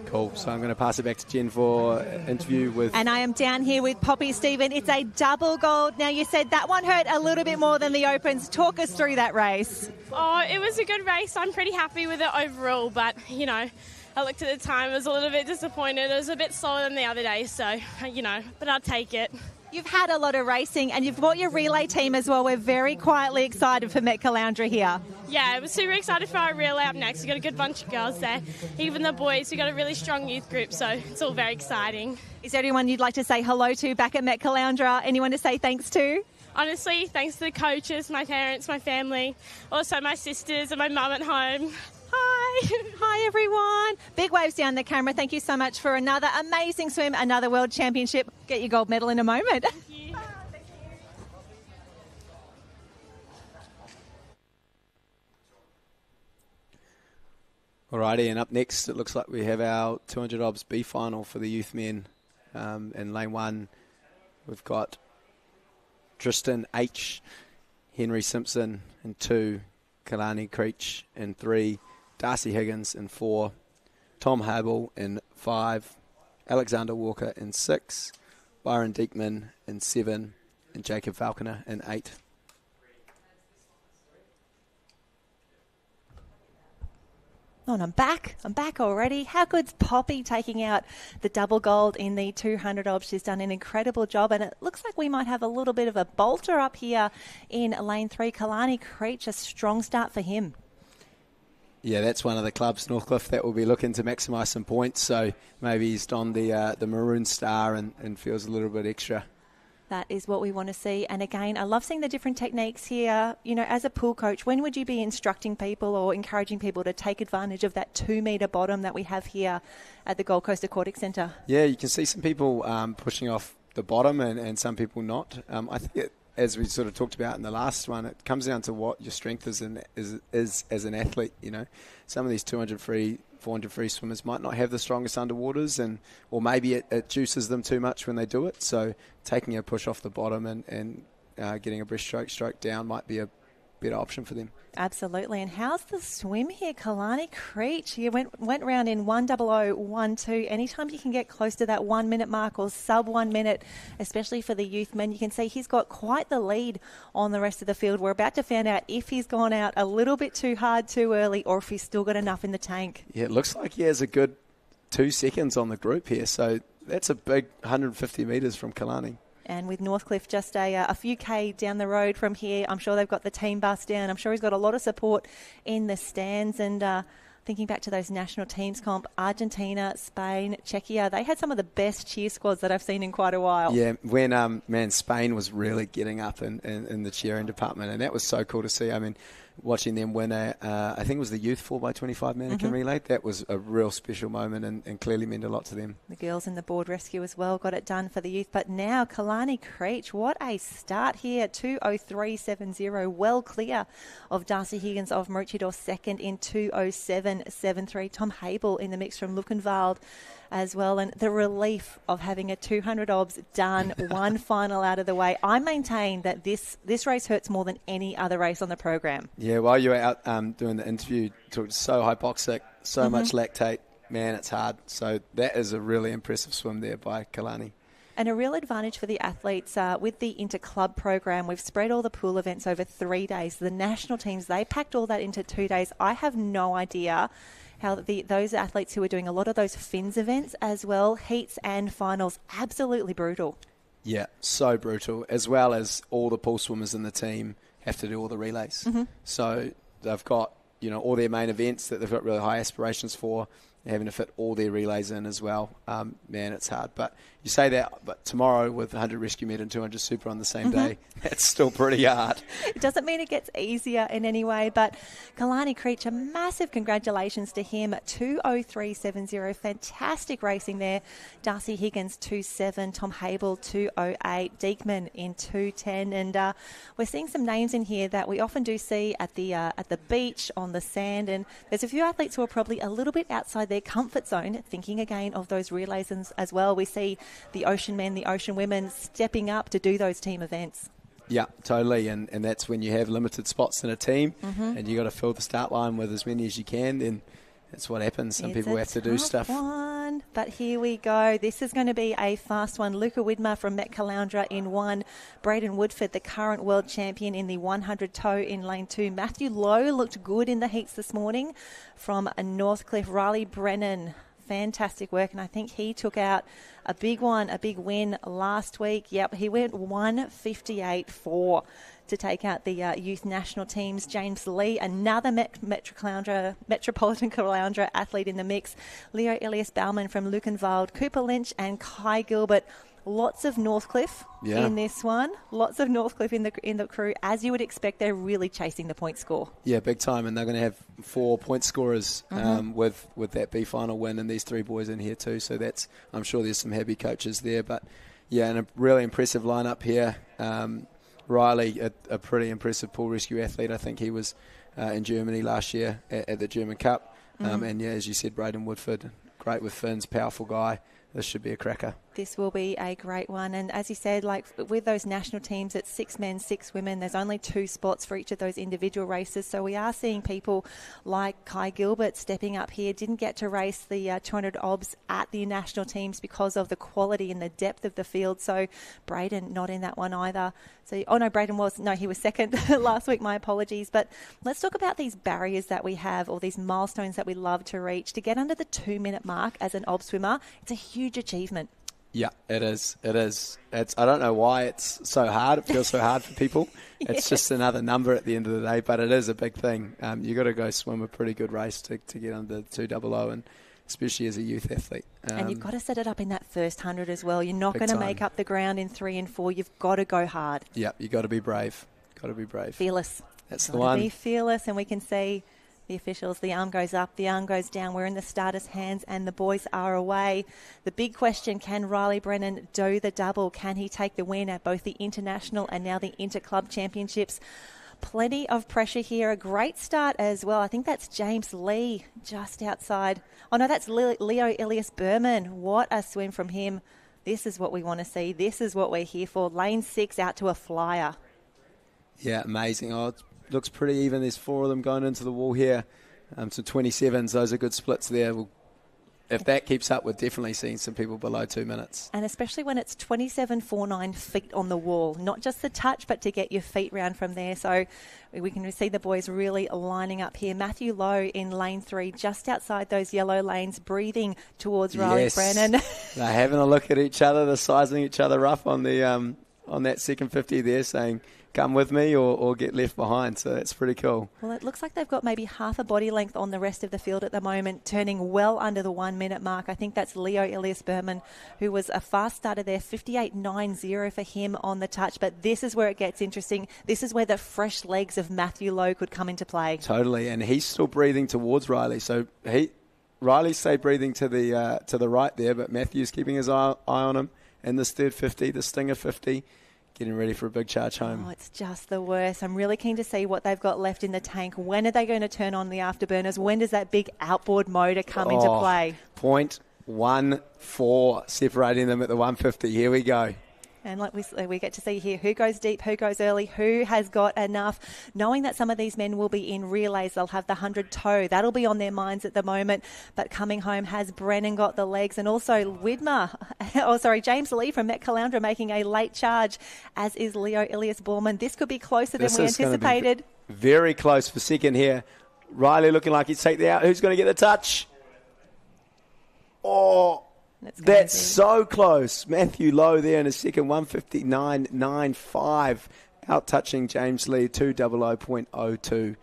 Cool. So I'm going to pass it back to Jen for interview with... And I am down here with Poppy Stephen. It's a double gold. Now, you said that one hurt a little bit more than the Opens. Talk us through that race. Oh, it was a good race. I'm pretty happy with it overall, but, I looked at the time, I was a little bit disappointed. It was a bit slower than the other day, so, but I'll take it. You've had a lot of racing and you've brought your relay team as well. We're very quietly excited for Met Caloundra here. Yeah, I was super excited for our relay up next. We've got a good bunch of girls there. Even the boys, we've got a really strong youth group, so it's all very exciting. Is there anyone you'd like to say hello to back at Met Caloundra? Anyone to say thanks to? Honestly, thanks to the coaches, my parents, my family, also my sisters and my mum at home. Hi. Hi, everyone. Big waves down the camera. Thank you so much for another amazing swim, another world championship. Get your gold medal in a moment. Thank you. Thank you. Alrighty, and up next, it looks like we have our 200 obs B final for the youth men. In lane 1, we've got Tristan H, Henry Simpson in 2, Kalani Creech in 3, Darcy Higgins in 4, Tom Hable in 5, Alexander Walker in 6, Byron Diekman in 7, and Jacob Falconer in 8. Oh, and I'm back already. How good's Poppy taking out the double gold in the 200 obs? She's done an incredible job, and it looks like we might have a little bit of a bolter up here in lane 3. Kalani Creech, a strong start for him. Yeah, that's one of the clubs, Northcliffe, that will be looking to maximise some points. So maybe he's donned the maroon star and feels a little bit extra. That is what we want to see. And again, I love seeing the different techniques here. You know, as a pool coach, when would you be instructing people or encouraging people to take advantage of that 2 metre bottom that we have here at the Gold Coast Aquatic Centre? Yeah, you can see some people pushing off the bottom and some people not. I think as we sort of talked about in the last one, it comes down to what your strength is as an athlete. You know, some of these 200 free, 400 free swimmers might not have the strongest underwaters, or maybe it juices them too much when they do it. So taking a push off the bottom and getting a breaststroke stroke down might be a better option for them. Absolutely. And how's the swim here? Kalani Creech, you went round in 1:00.12. Anytime you can get close to that 1 minute mark or sub 1 minute, especially for the youth men, you can see he's got quite the lead on the rest of the field. We're about to find out if he's gone out a little bit too hard too early or if he's still got enough in the tank. Yeah, it looks like he has a good 2 seconds on the group here. So that's a big 150 metres from Kalani. And with Northcliffe just a few K down the road from here, I'm sure they've got the team bus down. I'm sure he's got a lot of support in the stands. And thinking back to those national teams comp, Argentina, Spain, Czechia, they had some of the best cheer squads that I've seen in quite a while. Yeah, when Spain was really getting up in the cheering department, and that was so cool to see. I mean, watching them win I think it was the youth 4x25 mannequin relay. That was a real special moment and clearly meant a lot to them. The girls in the board rescue as well got it done for the youth. But now Kalani Creech, what a start here. 2:03.70, well clear of Darcy Higgins of Maroochydore, second in 2:07.73. Tom Habel in the mix from Luckenwald as well, and the relief of having a 200 obs done, one final out of the way. I maintain that this race hurts more than any other race on the program. Yeah, while you were out doing the interview, talked so hypoxic, so much lactate, man, it's hard. So that is a really impressive swim there by Kalani. And a real advantage for the athletes with the inter-club program. We've spread all the pool events over 3 days. The national teams, they packed all that into 2 days. I have no idea how those athletes who are doing a lot of those Finns events as well, heats and finals, absolutely brutal. Yeah, so brutal, as well as all the pool swimmers in the team have to do all the relays. So they've got, you know, all their main events that they've got really high aspirations for, having to fit all their relays in as well. Man, it's hard. But you say that, but tomorrow with 100 rescue med and 200 super on the same day, that's still pretty hard. It doesn't mean it gets easier in any way, but Kalani Creech, a massive congratulations to him. 2:03.70, fantastic racing there. Darcy Higgins 2:07, Tom Habel 2:08, Diekman in 2:10, and we're seeing some names in here that we often do see at the beach, on the sand, and there's a few athletes who are probably a little bit outside their comfort zone, thinking again of those relays as well. We see the ocean men, the ocean women stepping up to do those team events. Yeah, totally, and that's when you have limited spots in a team and you got to fill the start line with as many as you can, then that's what happens. Some people have to do stuff. But here we go. This is going to be a fast one. Luca Widmer from Met Caloundra in 1. Braden Woodford, the current world champion in the 100 tow in lane 2. Matthew Lowe looked good in the heats this morning from Northcliffe. Riley Brennan, fantastic work, and I think he took out a big one, a big win last week. Yep, he went 1:58.4 to take out the youth national teams. James Lee, another Metropolitan Caloundra athlete in the mix. Leo Elias Bauman from Luckenwald, Cooper Lynch and Kai Gilbert. Lots of Northcliffe in this one. Lots of Northcliffe in the crew. As you would expect, they're really chasing the point score. Yeah, big time, and they're going to have 4 point scorers with that B final win, and these 3 boys in here too. So that's, I'm sure there's some happy coaches there. But yeah, and a really impressive lineup here. Riley, a pretty impressive pool rescue athlete. I think he was in Germany last year at the German Cup. And yeah, as you said, Braden Woodford, great with fins, powerful guy. This should be a cracker. This will be a great one. And as you said, like with those national teams, it's 6 men, 6 women. There's only 2 spots for each of those individual races. So we are seeing people like Kai Gilbert stepping up here. Didn't get to race the 200 obs at the national teams because of the quality and the depth of the field. So Braden not in that one either. So, he was second last week. My apologies. But let's talk about these barriers that we have, or these milestones that we love to reach. To get under the 2-minute mark as an ob swimmer, it's a huge achievement. Yeah, it is. I don't know why it's so hard. It feels so hard for people. It's just another number at the end of the day, but it is a big thing. You got to go swim a pretty good race to get under 200, and especially as a youth athlete. And you've got to set it up in that first 100 as well. You're not going to make up the ground in 3 and 4. You've got to go hard. Yeah, you got to be brave. Fearless. That's the one. Be fearless, and we can see the officials, the arm goes up, the arm goes down. We're in the starters' hands and the boys are away. The big question, can Riley Brennan do the double? Can he take the win at both the international and now the interclub championships? Plenty of pressure here. A great start as well. I think that's James Lee just outside. Oh, no, that's Leo Elias Berman. What a swim from him. This is what we want to see. This is what we're here for. Lane 6 out to a flyer. Yeah, amazing. Oh, it looks pretty even. There's 4 of them going into the wall here. So 27s, those are good splits there. If that keeps up, we're definitely seeing some people below 2 minutes. And especially when it's 27.49 feet on the wall. Not just the touch, but to get your feet round from there. So we can see the boys really lining up here. Matthew Lowe in lane 3, just outside those yellow lanes, breathing towards Riley Brennan. They're having a look at each other. They're sizing each other up on the on that second 50 there, saying, come with me or get left behind. So that's pretty cool. Well, it looks like they've got maybe half a body length on the rest of the field at the moment, turning well under the 1 minute mark. I think that's Leo Elias Berman, who was a fast starter there, 58.90 for him on the touch. But this is where it gets interesting. This is where the fresh legs of Matthew Lowe could come into play. Totally, and he's still breathing towards Riley. So Riley stayed breathing to the right there, but Matthew's keeping his eye on him. And this third 50, the Stinger 50, getting ready for a big charge home. Oh, it's just the worst. I'm really keen to see what they've got left in the tank. When are they going to turn on the afterburners? When does that big outboard motor come into play? 0.14 separating them at the 150. Here we go. And like we get to see here, who goes deep, who goes early, who has got enough. Knowing that some of these men will be in relays, they'll have the 100 toe. That'll be on their minds at the moment. But coming home, has Brennan got the legs? And also James Lee from Met Caloundra making a late charge, as is Leo Elias Borman. This could be closer than we anticipated. Very close for second here. Riley looking like he's taken out. Who's going to get the touch? Oh, that's so close. Matthew Lowe there in a second, 159.95, out touching James Lee, 200.02.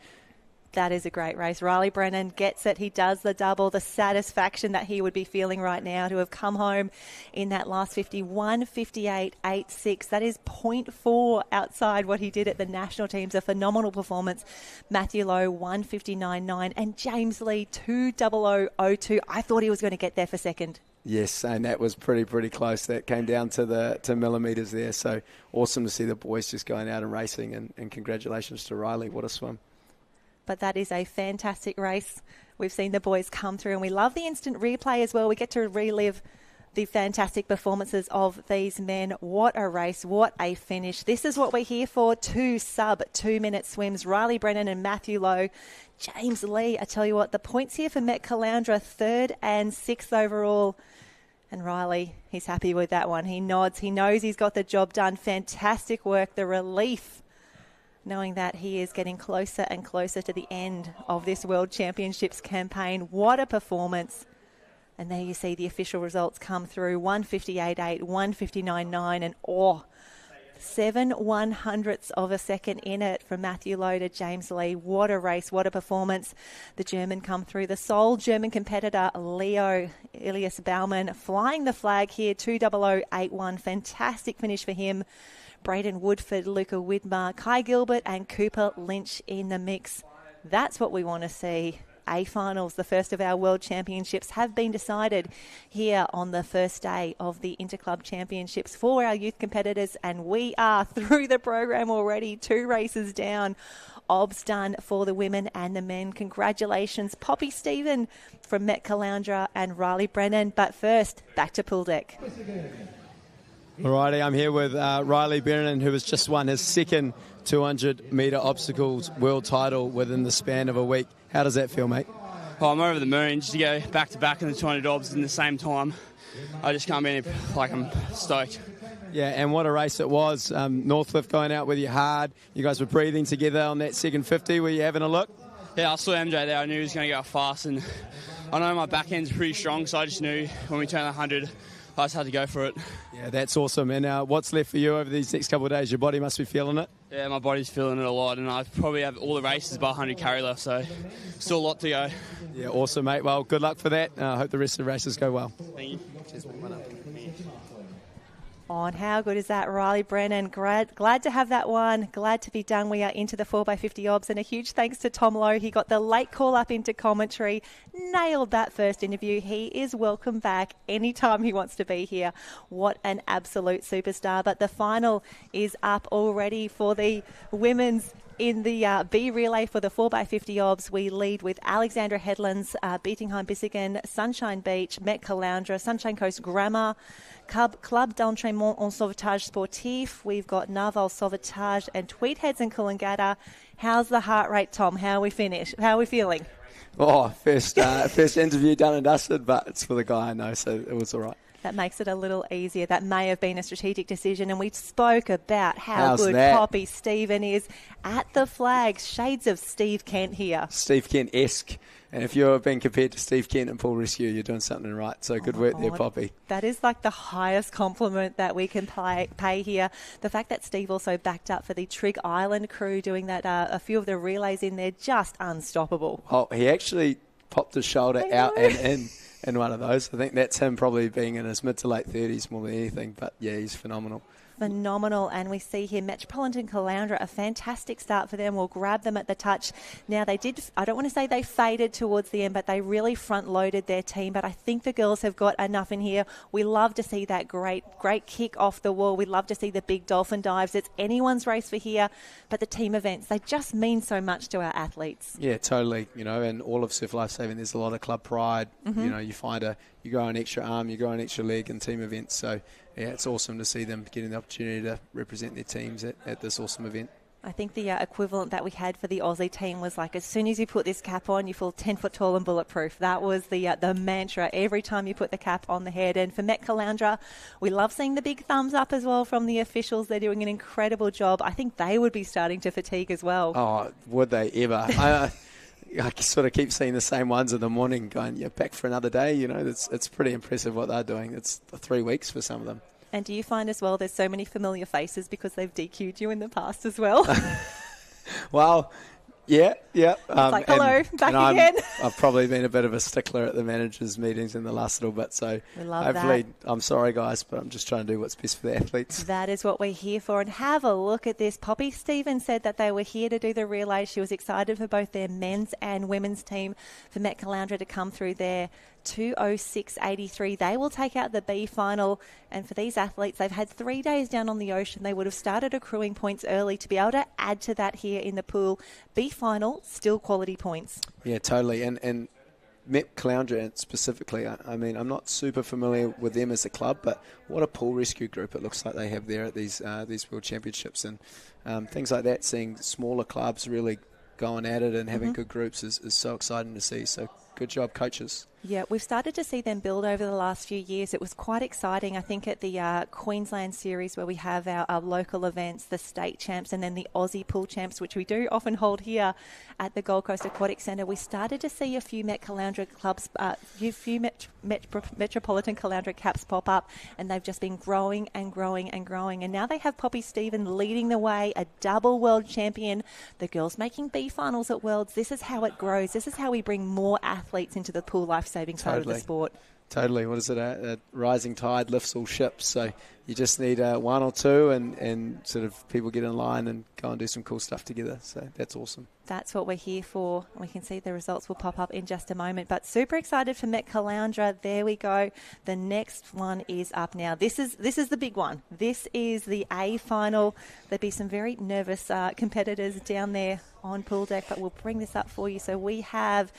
That is a great race. Riley Brennan gets it. He does the double. The satisfaction that he would be feeling right now to have come home in that last 50, 158.86. That is 0.4 outside what he did at the national teams. A phenomenal performance. Matthew Lowe, 159.9, and James Lee, 200.02. I thought he was going to get there for second. Yes, and that was pretty close. That came down to millimetres there. So awesome to see the boys just going out and racing, and congratulations to Riley. What a swim. But that is a fantastic race. We've seen the boys come through, and we love the instant replay as well. We get to relive the fantastic performances of these men. What a race, what a finish. This is what we're here for. 2 sub-2 minute swims. Riley Brennan and Matthew Lowe. James Lee, I tell you what, the points here for Met Caloundra, 3rd and 6th overall. And Riley, he's happy with that one. He nods. He knows he's got the job done. Fantastic work. The relief, knowing that he is getting closer and closer to the end of this World Championships campaign. What a performance. And there you see the official results come through. 158.8, 159.9, and 7/100ths of a second in it from Matthew Lowe to James Lee. What a race, what a performance. The German come through. The sole German competitor, Leo Elias Baumann, flying the flag here, 200.81. Fantastic finish for him. Braden Woodford, Luca Widmer, Kai Gilbert and Cooper Lynch in the mix. That's what we want to see. A-finals, the first of our World Championships, have been decided here on the first day of the Interclub Championships for our youth competitors, and we are through the program already, 2 races down obs done for the women and the men. Congratulations, Poppy Stephen from Met Caloundra and Riley Brennan. But first, back to pool deck. Alrighty, I'm here with Riley Brennan, who has just won his second 200-metre obstacles world title within the span of a week. How does that feel, mate? Oh, I'm over the moon just to go back-to-back in the 200 obs in the same time. I just can't be any, I'm stoked. Yeah, and what a race it was. Northcliffe going out with you hard. You guys were breathing together on that second 50. Were you having a look? Yeah, I saw MJ there. I knew he was going to go fast, and I know my back end's pretty strong, so I just knew when we turned 100, I just had to go for it. Yeah, that's awesome. And what's left for you over these next couple of days? Your body must be feeling it? Yeah, my body's feeling it a lot, and I probably have all the races by 100 carry left, so still a lot to go. Yeah, awesome, mate. Well, good luck for that. I hope the rest of the races go well. Thank you. Cheers, mate. One up. On how good is that, Riley Brennan? Glad to have that one. Glad to be done. We are into the 4x50 obs, and a huge thanks to Tom Lowe. He got the late call up into commentary, nailed that first interview. He is welcome back anytime he wants to be here. What an absolute superstar. But the final is up already for the women's. In the B relay for the 4x50 obs, we lead with Alexandra Headlands, Bietigheim-Bissingen, Sunshine Beach, Met Caloundra, Sunshine Coast Grammar, Club d'Entraînement en Sauvetage Sportif. We've got Narwhal Sauvetage and Tweedheads and Coolangatta. How's the heart rate, Tom? How are we finished? How are we feeling? Oh, first interview done and dusted, but it's for the guy I know, so it was all right. That makes it a little easier. That may have been a strategic decision. And we spoke about how How's good that? Poppy Stephen is at the flags. Shades of Steve Kent here. Steve Kent-esque. And if you're being compared to Steve Kent and Pool Rescue, you're doing something right. So good work there, Poppy. That is like the highest compliment that we can pay here. The fact that Steve also backed up for the Trig Island crew, doing that a few of the relays in there, just unstoppable. Oh, he actually popped his shoulder out and in one of those. I think that's him probably being in his mid to late 30s more than anything. But, yeah, he's phenomenal. Phenomenal. And we see here Metropolitan Caloundra, a fantastic start for them. We'll grab them at the touch. Now, they did, I don't want to say they faded towards the end, but they really front-loaded their team. But I think the girls have got enough in here. We love to see that great kick off the wall. We love to see the big dolphin dives. It's anyone's race for here, but the team events, they just mean so much to our athletes. Yeah, totally. You know, and all of Surf Lifesaving, there's a lot of club pride. Mm-hmm. You know, you grow an extra arm, you grow an extra leg in team events. So, yeah, it's awesome to see them getting the opportunity to represent their teams at this awesome event. I think the equivalent that we had for the Aussie team was like, as soon as you put this cap on, you feel 10 foot tall and bulletproof. That was the mantra every time you put the cap on the head. And for Met Caloundra, we love seeing the big thumbs up as well from the officials. They're doing an incredible job. I think they would be starting to fatigue as well. Oh, would they ever? I sort of keep seeing the same ones in the morning going, yeah, back for another day. You know, it's pretty impressive what they're doing. It's 3 weeks for some of them. And do you find as well there's so many familiar faces because they've DQ'd you in the past as well? Well, yeah. It's like, hello, back again. I've probably been a bit of a stickler at the managers' meetings in the last little bit. So we love hopefully, that. I'm sorry, guys, but I'm just trying to do what's best for the athletes. That is what we're here for. And have a look at this. Poppy Stevens said that they were here to do the relay. She was excited for both their men's and women's team for Met Caloundra to come through there. 2:06.83. They will take out the B final. And for these athletes, they've had 3 days down on the ocean. They would have started accruing points early to be able to add to that here in the pool. B final, still quality points. Yeah, totally. And Met Caloundra specifically, I mean, I'm not super familiar with them as a club, but what a pool rescue group it looks like they have there at these World Championships. And things like that, seeing smaller clubs really going at it and having good groups is so exciting to see. So good job, coaches. Yeah, we've started to see them build over the last few years. It was quite exciting, I think, at the Queensland series where we have our local events, the state champs, and then the Aussie pool champs, which we do often hold here at the Gold Coast Aquatic Centre. We started to see a few Met Caloundra clubs, Metropolitan Caloundra caps pop up, and they've just been growing and growing and growing. And now they have Poppy Stephen leading the way, a double world champion. The girls making B finals at Worlds. This is how it grows. This is how we bring more athletes into the pool lifesaving side of the sport. Totally. What is it? A rising tide lifts all ships. So you just need one or two and sort of people get in line and go and do some cool stuff together. So that's awesome. That's what we're here for. We can see the results will pop up in just a moment. But super excited for Met Caloundra. There we go. The next one is up now. This is the big one. This is the A final. There'll be some very nervous competitors down there on pool deck, but we'll bring this up for you. So we have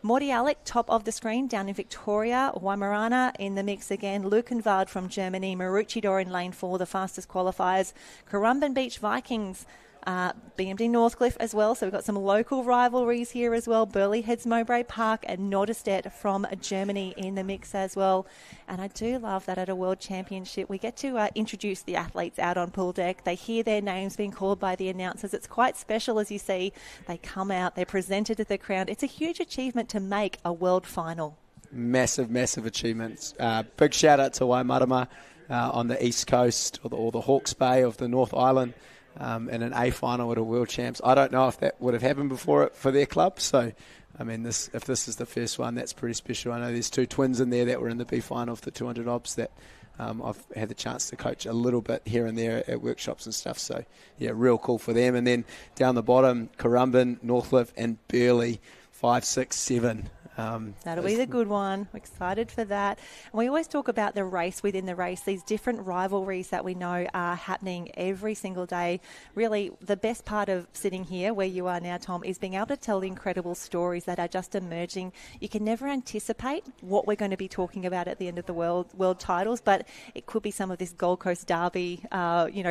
Morty Alec, top of the screen, down in Victoria. Wamarana in the mix again. Lukenvard from Germany. Maroochydore in lane 4, the fastest qualifiers. Currumbin Beach Vikings. BMD Northcliffe as well, so we've got some local rivalries here as well. Burleigh Heads Mowbray Park and Norderstedt from Germany in the mix as well. And I do love that at a World Championship we get to introduce the athletes out on pool deck. They hear their names being called by the announcers. It's quite special, as you see. They come out, they're presented with the crown. It's a huge achievement to make a world final. Massive, massive achievements. Big shout out to Waimarama on the east coast or the Hawke's Bay of the North Island. In an A final at a World Champs. I don't know if that would have happened before for their club. So, I mean, if this is the first one, that's pretty special. I know there's two twins in there that were in the B final of the 200 obs that I've had the chance to coach a little bit here and there at workshops and stuff. So, yeah, real cool for them. And then down the bottom, Currumbin, Northcliffe and Burleigh, 5, 6, 7. That'll be the good one. We're excited for that. And we always talk about the race within the race, these different rivalries that we know are happening every single day. Really, the best part of sitting here where you are now, Tom, is being able to tell the incredible stories that are just emerging. You can never anticipate what we're going to be talking about at the end of the world titles, but it could be some of this Gold Coast derby,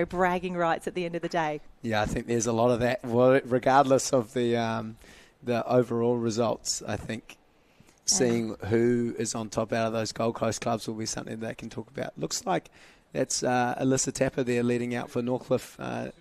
bragging rights at the end of the day. Yeah, I think there's a lot of that. Well, regardless of the overall results, I think seeing who is on top out of those Gold Coast clubs will be something they can talk about. Looks like that's Alyssa Tapper there leading out for Northcliffe,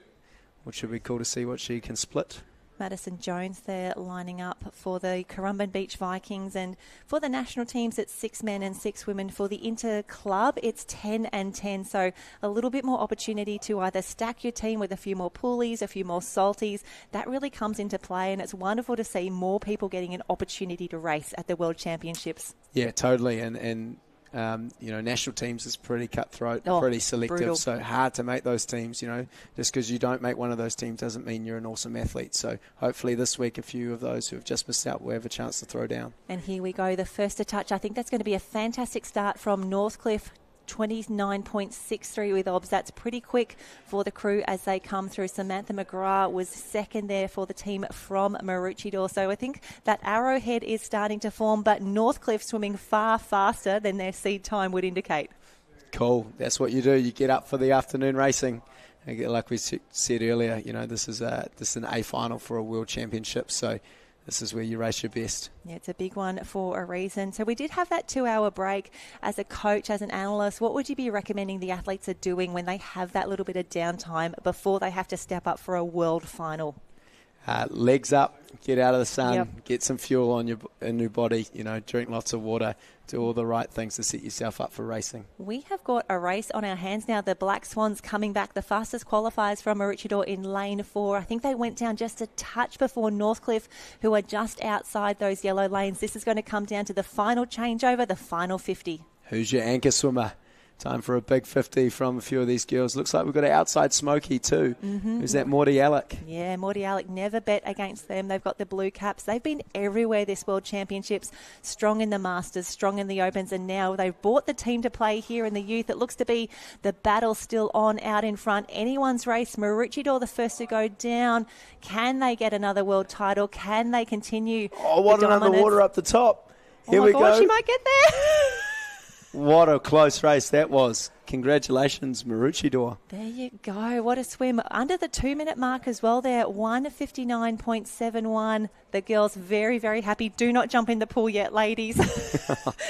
which should be cool to see what she can split. Madison Jones there lining up for the Currumbin Beach Vikings, and for the national teams it's 6 men and 6 women. For the inter club it's 10 and 10, so a little bit more opportunity to either stack your team with a few more poolies, a few more salties. That really comes into play, and it's wonderful to see more people getting an opportunity to race at the World Championships. Yeah, totally, and national teams is pretty cutthroat, pretty selective, brutal. So hard to make those teams. Just because you don't make one of those teams doesn't mean you're an awesome athlete. So hopefully this week a few of those who have just missed out will have a chance to throw down. And here we go, the first to touch. I think that's going to be a fantastic start from Northcliffe. 29.63 with obs. That's pretty quick for the crew as they come through. Samantha McGrath was second there for the team from Maroochydore. So I think that arrowhead is starting to form, but Northcliffe swimming far faster than their seed time would indicate. Cool. That's what you do. You get up for the afternoon racing. Like we said earlier, this is an A final for a World Championship. So this is where you race your best. Yeah, it's a big one for a reason. So we did have that 2-hour break. As a coach, as an analyst, what would you be recommending the athletes are doing when they have that little bit of downtime before they have to step up for a world final? Legs up, get out of the sun, Yep. Get some fuel in your body, drink lots of water, do all the right things to set yourself up for racing. We have got a race on our hands now. The Black Swans coming back, the fastest qualifiers from Maroochydore in lane 4. I think they went down just a touch before Northcliffe, who are just outside those yellow lanes. This is going to come down to the final changeover, the final 50. Who's your anchor swimmer? Time for a big 50 from a few of these girls. Looks like we've got an outside Smoky too. Who's that, Morty Alec? Yeah, Morty Alec, never bet against them. They've got the blue caps. They've been everywhere this World Championships, strong in the Masters, strong in the Opens, and now they've brought the team to play here in the youth. It looks to be the battle still on out in front. Anyone's race. Maroochydore the first to go down. Can they get another world title? Can they continue? Oh, what an underwater up the top. Here we go. She might get there. What a close race that was. Congratulations, Maroochydore. There you go. What a swim. Under the 2-minute mark as well there. 1:59.71. The girls very, very happy. Do not jump in the pool yet, ladies.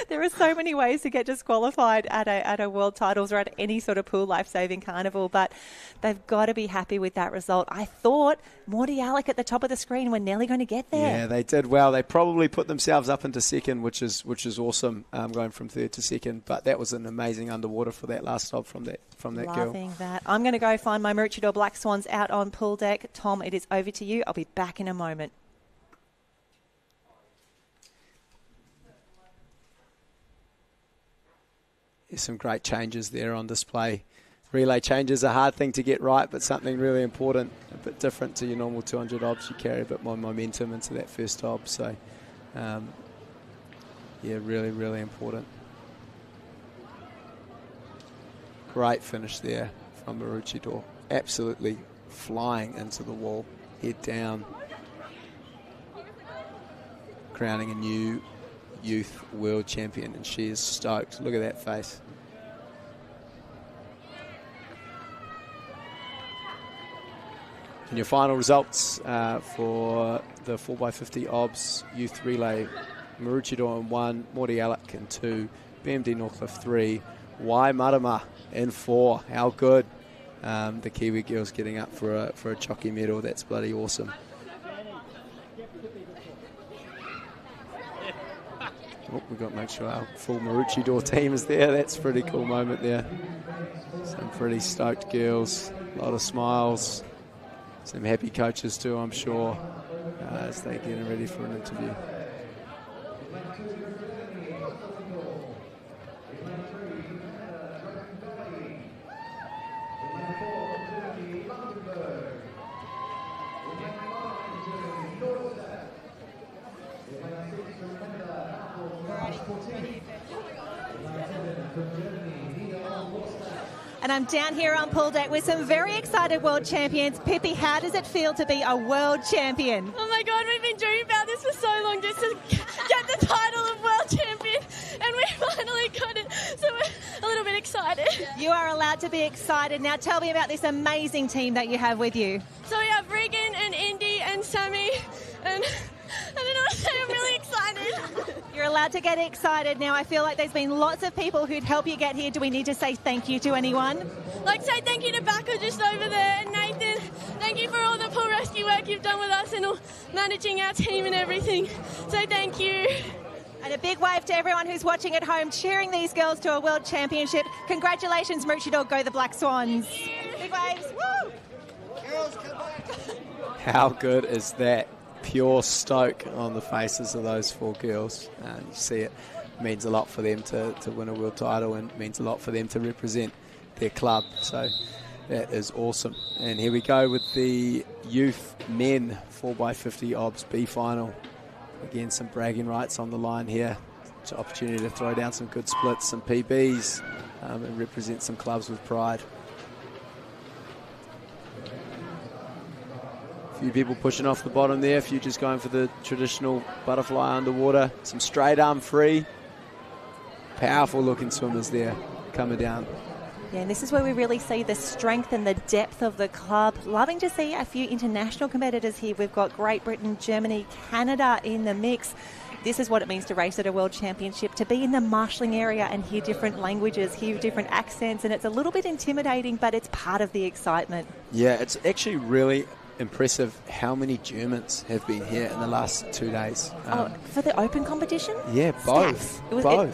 There are so many ways to get disqualified at a world titles or at any sort of pool lifesaving carnival, but they've got to be happy with that result. I thought Morty Alec at the top of the screen were nearly going to get there. Yeah, they did well. They probably put themselves up into second, which is awesome, going from third to second. But that was an amazing underwater for that last stop from that girl. Loving that. I'm going to go find my Maroochydore Black Swans out on pool deck. Tom, it is over to you. I'll be back in a moment. There's some great changes there on display relay change is a hard thing to get right, but something really important, a bit different to your normal 200 obs. You carry a bit more momentum into that first ob. So, yeah, really, really important. Great finish there from Maroochydore. Absolutely flying into the wall, head down. Crowning a new youth world champion, and she is stoked. Look at that face. And your final results for the 4x50 OBS youth relay: Maroochydore in 1, Morty Alec in 2, BMD Northcliffe 3, Marama in 4. How good. The Kiwi girls getting up for a Chocky medal. That's bloody awesome. Oh, we've got to make sure our full Maroochydore team is there. That's a pretty cool moment there. Some pretty stoked girls, a lot of smiles, some happy coaches too, I'm sure, as they get ready for an interview. And I'm down here on pool deck with some very excited world champions. Pippi, how does it feel to be a world champion? Oh my God, we've been dreaming about this for so long, just to get the title of world champion, and we finally got it, so we're a little bit excited. You are allowed to be excited. Now tell me about this amazing team that you have with you. So we have Regan and Indy and Sammy, and I don't know what to say, I'm really excited. You're allowed to get excited. Now I feel like there's been lots of people who'd help you get here. Do we need to say thank you to anyone? Like say thank you to Bacca just over there, and Nathan, thank you for all the pool rescue work you've done with us and all managing our team and everything. So thank you. And a big wave to everyone who's watching at home, cheering these girls to a world championship. Congratulations, Maroochydore, go the Black Swans. Big waves, woo! Girls, come back. How good is that? Pure stoke on the faces of those 4 girls. You see it means a lot for them to win a world title, and means a lot for them to represent their club. So that is awesome. And here we go with the youth men 4x50 OBS B final. Again, some bragging rights on the line here. It's an opportunity to throw down some good splits, some PBs, and represent some clubs with pride. A few people pushing off the bottom there, a few just going for the traditional butterfly underwater. Some straight arm free. Powerful looking swimmers there coming down. Yeah, and this is where we really see the strength and the depth of the club. Loving to see a few international competitors here. We've got Great Britain, Germany, Canada in the mix. This is what it means to race at a world championship, to be in the marshalling area and hear different languages, hear different accents, and it's a little bit intimidating, but it's part of the excitement. Yeah, it's actually really impressive how many Germans have been here in the last 2 days. For the open competition? Yeah, both.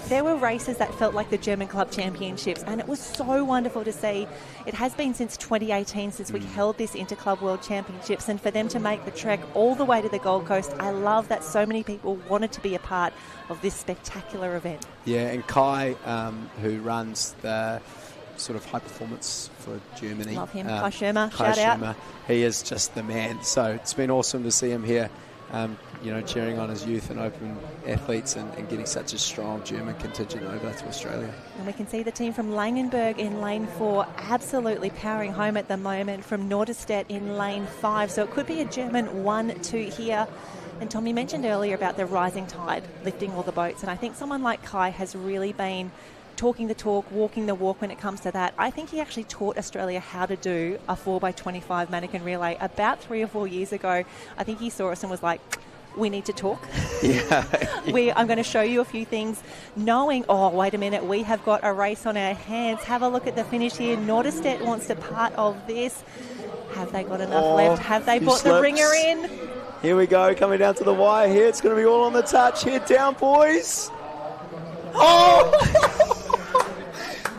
There were races that felt like the German Club Championships, and it was so wonderful to see. It has been since 2018 since we held this Interclub World Championships, and for them to make the trek all the way to the Gold Coast, I love that so many people wanted to be a part of this spectacular event. Yeah, and Kai, who runs the sort of high performance for Germany. Love him. Kai Schirmer, shout out. He is just the man. So it's been awesome to see him here, cheering on his youth and open athletes and getting such a strong German contingent over to Australia. And we can see the team from Langenberg in lane 4 absolutely powering home at the moment, from Norderstedt in lane 5. So it could be a German 1-2 here. And Tom, you mentioned earlier about the rising tide lifting all the boats, and I think someone like Kai has really been talking the talk, walking the walk when it comes to that. I think he actually taught Australia how to do a 4x25 mannequin relay about 3 or 4 years ago. I think he saw us and was like, we need to talk. Yeah. I'm going to show you a few things, knowing, oh, wait a minute, we have got a race on our hands. Have a look at the finish here. Norderstedt wants to part of this. Have they got enough left? Have they brought the ringer in? Here we go, coming down to the wire here. It's going to be all on the touch. Head down, boys. Oh!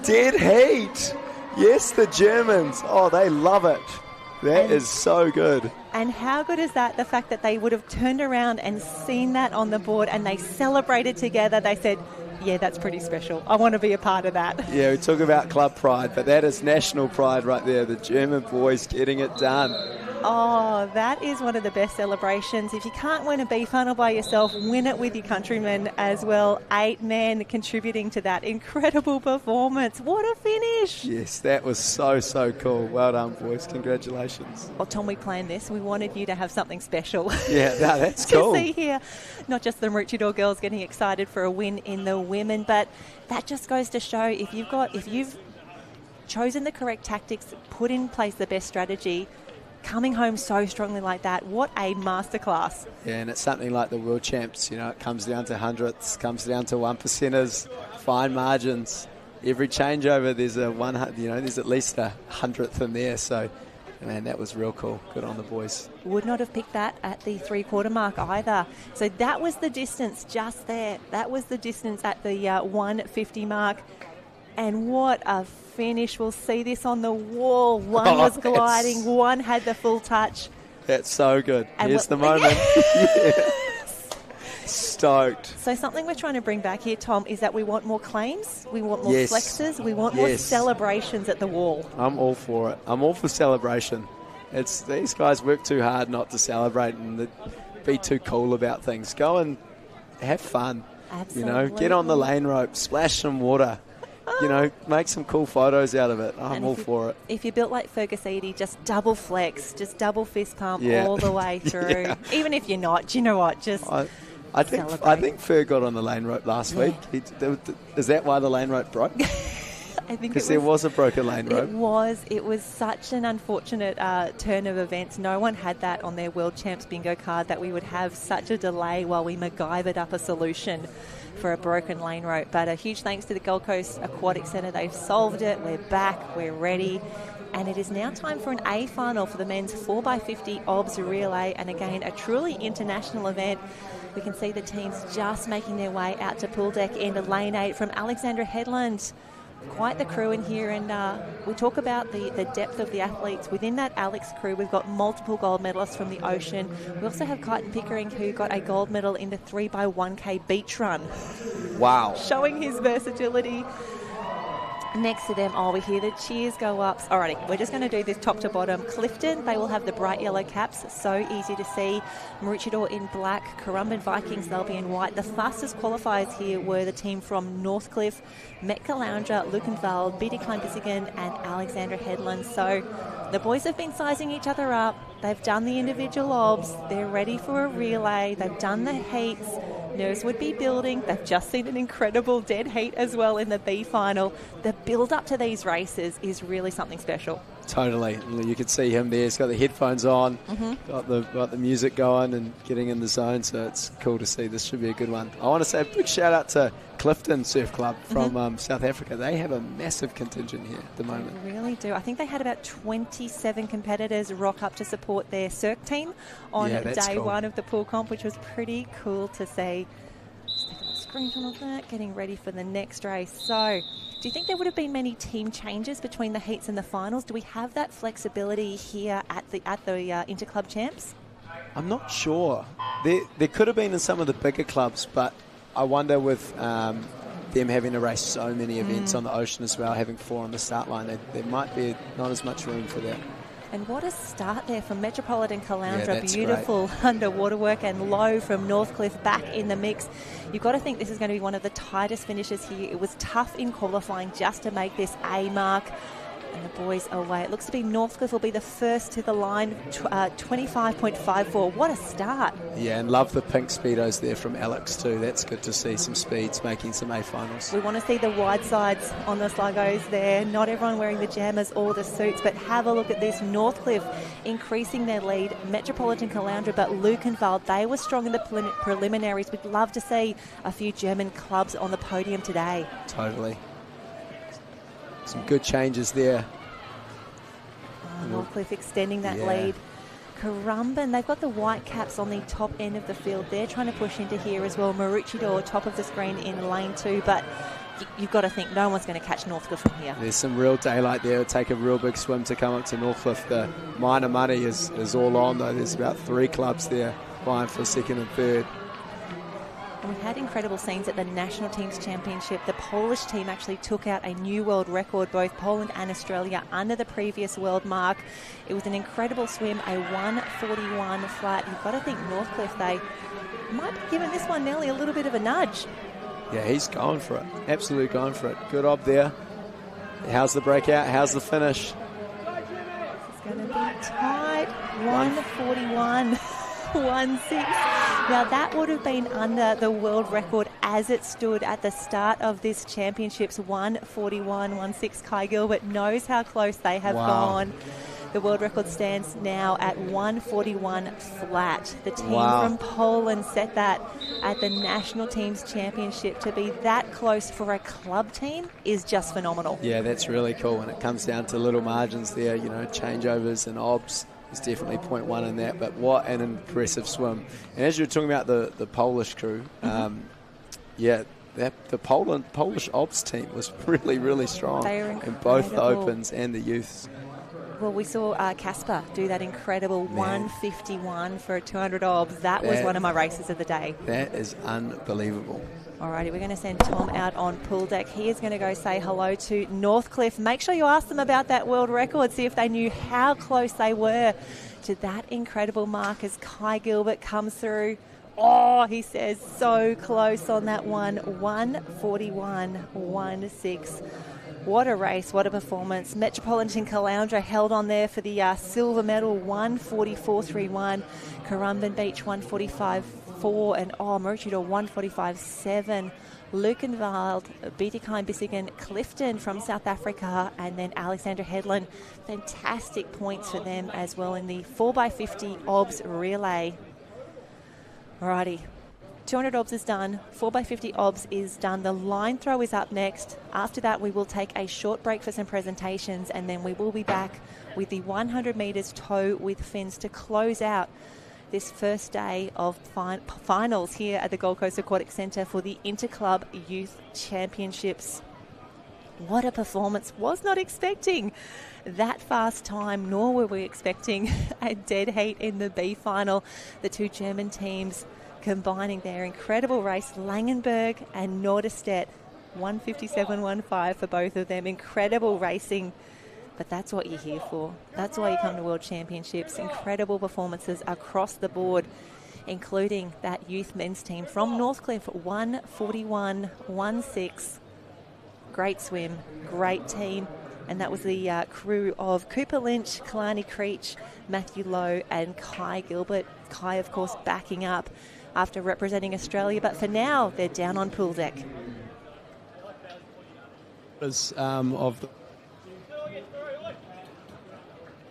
Dead heat. Yes, the Germans. Oh, they love it. That is so good. And how good is that? The fact that they would have turned around and seen that on the board and they celebrated together. They said, yeah, that's pretty special. I want to be a part of that. Yeah, we talk about club pride, but that is national pride right there. The German boys getting it done. Oh, that is one of the best celebrations. If you can't win a B final by yourself, win it with your countrymen as well. 8 men contributing to that incredible performance. What a finish. Yes, that was so, so cool. Well done, boys. Congratulations. Well, Tom, we planned this. We wanted you to have something special. Yeah, no, that's to cool. see here, not just the Maroochydore girls getting excited for a win in the women, but that just goes to show if you've chosen the correct tactics, put in place the best strategy, coming home so strongly like that, what a masterclass. Yeah, and it's something like the world champs, it comes down to hundredths, comes down to 1%ers, fine margins. Every changeover, there's there's at least a hundredth in there. So, man, that was real cool. Good on the boys. Would not have picked that at the 3/4 mark either. So that was the distance just there. That was the distance at the 150 mark. And what a finish. We'll see this on the wall. One was gliding, one had the full touch. That's so good. And here's the moment. Yes. Stoked. So something we're trying to bring back here, Tom, is that we want more claims, we want more flexes, we want more celebrations at the wall. I'm all for it. I'm all for celebration. These guys work too hard not to celebrate and be too cool about things. Go and have fun. Absolutely. Get on the lane rope, splash some water. Make some cool photos out of it. I'm all for it. If you're built like Fergus Eady, just double flex, just double fist pump all the way through. Yeah. Even if you're not, do you know what? Just I think Fer got on the lane rope last week. Is that why the lane rope broke? I think because there was a broken lane rope. It was such an unfortunate turn of events. No one had that on their World Champs bingo card, that we would have such a delay while we MacGyvered up a solution for a broken lane rope. But a huge thanks to the Gold Coast Aquatic Centre. They've solved it. We're back. We're ready. And it is now time for an A final for the men's 4x50 OBS relay. And again, a truly international event. We can see the teams just making their way out to pool deck into lane 8 from Alexandra Headland. Quite the crew in here, and we talk about the depth of the athletes. Within that Alex crew, we've got multiple gold medalists from the ocean. We also have Kyton Pickering, who got a gold medal in the 3x1k beach run. Wow. Showing his versatility. Next to them, we hear the cheers go up. Alrighty, we're just going to do this top to bottom. Clifton, they will have the bright yellow caps, so easy to see. Maroochydore in black, Currumbin Vikings, they'll be in white. The fastest qualifiers here were the team from Northcliffe, Metcalaundra, Lukenwald, Bietigheim-Bissingen and Alexandra Headland. So the boys have been sizing each other up. They've done the individual obs. They're ready for a relay. They've done the heats. Nerves would be building. They've just seen an incredible dead heat as well in the B final. The build up to these races is really something special. Totally. You can see him there. He's got the headphones on, got the music going and getting in the zone. So it's cool to see. This should be a good one. I want to say a big shout out to Clifton Surf Club from South Africa. They have a massive contingent here at the moment. They really do. I think they had about 27 competitors rock up to support their circ team on day one of the pool comp, which was pretty cool to see. Just take a little screenshot of that, getting ready for the next race. So, do you think there would have been many team changes between the heats and the finals? Do we have that flexibility here at the Interclub Champs? I'm not sure. There could have been in some of the bigger clubs, but I wonder with them having to race so many events on the ocean as well, having 4 on the start line, there might be not as much room for that. And what a start there from Metropolitan Caloundra. Yeah, beautiful great. Underwater work, and Low from Northcliffe back in the mix. You've got to think this is going to be one of the tightest finishes here. It was tough in qualifying just to make this A mark. And the boys away. It looks to be Northcliffe will be the first to the line, 25.54. What a start. Yeah, and love the pink Speedos there from Alex too. That's good to see some speeds making some A finals. We want to see the wide sides on the sluggos there. Not everyone wearing the jammers or the suits, but have a look at this. Northcliffe increasing their lead. Metropolitan Caloundra, but Lukenwald, they were strong in the preliminaries. We'd love to see a few German clubs on the podium today. Totally. Some good changes there. Northcliffe extending that lead. Currumbin, they've got the white caps on the top end of the field. They're trying to push into here as well. Maroochydore, top of the screen in lane 2, but you've got to think no one's going to catch Northcliffe from here. There's some real daylight there. It'll take a real big swim to come up to Northcliffe. The minor money is all on, though. There's about 3 clubs there vying for second and third. And we had incredible scenes at the National Teams Championship. The Polish team actually took out a new world record, both Poland and Australia, under the previous world mark. It was an incredible swim, a 1:41 flat. You've got to think Northcliffe, they might be giving this one nearly a little bit of a nudge. Yeah, he's going for it. Absolutely going for it. Good ob there. How's the breakout? How's the finish? It's going to be tight. 1:41. 1:6. Now that would have been under the world record as it stood at the start of this championships. 1:41, 1:6. Kai Gilbert knows how close they have gone. The world record stands now at 1:41 flat. The team from Poland set that at the National Teams Championship. To be that close for a club team is just phenomenal. Yeah, that's really cool. When it comes down to little margins there, you know, changeovers and obs, there's definitely 0.1 in that. But what an impressive swim. And as you were talking about the Polish crew, the Polish obs team was really, really strong in both the opens and the youths. Well, we saw Casper do that incredible 1:51 for 200 obs. That was one of my races of the day. That is unbelievable. Alrighty, we're going to send Tom out on pool deck. He is going to go say hello to Northcliffe. Make sure you ask them about that world record, see if they knew how close they were to that incredible mark as Kai Gilbert comes through. Oh, he says so close on that one. 1:41, 1:6. What a race, what a performance. Metropolitan Caloundra held on there for the silver medal, 1:44.31. Currumbin Beach, 1:45.4. And Maroochydore, 1:45.7. Lukenwald, Bietigheim, Bissingen, Clifton from South Africa, and then Alexandra Headland. Fantastic points for them as well in the 4x50 obs relay. Alrighty. 200 obs is done, 4x50 obs is done. The line throw is up next. After that, we will take a short break for some presentations, and then we will be back with the 100 metres tow with fins to close out this first day of finals here at the Gold Coast Aquatic Centre for the Interclub Youth Championships. What a performance. Was not expecting that fast time, nor were we expecting a dead heat in the B final. The two German teams combining their incredible race, Langenberg and Norderstedt, 1:57.15 for both of them. Incredible racing, but that's what you're here for. That's why you come to World Championships. Incredible performances across the board, including that youth men's team from Northcliffe, 1:41, 1:6. Great swim, great team. And that was the crew of Cooper Lynch, Kalani Creech, Matthew Lowe and Kai Gilbert. Kai, of course, backing up after representing Australia, but for now they're down on pool deck. There's a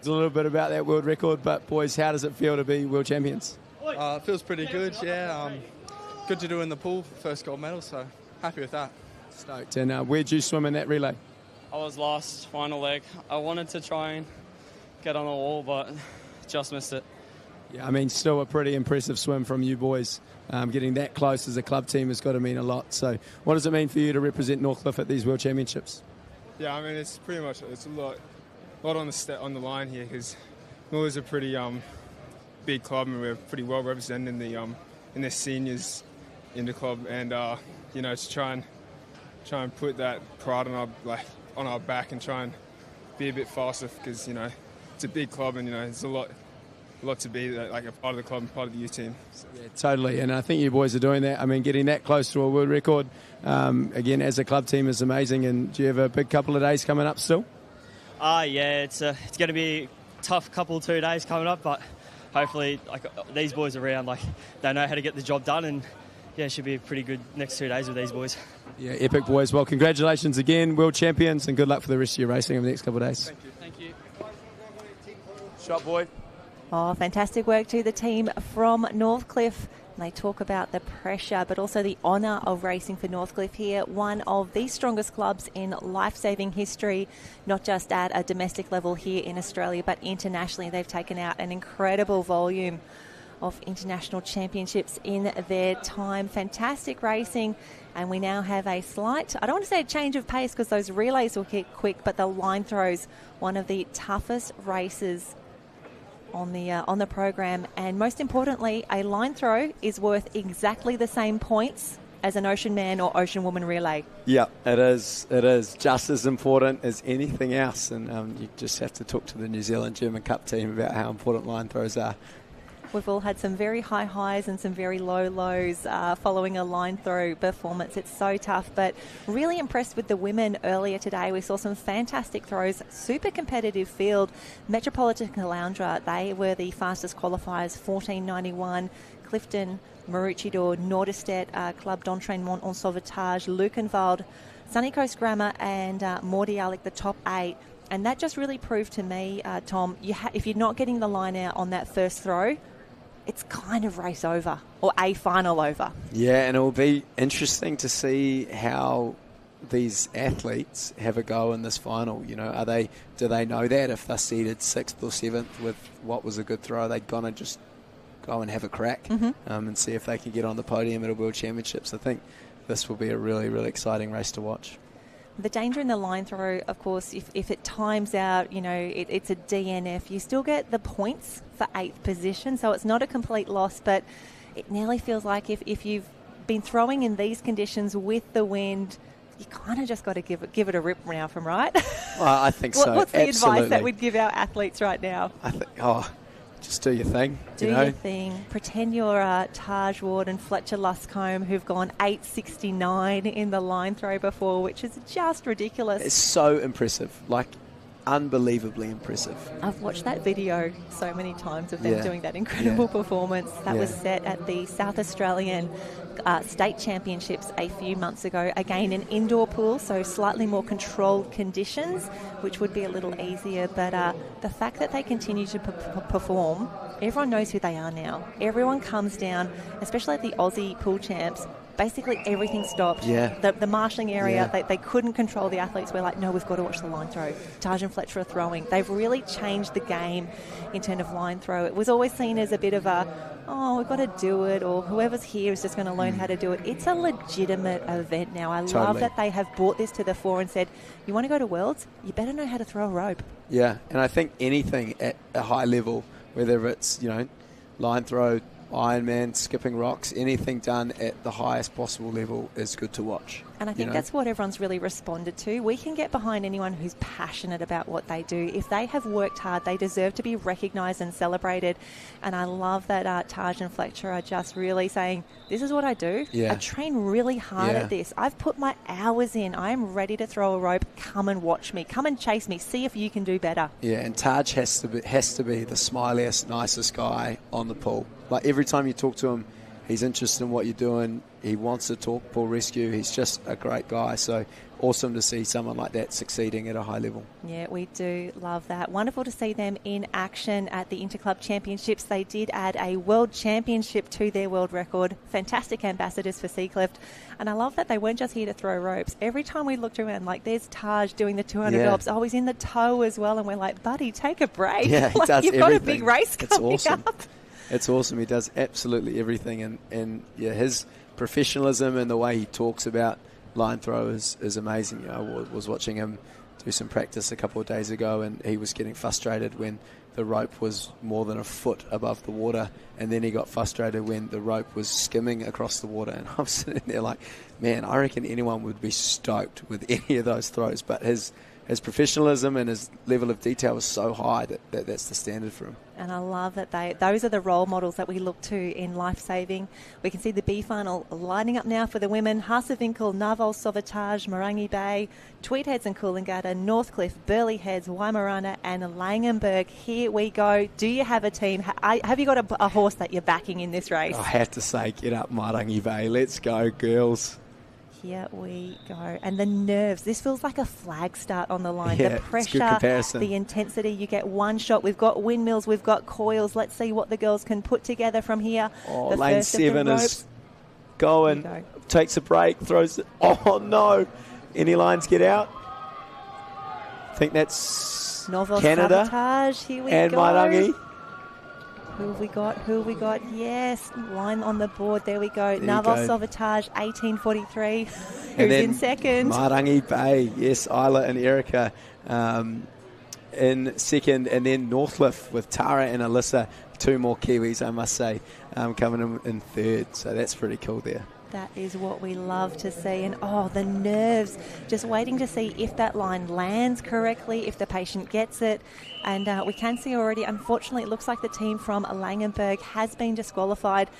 little bit about that world record, but boys, how does it feel to be world champions? It feels pretty good, yeah. Good to do in the pool, first gold medal, so happy with that. Stoked. And where'd you swim in that relay? I was last, final leg. I wanted to try and get on the wall, but just missed it. Yeah, I mean, still a pretty impressive swim from you boys. Getting that close as a club team has got to mean a lot. So what does it mean for you to represent Northcliffe at these World Championships? Yeah, I mean, it's pretty much, it's a lot on the line here, because North's a pretty big club, and we're pretty well represented in the seniors in the club, and to try and put that pride on our back and try and be a bit faster, because it's a big club, and it's a lot to be like a part of the club and part of the youth team. So. Yeah, totally, and I think you boys are doing that. I mean, getting that close to a world record, again, as a club team is amazing. And do you have a big couple of days coming up still? Yeah, it's going to be a tough couple 2 days coming up, but hopefully these boys around, they know how to get the job done, and yeah, it should be a pretty good next 2 days with these boys. Yeah, epic boys. Well, congratulations again, world champions, and good luck for the rest of your racing over the next couple of days. Thank you. Shot boy. Oh, fantastic work to the team from Northcliffe. And they talk about the pressure, but also the honour of racing for Northcliffe here. One of the strongest clubs in Lifesaving history, not just at a domestic level here in Australia, but internationally. They've taken out an incredible volume of international championships in their time. Fantastic racing. And we now have a slight, I don't want to say a change of pace because those relays will get quick, but the line throws, one of the toughest races on the program, and most importantly, a line throw is worth exactly the same points as an Ocean Man or Ocean Woman relay. Yeah, it is. It is just as important as anything else, and you just have to talk to the New Zealand German Cup team about how important line throws are. We've all had some very high highs and some very low lows following a line throw performance. It's so tough, but really impressed with the women earlier today. We saw some fantastic throws, super competitive field. Metropolitan Caloundra, they were the fastest qualifiers, 14.91. Clifton, Maroochydore, Norderstedt, Club d'Entraînement en Sauvetage, Lukenwald, Sunny Coast Grammar and Mordialloc, the top 8. And that just really proved to me, Tom, if you're not getting the line out on that first throw, it's kind of race over or a final over. Yeah, and it will be interesting to see how these athletes have a go in this final. You know, do they know that if they're seeded 6th or 7th with what was a good throw, are they going to just go and have a crack and see if they can get on the podium at a World Championships? I think this will be a really, really exciting race to watch. The danger in the line throw, of course, if it times out, you know, it's a DNF, you still get the points for 8th position, so it's not a complete loss, but it nearly feels like if you've been throwing in these conditions with the wind, you kind of just got to give it a rip now from right. Well, I think so. What's the advice that we'd give our athletes right now? I think, just do your thing. Do your thing. Pretend you're Taj Ward and Fletcher Luscombe, who've gone 8.69 in the line throw before, which is just ridiculous. It's so impressive, like unbelievably impressive. I've watched that video so many times of them doing that incredible performance. That was set at the South Australian State Championships a few months ago. Again, an indoor pool, so slightly more controlled conditions, which would be a little easier. But the fact that they continue to perform, everyone knows who they are now. Everyone comes down, especially at the Aussie Pool Champs. Basically, everything stopped. Yeah. The marshalling area, they couldn't control the athletes. We're like, no, we've got to watch the line throw. Taj and Fletcher are throwing. They've really changed the game in terms of line throw. It was always seen as a bit of we've got to do it, or whoever's here is just going to learn how to do it. It's a legitimate event now. I love that they have brought this to the fore and said, you want to go to Worlds? You better know how to throw a rope. Yeah, and I think anything at a high level, whether it's, line throw, Ironman, skipping rocks, anything done at the highest possible level is good to watch. And I think that's what everyone's really responded to. We can get behind anyone who's passionate about what they do. If they have worked hard, they deserve to be recognised and celebrated. And I love that Taj and Fletcher are just really saying, this is what I do. I train really hard at this. I've put my hours in. I am ready to throw a rope. Come and watch me. Come and chase me. See if you can do better. Yeah, and Taj has to be the smiliest, nicest guy on the pool. Like every time you talk to him, he's interested in what you're doing. He wants to talk pool rescue. He's just a great guy. So awesome to see someone like that succeeding at a high level. Yeah, we do love that. Wonderful to see them in action at the Interclub Championships. They did add a world championship to their world record. Fantastic ambassadors for Seacliff. And I love that they weren't just here to throw ropes. Every time we looked around, like there's Taj doing the 200 lobs. Oh, he's in the tow as well. And we're like, buddy, take a break. Yeah, he does you've everything. Got a big race coming up. It's awesome. He does absolutely everything. And his professionalism and the way he talks about line throw is amazing. I was watching him do some practice a couple of days ago, and he was getting frustrated when the rope was more than a foot above the water, and then he got frustrated when the rope was skimming across the water. And I'm sitting there like, man, I reckon anyone would be stoked with any of those throws, but his professionalism and his level of detail is so high that's the standard for him. And I love that those are the role models that we look to in Lifesaving. We can see the B final lining up now for the women. Haasewinkel, Narwhal, Sauvetage, Marangi Bay, Tweed Heads and Coolangatta, Northcliffe, Burleigh Heads, Waimārana and Langenberg. Here we go. Do you have a team? Have you got a horse that you're backing in this race? I have to say, get up Marangi Bay. Let's go, girls. Here we go. And the nerves. This feels like a flag start on the line. Yeah, the pressure, the intensity. You get one shot. We've got windmills. We've got coils. Let's see what the girls can put together from here. Oh, lane 7 is going. Takes a break. Throws it. Oh, no. Any lines get out? I think that's Novel Canada. Sabotage. Here we and go. Mairangi. Who have we got? Yes, line on the board. There we go. Narwhal Sauvetage, 18:43. Who's in second? Marangi Bay. Yes, Isla and Erica. in second, and then Northcliffe with Tara and Alyssa, 2 more Kiwis, I must say, coming in third. So that's pretty cool there. That is what we love to see. And, the nerves, just waiting to see if that line lands correctly, if the patient gets it. And we can see already, unfortunately, it looks like the team from Langenberg has been disqualified.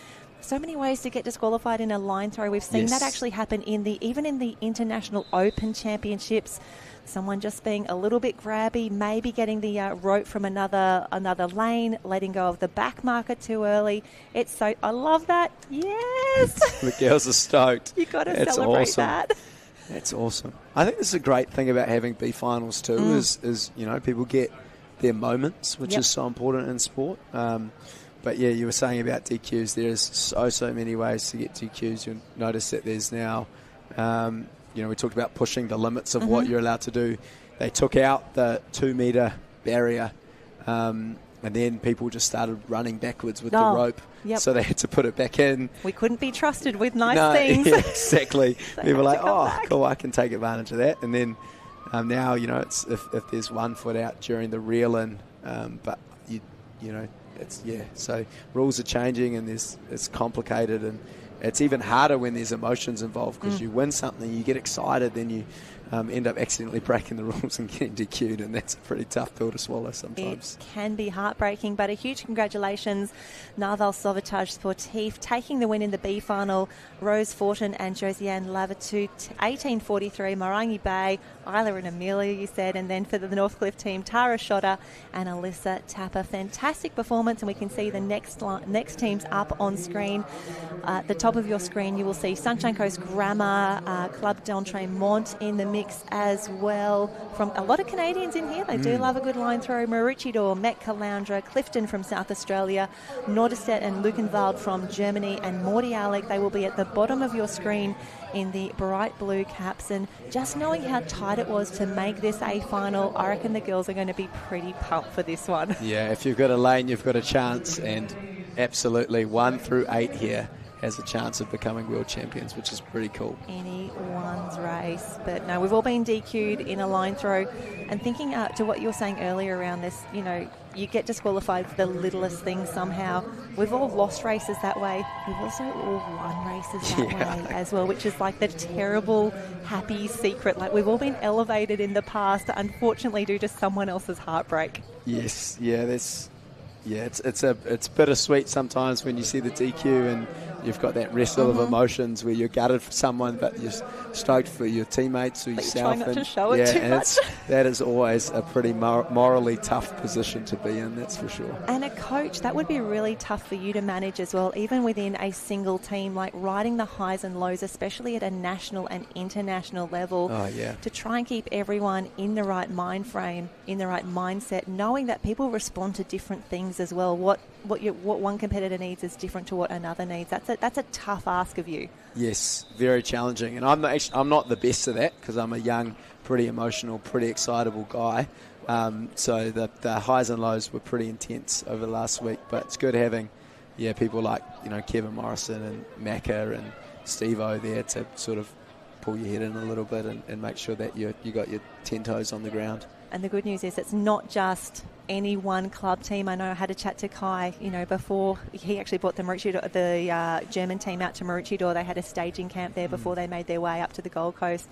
So many ways to get disqualified in a line throw. We've seen that actually happen even in the International Open Championships. Someone just being a little bit grabby, maybe getting the rope from another lane, letting go of the back marker too early. I love that. Yes. The girls are stoked. You've got to celebrate that. That's awesome. I think this is a great thing about having B finals too. Is people get their moments, which is so important in sport. But yeah, you were saying about DQs. There's so many ways to get DQs. You'll notice that there's now. We talked about pushing the limits of what you're allowed to do. They took out the 2-metre barrier, and then people just started running backwards with the rope. Yep. So they had to put it back in. We couldn't be trusted with nice things. Yeah, exactly. People were like, cool, I can take advantage of that. And then now, it's if there's 1 foot out during the reel-in, but so rules are changing, and it's complicated, and it's even harder when there's emotions involved, because you win something, you get excited, then you end up accidentally breaking the rules and getting DQ'd, and that's a pretty tough pill to swallow sometimes. It can be heartbreaking, but a huge congratulations, Narval Sauvetage Sportif, taking the win in the B final. Rose Fortin and Josiane Lavertu, 18:43, Marangi Bay, Isla and Amelia, you said, and then for the Northcliffe team, Tara Schotter and Alyssa Tapper. Fantastic performance, and we can see the next teams up on screen. At the top of your screen, you will see Sunshine Coast Grammar, Club d'Entremont in the mix as well. From a lot of Canadians in here, they do love a good line throw. Maroochydore, Met Caloundra, Clifton from South Australia, Norderstedt and Luckenwald from Germany, and Morty Alec. They will be at the bottom of your screen in the bright blue caps, and just knowing how tight it was to make this A final, I reckon the girls are going to be pretty pumped for this one. Yeah, if you've got a lane, you've got a chance, and absolutely 1 through 8 here has a chance of becoming world champions, which is pretty cool. Anyone's race. But no, we've all been DQ'd in a line throw. And thinking to what you were saying earlier around this, you get disqualified for the littlest things somehow. We've all lost races that way. We've also all won races that way as well, which is like the terrible, happy secret. Like, we've all been elevated in the past, unfortunately, due to someone else's heartbreak. Yes, it's bittersweet sometimes when you see the DQ and you've got that wrestle of emotions where you're gutted for someone, but you're stoked for your teammates or yourself. Try not to show it too much. That is always a pretty morally tough position to be in, that's for sure. And a coach, that would be really tough for you to manage as well, even within a single team, like riding the highs and lows, especially at a national and international level. Oh, yeah. To try and keep everyone in the right mind frame, in the right mindset, knowing that people respond to different things as well. What one competitor needs is different to what another needs. That's a tough ask of you. Yes, very challenging. And I'm not the best at that, because I'm a young, pretty emotional, pretty excitable guy. So the highs and lows were pretty intense over the last week. But it's good having people like Kevin Morrison and Macca and Steve-O there to sort of pull your head in a little bit and make sure that you got your 10 toes on the ground. And the good news is it's not just any one club team. I know I had a chat to Kai, before he actually brought the German team out to Maroochydore. They had a staging camp there before they made their way up to the Gold Coast.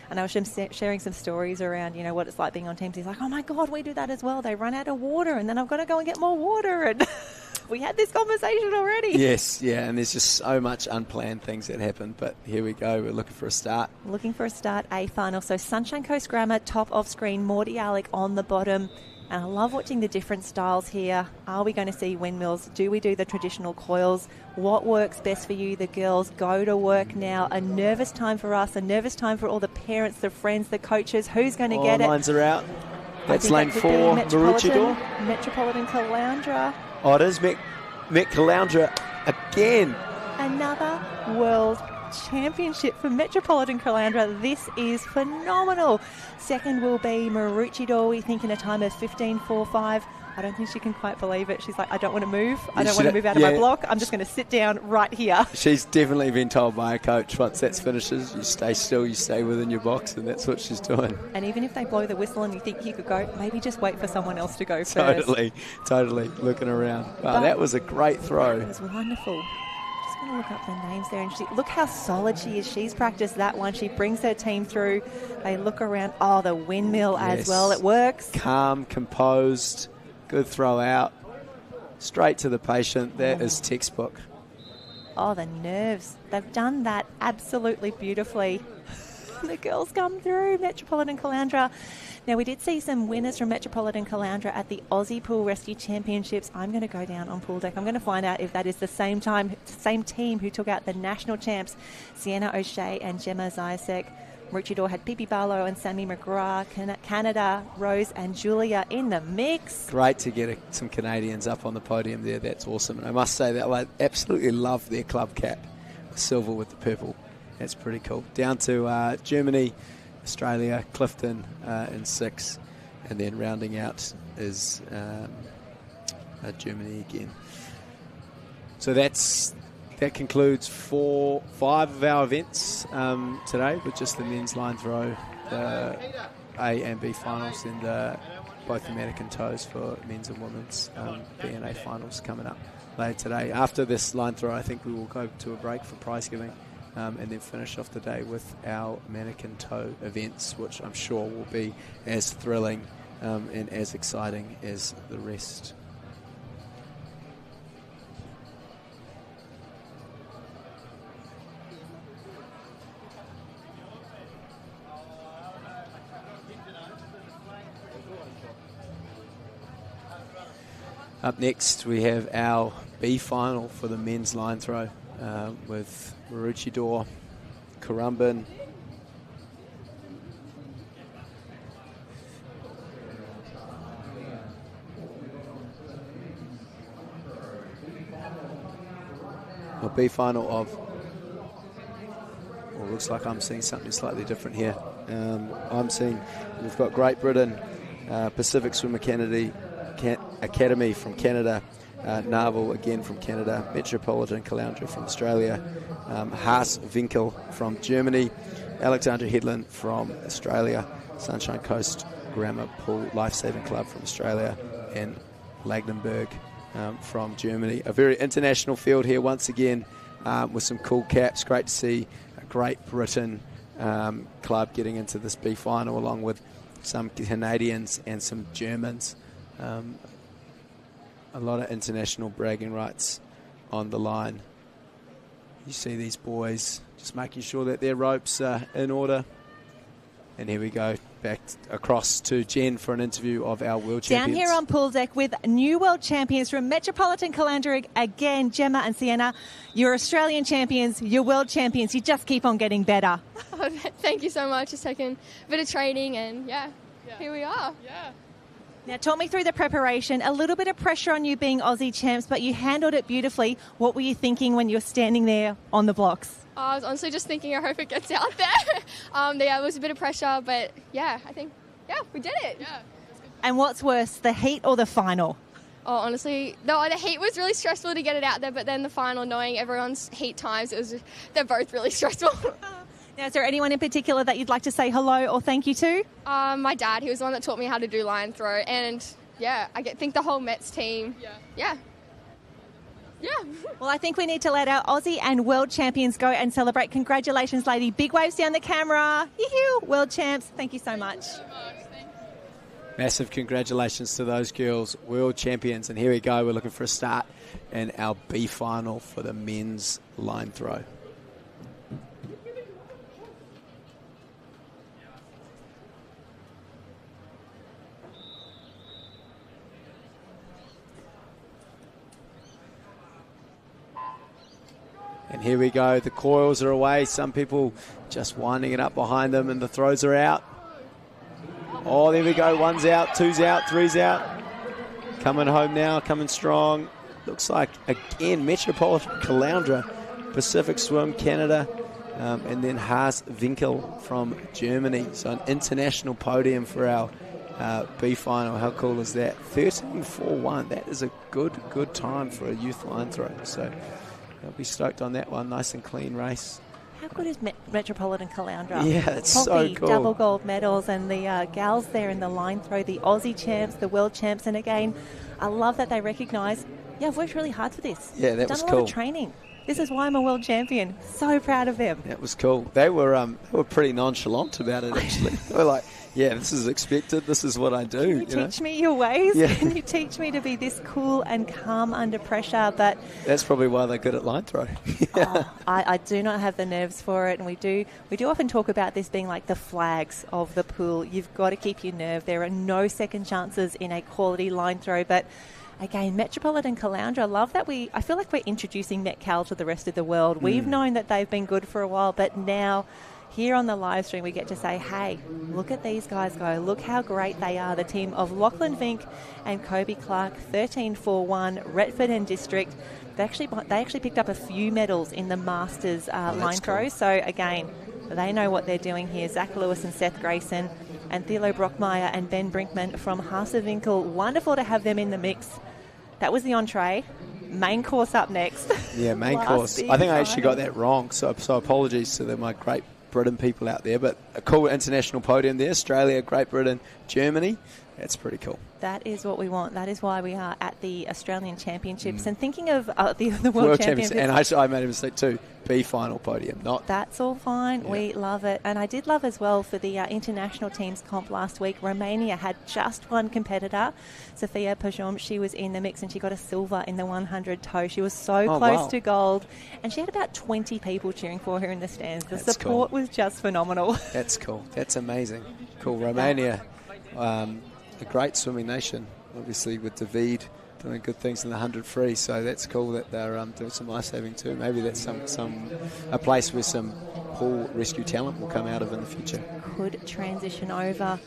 And I was sharing some stories around, what it's like being on teams. He's like, oh my God, we do that as well. They run out of water and then I've got to go and get more water. And we had this conversation already. Yes, and there's just so much unplanned things that happen. But here we go. We're looking for a start. A final. So Sunshine Coast Grammar, top of screen. Morty Alec on the bottom. And I love watching the different styles here. Are we going to see windmills? Do we do the traditional coils? What works best for you? The girls go to work now. A nervous time for us, a nervous time for all the parents, the friends, the coaches. Who's going to get it? Lines are out. That's lane 4, Maroochydore. Metropolitan Caloundra. Oh, it is Met Caloundra again. Another world championship for Metropolitan Caloundra. This is phenomenal. Second will be Maroochydore, we think, in a time of 15.45. I don't think she can quite believe it. She's like, I don't want to move. I don't want to move out of my block. I'm just going to sit down right here. She's definitely been told by a coach, once that finishes, you stay still, you stay within your box, and that's what she's doing. And even if they blow the whistle and you think you could go, maybe just wait for someone else to go first. Totally looking around. Wow, that was a great throw. It was wonderful. Just going to look up the names there. And look how solid she is. She's practiced that one. She brings her team through. They look around. Oh, the windmill as well. It works. Calm, composed. Good throw out. Straight to the patient. That is textbook. Oh, the nerves. They've done that absolutely beautifully. The girls come through. Metropolitan Caloundra. Now, we did see some winners from Metropolitan Caloundra at the Aussie Pool Rescue Championships. I'm going to go down on pool deck. I'm going to find out if that is the same team who took out the national champs, Sienna O'Shea and Gemma Zajacek. Maroochydore had Pippi Barlow and Sammy McGrath. Canada, Rose and Julia in the mix. Great to get some Canadians up on the podium there. That's awesome. And I must say that I absolutely love their club cap. Silver with the purple. That's pretty cool. Down to Germany, Australia, Clifton in 6. And then rounding out is Germany again. So that concludes 5 of our events today, with just the men's line throw, the A and B finals, and both the mannequin toes for men's and women's B and A finals coming up later today. After this line throw, I think we will go to a break for prize giving and then finish off the day with our mannequin toe events, which I'm sure will be as thrilling and as exciting as the rest. Up next, we have our B final for the men's line throw with Maroochydore, Currumbin, a B final of, well, looks like I'm seeing something slightly different here. I'm seeing we've got Great Britain, Pacific Swim Academy from Canada, Narvel again from Canada, Metropolitan Caloundra from Australia, Haas Winkel from Germany, Alexandra Headland from Australia, Sunshine Coast Grammar Pool Lifesaving Club from Australia, and Lagnenberg from Germany. A very international field here once again, with some cool caps. Great to see a Great Britain club getting into this B final, along with some Canadians and some Germans. A lot of international bragging rights on the line. You see these boys just making sure that their ropes are in order. And here we go, back across to Jen for an interview of our world champions. Down here on pool deck with new world champions from Metropolitan Caloundra again, Gemma and Sienna. You're Australian champions, you're world champions. You just keep on getting better. Oh, thank you so much. Just taking a bit of training and here we are. Yeah. Now, talk me through the preparation. A little bit of pressure on you being Aussie champs, but you handled it beautifully. What were you thinking when you were standing there on the blocks? I was honestly just thinking, I hope it gets out there. It was a bit of pressure, but I think, we did it. Yeah. And what's worse, the heat or the final? Oh, honestly, the heat was really stressful to get it out there, but then the final, knowing everyone's heat times, they're both really stressful. Now, is there anyone in particular that you'd like to say hello or thank you to? My dad, he was the one that taught me how to do line throw, and I think the whole Mets team. Yeah. Well, I think we need to let our Aussie and world champions go and celebrate. Congratulations, lady. Big waves down the camera. Yoo-hoo. World champs. Thank you so much. Massive congratulations to those girls, world champions. And here we go. We're looking for a start in our B final for the men's line throw. And here we go. The coils are away. Some people just winding it up behind them, and the throws are out. Oh, there we go. One's out, two's out, three's out. Coming home now, coming strong. Looks like, again, Metropolitan Caloundra, Pacific Swim, Canada, and then Haas Winkel from Germany. So an international podium for our B final. How cool is that? 13.41. That is a good time for a youth line throw. So I'll be stoked on that one. Nice and clean race. How good is Metropolitan Caloundra? Yeah, it's Poppy, so cool. Double gold medals, and the gals there in the line throw, the Aussie champs, the world champs. And again, I love that they recognise, I've worked really hard for this. Yeah, that was Done a cool. lot of training. This is why I'm a world champion. So proud of them. That was cool. They were pretty nonchalant about it, actually. They were like, yeah, this is expected. This is what I do. Can you teach me your ways? Yeah. Can you teach me to be this cool and calm under pressure? But that's probably why they're good at line throw. I do not have the nerves for it, and we do often talk about this being like the flags of the pool. You've got to keep your nerve. There are no second chances in a quality line throw, but again, Metropolitan Caloundra, I love that I feel like we're introducing Metcal to the rest of the world. We've known that they've been good for a while, but now here on the live stream we get to say, hey, look at these guys go. Look how great they are. The team of Lachlan Vink and Kobe Clark, 13.41, Retford and District. They actually picked up a few medals in the Masters line throw. Cool. So again, they know what they're doing here. Zach Lewis and Seth Grayson and Thilo Brockmeyer and Ben Brinkman from Haase-Winkel. Wonderful to have them in the mix. That was the entree. Main course up next. Yeah, main course. I think I actually got that wrong, so apologies to my Great Britain people out there. But a cool international podium there. Australia, Great Britain, Germany. That's pretty cool. That is what we want. That is why we are at the Australian Championships. And thinking of the World Championships. And I made a mistake too. B final podium. That's all fine. Yeah. We love it. And I did love as well for the international teams comp last week. Romania had just one competitor, Sofia Pajom. She was in the mix and she got a silver in the 100 toe. She was so close to gold. And she had about 20 people cheering for her in the stands. The support was just phenomenal. That's cool. That's amazing. Cool. Romania. A great swimming nation, obviously, with David doing good things in the 100 free. So that's cool that they're doing some lifesaving too. Maybe that's a place where some pool rescue talent will come out of in the future. Could transition over.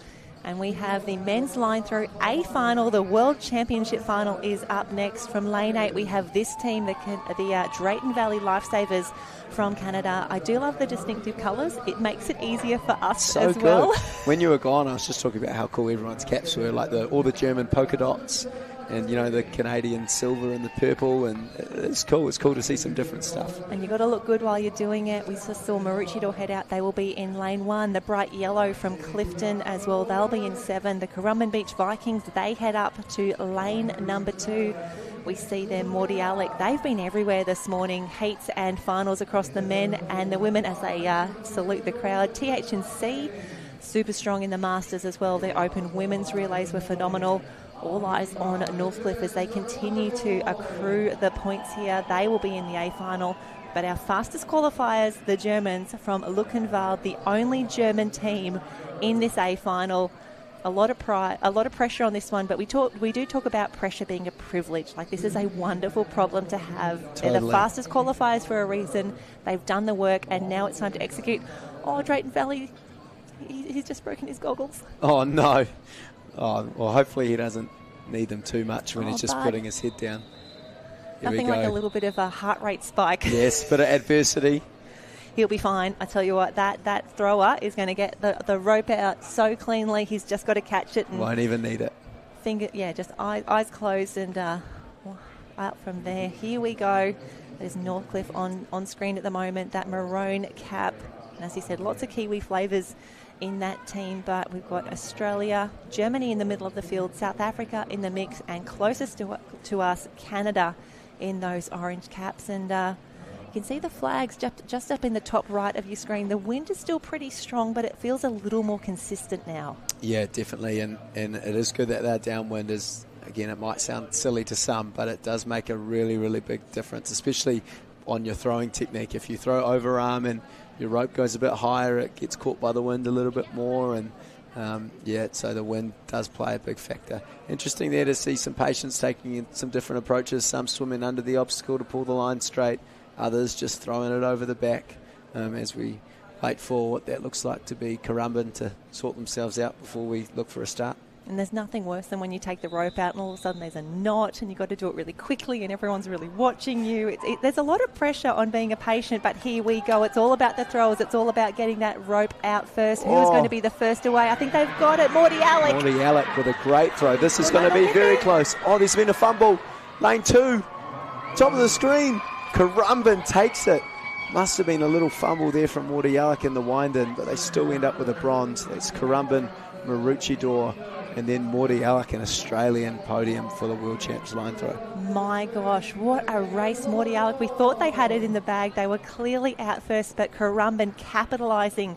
And we have the men's line throw A final. The World Championship final is up next. From lane 8, we have this team, the Drayton Valley Lifesavers from Canada. I do love the distinctive colours. It makes it easier for us as well. When you were gone, I was just talking about how cool everyone's caps were, like all the German polka dots and, the Canadian silver and the purple, and it's cool. It's cool to see some different stuff. And you've got to look good while you're doing it. We just saw Maroochydore head out. They will be in lane 1. The bright yellow from Clifton as well. They'll be in 7. The Currumbin Beach Vikings, they head up to lane number 2. We see them, Morty Alec. They've been everywhere this morning. Heats and finals across the men and the women as they salute the crowd. TH&C, super strong in the Masters as well. Their open women's relays were phenomenal. All eyes on Northcliffe as they continue to accrue the points here. They will be in the A final. But our fastest qualifiers, the Germans from Luckenwald, the only German team in this A final. A lot of pressure on this one, but we do talk about pressure being a privilege. Like, this is a wonderful problem to have. Totally. They're the fastest qualifiers for a reason. They've done the work, and now it's time to execute. Oh, Drayton Valley, he's just broken his goggles. Oh, no. Oh, well, hopefully he doesn't need them too much when he's just putting his head down. Nothing like a little bit of a heart rate spike. Yes, bit of adversity. He'll be fine. I tell you what, that thrower is going to get the rope out so cleanly. He's just got to catch it. And won't even need it. Just eyes closed and out from there. Here we go. There's Northcliffe on screen at the moment. That maroon cap. And as he said, lots of Kiwi flavours in that team, but we've got Australia, Germany in the middle of the field, South Africa in the mix, and closest to us, Canada in those orange caps. And you can see the flags just up in the top right of your screen. The wind is still pretty strong, but it feels a little more consistent now. Yeah, definitely, and it is good that that downwind is, again, it might sound silly to some, but it does make a really, really big difference, especially on your throwing technique. If you throw overarm and your rope goes a bit higher, it gets caught by the wind a little bit more, and so the wind does play a big factor. Interesting there to see some patients taking some different approaches, some swimming under the obstacle to pull the line straight, others just throwing it over the back as we wait for what that looks like to be Currumbin to sort themselves out before we look for a start. And there's nothing worse than when you take the rope out and all of a sudden there's a knot and you've got to do it really quickly and everyone's really watching you. There's a lot of pressure on being a patient, but here we go. It's all about the throws. It's all about getting that rope out first. Who is going to be the first away? I think they've got it. Morty Alec. Morty Alec with a great throw. This is going to be very close. Oh, there's been a fumble. Lane 2. Top of the screen. Currumbin takes it. Must have been a little fumble there from Morty Alec in the wind-in, but they still end up with a bronze. That's Currumbin, Maroochydore, and then Morty Alec, an Australian podium for the World Champs line throw. My gosh, what a race, Morty Alec. We thought they had it in the bag. They were clearly out first, but Currumbin capitalising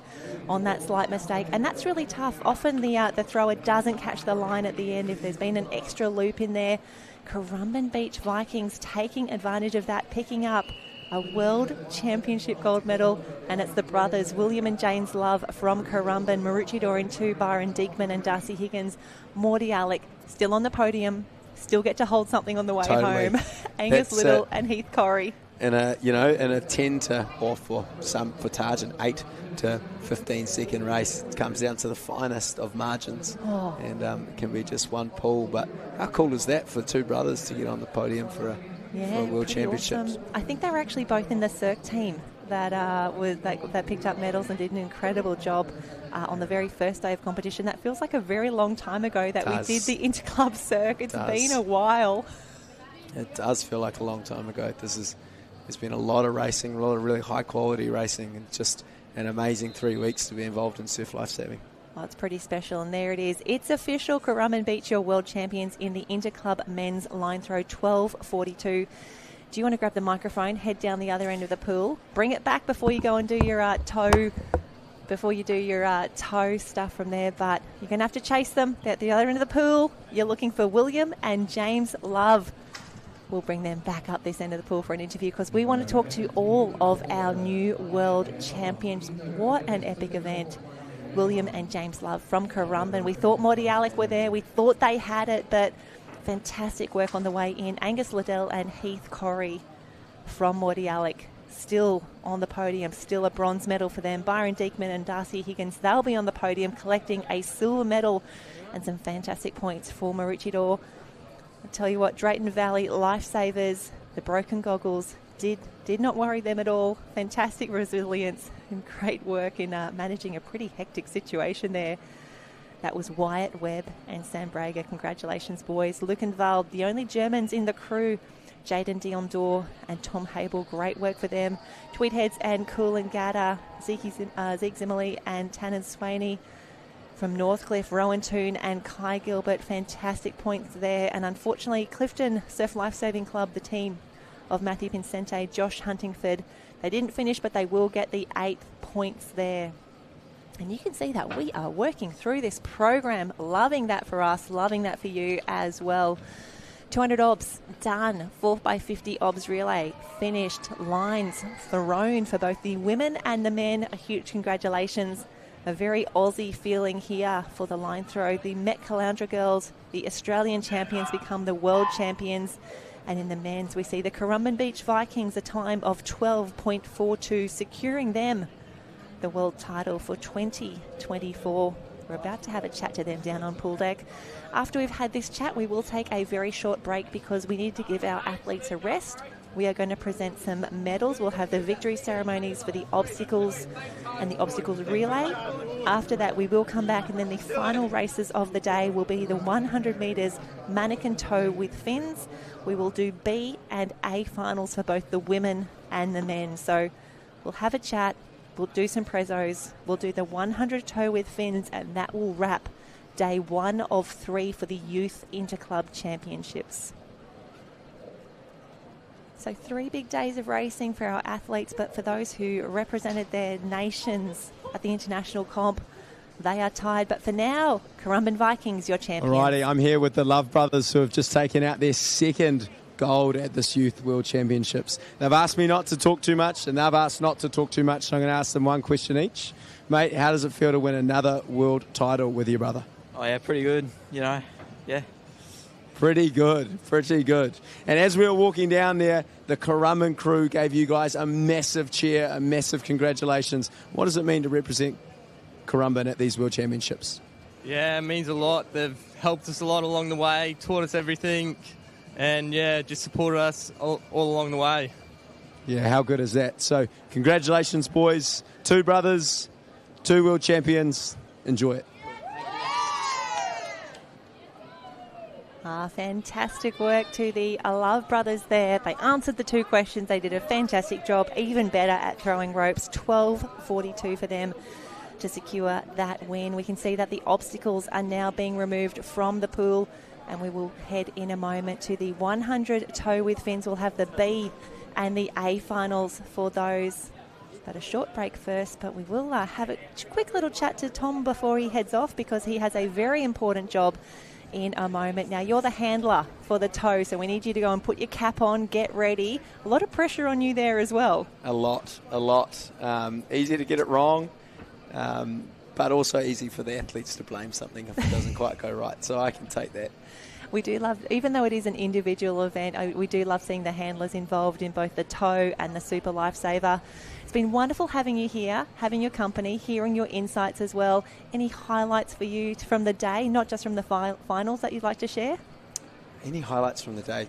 on that slight mistake. And that's really tough. Often the thrower doesn't catch the line at the end if there's been an extra loop in there. Currumbin Beach Vikings taking advantage of that, picking up a World Championship gold medal, and it's the brothers William and James Love from Currumbin, Maroochydore in 2, Byron Diekman and Darcy Higgins. Morty Alec still on the podium, still get to hold something on the way home. Angus Little and Heath Corrie. In a 10 to, or for Taj, an 8 to 15 second race. It comes down to the finest of margins, and it can be just one pull. But how cool is that for two brothers to get on the podium for a World Championships? Awesome. I think they were actually both in the Cirque team that picked up medals and did an incredible job on the very first day of competition. That feels like a very long time ago that we did the Interclub Cirque. It's been a while. It does feel like a long time ago. There's been a lot of racing, a lot of really high quality racing, and just an amazing 3 weeks to be involved in surf lifesaving. Oh, it's pretty special, and there it is. It's official. Currumbin Beach, your world champions in the Interclub men's line throw, 12:42. Do you want to grab the microphone, head down the other end of the pool, bring it back before you go and do your toe stuff from there? But you're going to have to chase them. They're at the other end of the pool. You're looking for William and James Love. We'll bring them back up this end of the pool for an interview because we want to talk to all of our new world champions. What an epic event. William and James Love from Currumbin. We thought Morty Alec were there. We thought they had it, but fantastic work on the way in. Angus Liddell and Heath Corrie from Morty Alec still on the podium, still a bronze medal for them. Byron Diekman and Darcy Higgins, they'll be on the podium collecting a silver medal and some fantastic points for Maroochydore. I tell you what, Drayton Valley Lifesavers, the broken goggles, did not worry them at all. Fantastic resilience and great work in managing a pretty hectic situation there. That was Wyatt Webb and Sam Brager. Congratulations, boys. Luckenwald, the only Germans in the crew. Jaden Dion-Dor and Tom Hable, great work for them. Tweedheads and Coolin Gada, Zeke Zimmerly and Tannen Swaney from Northcliffe, Rowan Toon and Kai Gilbert. Fantastic points there. And unfortunately, Clifton Surf Lifesaving Club, the team of Matthew Pincente, Josh Huntingford, they didn't finish, but they will get the 8 points there. And you can see that we are working through this program, loving that for us, loving that for you as well. 200 obs done, 4x50 obs relay finished, lines thrown for both the women and the men. A huge congratulations. A very Aussie feeling here for the line throw. The Met Caloundra girls, the Australian champions, become the world champions. And in the men's, we see the Currumbin Beach Vikings, a time of 12.42, securing them the world title for 2024. We're about to have a chat to them down on pool deck. After we've had this chat, we will take a very short break because we need to give our athletes a rest. We are going to present some medals. We'll have the victory ceremonies for the obstacles and the obstacles relay. After that, we will come back, and then the final races of the day will be the 100 metres mannequin tow with fins. We will do B and A finals for both the women and the men. So we'll have a chat. We'll do some prezos. We'll do the 100 tow with fins, and that will wrap day 1 of 3 for the Youth Interclub Championships. So 3 big days of racing for our athletes, but for those who represented their nations at the international comp, they are tied. But for now, Currumbin Vikings, your champions. Alrighty, I'm here with the Love brothers who have just taken out their second gold at this Youth World Championships. They've asked me not to talk too much, and they've asked not to talk too much, so I'm going to ask them one question each. Mate, how does it feel to win another world title with your brother? Oh, yeah, pretty good, yeah. Pretty good. And as we were walking down there, the Currumbin crew gave you guys a massive cheer, a massive congratulations. What does it mean to represent Currumbin at these World Championships? Yeah, it means a lot. They've helped us a lot along the way, taught us everything, and yeah, just supported us all along the way. Yeah, how good is that? So congratulations, boys. 2 brothers, 2 world champions. Enjoy it. Fantastic work to the Love brothers there. They answered the 2 questions. They did a fantastic job, even better at throwing ropes. 12:42 for them to secure that win. We can see that the obstacles are now being removed from the pool, and we will head in a moment to the 100 tow with fins. We'll have the B and the A finals for those. But a short break first, but we will have a quick little chat to Tom before he heads off, because he has a very important job in a moment. Now, you're the handler for the tow, so we need you to go and put your cap on, get ready. A lot of pressure on you there as well. A lot. Easy to get it wrong, but also easy for the athletes to blame something if it doesn't quite go right. So I can take that. We do love, even though it is an individual event, we do love seeing the handlers involved in both the tow and the Super Lifesaver. It's been wonderful having you here, having your company, hearing your insights as well. Any highlights for you from the day, not just from the finals, that you'd like to share? Any highlights from the day?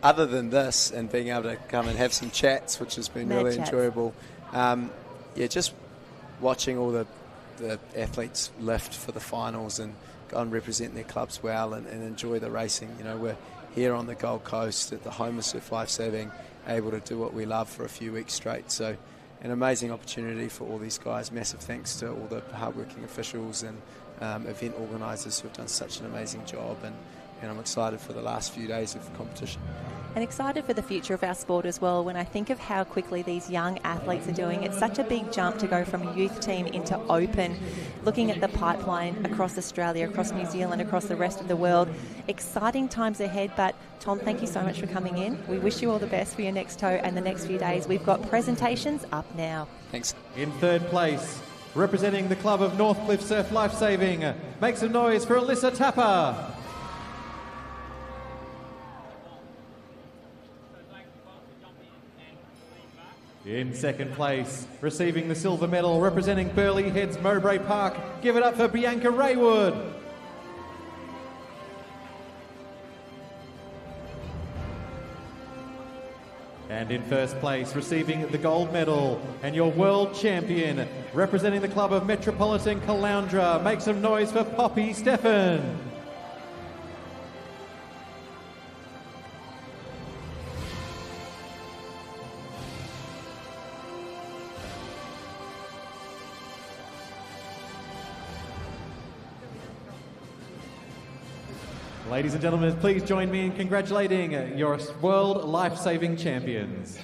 Other than this and being able to come and have some chats, which has been really enjoyable. Just watching all the athletes lift for the finals and go and represent their clubs well and enjoy the racing. You know, we're here on the Gold Coast at the home of Surf Lifesaving, able to do what we love for a few weeks straight. So an amazing opportunity for all these guys. Massive thanks to all the hardworking officials and event organisers who have done such an amazing job, and I'm excited for the last few days of competition. And excited for the future of our sport as well. When I think of how quickly these young athletes are doing, it's such a big jump to go from a youth team into open. Looking at the pipeline across Australia, across New Zealand, across the rest of the world. Exciting times ahead, but Tom, thank you so much for coming in. We wish you all the best for your next tow and the next few days. We've got presentations up now. Thanks. In third place, representing the club of Northcliffe Surf Lifesaving, make some noise for Alyssa Tapper. In second place, receiving the silver medal, representing Burleigh Heads Mowbray Park, give it up for Bianca Raywood. And in first place, receiving the gold medal and your world champion, representing the club of Metropolitan Caloundra, make some noise for Poppy Stephan. Ladies and gentlemen, please join me in congratulating your World Life-Saving Champions.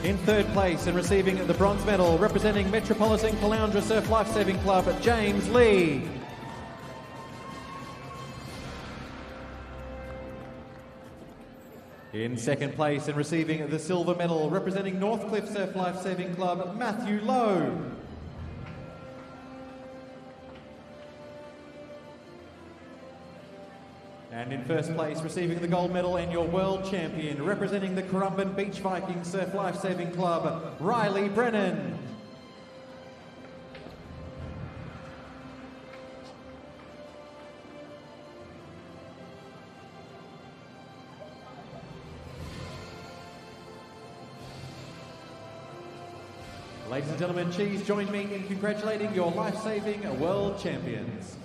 In third place and receiving the bronze medal, representing Metropolitan Caloundra Surf Lifesaving Club, James Lee. In second place and receiving the silver medal, representing Northcliffe Surf Lifesaving Club, Matthew Lowe. And in first place, receiving the gold medal and your world champion, representing the Currumbin Beach Vikings Surf Lifesaving Club, Riley Brennan. Ladies and gentlemen, please join me in congratulating your life-saving world champions.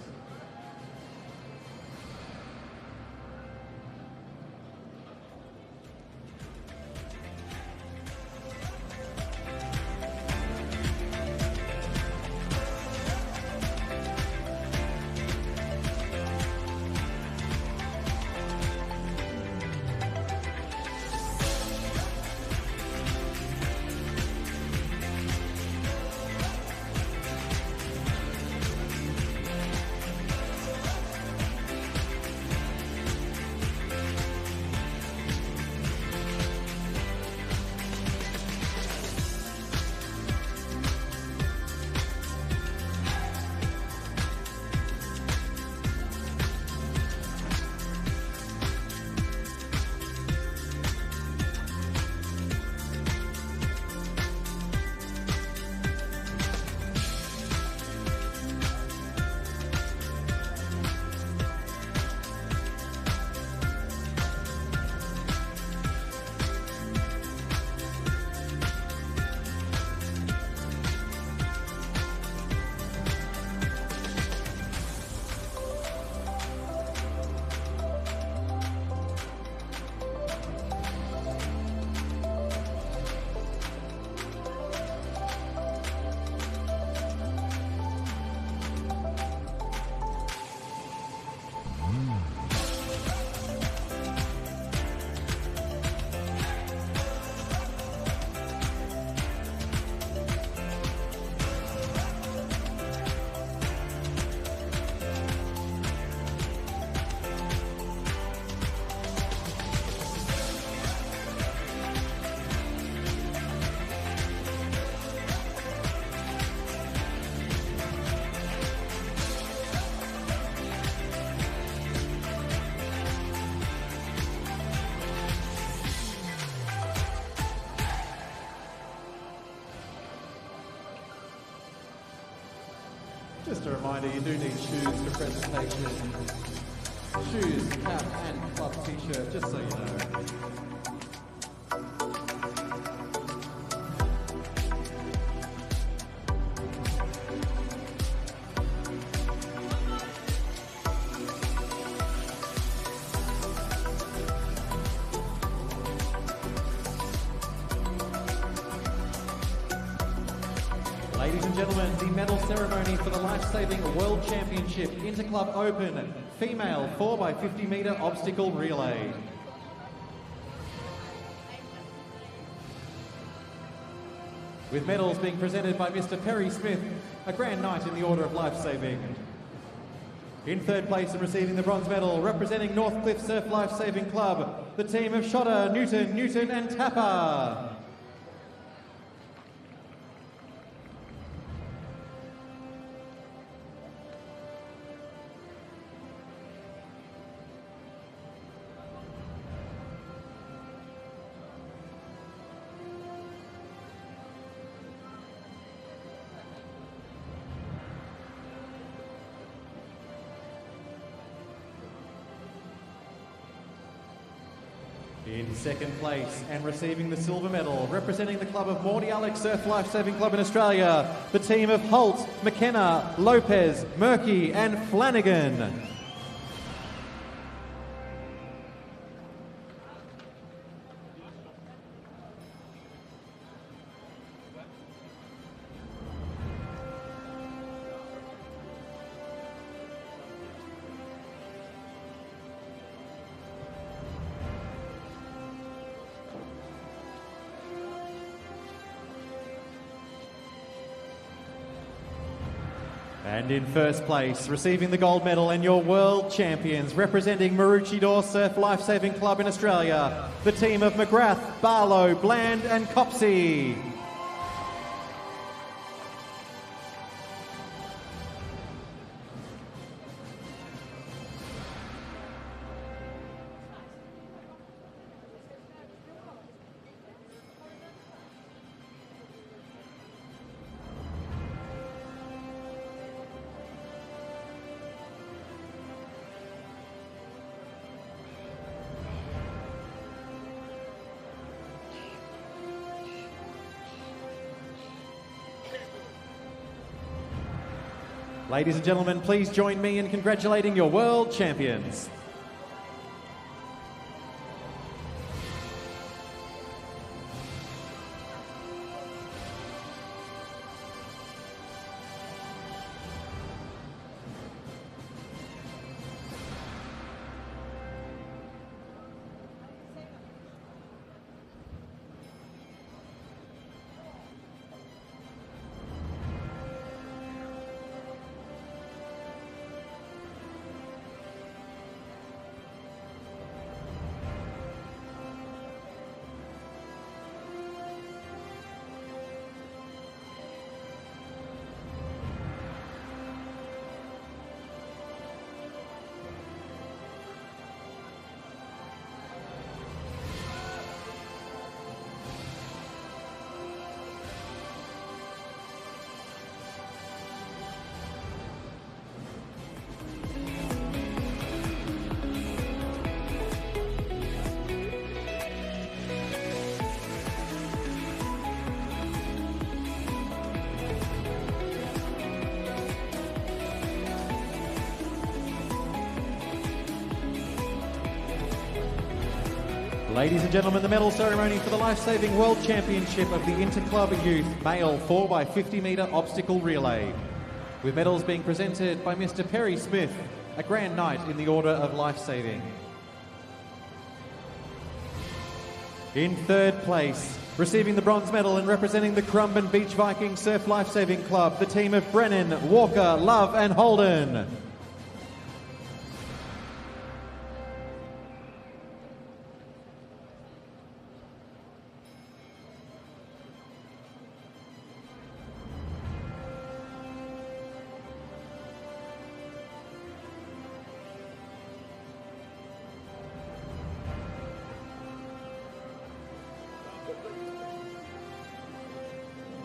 Just a reminder, you do need shoes for presentation. Shoes, cap and club t-shirt, just so you know. Ladies and gentlemen, the medal ceremony for the Lifesaving World Championship Interclub Open Female 4x50 metre obstacle relay. With medals being presented by Mr. Perry Smith, a Grand Knight in the Order of Lifesaving. In third place and receiving the bronze medal, representing Northcliffe Surf Lifesaving Club, the team of Shotter, Newton and Tapper. In second place and receiving the silver medal, representing the club of Morty Alex Surf Lifesaving Club in Australia, the team of Holt, McKenna, Lopez, Murky and Flanagan. And in first place, receiving the gold medal and your world champions, representing Maroochydore Surf Lifesaving Club in Australia, the team of McGrath, Barlow, Bland and Copsey. Ladies and gentlemen, please join me in congratulating your world champions. Ladies and gentlemen, the medal ceremony for the Lifesaving World Championship of the Interclub Youth Male 4x50 metre Obstacle Relay. With medals being presented by Mr. Perry Smith, a Grand Knight in the Order of Lifesaving. In third place, receiving the bronze medal and representing the Currumbin Beach Viking Surf Lifesaving Club, the team of Brennan, Walker, Love and Holden.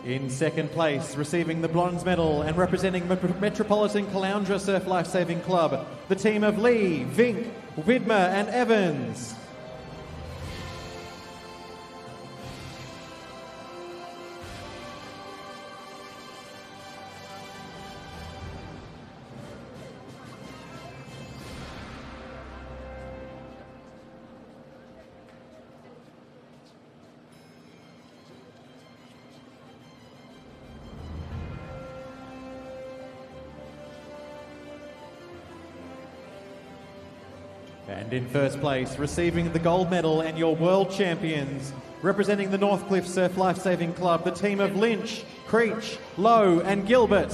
In second place, receiving the bronze medal and representing Metropolitan Caloundra Surf Lifesaving Club, the team of Lee, Vink, Widmer and Evans. And in first place, receiving the gold medal and your world champions, representing the Northcliffe Surf Lifesaving Club, the team of Lynch, Creech, Lowe and Gilbert.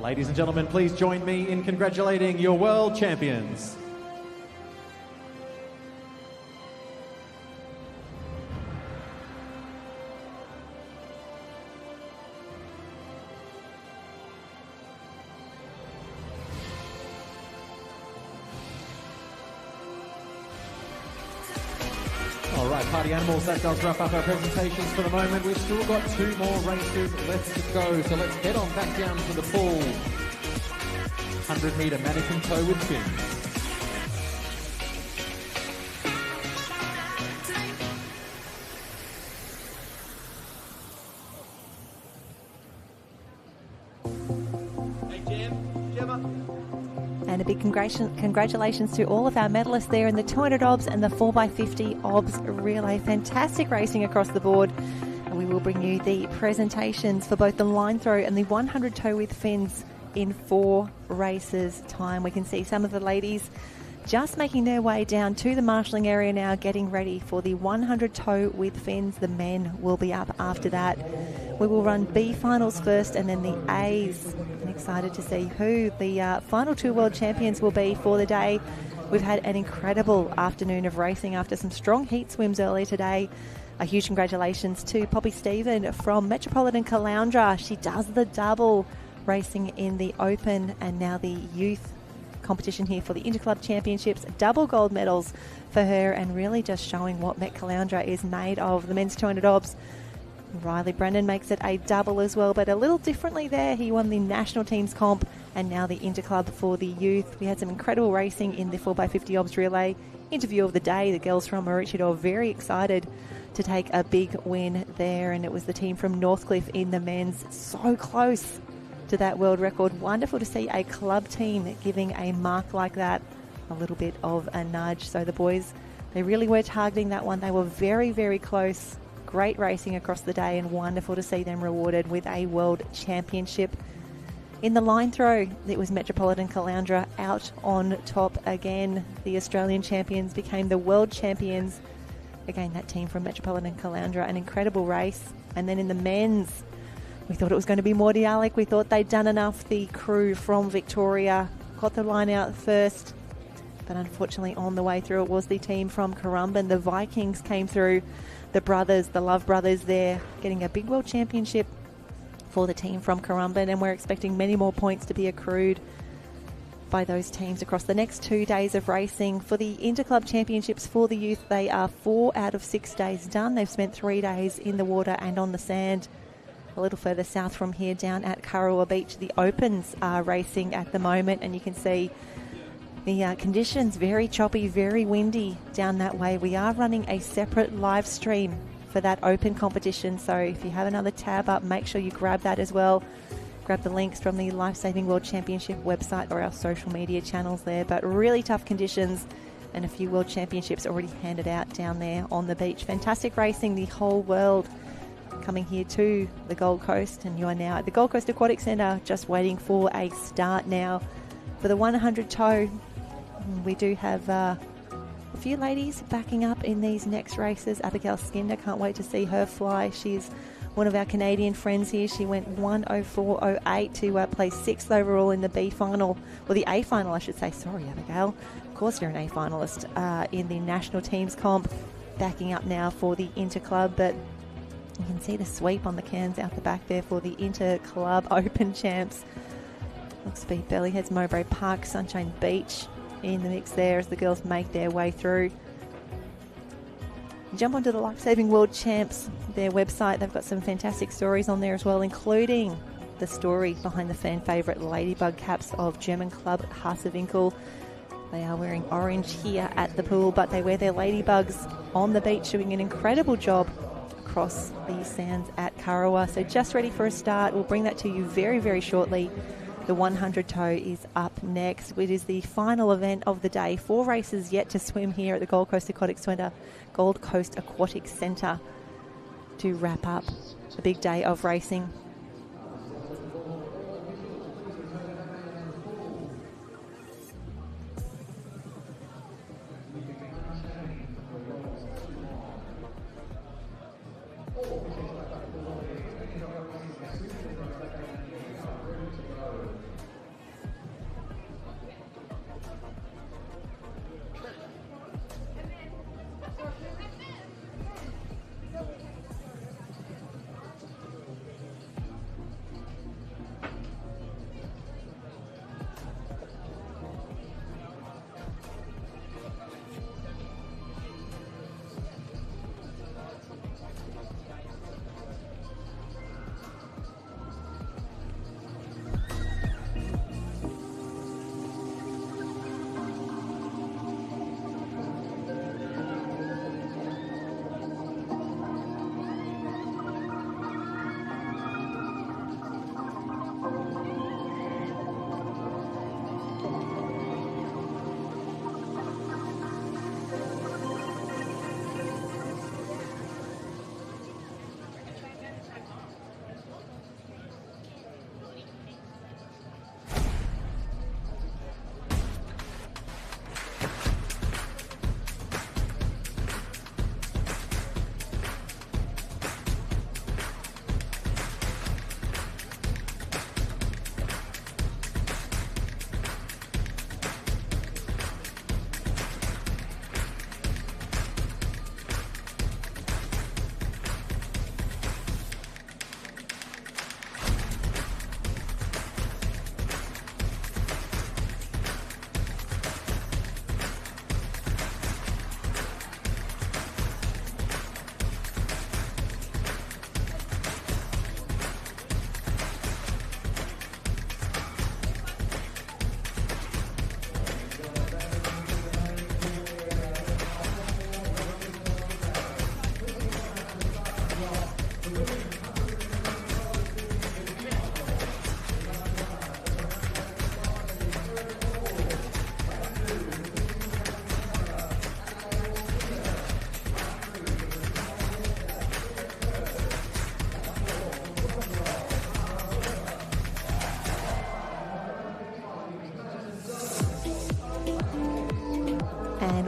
Ladies and gentlemen, please join me in congratulating your world champions. All right, party animals, that does wrap up our presentations for the moment. We've still got 2 more races left to go, so let's head on back down to the pool. 100 metre mannequin tow with fins. And a big congratulations to all of our medalists there in the 200 obs and the 4x50 obs relay. Fantastic racing across the board. And we will bring you the presentations for both the line throw and the 100 tow with fins in 4 races time. We can see some of the ladies just making their way down to the marshalling area now, getting ready for the 100 tow with fins. The men will be up after that. We will run B finals first and then the A's. I'm excited to see who the final 2 world champions will be for the day. We've had an incredible afternoon of racing after some strong heat swims earlier today. A huge congratulations to Poppy Stephen from Metropolitan Caloundra. She does the double, racing in the Open and now the Youth competition here for the Interclub Championships. Double gold medals for her and really just showing what Met Caloundra is made of. The men's 200 obs. Riley Brennan makes it a double as well, but a little differently there. He won the national teams comp and now the Interclub for the youth. We had some incredible racing in the 4x50 obs relay. Interview of the day, the girls from Maroochydore very excited to take a big win there, and it was the team from Northcliffe in the men's, so close to that world record. Wonderful to see a club team giving a mark like that a little bit of a nudge. So the boys, they really were targeting that one. They were very, very close. Great racing across the day and wonderful to see them rewarded with a world championship. In the line throw, it was Metropolitan Caloundra out on top again. The Australian champions became the world champions. Again, that team from Metropolitan Caloundra, an incredible race. And then in the men's, we thought it was going to be Morty Alec. We thought they'd done enough. The crew from Victoria got the line out first. But unfortunately, on the way through, it was the team from Currumbin. The Vikings came through. The brothers, the Love brothers there, getting a big world championship for the team from Currumbin. And we're expecting many more points to be accrued by those teams across the next 2 days of racing. For the Interclub Championships for the youth, they are 4 out of 6 days done. They've spent 3 days in the water and on the sand. A little further south from here, down at Kurrawa Beach, the Opens are racing at the moment, and you can see the conditions very choppy, very windy down that way. We are running a separate live stream for that Open competition, so if you have another tab up, make sure you grab that as well. Grab the links from the Lifesaving World Championship website or our social media channels there. But really tough conditions and a few World Championships already handed out down there on the beach. Fantastic racing, the whole world coming here to the Gold Coast, and you are now at the Gold Coast Aquatic Centre just waiting for a start now for the 100 tow. We do have a few ladies backing up in these next races. Abigail Skinder, can't wait to see her fly. She's one of our Canadian friends here. She went 1:04.08 to place 6th overall in the B final, or the A final I should say. Sorry Abigail, of course you're an A finalist in the national teams comp. Backing up now for the Interclub, but you can see the sweep on the cans out the back there for the Interclub Open champs. Looks to be Bellyheads, Mowbray Park, Sunshine Beach in the mix there as the girls make their way through. Jump onto the Lifesaving World Champs, their website. They've got some fantastic stories on there as well, including the story behind the fan favourite ladybug caps of German club Harsewinkel. They are wearing orange here at the pool, but they wear their ladybugs on the beach, doing an incredible job across the sands at Kurrawa. So just ready for a start. We'll bring that to you very, very shortly. The 100 tow is up next. It is the final event of the day. 4 races yet to swim here at the Gold Coast Aquatic Centre to wrap up a big day of racing.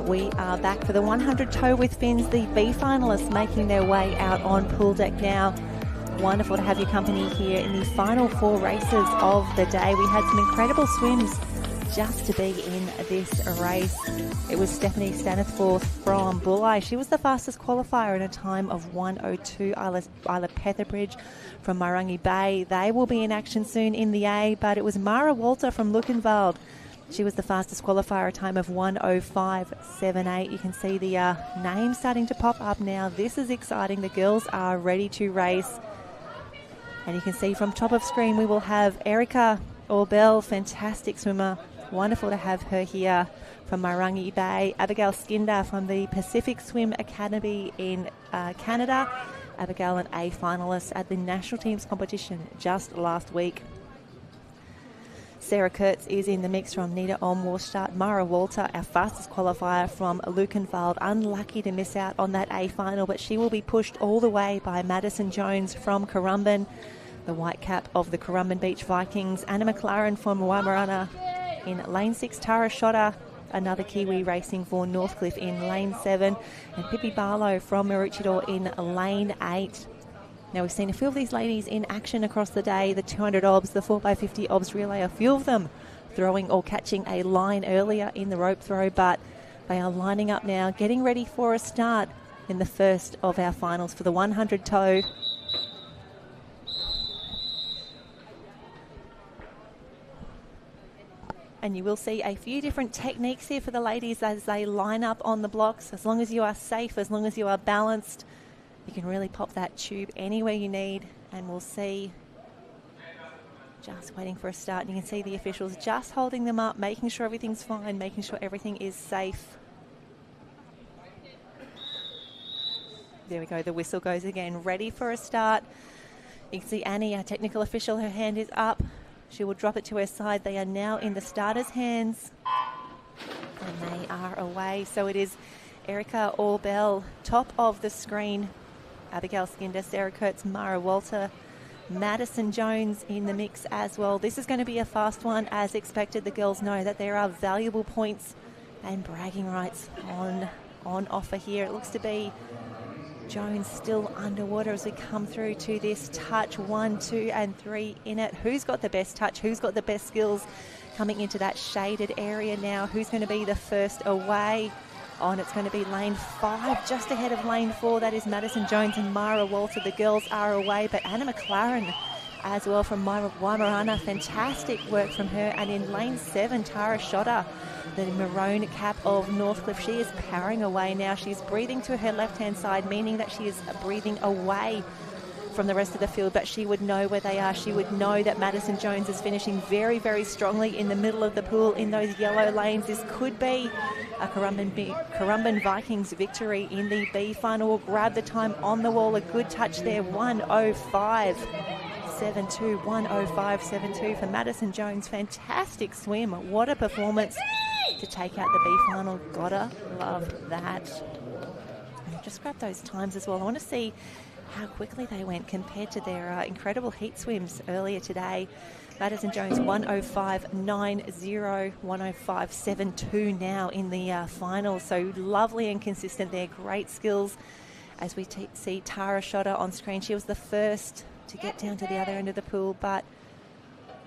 We are back for the 100 toe with fins, the B finalists making their way out on pool deck now. Wonderful to have your company here in the final 4 races of the day. We had some incredible swims just to be in this race. It was Stephanie Stanithforth from Bulli. She was the fastest qualifier in a time of 1:02. Isla Petherbridge from Marangi Bay. They will be in action soon in the A, but it was Mara Walter from Luckenwald. She was the fastest qualifier, a time of 1:05.78. You can see the names starting to pop up now. This is exciting. The girls are ready to race. And you can see from top of screen we will have Erica Orbell, fantastic swimmer. Wonderful to have her here from Marangi Bay. Abigail Skinder from the Pacific Swim Academy in Canada. Abigail, an A finalist at the national teams competition just last week. Sarah Kurtz is in the mix from Nida Olmwarstadt. Mara Walter, our fastest qualifier from Luckenwald, unlucky to miss out on that A final, but she will be pushed all the way by Madison Jones from Currumbin, the white cap of the Currumbin Beach Vikings. Anna McLaren from Wamarana in lane 6. Tara Shotter, another Kiwi, racing for Northcliffe in lane 7. And Pippi Barlow from Maroochydore in lane 8. Now, we've seen a few of these ladies in action across the day. The 200 obs, the 4x50 obs relay, a few of them throwing or catching a line earlier in the rope throw, but they are lining up now, getting ready for a start in the first of our finals for the 100 toe. And you will see a few different techniques here for the ladies as they line up on the blocks. As long as you are safe, as long as you are balanced, you can really pop that tube anywhere you need, and we'll see. Just waiting for a start, and you can see the officials just holding them up, making sure everything's fine, making sure everything is safe. There we go, the whistle goes again, ready for a start. You can see Annie, our technical official, her hand is up. She will drop it to her side. They are now in the starters' hands, and they are away. So it is Erica Orbell, top of the screen. Abigail Skinder, Sarah Kurtz, Mara Walter, Madison Jones in the mix as well. This is going to be a fast one, as expected. The girls know that there are valuable points and bragging rights on offer here. It looks to be Jones still underwater as we come through to this touch. 1, 2 and 3 in it. Who's got the best touch? Who's got the best skills coming into that shaded area now? Who's going to be the first away? On, it's going to be lane 5, just ahead of lane 4. That is Madison Jones and Mara Walter. The girls are away, but Anna McLaren as well from Wamarana. Fantastic work from her. And in lane 7, Tara Shotter, the maroon cap of Northcliffe. She is powering away now. She's breathing to her left-hand side, meaning that she is breathing away from the rest of the field, but she would know where they are. She would know that Madison Jones is finishing very, very strongly in the middle of the pool in those yellow lanes. This could be a Currumbin Vikings victory in the B final. Will grab the time on the wall. A good touch there. 1:05.72. 1:05.72 for Madison Jones. Fantastic swim. What a performance to take out the B final. Gotta love that. And just grab those times as well. I want to see how quickly they went compared to their incredible heat swims earlier today. Madison Jones 1:05.90, 1:05.72 now in the final. So lovely and consistent there. Great skills as we see Tara Shotter on screen. She was the first to get down to the other end of the pool, but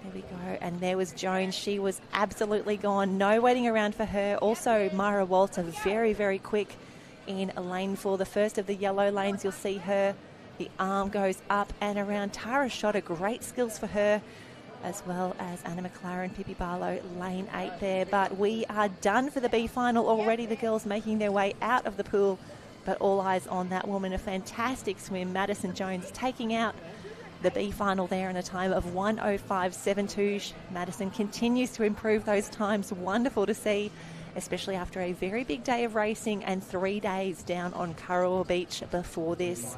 there we go. And there was Jones. She was absolutely gone. No waiting around for her. Also Mara Walter, very, very quick in lane 4, the first of the yellow lanes. You'll see her. The arm goes up and around. Tara Shotter, great skills for her, as well as Anna McLaren, Pippi Barlow, lane 8 there. But we are done for the B final already. The girls making their way out of the pool, but all eyes on that woman. A fantastic swim. Madison Jones taking out the B final there in a time of 1:05.72. Madison continues to improve those times. Wonderful to see, especially after a very big day of racing and 3 days down on Kurrawa Beach before this.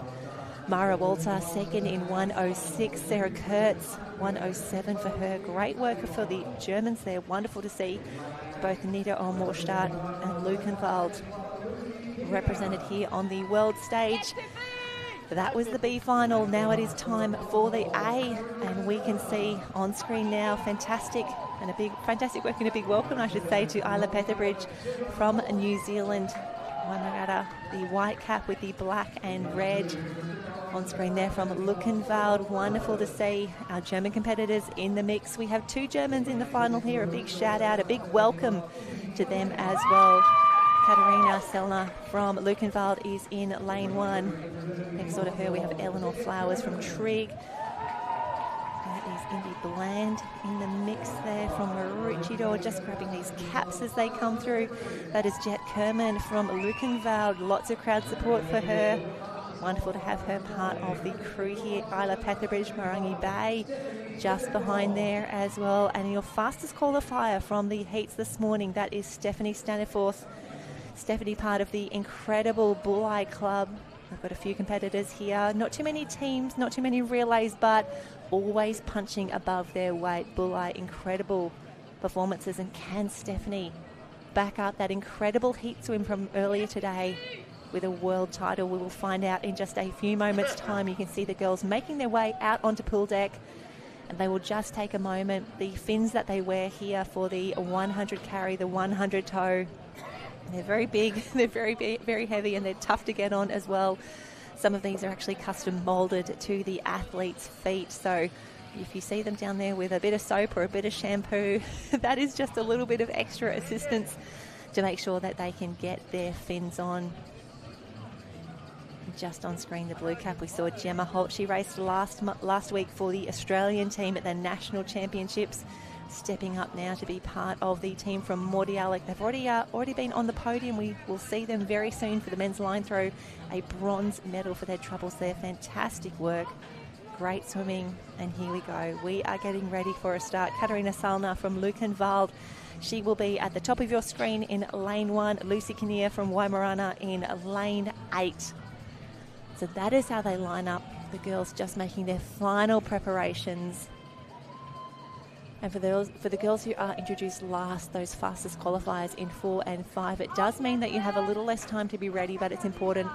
Mara Walter second in 1:06. Sarah Kurtz 1:07 for her. Great work for the Germans there. Wonderful to see both Nida Olmwarstadt and Luckenwald represented here on the world stage. That was the B final. Now it is time for the A, and we can see on screen now fantastic And a big, fantastic work and a big welcome, I should say, to Isla Petherbridge from New Zealand. Waimagata, the white cap with the black and red on screen there from Luckenwald. Wonderful to see our German competitors in the mix. We have 2 Germans in the final here. A big shout out, a big welcome to them as well. Katharina Sellner from Luckenwald is in lane 1. Next door to her we have Eleanor Flowers from Trigg. That is Indy Bland in the mix there from Maroochydore, just grabbing these caps as they come through. That is Jet Kerman from Luckenwald. Lots of crowd support for her. Wonderful to have her part of the crew here. Isla Petherbridge, Marangi Bay, just behind there as well. And your fastest qualifier from the heats this morning, that is Stephanie Staniforth. Stephanie, part of the incredible Bulleye Club. I've got a few competitors here. Not too many teams, not too many relays, but always punching above their weight. Bulleye, incredible performances. And can Stephanie back up that incredible heat swim from earlier today with a world title? We will find out in just a few moments' time. You can see the girls making their way out onto pool deck, and they will just take a moment. The fins that they wear here for the 100 carry, the 100 tow, they're very big, they're very heavy, and they're tough to get on as well. Some of these are actually custom moulded to the athlete's feet. So if you see them down there with a bit of soap or a bit of shampoo, that is just a little bit of extra assistance to make sure that they can get their fins on. Just on screen, the blue cap, we saw Gemma Holt. She raced last week for the Australian team at the National Championships, stepping up now to be part of the team from Mordialloc. They've already been on the podium. We will see them very soon for the men's line throw, a bronze medal for their troubles there. Fantastic work, great swimming, and here we go. We are getting ready for a start. Katharina Sellner from Luckenwald, she will be at the top of your screen in lane 1. Lucy Kinnear from Waimorana in lane 8. So that is how they line up. The girls just making their final preparations. And for the girls who are introduced last, those fastest qualifiers in 4 and 5, it does mean that you have a little less time to be ready, but it's important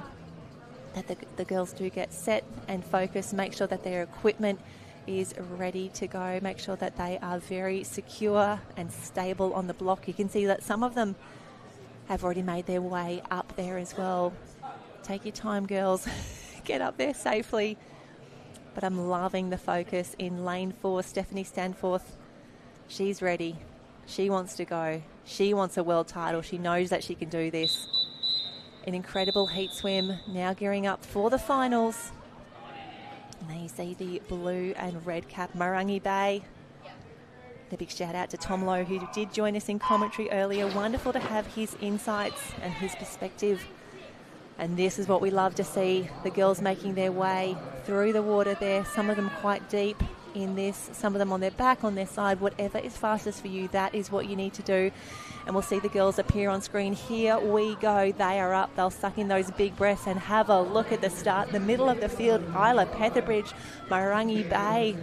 that the girls do get set and focused, make sure that their equipment is ready to go, make sure that they are very secure and stable on the block. You can see that some of them have already made their way up there as well. Take your time, girls. Get up there safely. But I'm loving the focus in lane 4. Stephanie Staniforth, she's ready. She wants to go. She wants a world title. She knows that she can do this. An incredible heat swim, now gearing up for the finals. And there you see the blue and red cap, Marangi Bay. A big shout out to Tom Lowe, who did join us in commentary earlier. Wonderful to have his insights and his perspective. And this is what we love to see, the girls making their way through the water there, some of them quite deep in this, some of them on their back, on their side. Whatever is fastest for you, that is what you need to do. And we'll see the girls appear on screen. Here we go. They are up. They'll suck in those big breaths and have a look at the start. The middle of the field, Isla Petherbridge, Marangi Bay.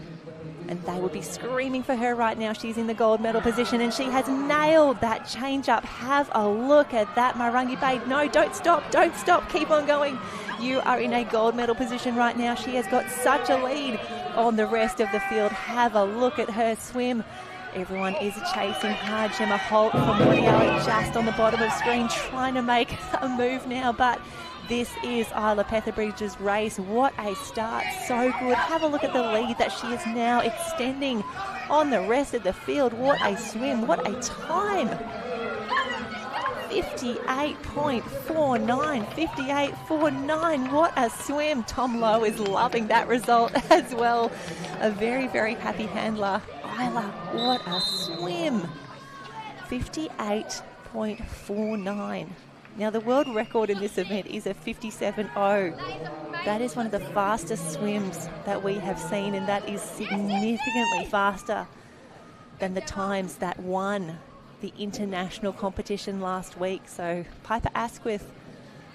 And they would be screaming for her right now. She's in the gold medal position, and she has nailed that change up. Have a look at that, Marangi Bay. No, don't stop. Don't stop. Keep on going. You are in a gold medal position right now. She has got such a lead on the rest of the field. Have a look at her swim. Everyone is chasing hard. Gemma Holt from Mordialloc just on the bottom of screen, trying to make a move now, but this is Isla Petherbridge's race. What a start. So good. Have a look at the lead that she is now extending on the rest of the field. What a swim. What a time. 58.49. 58.49. What a swim. Tom Lowe is loving that result as well. A very, very happy handler. Isla, what a swim. 58.49. Now, the world record in this event is a 57.0. That is one of the fastest swims that we have seen, and that is significantly faster than the times that won the international competition last week. So Piper Asquith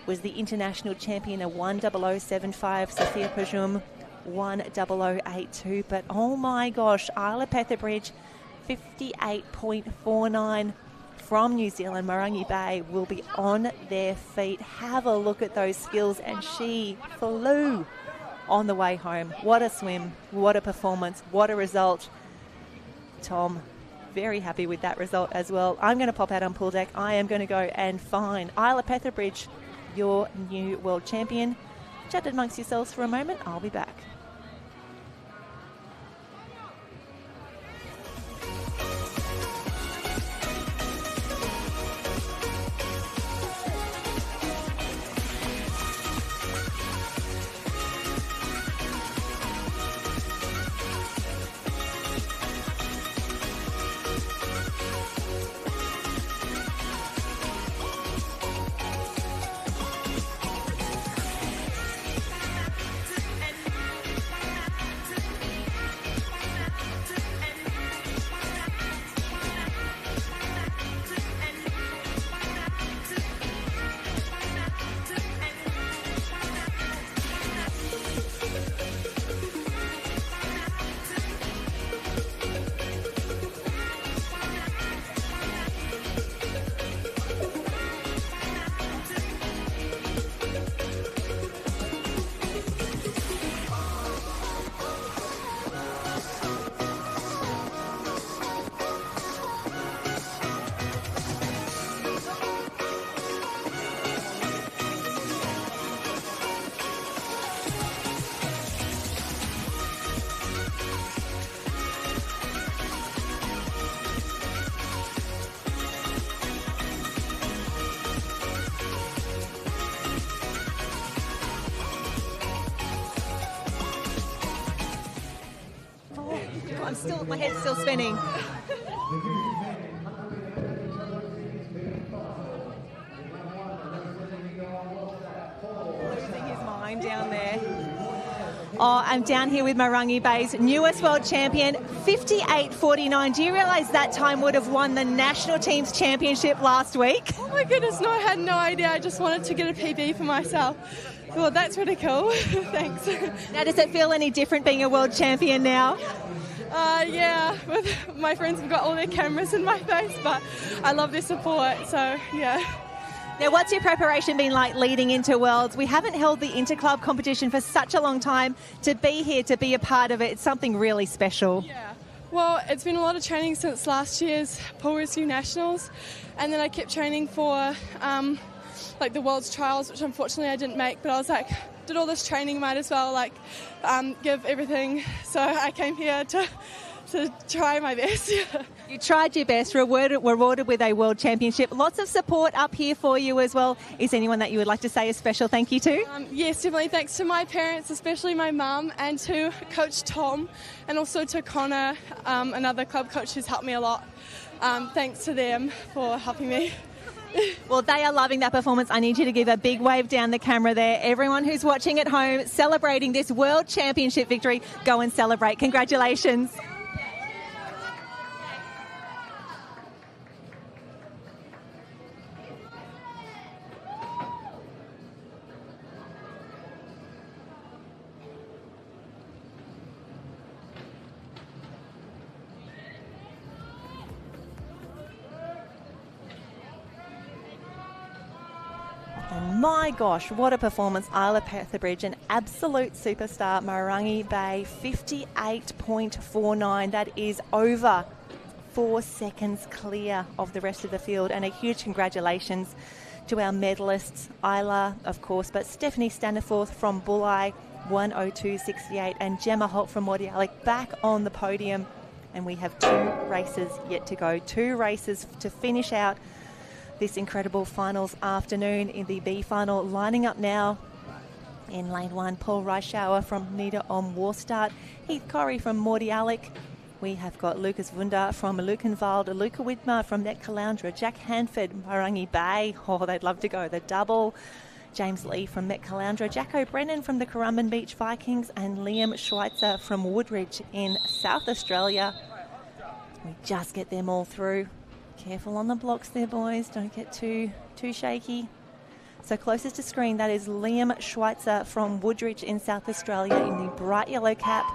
was the international champion, a 1:00.75. Sophia Pajum, 1:00.82. But oh my gosh, Isla Petherbridge, 58.49. From New Zealand, Marangi Bay will be on their feet. Have a look at those skills, and she flew on the way home. What a swim, what a performance, what a result. Tom, very happy with that result as well. I'm going to pop out on pool deck. I am going to go and find Isla Petherbridge, your new world champion. Chat amongst yourselves for a moment. I'll be back. My head's still spinning. Losing his mind down there. Oh, I'm down here with Marangi Bay's newest world champion, 58.49. Do you realise that time would have won the national team's championship last week? Oh my goodness, no, I had no idea. I just wanted to get a PB for myself. Well, that's really cool. Thanks. Now, does it feel any different being a world champion now? Yeah, my friends have got all their cameras in my face, but I love their support, so yeah. Now, what's your preparation been like leading into Worlds? We haven't held the interclub competition for such a long time. To be here, to be a part of it, it's something really special. Yeah. Well, it's been a lot of training since last year's Pool Rescue Nationals, and then I kept training for like the World's Trials, which unfortunately I didn't make, but I was like, did all this training, might as well give everything. So I came here to try my best. You tried your best, rewarded with a world championship. Lots of support up here for you as well. Is anyone that you would like to say a special thank you to? Yes, definitely. Thanks to my parents, especially my mum, and to Coach Tom, and also to Connor, another club coach who's helped me a lot. Thanks to them for helping me. Well, they are loving that performance. I need you to give a big wave down the camera there. Everyone who's watching at home, celebrating this World Championship victory, go and celebrate. Congratulations. My gosh, what a performance. Isla Petherbridge, an absolute superstar. Marangi Bay, 58.49. That is over 4 seconds clear of the rest of the field. And a huge congratulations to our medalists. Isla, of course, but Stephanie Staniforth from Bulli, 1:02.68. And Gemma Holt from Mordialloc back on the podium. And we have 2 races yet to go. 2 races to finish out this incredible finals afternoon. In the B final, lining up now in lane 1, Paul Reischauer from Nida Om Warstart, Heath Corrie from Mordialloc. We have got Lucas Wunder from Lukenwald, Luca Widmer from Net Caloundra, Jack Hanford, Marangi Bay. Oh, they'd love to go the double. James Lee from Met Caloundra, Jack O'Brennan from the Currumbin Beach Vikings, and Liam Schweitzer from Woodridge in South Australia. We just get them all through. Careful on the blocks there, boys. Don't get too shaky. So closest to screen, that is Liam Schweitzer from Woodridge in South Australia in the bright yellow cap.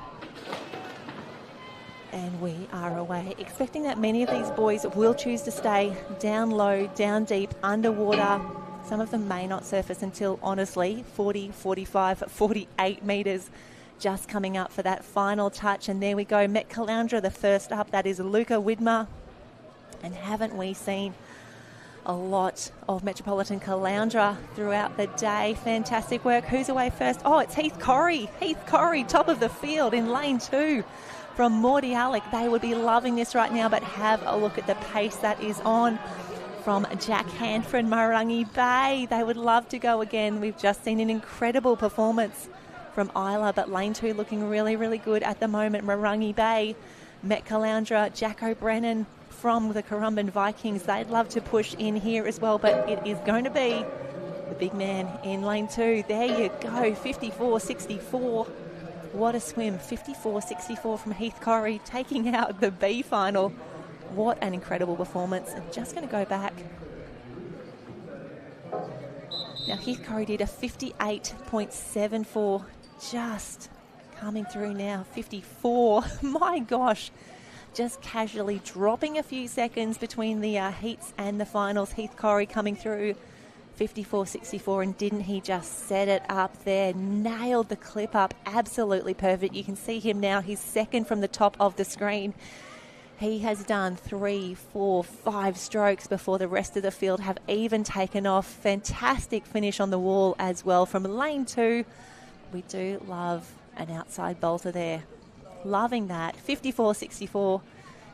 And we are away, expecting that many of these boys will choose to stay down low, down deep, underwater. Some of them may not surface until, honestly, 40, 45, 48 metres. Just coming up for that final touch. And there we go, Met Caloundra, the first up. That is Luca Widmer. And haven't we seen a lot of Metropolitan Caloundra throughout the day? Fantastic work. Who's away first? Oh, it's Heath Corrie. Heath Corrie, top of the field in lane 2 from Morty Alec. They would be loving this right now, but have a look at the pace that is on from Jack Hanford, Marangi Bay. They would love to go again. We've just seen an incredible performance from Isla, but lane 2 looking really, really good at the moment. Marangi Bay, Met Caloundra, Jack O'Brennan from the Currumbin Vikings. They'd love to push in here as well, but it is going to be the big man in lane 2. There you go, 54.64. What a swim, 54.64 from Heath Corrie, taking out the B final. What an incredible performance. I'm just going to go back. Now, Heath Corrie did a 58.74, just coming through now, 54. My gosh. Just casually dropping a few seconds between the heats and the finals. Heath Corrie coming through 54.64, and didn't he just set it up there? Nailed the clip up, absolutely perfect. You can see him now, he's second from the top of the screen. He has done 3, 4, 5 strokes before the rest of the field have even taken off. Fantastic finish on the wall as well from lane 2. We do love an outside bolter there. Loving that. 54.64.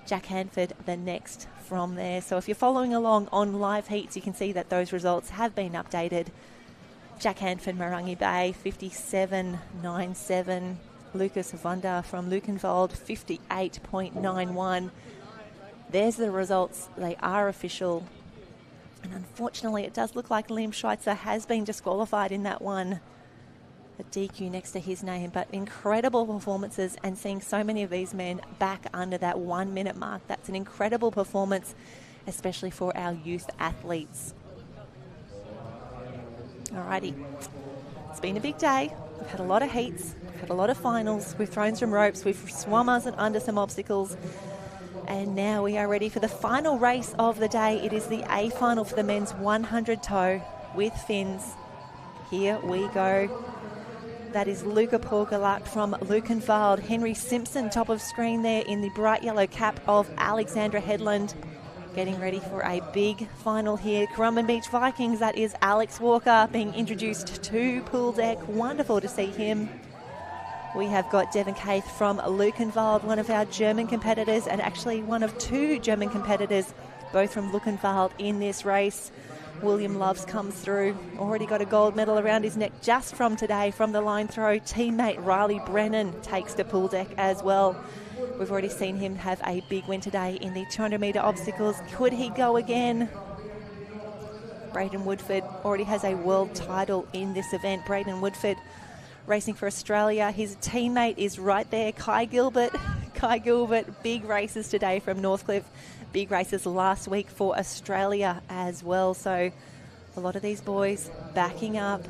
Jack Hanford the next from there. So if you're following along on live heats, you can see that those results have been updated. Jack Hanford, Marangi Bay, 57.97. Lucas Vunda from Lukenwald, 58.91. There's the results. They are official. And unfortunately, it does look like Liam Schweitzer has been disqualified in that one. A DQ next to his name, but incredible performances, and seeing so many of these men back under that 1 minute mark. That's an incredible performance, especially for our youth athletes. Alrighty, it's been a big day. We've had a lot of heats, we've had a lot of finals, we've thrown some ropes, we've swum us under some obstacles, and now we are ready for the final race of the day. It is the A final for the men's 100 toe with fins. Here we go. That is Luca Porgalak from Lukenwald. Henry Simpson, top of screen there in the bright yellow cap of Alexandra Headland. Getting ready for a big final here. Currumbin Beach Vikings, that is Alex Walker being introduced to pool deck. Wonderful to see him. We have got Devin Kaith from Lukenwald, one of our German competitors, and actually one of 2 German competitors, both from Lukenwald in this race. William Loves comes through, already got a gold medal around his neck just from today from the line throw. Teammate Riley Brennan takes to pool deck as well. We've already seen him have a big win today in the 200 metre obstacles. Could he go again? Braden Woodford already has a world title in this event. Braden Woodford racing for Australia. His teammate is right there, Kai Gilbert. Kai Gilbert, big races today from Northcliffe. Big races last week for Australia as well. So a lot of these boys backing up.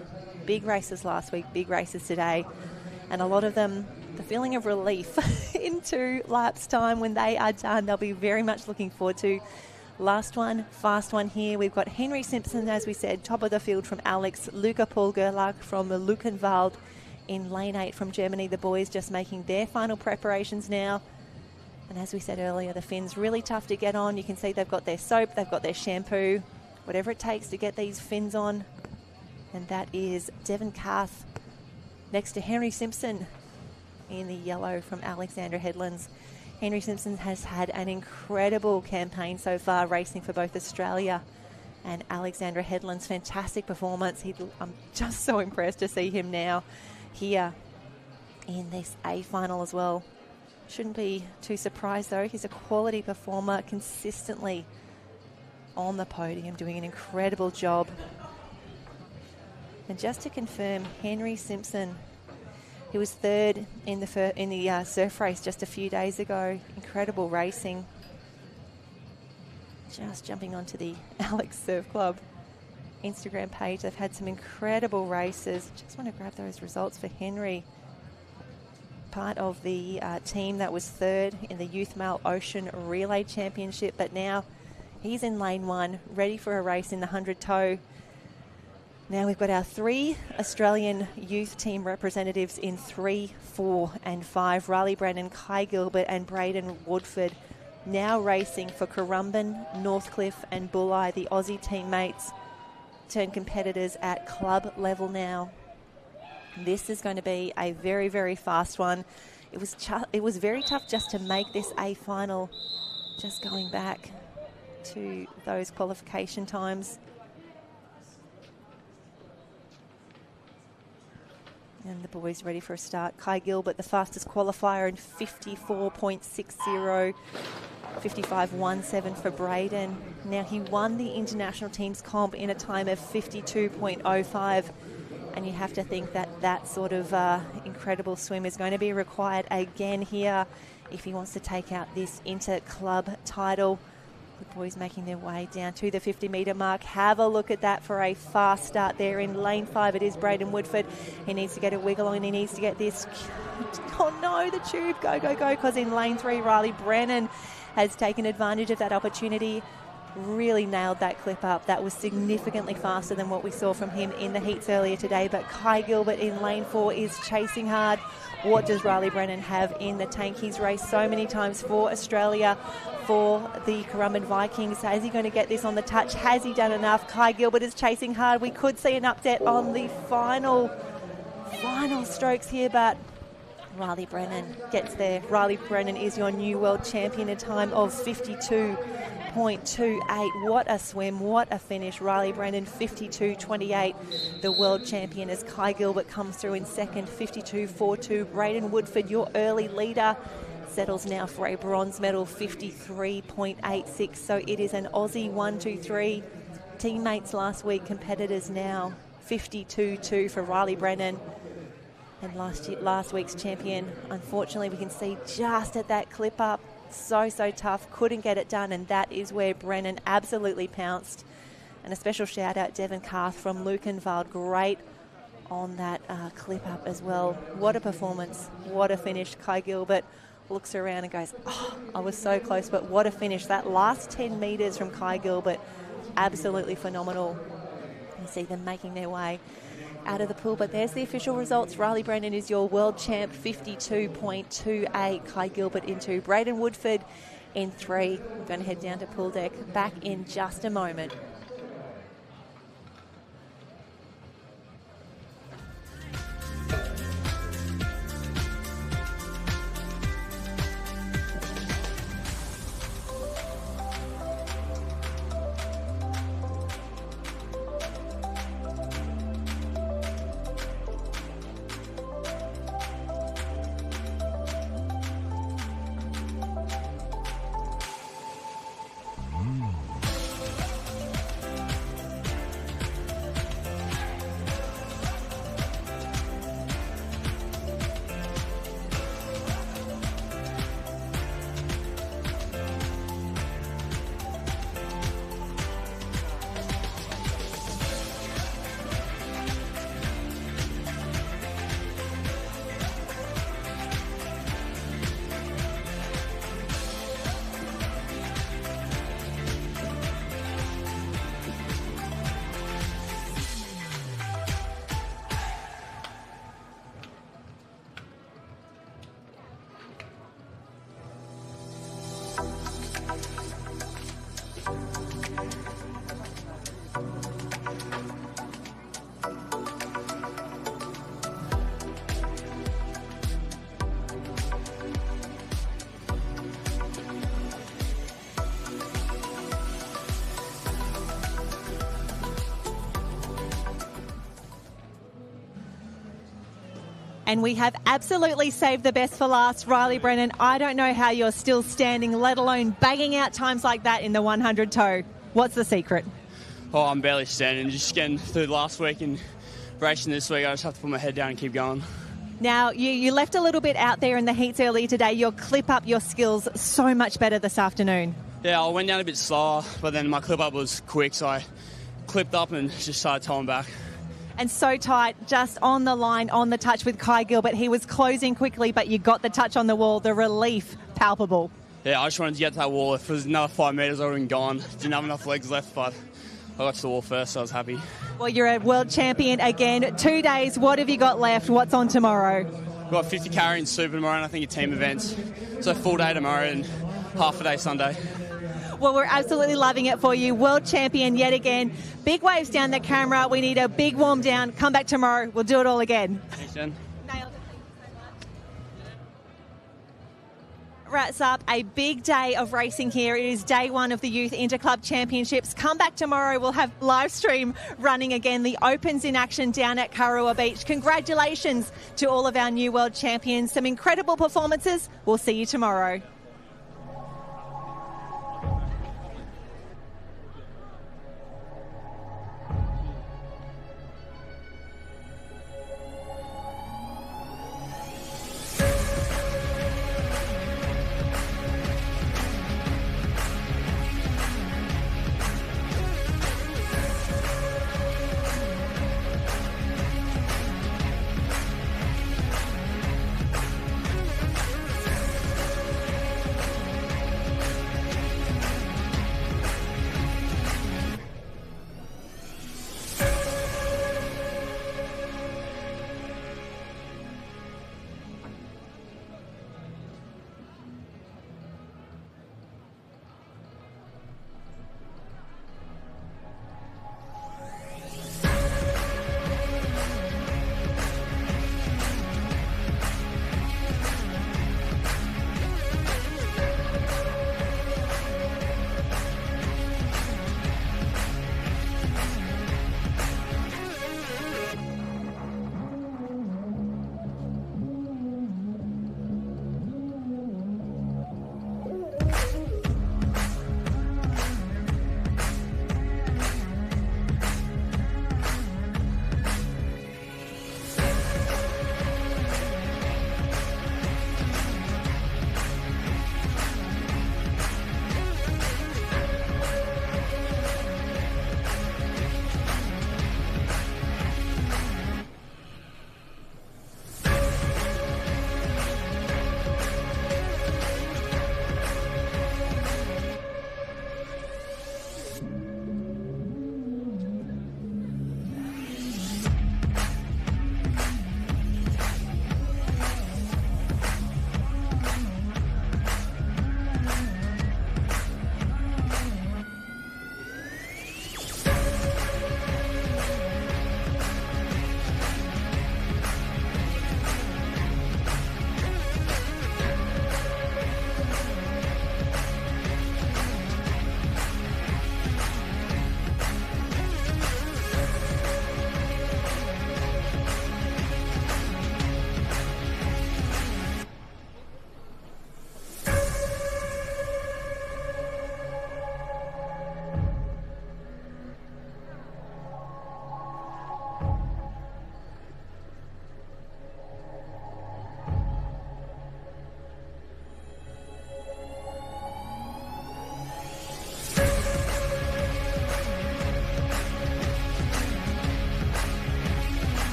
Big races last week, big races today. And a lot of them, the feeling of relief in 2 laps time when they are done. They'll be very much looking forward to. Last one, fast one here. We've got Henry Simpson, as we said, top of the field from Alex. Luca Paul Gerlach from the Lukenwald in lane 8 from Germany. The boys just making their final preparations now. And as we said earlier, the fins really tough to get on. You can see they've got their soap, they've got their shampoo, whatever it takes to get these fins on. And that is Devin Karth next to Henry Simpson in the yellow from Alexandra Headlands. Henry Simpson has had an incredible campaign so far, racing for both Australia and Alexandra Headlands. Fantastic performance. I'm just so impressed to see him now here in this A final as well. Shouldn't be too surprised though. He's a quality performer, consistently on the podium, doing an incredible job. And just to confirm, Henry Simpson, he was 3rd in the surf race just a few days ago. Incredible racing. Just jumping onto the Alex Surf Club Instagram page. They've had some incredible races. Just want to grab those results for Henry. Part of the team that was 3rd in the Youth Male Ocean Relay Championship, but now he's in lane 1, ready for a race in the 100 toe. Now we've got our 3 Australian youth team representatives in 3, 4 and 5. Riley Brennan, Kai Gilbert and Braden Woodford now racing for Currumbin, Northcliffe and Bulli, the Aussie teammates, turn competitors at club level now. This is going to be a very, very fast one. It was very tough just to make this a final, just going back to those qualification times. And the boys ready for a start. Kai Gilbert, the fastest qualifier in 54.60, 55.17 for Braden. Now, he won the international teams comp in a time of 52.05. And you have to think that that sort of incredible swim is going to be required again here if he wants to take out this inter-club title. The boys making their way down to the 50-metre mark. Have a look at that for a fast start there in lane 5. It is Braden Woodford. He needs to get a wiggle on and he needs to get this. Oh no, the tube. Go, go, go. Because in lane 3, Riley Brennan has taken advantage of that opportunity. Really nailed that clip up. That was significantly faster than what we saw from him in the heats earlier today. But Kai Gilbert in lane 4 is chasing hard. What does Riley Brennan have in the tank? He's raced so many times for Australia, for the Currumbin Vikings. Is he going to get this on the touch? Has he done enough? Kai Gilbert is chasing hard. We could see an upset on the final strokes here, but Riley Brennan gets there. Riley Brennan is your new world champion, a time of 52.28. What a swim, what a finish. Riley Brennan, 52.28, the world champion, as Kai Gilbert comes through in second, 52.42. Braden Woodford, your early leader, settles now for a bronze medal, 53.86. So it is an Aussie 1, 2, 3. Teammates last week, competitors now, 52.2 for Riley Brennan. And last week's champion, unfortunately, we can see just at that clip up, so tough, couldn't get it done, and that is where Brennan absolutely pounced. And a special shout out, Devon Carth from Lukenwald, great on that clip up as well. What a performance, what a finish. Kai Gilbert looks around and goes, oh, I was so close, but what a finish. That last 10 metres from Kai Gilbert, absolutely phenomenal. You see them making their way out of the pool, but there's the official results. Riley Brennan is your world champ, 52.28. Kai Gilbert in 2. Braden Woodford in 3. We're going to head down to pool deck. Back in just a moment. And we have absolutely saved the best for last. Riley Brennan, I don't know how you're still standing, let alone banging out times like that in the 100 toe. What's the secret? Oh, I'm barely standing. Just getting through last week and racing this week. I just have to put my head down and keep going. Now, you left a little bit out there in the heats earlier today. Your clip up, your skills, so much better this afternoon. Yeah, I went down a bit slower, but then my clip up was quick, so I clipped up and just started towing back. And so tight, just on the line, on the touch with Kai Gilbert. He was closing quickly, but you got the touch on the wall. The relief, palpable. Yeah, I just wanted to get to that wall. If it was another 5 metres, I would have been gone. Didn't have enough legs left, but I got to the wall first, so I was happy. Well, you're a world champion again. 2 days, what have you got left? What's on tomorrow? We've got 50 carry and super tomorrow, and I think a team event. So full day tomorrow, and half a day Sunday. Well, we're absolutely loving it for you. World champion yet again. Big waves down the camera. We need a big warm down. Come back tomorrow. We'll do it all again. Thanks, Jen. Nailed it. Wraps up a big day of racing here. It is day one of the Youth Interclub Championships. Come back tomorrow. We'll have live stream running again. The Opens in action down at Karua Beach. Congratulations to all of our new world champions. Some incredible performances. We'll see you tomorrow.